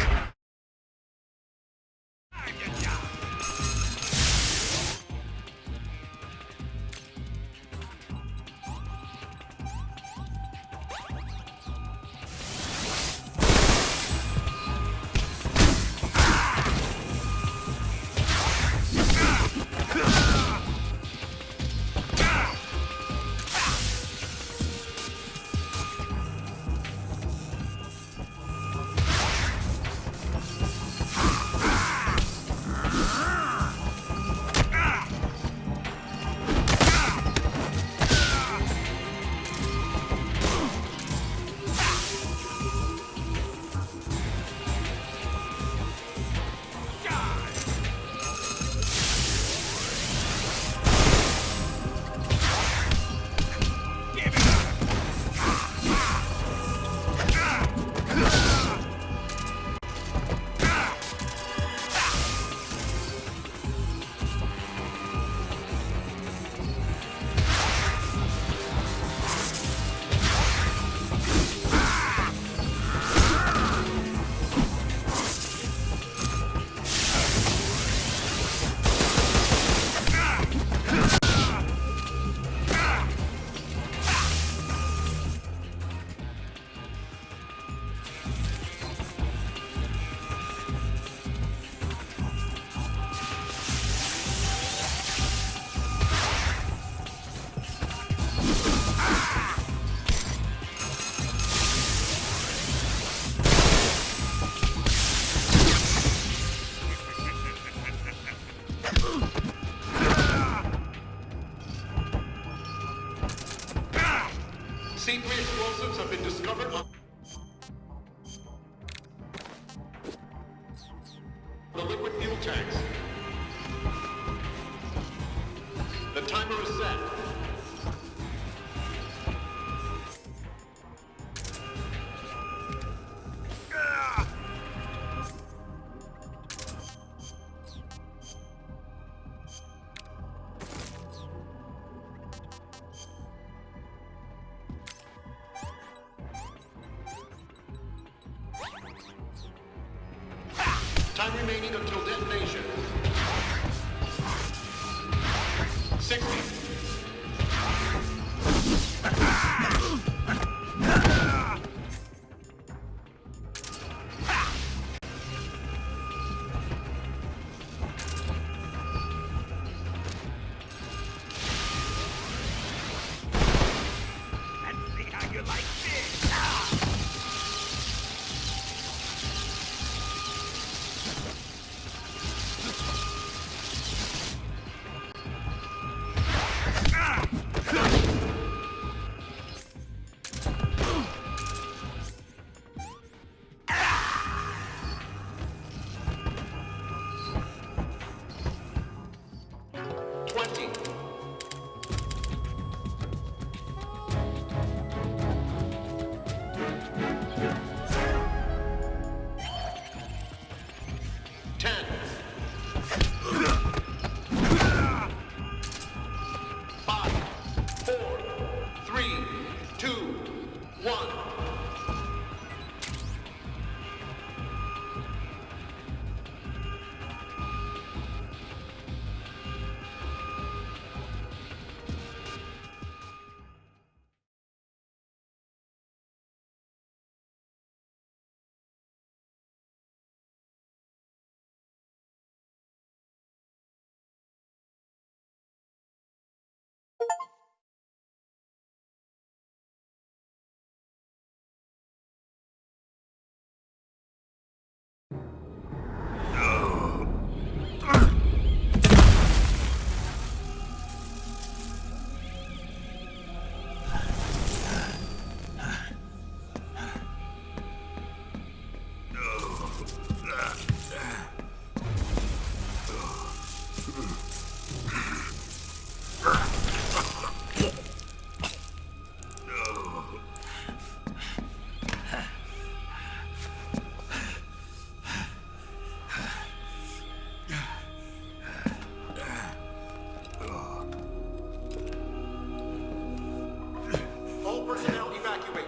C3 explosives have been discovered on the liquid fuel tanks. The timer is set. Time remaining until detonation. 60. Let's see how you like this! 20. All personnel evacuate.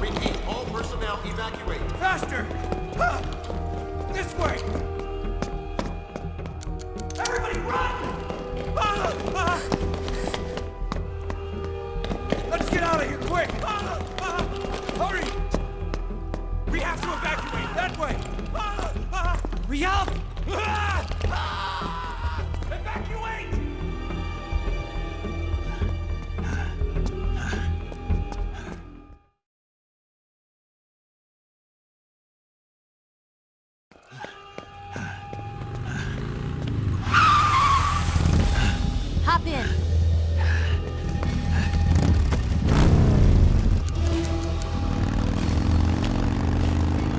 Repeat, all personnel evacuate. Faster! Ah! This way! Everybody run! Ah! Ah! Let's get out of here, quick! Ah! Ah! Hurry! We have to evacuate, that way! Ah! Ah! Hurry up! Ah! Ah! Evacuate! Hop in.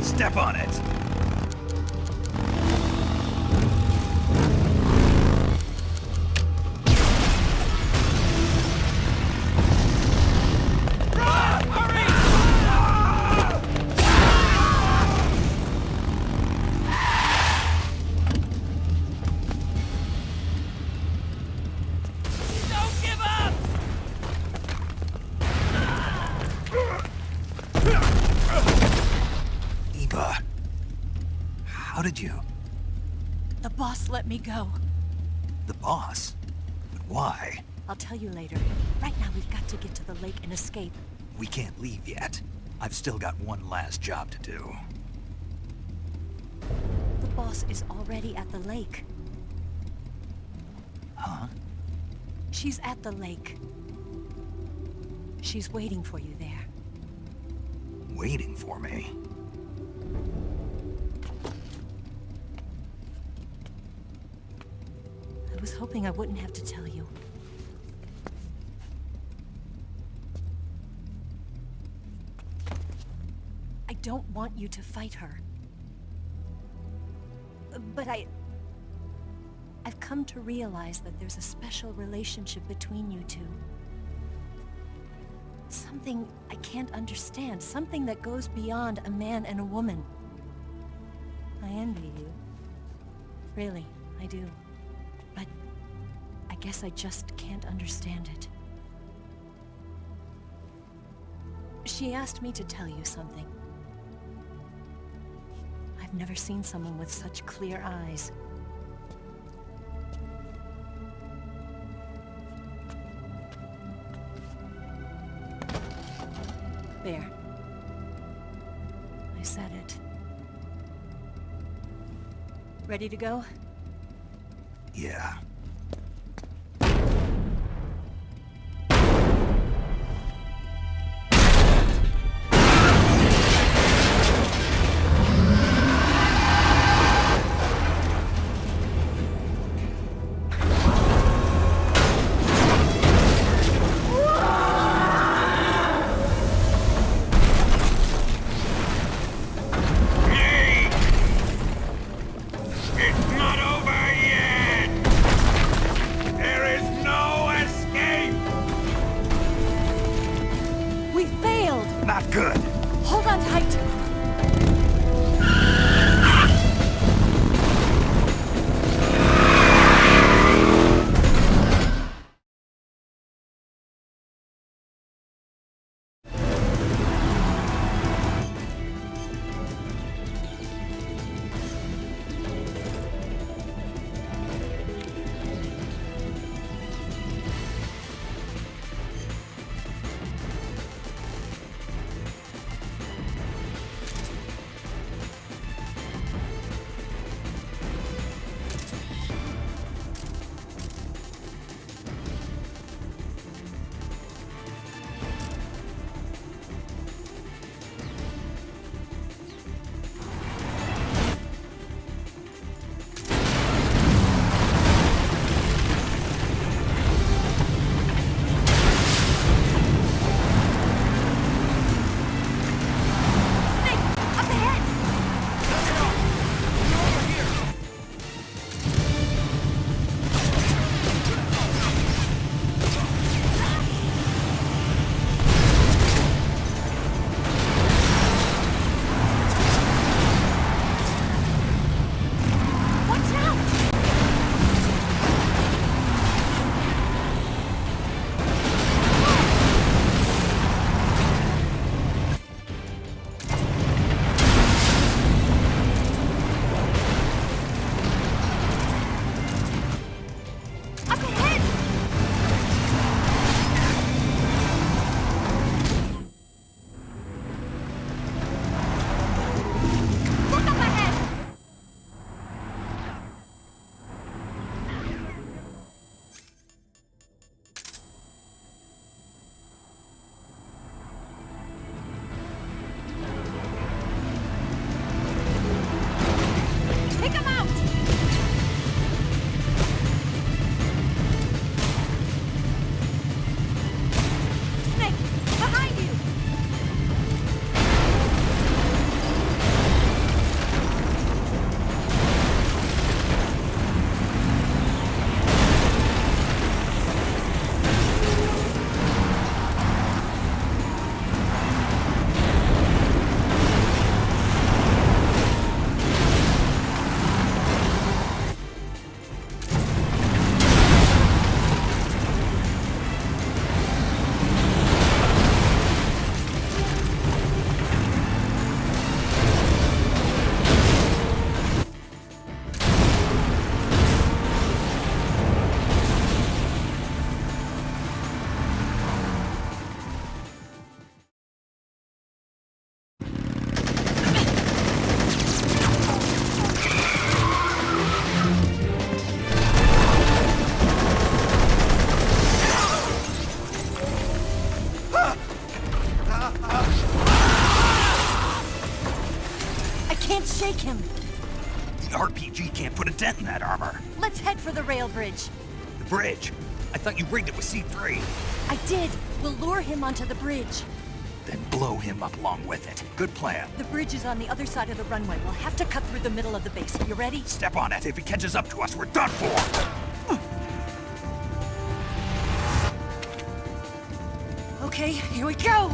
Step on it. How did you? The boss let me go. The boss? But why? I'll tell you later. Right now, we've got to get to the lake and escape. We can't leave yet. I've still got one last job to do. The boss is already at the lake. Huh? She's at the lake. She's waiting for you there. Waiting for me? I was hoping I wouldn't have to tell you. I don't want you to fight her. But I've come to realize that there's a special relationship between you two. Something I can't understand. Something that goes beyond a man and a woman. I envy you. Really, I do. But I guess I just can't understand it. She asked me to tell you something. I've never seen someone with such clear eyes. There. I said it. Ready to go? Yeah. It's RPG can't put a dent in that armor. Let's head for the rail bridge. The bridge? I thought you rigged it with C3. I did. We'll lure him onto the bridge. Then blow him up along with it. Good plan. The bridge is on the other side of the runway. We'll have to cut through the middle of the base. You ready? Step on it. If he catches up to us, we're done for. Okay, here we go!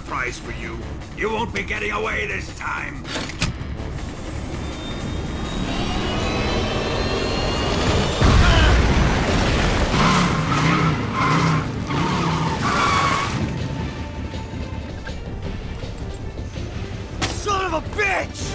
surprise for you. You won't be getting away this time. Son of a bitch!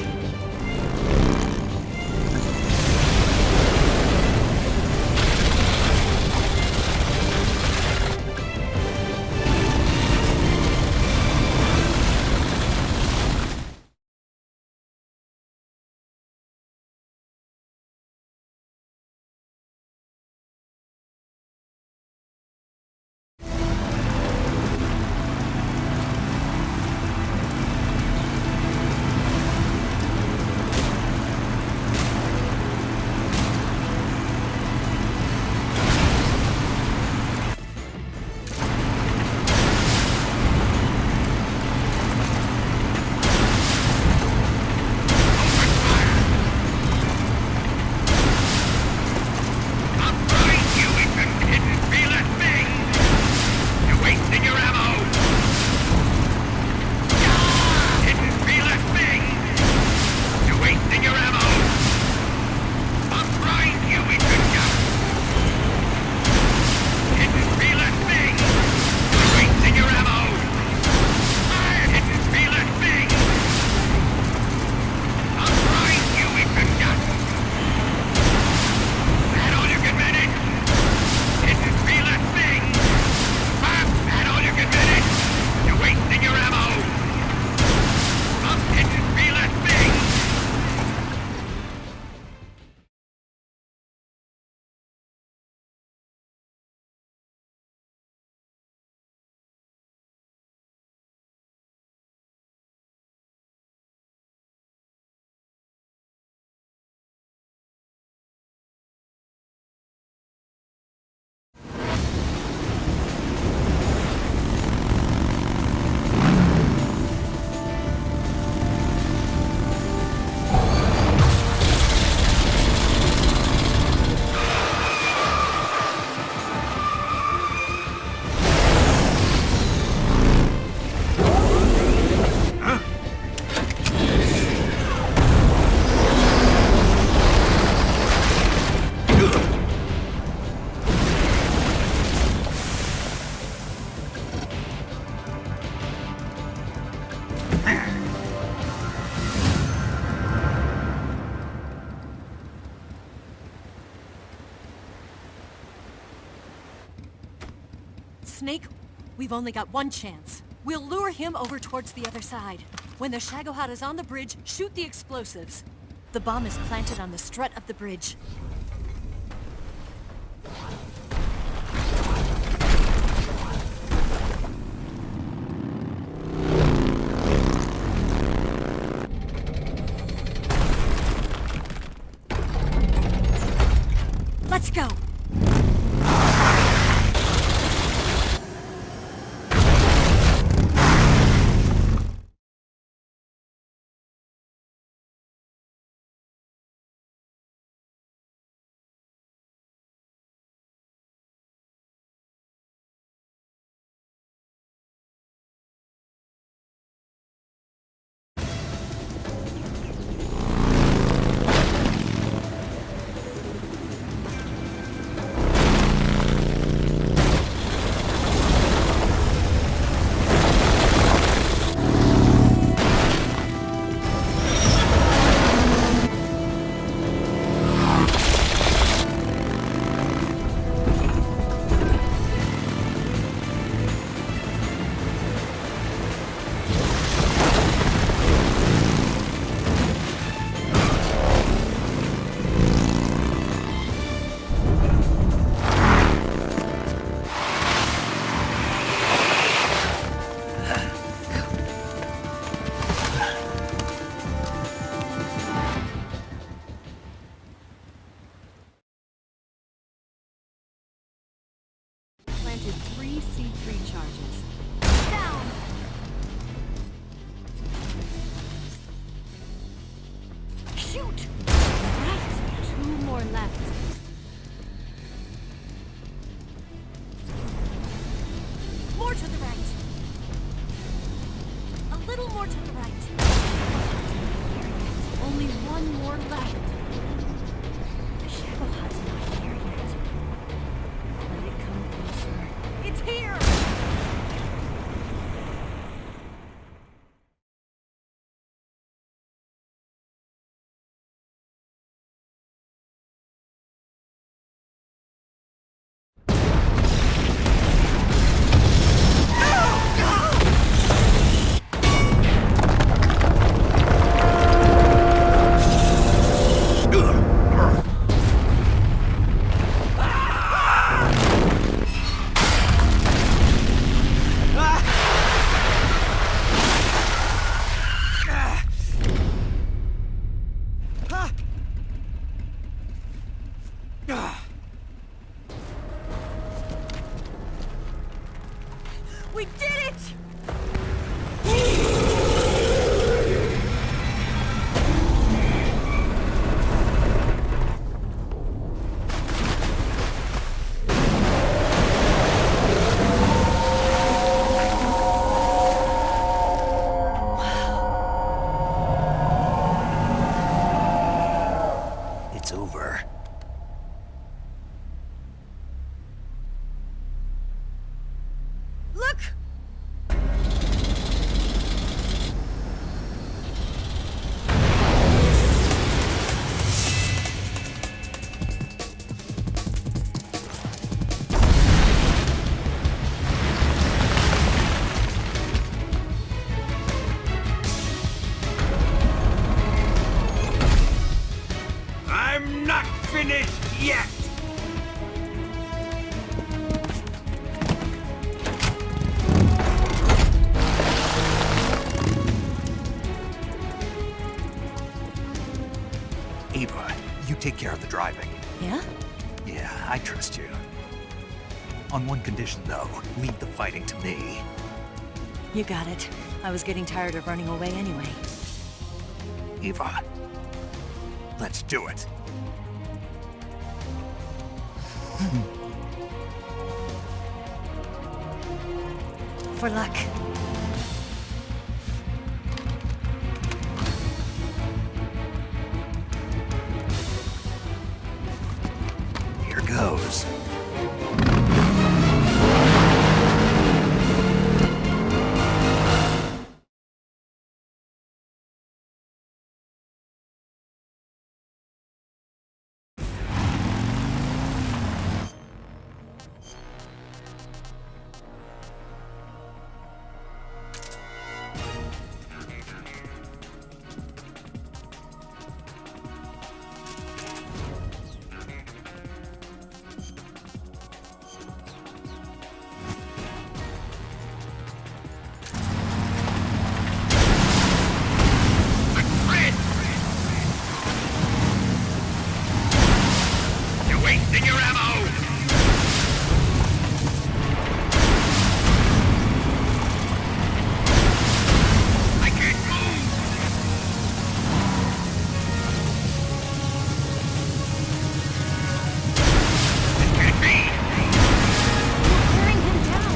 Snake, we've only got one chance. We'll lure him over towards the other side. When the Shagohod is on the bridge, shoot the explosives. The bomb is planted on the strut of the bridge. Let's go! Planted 3 C3 charges. Down! Shoot! Right! 2 more left. More to the right. little more to the right. Only one more left. The Shagohod's not here yet. Let it come closer. It's here! We did it! It's over. Look! I'm not finished yet! Ava, you take care of the driving. Yeah? Yeah, I trust you. On one condition, though, leave the fighting to me. You got it. I was getting tired of running away anyway. Ava, let's do it. For luck. Here goes. Wasting your ammo! I can't move! This can't be! You're wearing him down.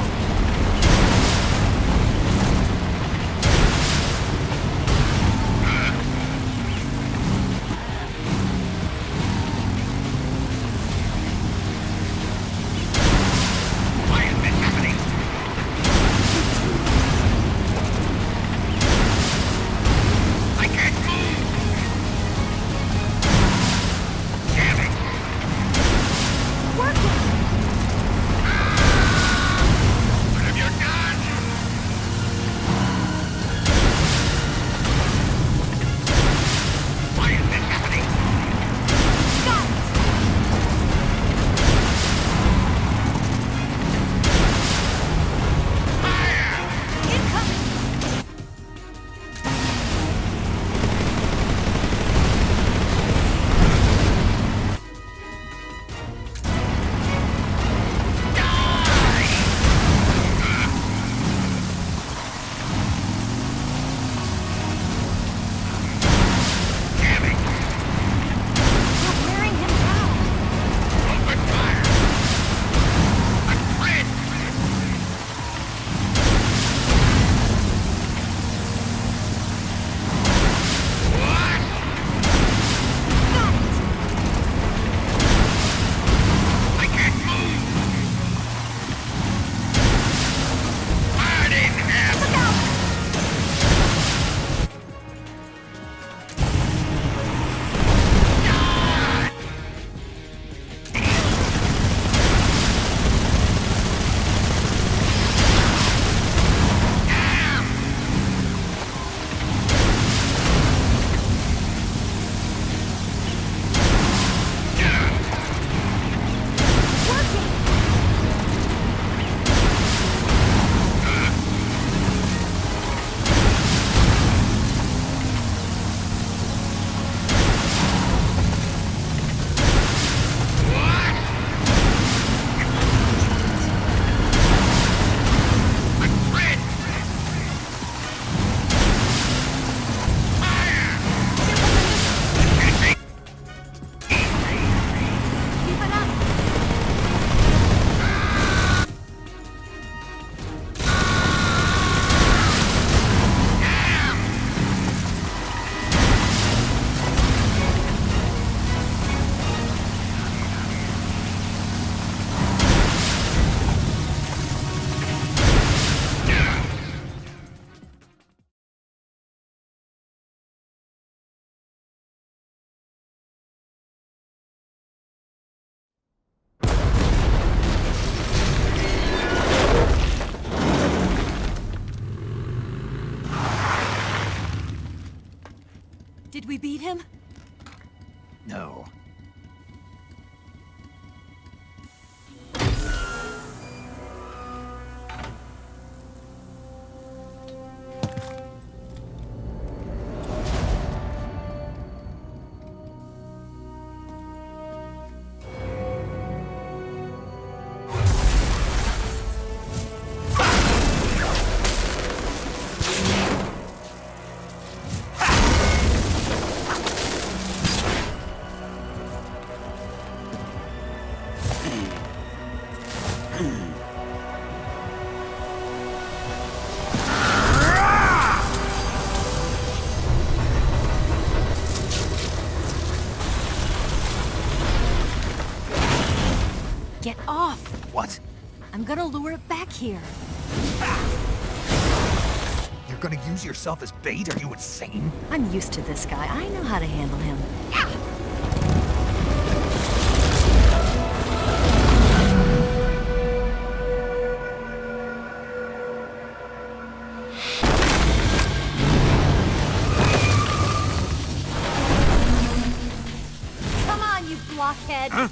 Did we beat him? No. Get off! What? I'm gonna lure it back here. You're gonna use yourself as bait? Are you insane? I'm used to this guy. I know how to handle him. Come on, you blockhead! Huh?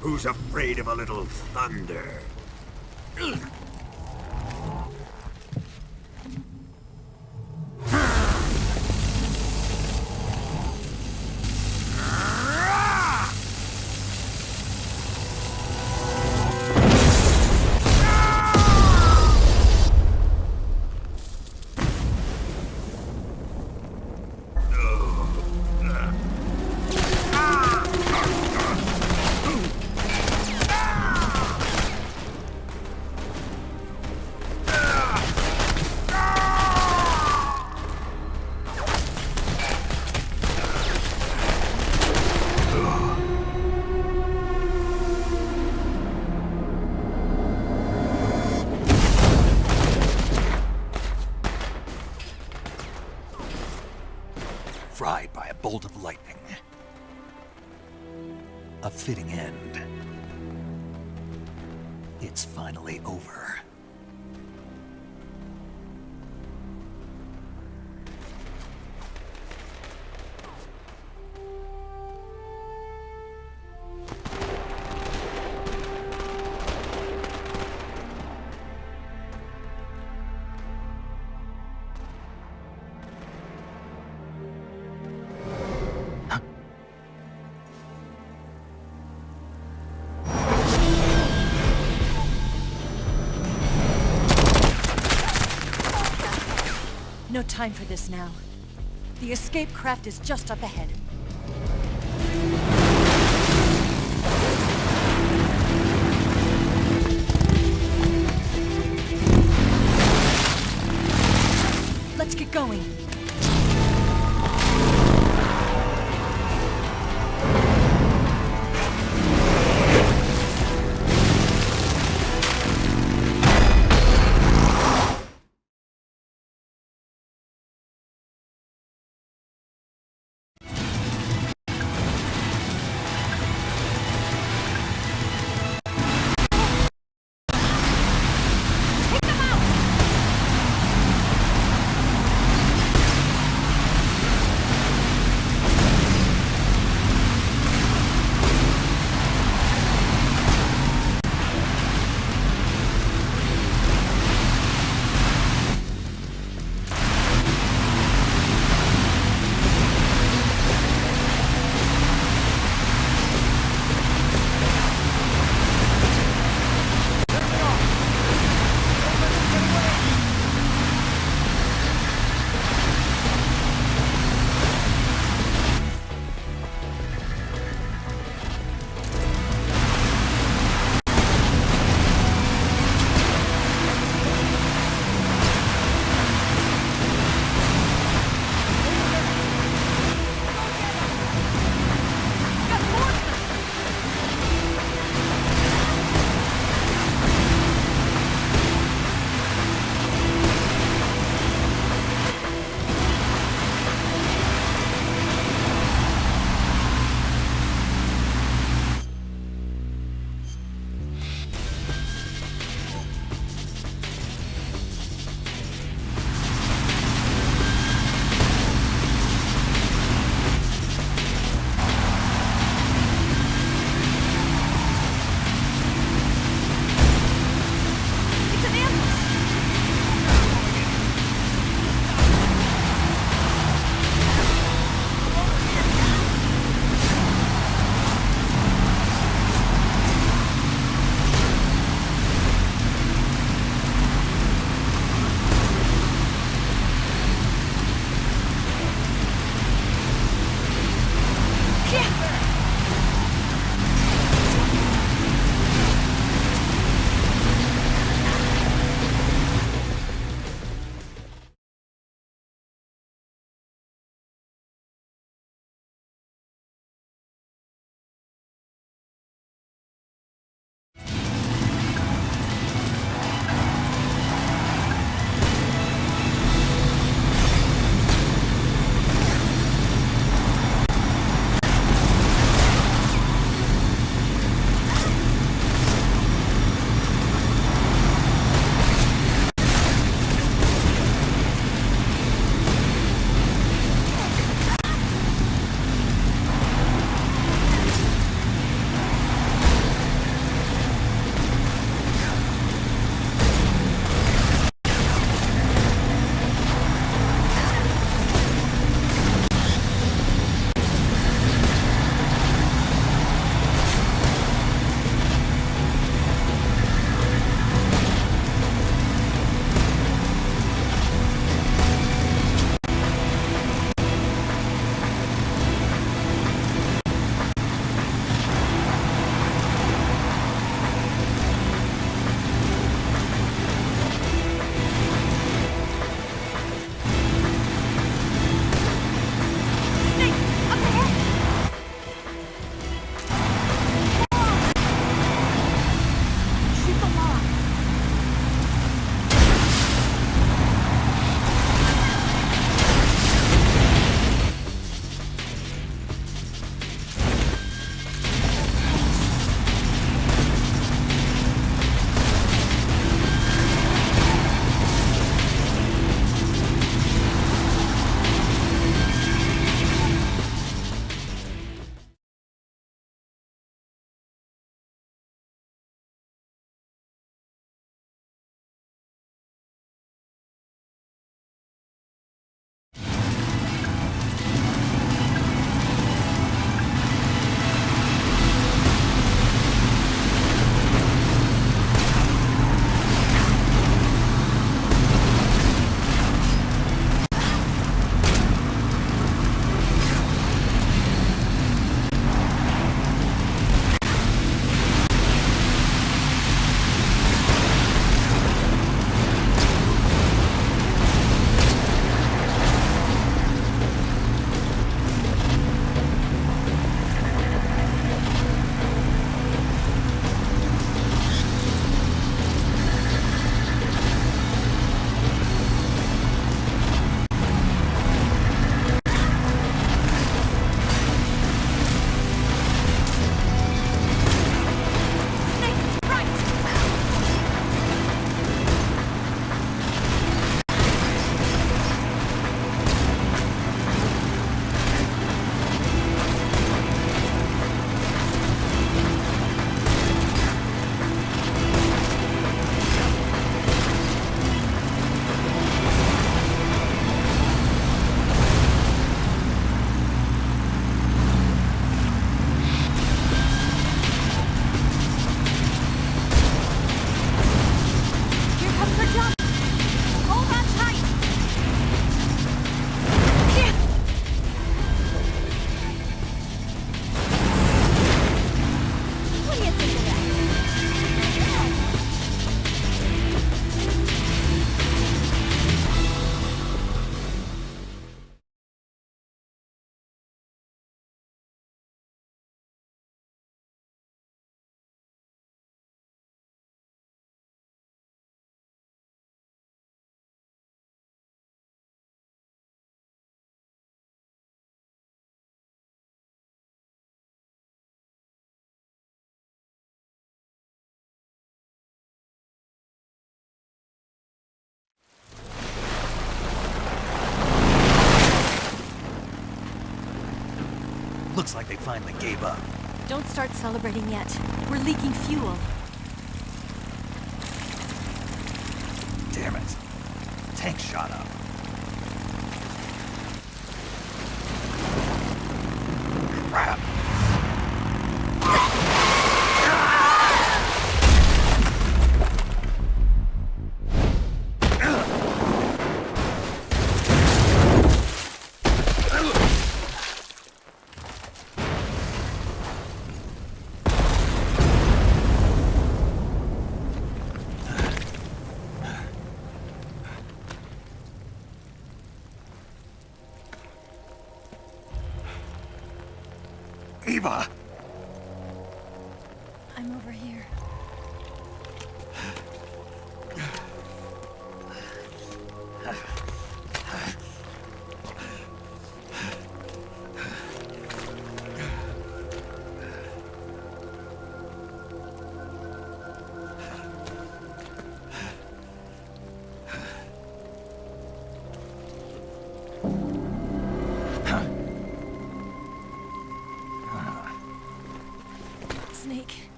Who's afraid of a little thunder? Fried by a bolt of lightning. A fitting end. It's finally over. No time for this now. The escape craft is just up ahead. Let's get going. Looks like they finally gave up. Don't start celebrating yet. We're leaking fuel. Damn it. Tank shot up. Crap. Eva! I'm over here. Snake.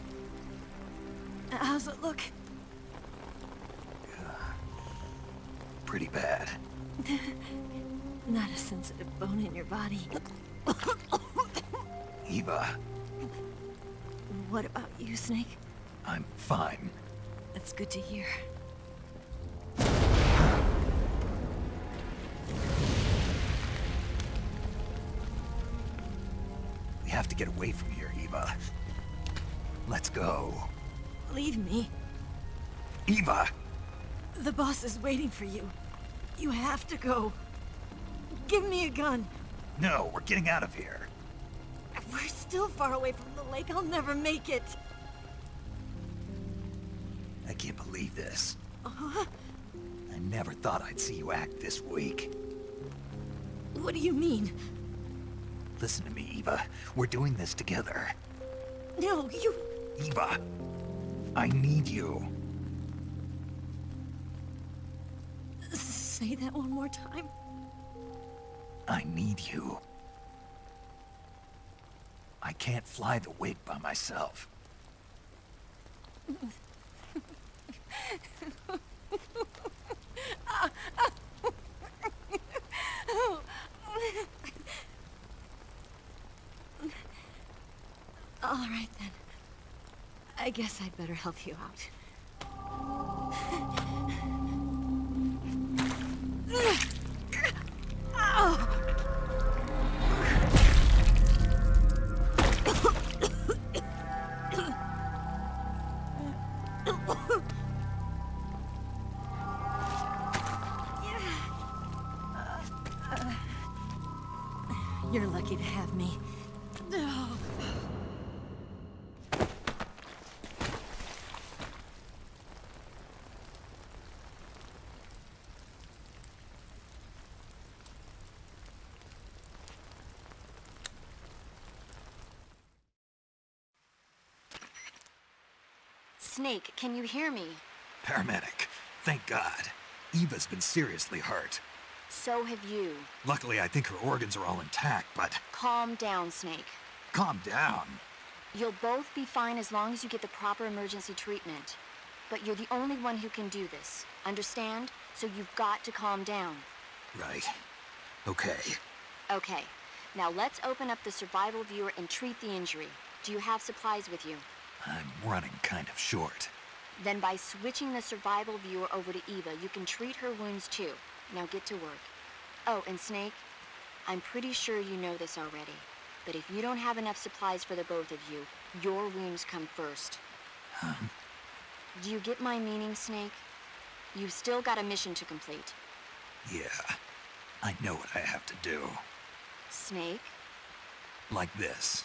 How's it look? Pretty bad. Not a sensitive bone in your body. Eva, What about you, Snake? I'm fine. That's good to hear. We have to get away from here, Eva. Let's go. Leave me. Eva! The boss is waiting for you. You have to go. Give me a gun. No, we're getting out of here. We're still far away from the lake. I'll never make it. I can't believe this. I never thought I'd see you act this weak. What do you mean? Listen to me, Eva. We're doing this together. No, you... Eva, I need you. Say that one more time. I need you. I can't fly the wig by myself. All right, then. I guess I'd better help you out. You're lucky to have me. Snake, can you hear me? Paramedic, thank God. Eva's been seriously hurt. So have you. Luckily, I think her organs are all intact, but... Calm down, Snake. Calm down. You'll both be fine as long as you get the proper emergency treatment. But you're the only one who can do this. Understand? So you've got to calm down. Right. Okay. Okay. Now let's open up the survival viewer and treat the injury. Do you have supplies with you? I'm running kind of short. Then by switching the survival viewer over to Eva, you can treat her wounds too. Now get to work. Oh, and Snake, I'm pretty sure you know this already, but if you don't have enough supplies for the both of you, your wounds come first. Do you get my meaning, Snake? You've still got a mission to complete. Yeah, I know what I have to do. Snake? Like this.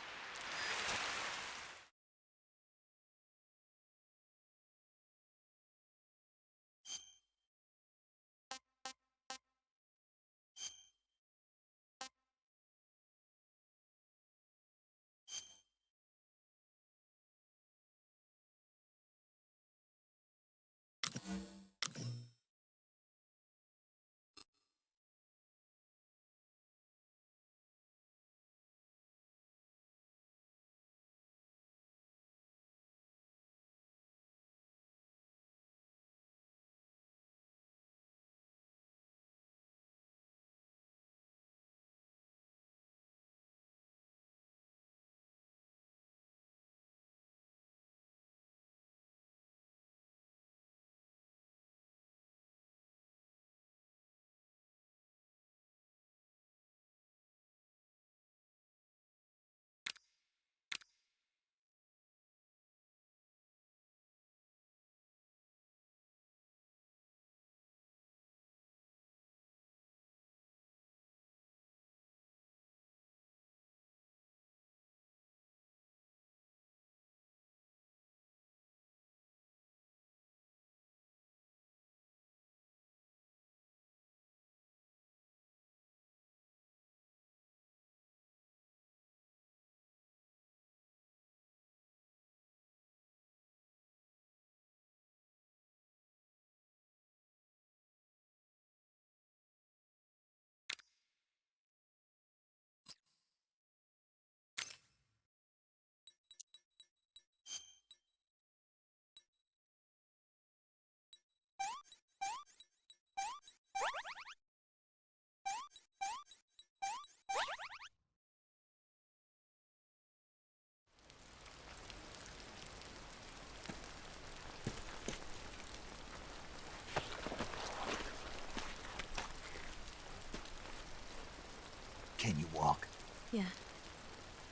Can you walk? Yeah,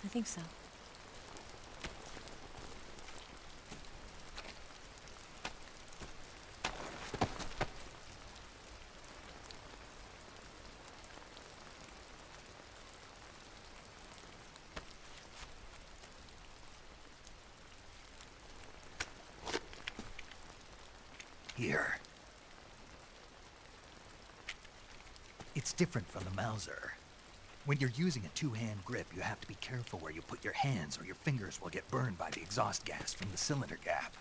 I think so. Here. It's different from the Mauser. When you're using a two-hand grip, you have to be careful where you put your hands or your fingers will get burned by the exhaust gas from the cylinder gap.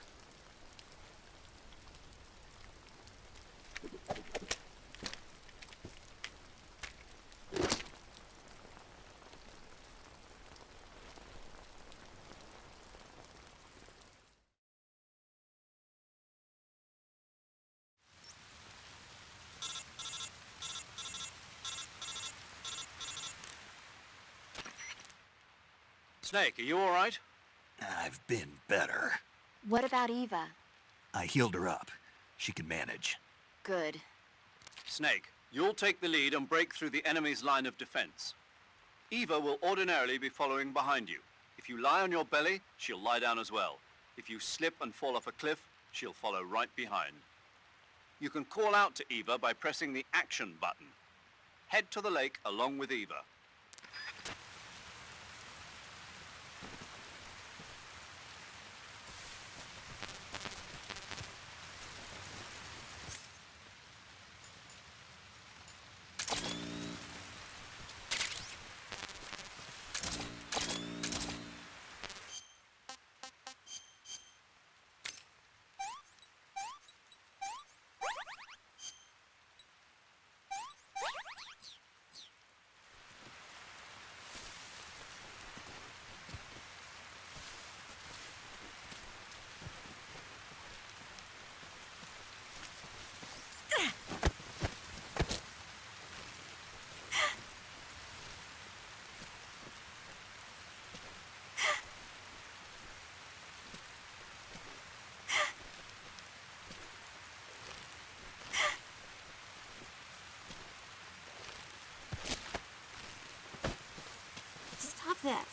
Snake, are you all right? I've been better. What about Eva? I healed her up. She can manage. Good. Snake, you'll take the lead and break through the enemy's line of defense. Eva will ordinarily be following behind you. If you lie on your belly, she'll lie down as well. If you slip and fall off a cliff, she'll follow right behind. You can call out to Eva by pressing the action button. Head to the lake along with Eva. Stop that.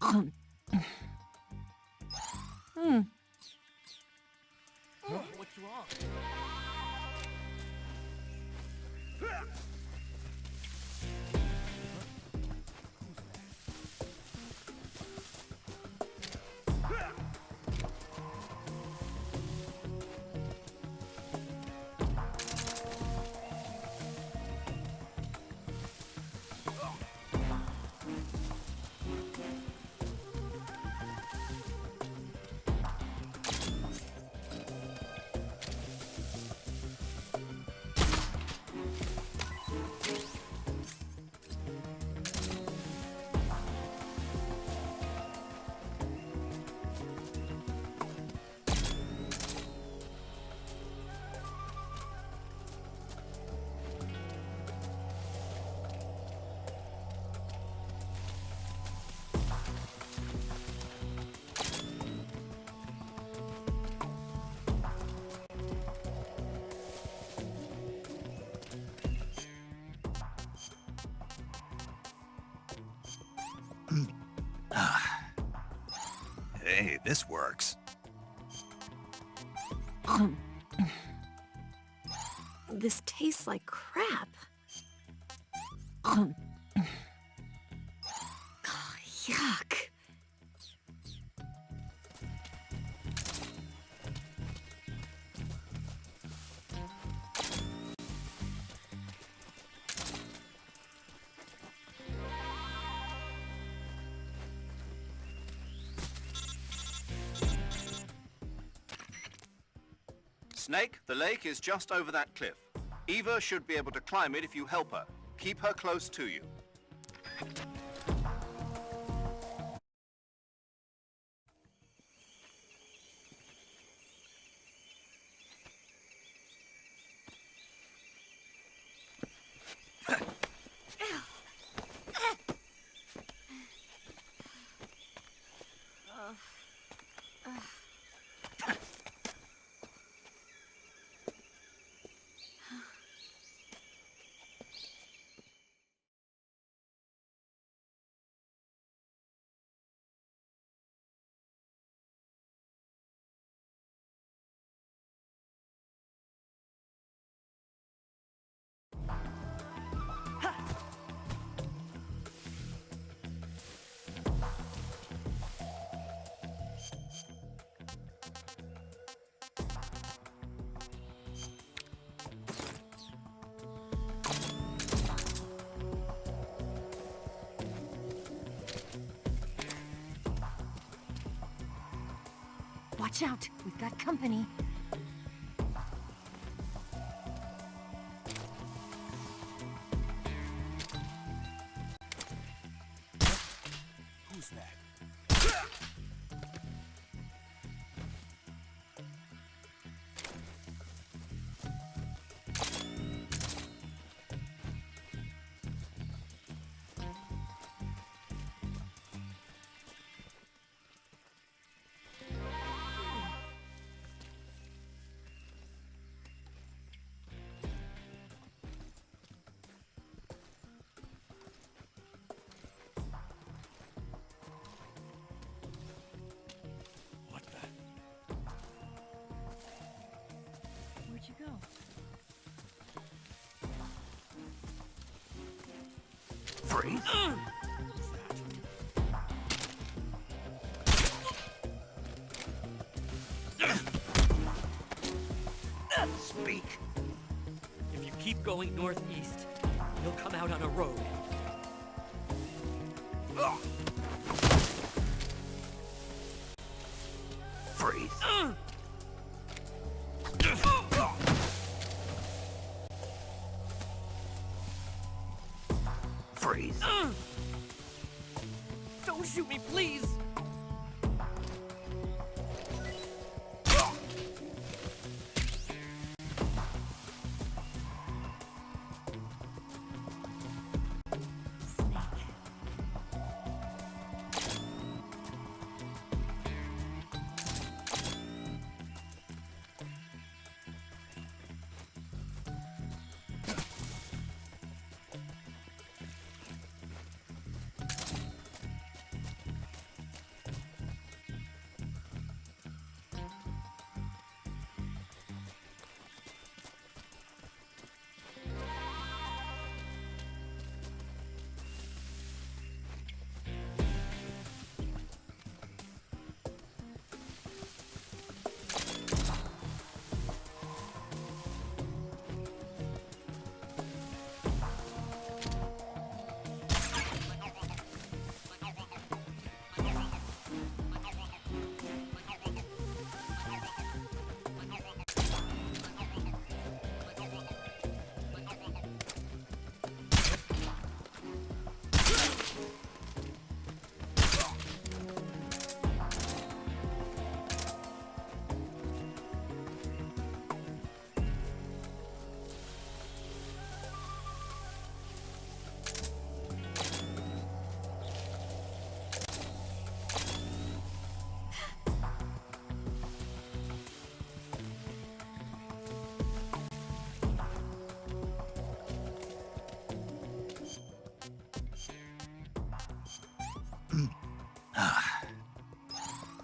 What's wrong? Hey, this works. This tastes like crap. Oh, yuck. Snake, the lake is just over that cliff. Eva should be able to climb it if you help her. Keep her close to you. Watch out, we've got company. Who's that? Where'd you go? Freeze! Speak. If you keep going northeast, you'll come out on a road. Freeze! Freeze! Don't shoot me, please!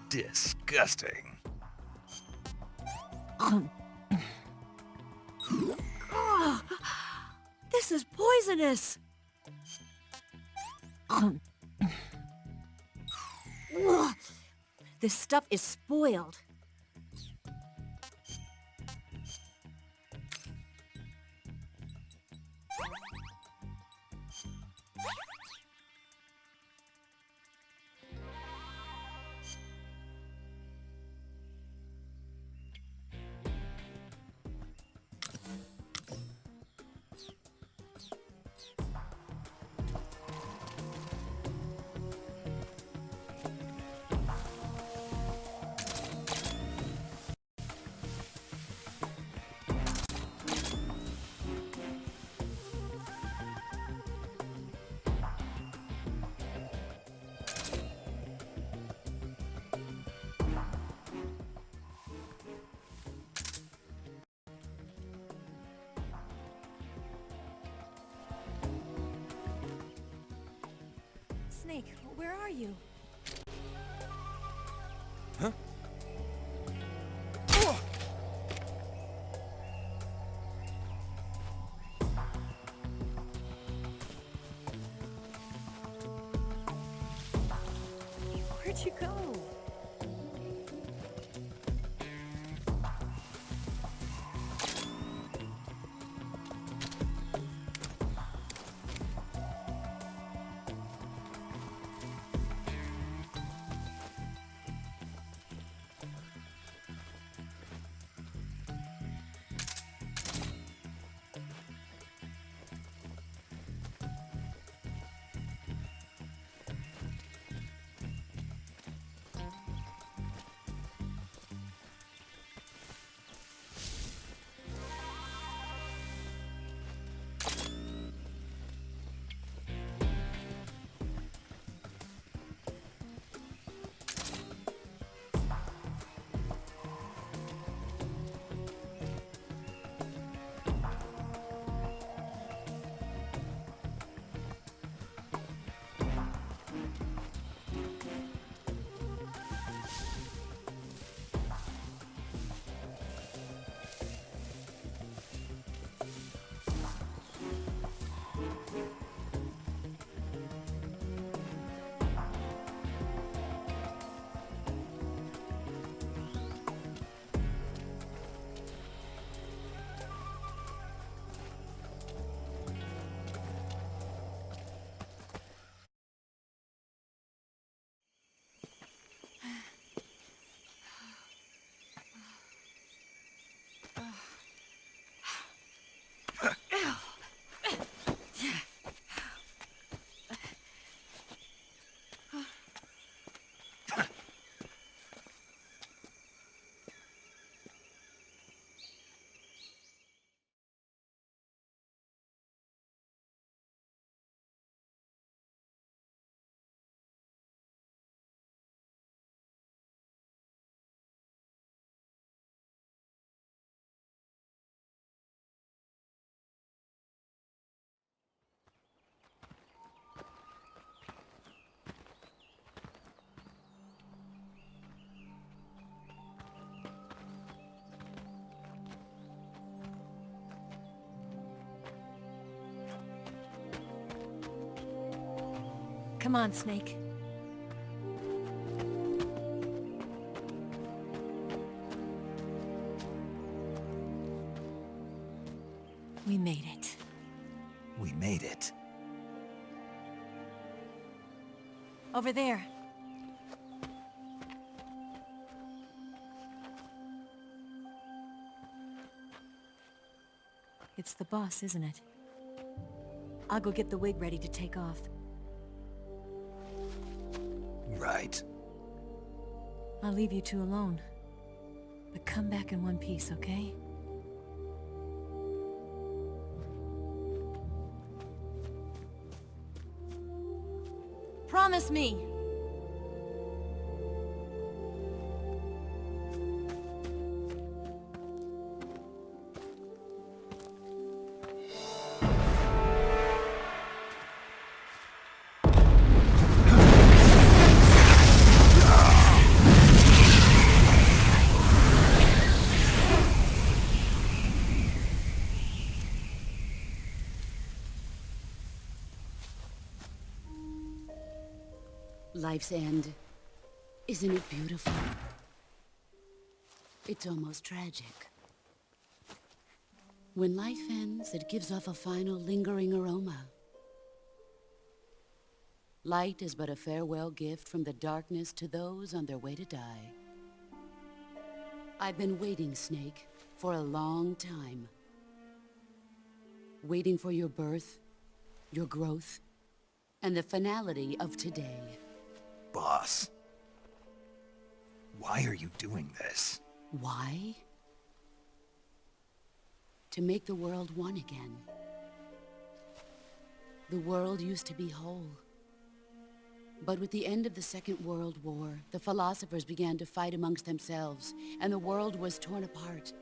Disgusting. Oh, this is poisonous. This stuff is spoiled. Snake, where are you? Huh? Where'd you go? Come on, Snake. We made it. We made it. Over there. It's the boss, isn't it? I'll go get the wig ready to take off. Right. I'll leave you two alone. But come back in one piece, okay? Promise me! Life's end. Isn't it beautiful? It's almost tragic. When life ends, it gives off a final lingering aroma. Light is but a farewell gift from the darkness to those on their way to die. I've been waiting, Snake, for a long time. Waiting for your birth, your growth, and the finality of today. Boss, why are you doing this? Why? To make the world one again. The world used to be whole. But with the end of the Second World War, the philosophers began to fight amongst themselves, and the world was torn apart.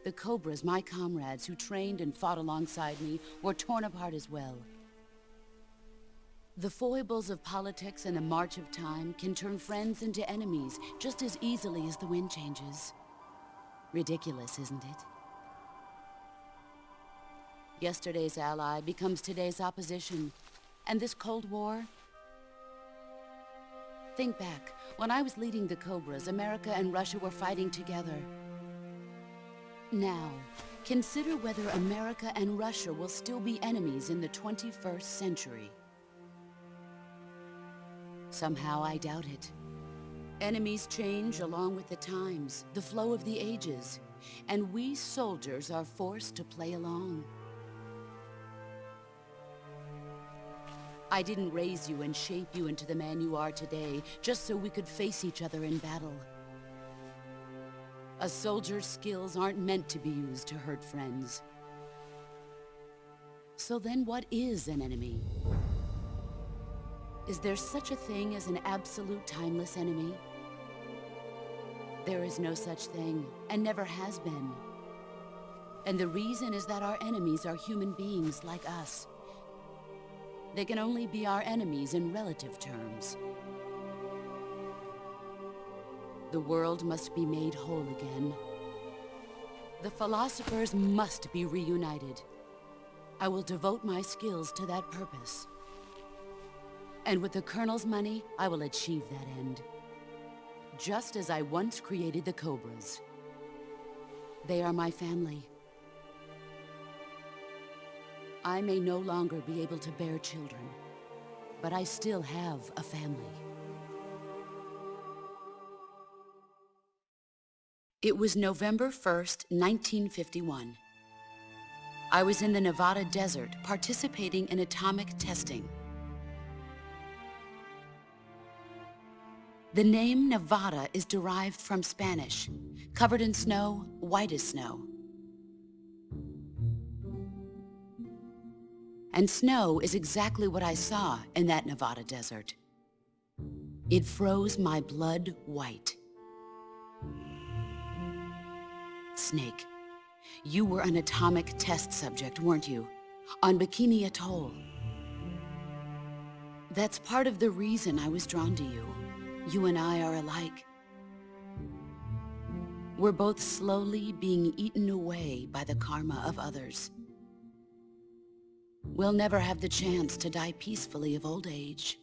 The Cobras, my comrades who trained and fought alongside me, were torn apart as well. The foibles of politics and the march of time can turn friends into enemies just as easily as the wind changes. Ridiculous, isn't it? Yesterday's ally becomes today's opposition, and this Cold War... Think back. When I was leading the Cobras, America and Russia were fighting together. Now, consider whether America and Russia will still be enemies in the 21st century. Somehow I doubt it. Enemies change along with the times, the flow of the ages, and we soldiers are forced to play along. I didn't raise you and shape you into the man you are today, just so we could face each other in battle. A soldier's skills aren't meant to be used to hurt friends. So then what is an enemy? Is there such a thing as an absolute timeless enemy? There is no such thing, and never has been. And the reason is that our enemies are human beings like us. They can only be our enemies in relative terms. The world must be made whole again. The philosophers must be reunited. I will devote my skills to that purpose. And with the Colonel's money, I will achieve that end. Just as I once created the Cobras. They are my family. I may no longer be able to bear children, but I still have a family. It was November 1st, 1951. I was in the Nevada desert participating in atomic testing. The name Nevada is derived from Spanish, covered in snow, white as snow. And snow is exactly what I saw in that Nevada desert. It froze my blood white. Snake, you were an atomic test subject, weren't you? On Bikini Atoll. That's part of the reason I was drawn to you. You and I are alike. We're both slowly being eaten away by the karma of others. We'll never have the chance to die peacefully of old age.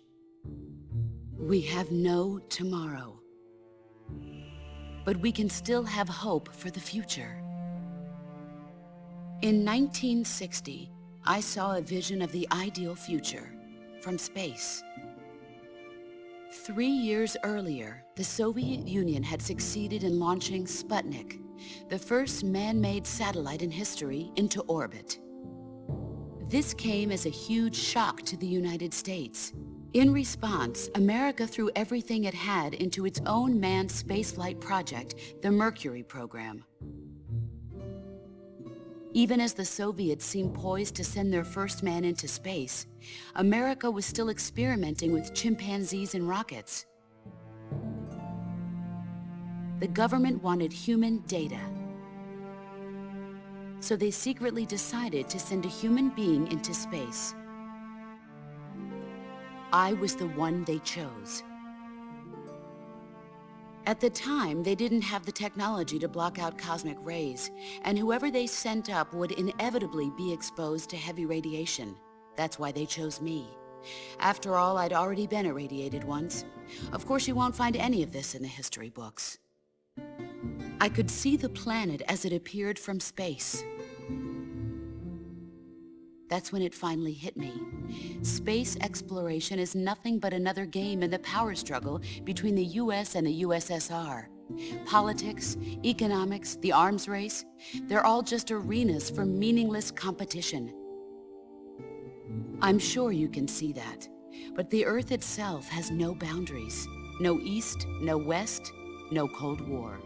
We have no tomorrow. But we can still have hope for the future. In 1960, I saw a vision of the ideal future from space. 3 years earlier, the Soviet Union had succeeded in launching Sputnik, the first man-made satellite in history, into orbit. This came as a huge shock to the United States. In response, America threw everything it had into its own manned spaceflight project, the Mercury program. Even as the Soviets seemed poised to send their first man into space, America was still experimenting with chimpanzees and rockets. The government wanted human data. So they secretly decided to send a human being into space. I was the one they chose. At the time, they didn't have the technology to block out cosmic rays, and whoever they sent up would inevitably be exposed to heavy radiation. That's why they chose me. After all, I'd already been irradiated once. Of course, you won't find any of this in the history books. I could see the planet as it appeared from space. That's when it finally hit me. Space exploration is nothing but another game in the power struggle between the US and the USSR. Politics, economics, the arms race, they're all just arenas for meaningless competition. I'm sure you can see that, but the Earth itself has no boundaries. No East, no West, no Cold War.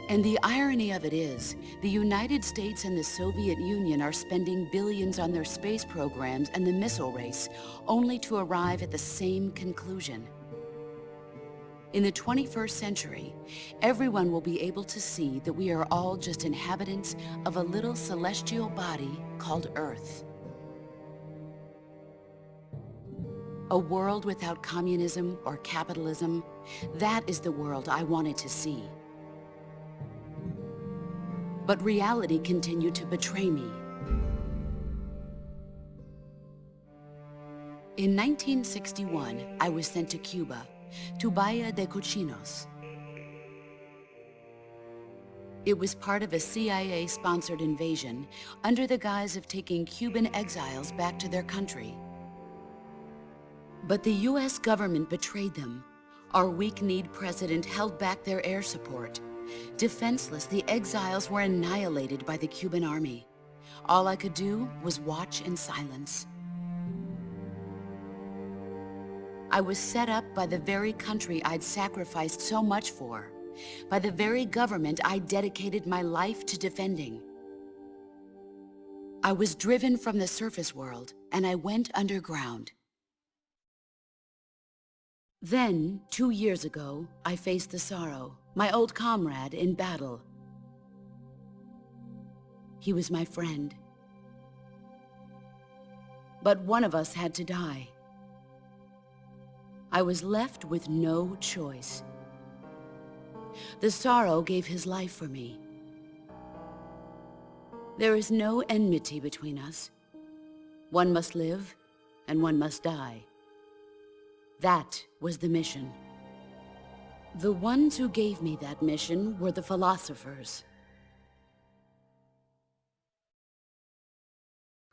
And the irony of it is, the United States and the Soviet Union are spending billions on their space programs and the missile race, only to arrive at the same conclusion. In the 21st century, everyone will be able to see that we are all just inhabitants of a little celestial body called Earth. A world without communism or capitalism, that is the world I wanted to see. But reality continued to betray me. In 1961, I was sent to Cuba, to Bahia de Cochinos. It was part of a CIA-sponsored invasion under the guise of taking Cuban exiles back to their country. But the US government betrayed them. Our weak-kneed president held back their air support. Defenseless, the exiles were annihilated by the Cuban army. All I could do was watch in silence. I was set up by the very country I'd sacrificed so much for, by the very government I dedicated my life to defending. I was driven from the surface world, and I went underground. Then, 2 years ago, I faced the Sorrow, my old comrade in battle. He was my friend. But one of us had to die. I was left with no choice. The Sorrow gave his life for me. There is no enmity between us. One must live, and one must die. That was the mission. The ones who gave me that mission were the philosophers.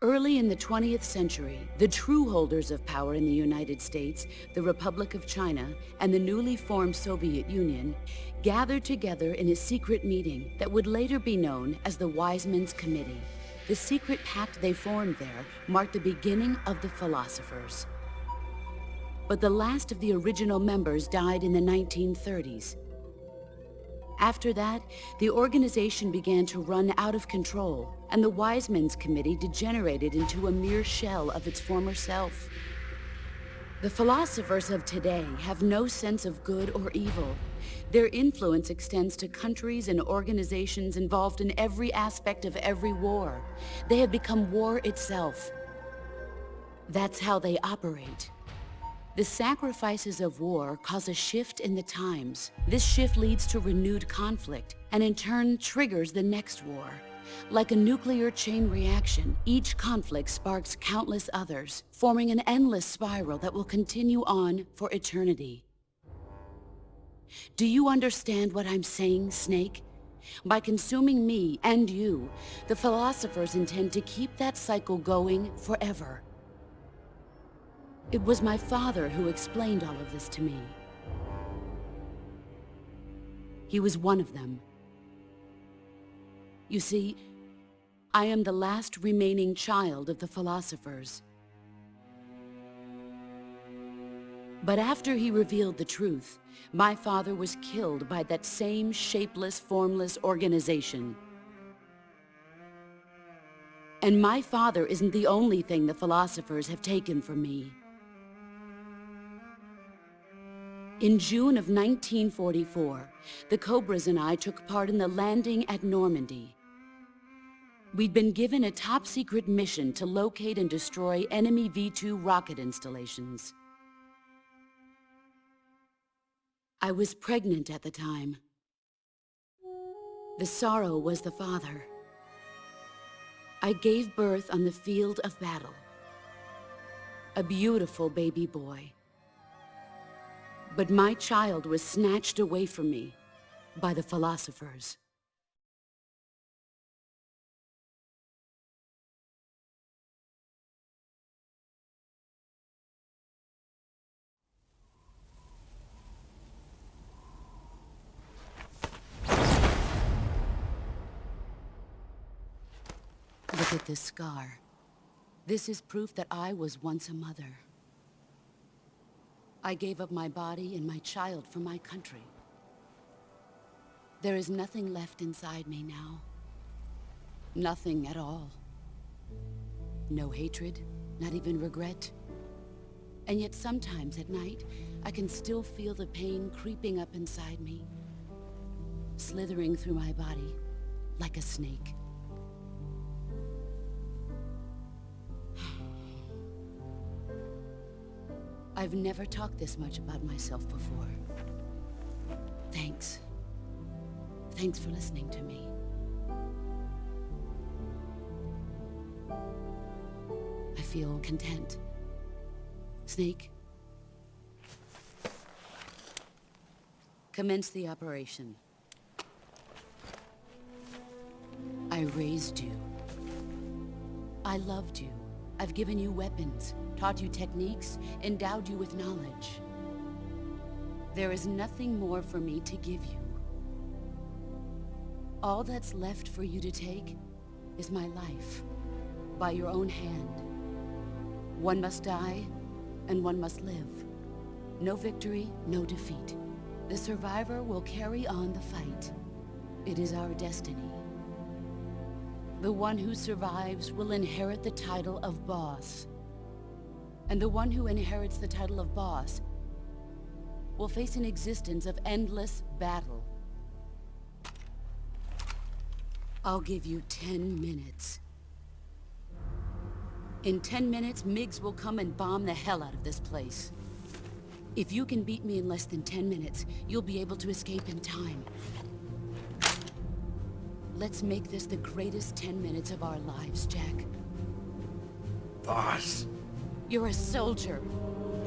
Early in the 20th century, the true holders of power in the United States, the Republic of China, and the newly formed Soviet Union gathered together in a secret meeting that would later be known as the Wise Men's Committee. The secret pact they formed there marked the beginning of the philosophers. But the last of the original members died in the 1930s. After that, the organization began to run out of control, and the Wise Men's Committee degenerated into a mere shell of its former self. The philosophers of today have no sense of good or evil. Their influence extends to countries and organizations involved in every aspect of every war. They have become war itself. That's how they operate. The sacrifices of war cause a shift in the times. This shift leads to renewed conflict, and in turn triggers the next war. Like a nuclear chain reaction, each conflict sparks countless others, forming an endless spiral that will continue on for eternity. Do you understand what I'm saying, Snake? By consuming me and you, the philosophers intend to keep that cycle going forever. It was my father who explained all of this to me. He was one of them. You see, I am the last remaining child of the philosophers. But after he revealed the truth, my father was killed by that same shapeless, formless organization. And my father isn't the only thing the philosophers have taken from me. In June of 1944, the Cobras and I took part in the landing at Normandy. We'd been given a top-secret mission to locate and destroy enemy V-2 rocket installations. I was pregnant at the time. The Sorrow was the father. I gave birth on the field of battle. A beautiful baby boy. But my child was snatched away from me by the philosophers. Look at this scar. This is proof that I was once a mother. I gave up my body and my child for my country. There is nothing left inside me now. Nothing at all. No hatred, not even regret. And yet sometimes at night, I can still feel the pain creeping up inside me, slithering through my body like a snake. I've never talked this much about myself before. Thanks. Thanks for listening to me. I feel content. Snake? Commence the operation. I raised you. I loved you. I've given you weapons, taught you techniques, endowed you with knowledge. There is nothing more for me to give you. All that's left for you to take is my life, by your own hand. One must die, and one must live. No victory, no defeat. The survivor will carry on the fight. It is our destiny. The one who survives will inherit the title of boss. And the one who inherits the title of boss will face an existence of endless battle. I'll give you 10 minutes. In 10 minutes, MiGs will come and bomb the hell out of this place. If you can beat me in less than 10 minutes, you'll be able to escape in time. Let's make this the greatest 10 minutes of our lives, Jack. Boss. You're a soldier.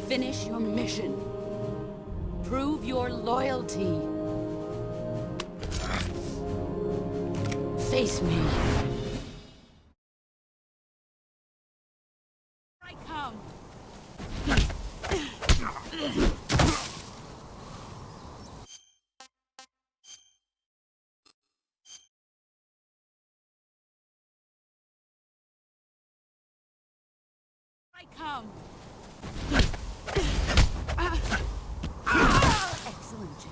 Finish your mission. Prove your loyalty. Face me. I come. I come. Excellent, Jack.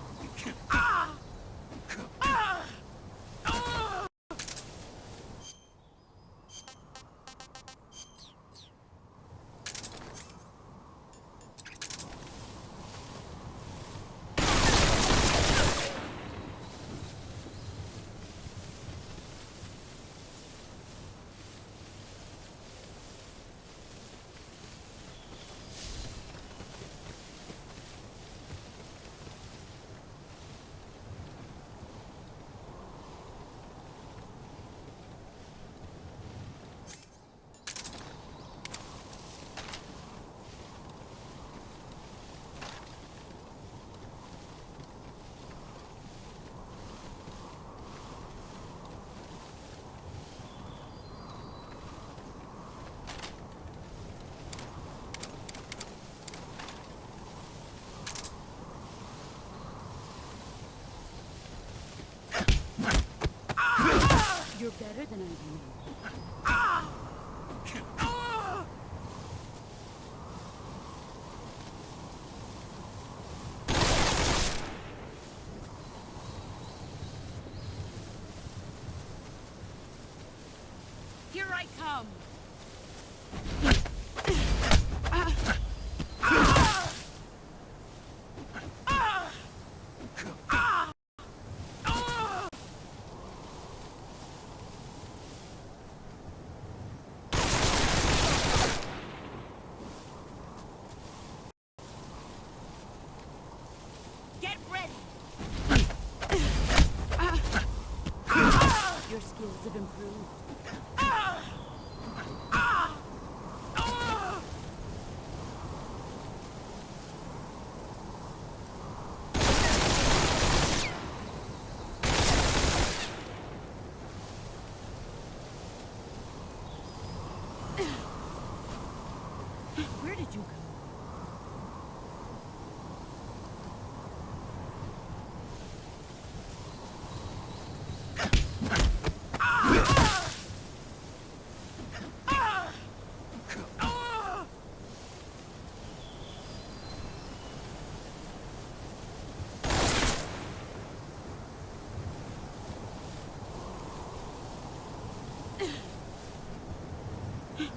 You're better than I am. Here I come. Get ready. Your skills have improved. Where did you go?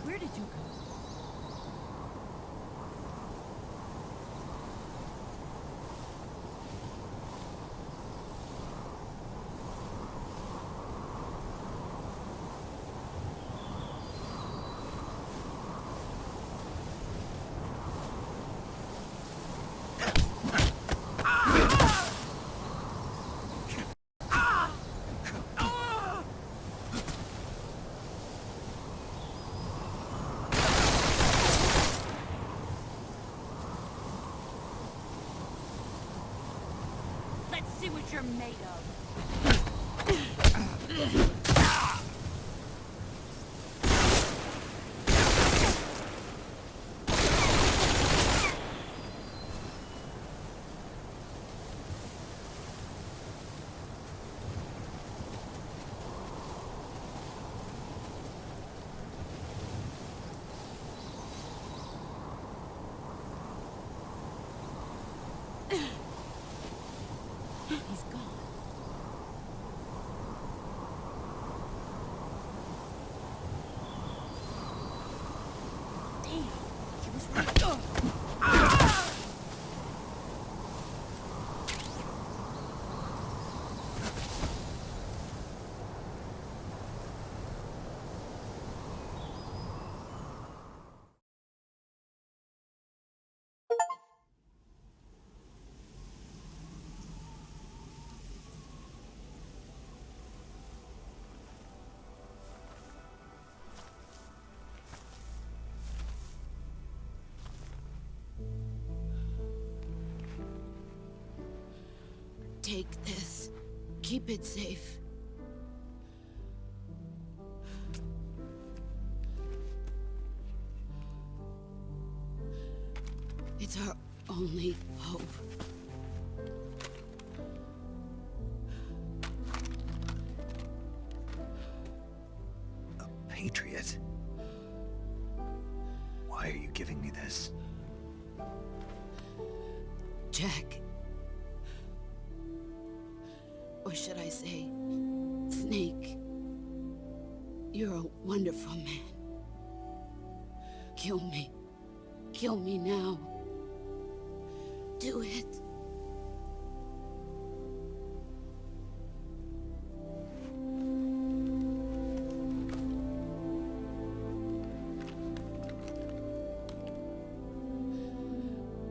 Where did you go? Let's see what you're made of. He's gone. Damn, he was right. Take this. Keep it safe. It's our only hope. A patriot? Why are you giving me this? Jack. Or should I say, Snake. You're a wonderful man. Kill me. Kill me now. Do it.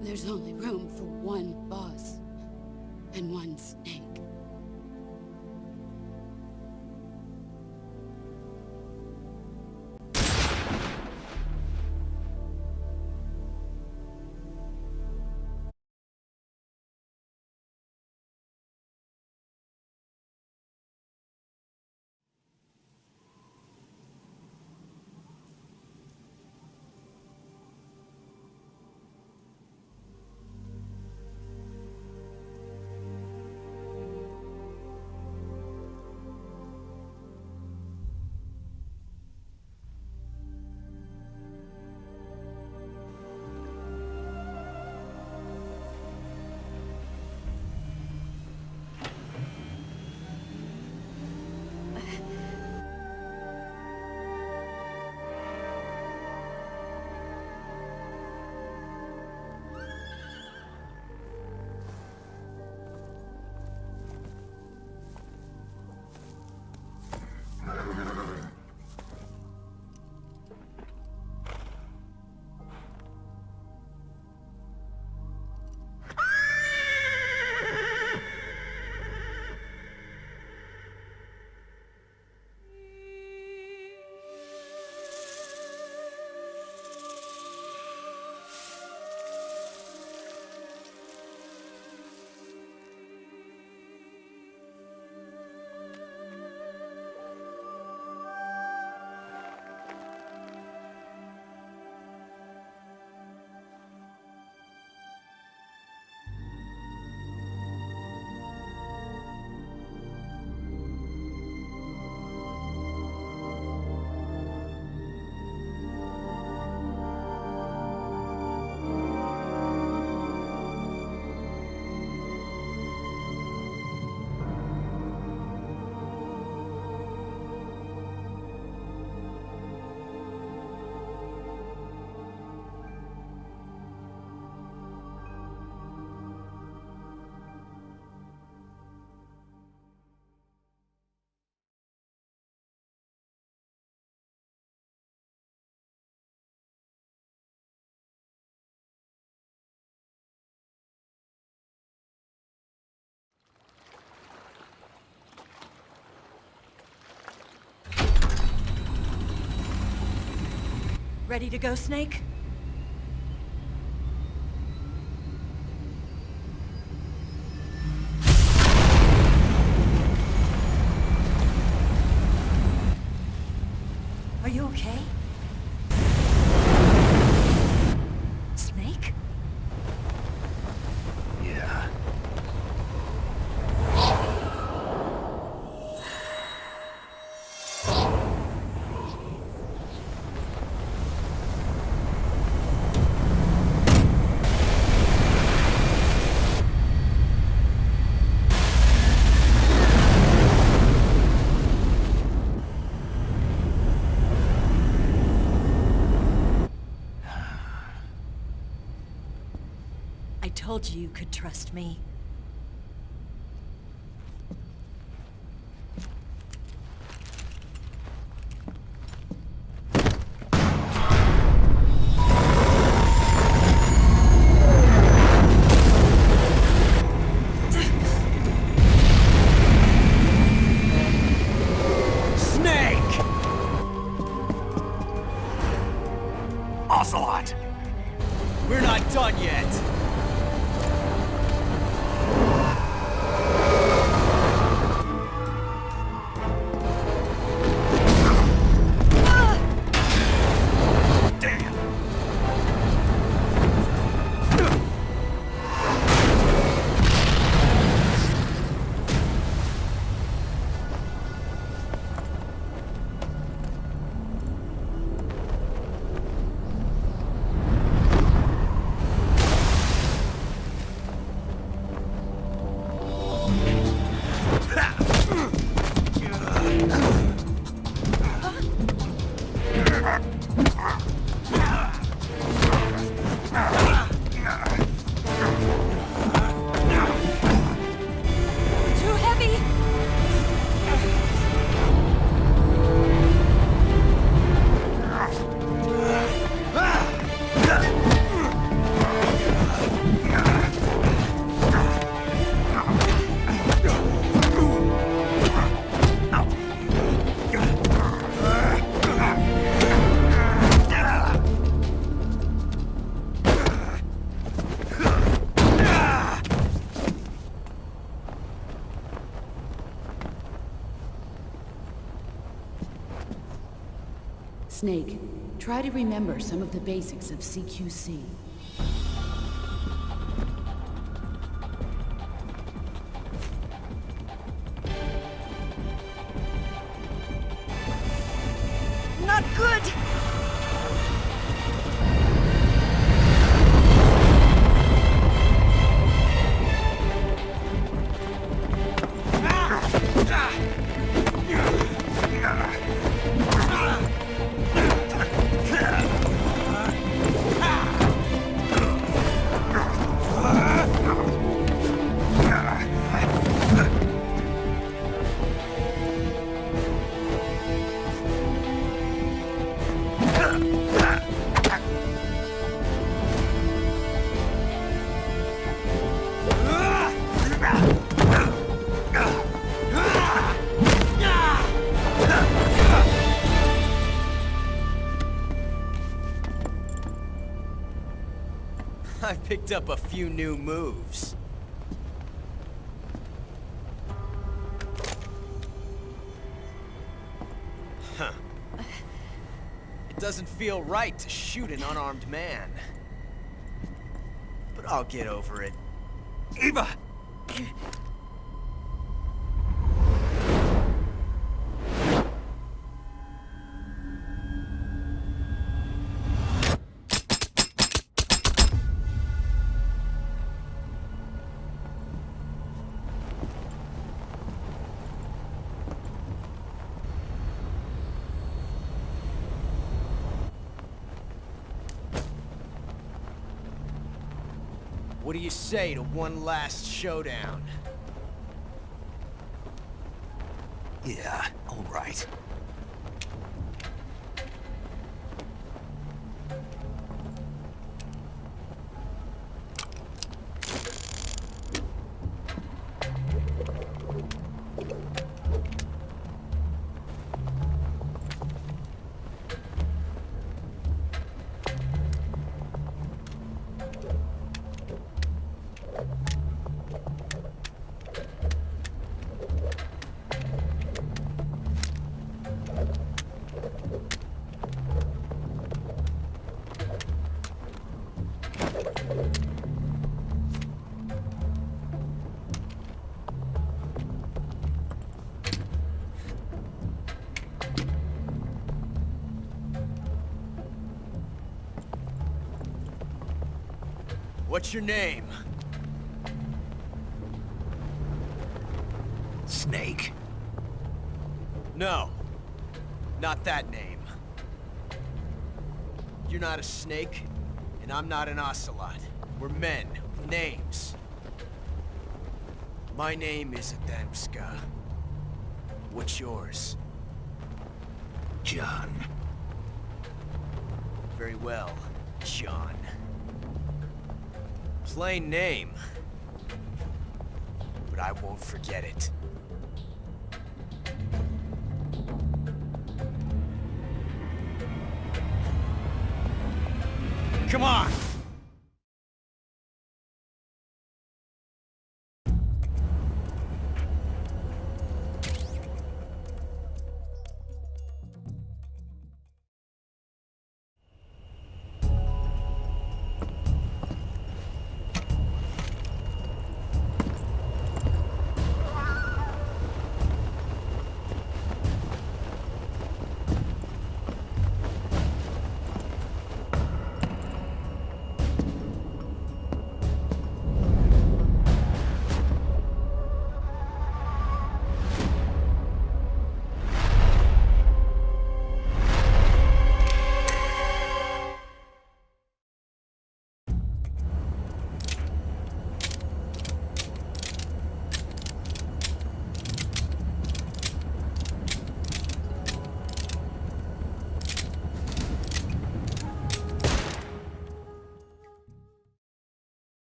There's only room for one boss and one Snake. Ready to go, Snake? Are you okay? Snake? Yeah. I told you you could trust me. Snake! Ocelot! We're not done yet! Too heavy! Snake, try to remember some of the basics of CQC. Not good! I picked up a few new moves. Huh. It doesn't feel right to shoot an unarmed man. But I'll get over it. Eva! What do you say to one last showdown? Yeah, all right. What's your name? Snake. No. Not that name. You're not a snake, and I'm not an ocelot. We're men with names. My name is Adamska. What's yours? John. Very well, John. Plain name. But I won't forget it. Come on!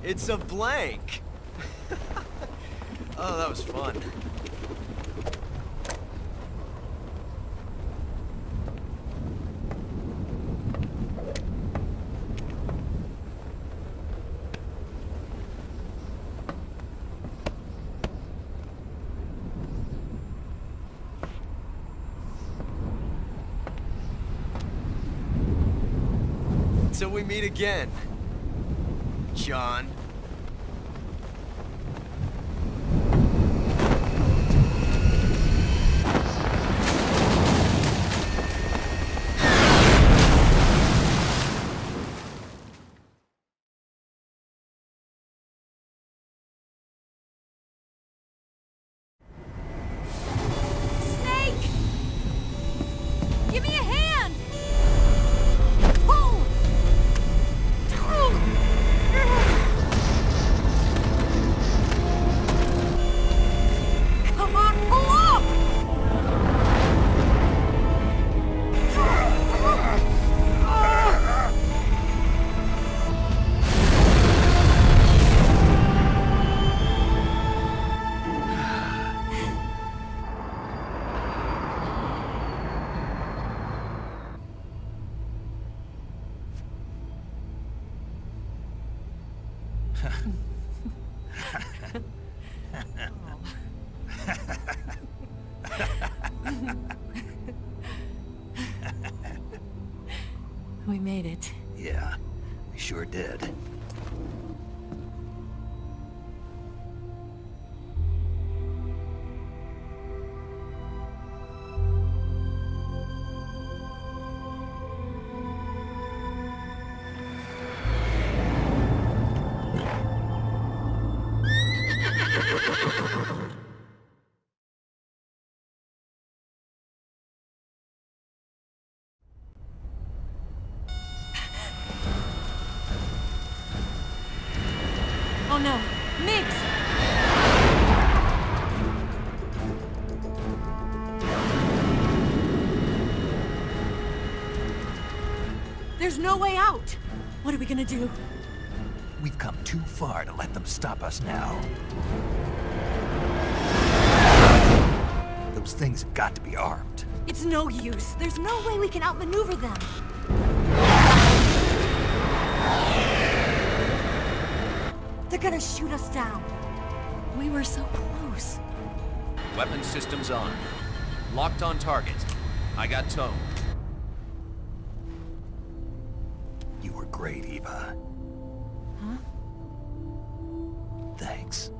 It's a blank. Oh, that was fun. Till we meet again, John. Snake! Give me a hand! Pull! Come on, pull up! We made it. Yeah, we sure did. Oh no, Mix! There's no way out! What are we gonna do? We've come too far to let them stop us now. Those things have got to be armed. It's no use. There's no way we can outmaneuver them. They're gonna shoot us down. We were so close. Weapon systems on. Locked on target. I got towed. You were great, Eva. Huh? Thanks.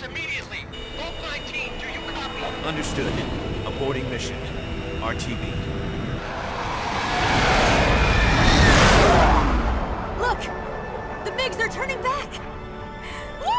us immediately! Vault 19, do you copy? Understood. Aborting mission. RTB. Look! The MiGs are turning back! Woo!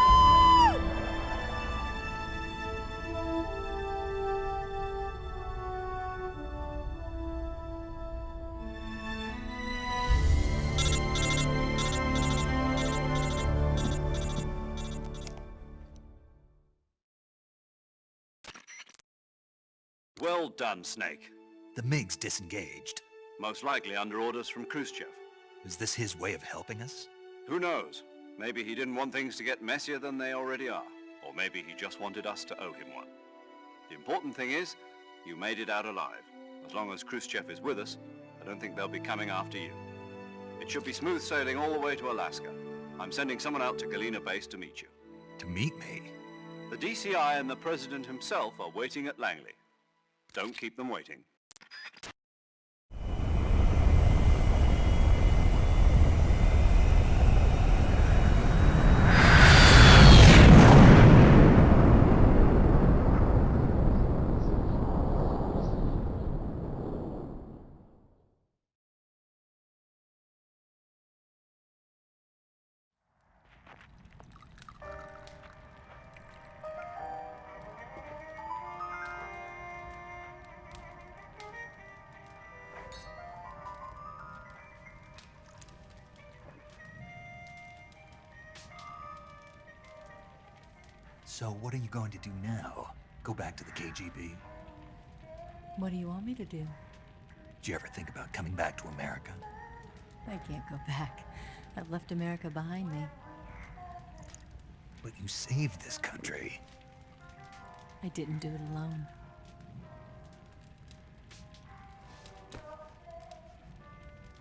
Well done, Snake. The MiGs disengaged. Most likely under orders from Khrushchev. Is this his way of helping us? Who knows? Maybe he didn't want things to get messier than they already are. Or maybe he just wanted us to owe him one. The important thing is, you made it out alive. As long as Khrushchev is with us, I don't think they'll be coming after you. It should be smooth sailing all the way to Alaska. I'm sending someone out to Galena Base to meet you. To meet me? The DCI and the President himself are waiting at Langley. Don't keep them waiting. So what are you going to do now? Go back to the KGB? What do you want me to do? Did you ever think about coming back to America? I can't go back. I've left America behind me. But you saved this country. I didn't do it alone.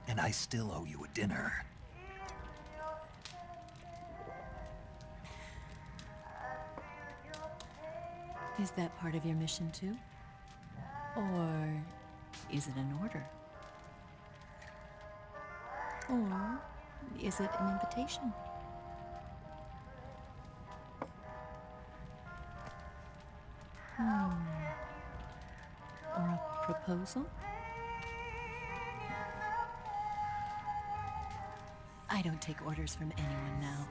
And I still owe you a dinner. Is that part of your mission too? Or is it an order? Or is it an invitation? Or a proposal? I don't take orders from anyone now.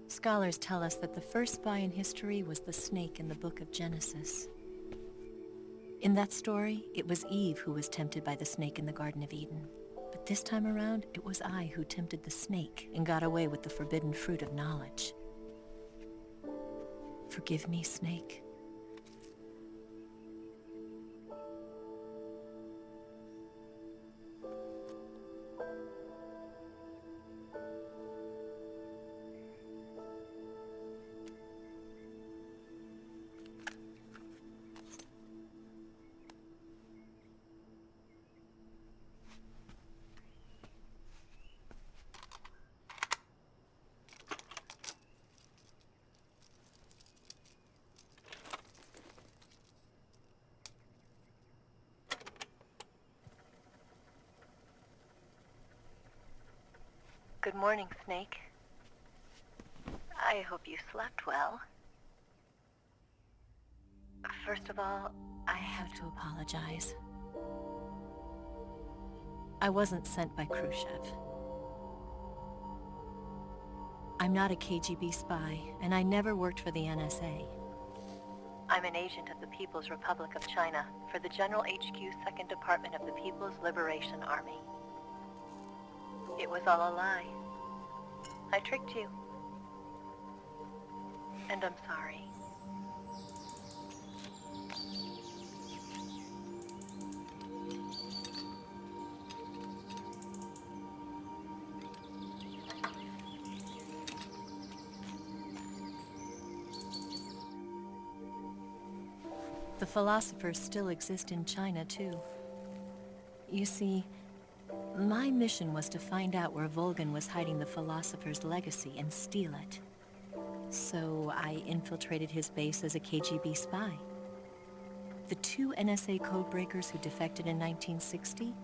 Scholars tell us that the first spy in history was the snake in the book of Genesis. In that story, it was Eve who was tempted by the snake in the Garden of Eden. But this time around, it was I who tempted the snake and got away with the forbidden fruit of knowledge. Forgive me, Snake. Good morning, Snake. I hope you slept well. First of all, I have to apologize. I wasn't sent by Khrushchev. I'm not a KGB spy, and I never worked for the NSA. I'm an agent of the People's Republic of China for the General HQ 2nd Department of the People's Liberation Army. It was all a lie. I tricked you. And I'm sorry. The philosophers still exist in China, too. You see, my mission was to find out where Volgin was hiding the philosopher's legacy and steal it. So I infiltrated his base as a KGB spy. The 2 NSA codebreakers who defected in 1960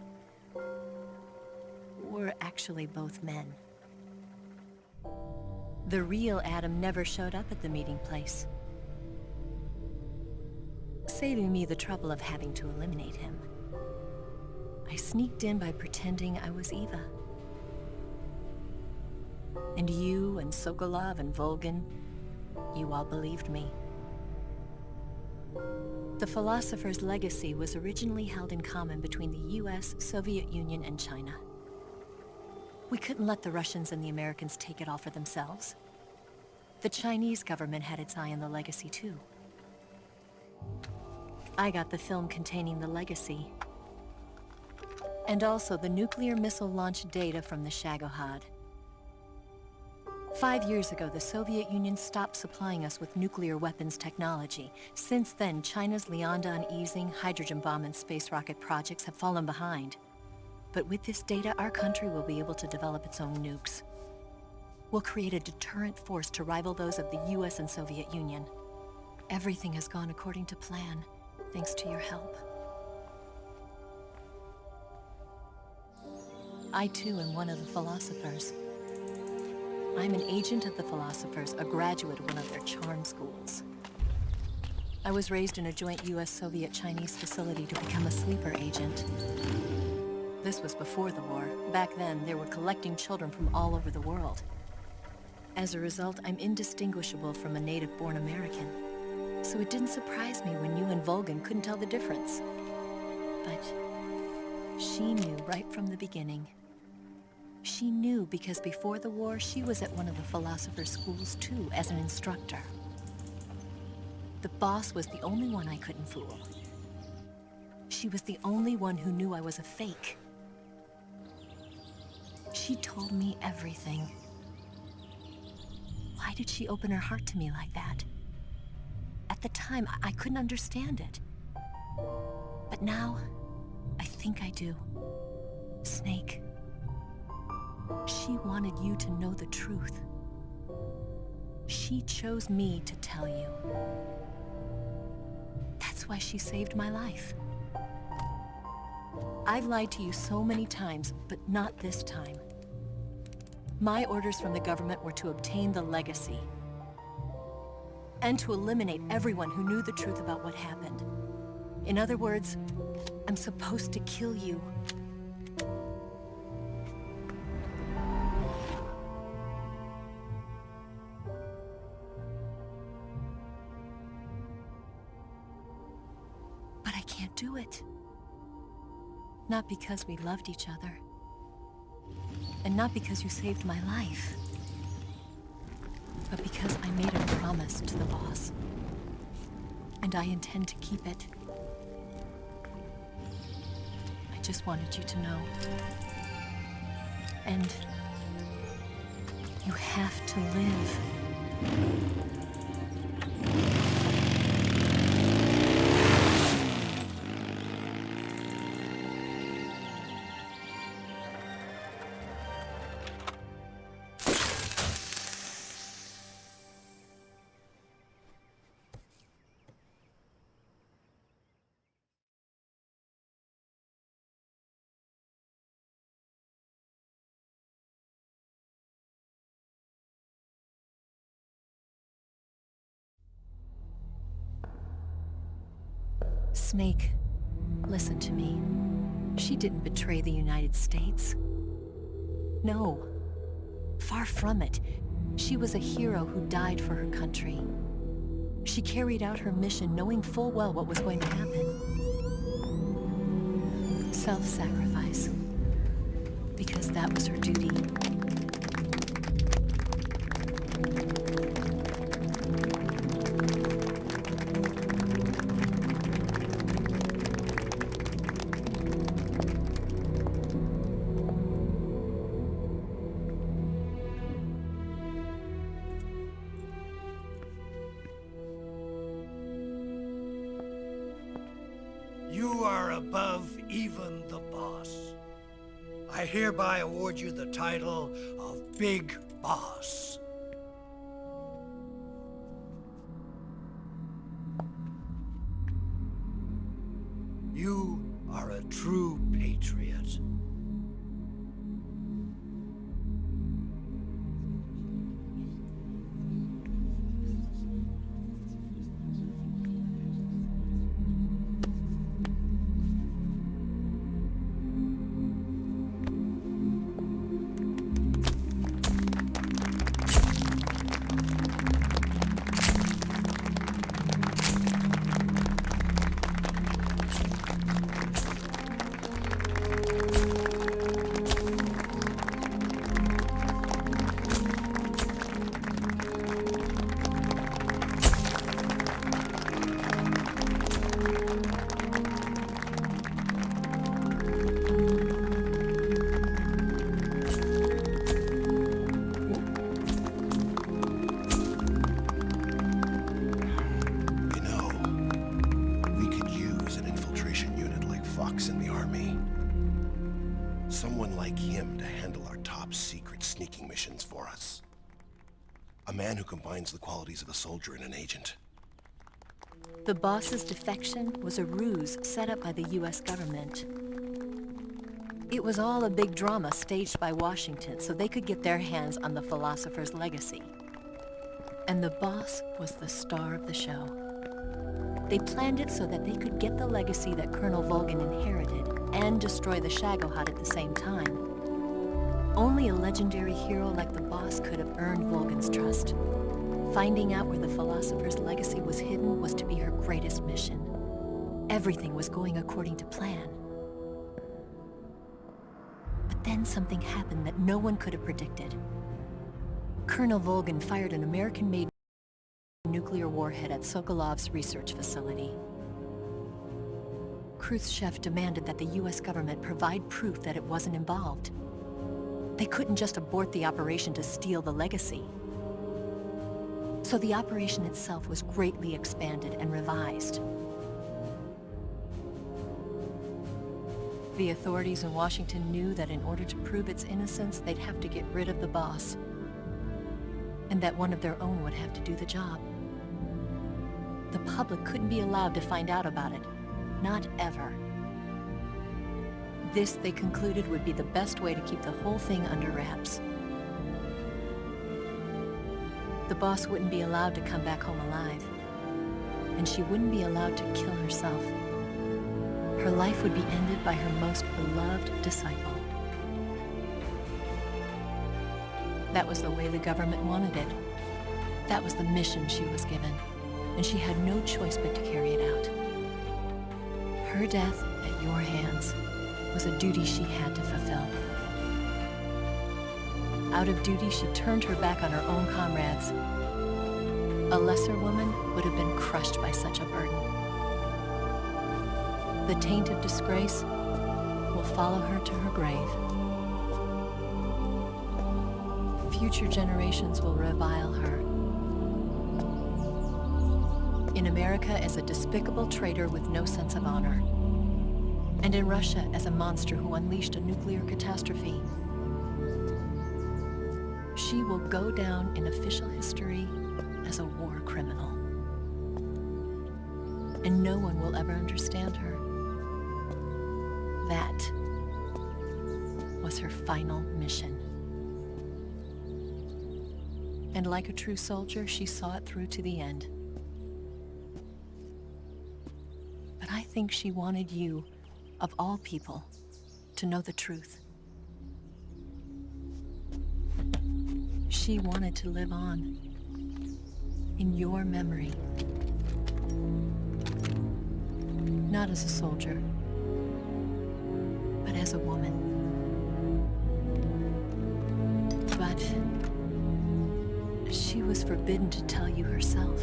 were actually both men. The real Adam never showed up at the meeting place, saving me the trouble of having to eliminate him. I sneaked in by pretending I was Eva. And you and Sokolov and Volgin, you all believed me. The philosopher's legacy was originally held in common between the US, Soviet Union, and China. We couldn't let the Russians and the Americans take it all for themselves. The Chinese government had its eye on the legacy too. I got the film containing the legacy, and also the nuclear missile launch data from the Shagohod. 5 years ago, the Soviet Union stopped supplying us with nuclear weapons technology. Since then, China's Liaodong easing, hydrogen bomb, and space rocket projects have fallen behind. But with this data, our country will be able to develop its own nukes. We'll create a deterrent force to rival those of the US and Soviet Union. Everything has gone according to plan, thanks to your help. I too am one of the philosophers. I'm an agent of the philosophers, a graduate of one of their charm schools. I was raised in a joint US-Soviet-Chinese facility to become a sleeper agent. This was before the war. Back then, they were collecting children from all over the world. As a result, I'm indistinguishable from a native-born American. So it didn't surprise me when you and Volgin couldn't tell the difference. But she knew right from the beginning. She knew because before the war, she was at one of the philosopher's schools too, as an instructor. The boss was the only one I couldn't fool. She was the only one who knew I was a fake. She told me everything. Why did she open her heart to me like that? At the time, I couldn't understand it. But now, I think I do. Snake. She wanted you to know the truth. She chose me to tell you. That's why she saved my life. I've lied to you so many times, but not this time. My orders from the government were to obtain the legacy and to eliminate everyone who knew the truth about what happened. In other words, I'm supposed to kill you. But I can't do it. Not because we loved each other. And not because you saved my life. But because I made a promise to the boss. And I intend to keep it. I just wanted you to know. And you have to live. Snake, listen to me. She didn't betray the United States. No. Far from it. She was a hero who died for her country. She carried out her mission knowing full well what was going to happen. Self-sacrifice. Because that was her duty. You are above even the boss. I hereby award you the title of Big Boss. You are a true patriot. Someone like him to handle our top secret sneaking missions for us. A man who combines the qualities of a soldier and an agent. The boss's defection was a ruse set up by the US government. It was all a big drama staged by Washington so they could get their hands on the philosopher's legacy. And the boss was the star of the show. They planned it so that they could get the legacy that Colonel Volgin inherited and destroy the Shagohod at the same time. Only a legendary hero like the boss could have earned Volgin's trust. Finding out where the philosopher's legacy was hidden was to be her greatest mission. Everything was going according to plan. But then something happened that no one could have predicted. Colonel Volgin fired an American-made nuclear warhead at Sokolov's research facility. Khrushchev demanded that the US government provide proof that it wasn't involved. They couldn't just abort the operation to steal the legacy. So the operation itself was greatly expanded and revised. The authorities in Washington knew that in order to prove its innocence, they'd have to get rid of the boss, and that one of their own would have to do the job. The public couldn't be allowed to find out about it. Not ever. This, they concluded, would be the best way to keep the whole thing under wraps. The boss wouldn't be allowed to come back home alive, and she wouldn't be allowed to kill herself. Her life would be ended by her most beloved disciple. That was the way the government wanted it. That was the mission she was given, and she had no choice but to carry it out. Her death at your hands was a duty she had to fulfill. Out of duty, she turned her back on her own comrades. A lesser woman would have been crushed by such a burden. The taint of disgrace will follow her to her grave. Future generations will revile her. In America as a despicable traitor with no sense of honor. And in Russia as a monster who unleashed a nuclear catastrophe. She will go down in official history as a war criminal. And no one will ever understand her. That was her final mission. And like a true soldier, she saw it through to the end. But I think she wanted you, of all people, to know the truth. She wanted to live on, in your memory. Not as a soldier, but as a woman. But she was forbidden to tell you herself.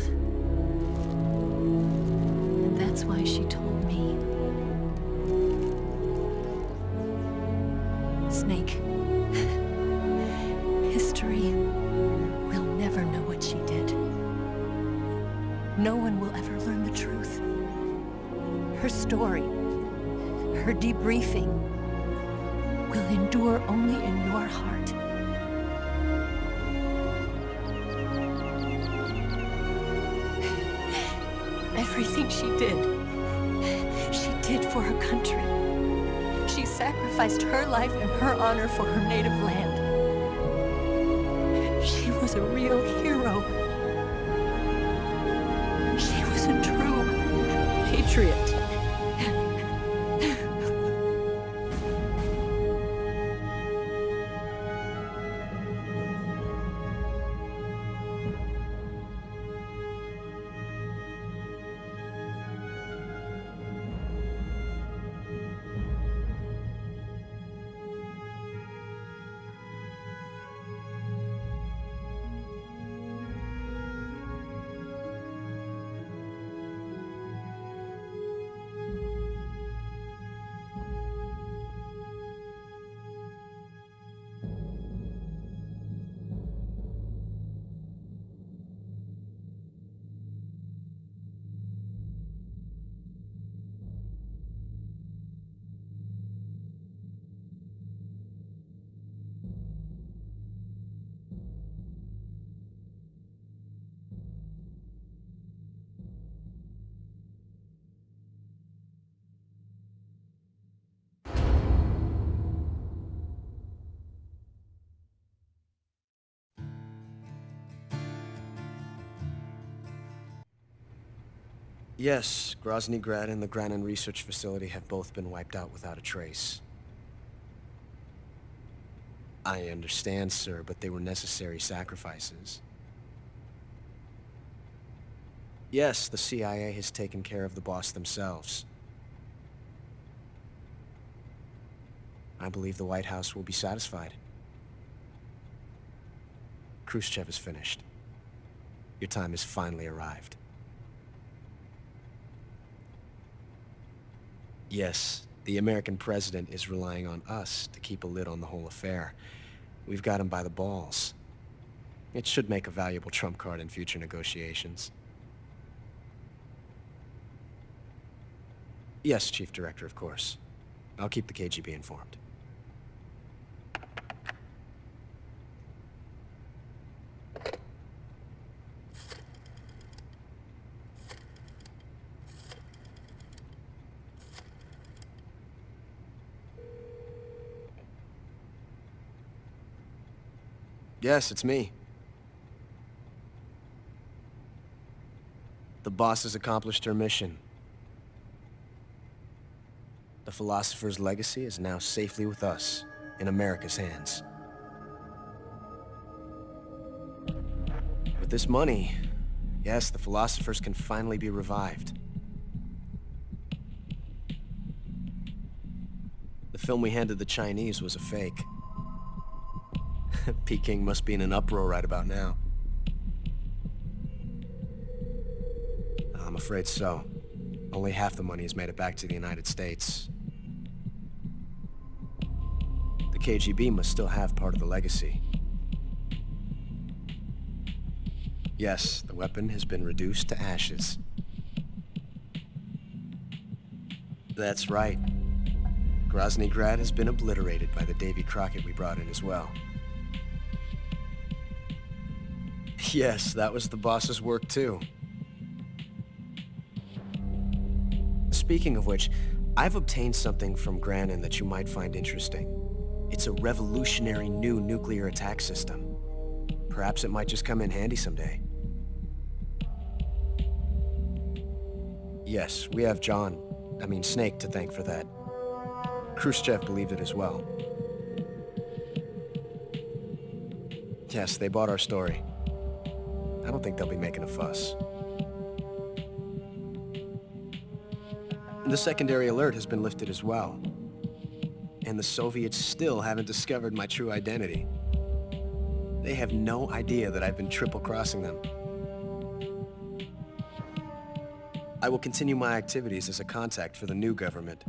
And that's why she told me. Snake, history will never know what she did. No one will ever learn the truth. Her story, her debriefing, will endure only in your heart. Everything she did for her country. She sacrificed her life and her honor for her native land. She was a real hero. She was a true patriot. Yes, Grozny Grad and the Granin Research Facility have both been wiped out without a trace. I understand, sir, but they were necessary sacrifices. Yes, the CIA has taken care of the boss themselves. I believe the White House will be satisfied. Khrushchev is finished. Your time has finally arrived. Yes, the American president is relying on us to keep a lid on the whole affair. We've got him by the balls. It should make a valuable trump card in future negotiations. Yes, Chief Director, of course. I'll keep the KGB informed. Yes, it's me. The boss has accomplished her mission. The philosopher's legacy is now safely with us, in America's hands. With this money, yes, the philosophers can finally be revived. The film we handed the Chinese was a fake. Peking must be in an uproar right about now. I'm afraid so. Only half the money has made it back to the United States. The KGB must still have part of the legacy. Yes, the weapon has been reduced to ashes. That's right. Grozny Grad has been obliterated by the Davy Crockett we brought in as well. Yes, that was the boss's work too. Speaking of which, I've obtained something from Granin that you might find interesting. It's a revolutionary new nuclear attack system. Perhaps it might just come in handy someday. Yes, we have John. Snake to thank for that. Khrushchev believed it as well. Yes, they bought our story. I don't think they'll be making a fuss. The secondary alert has been lifted as well. And the Soviets still haven't discovered my true identity. They have no idea that I've been triple-crossing them. I will continue my activities as a contact for the new government.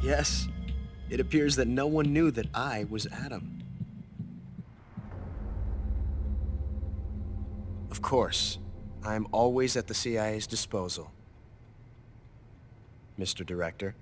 Yes, it appears that no one knew that I was Adam. Of course, I am always at the CIA's disposal, Mr. Director.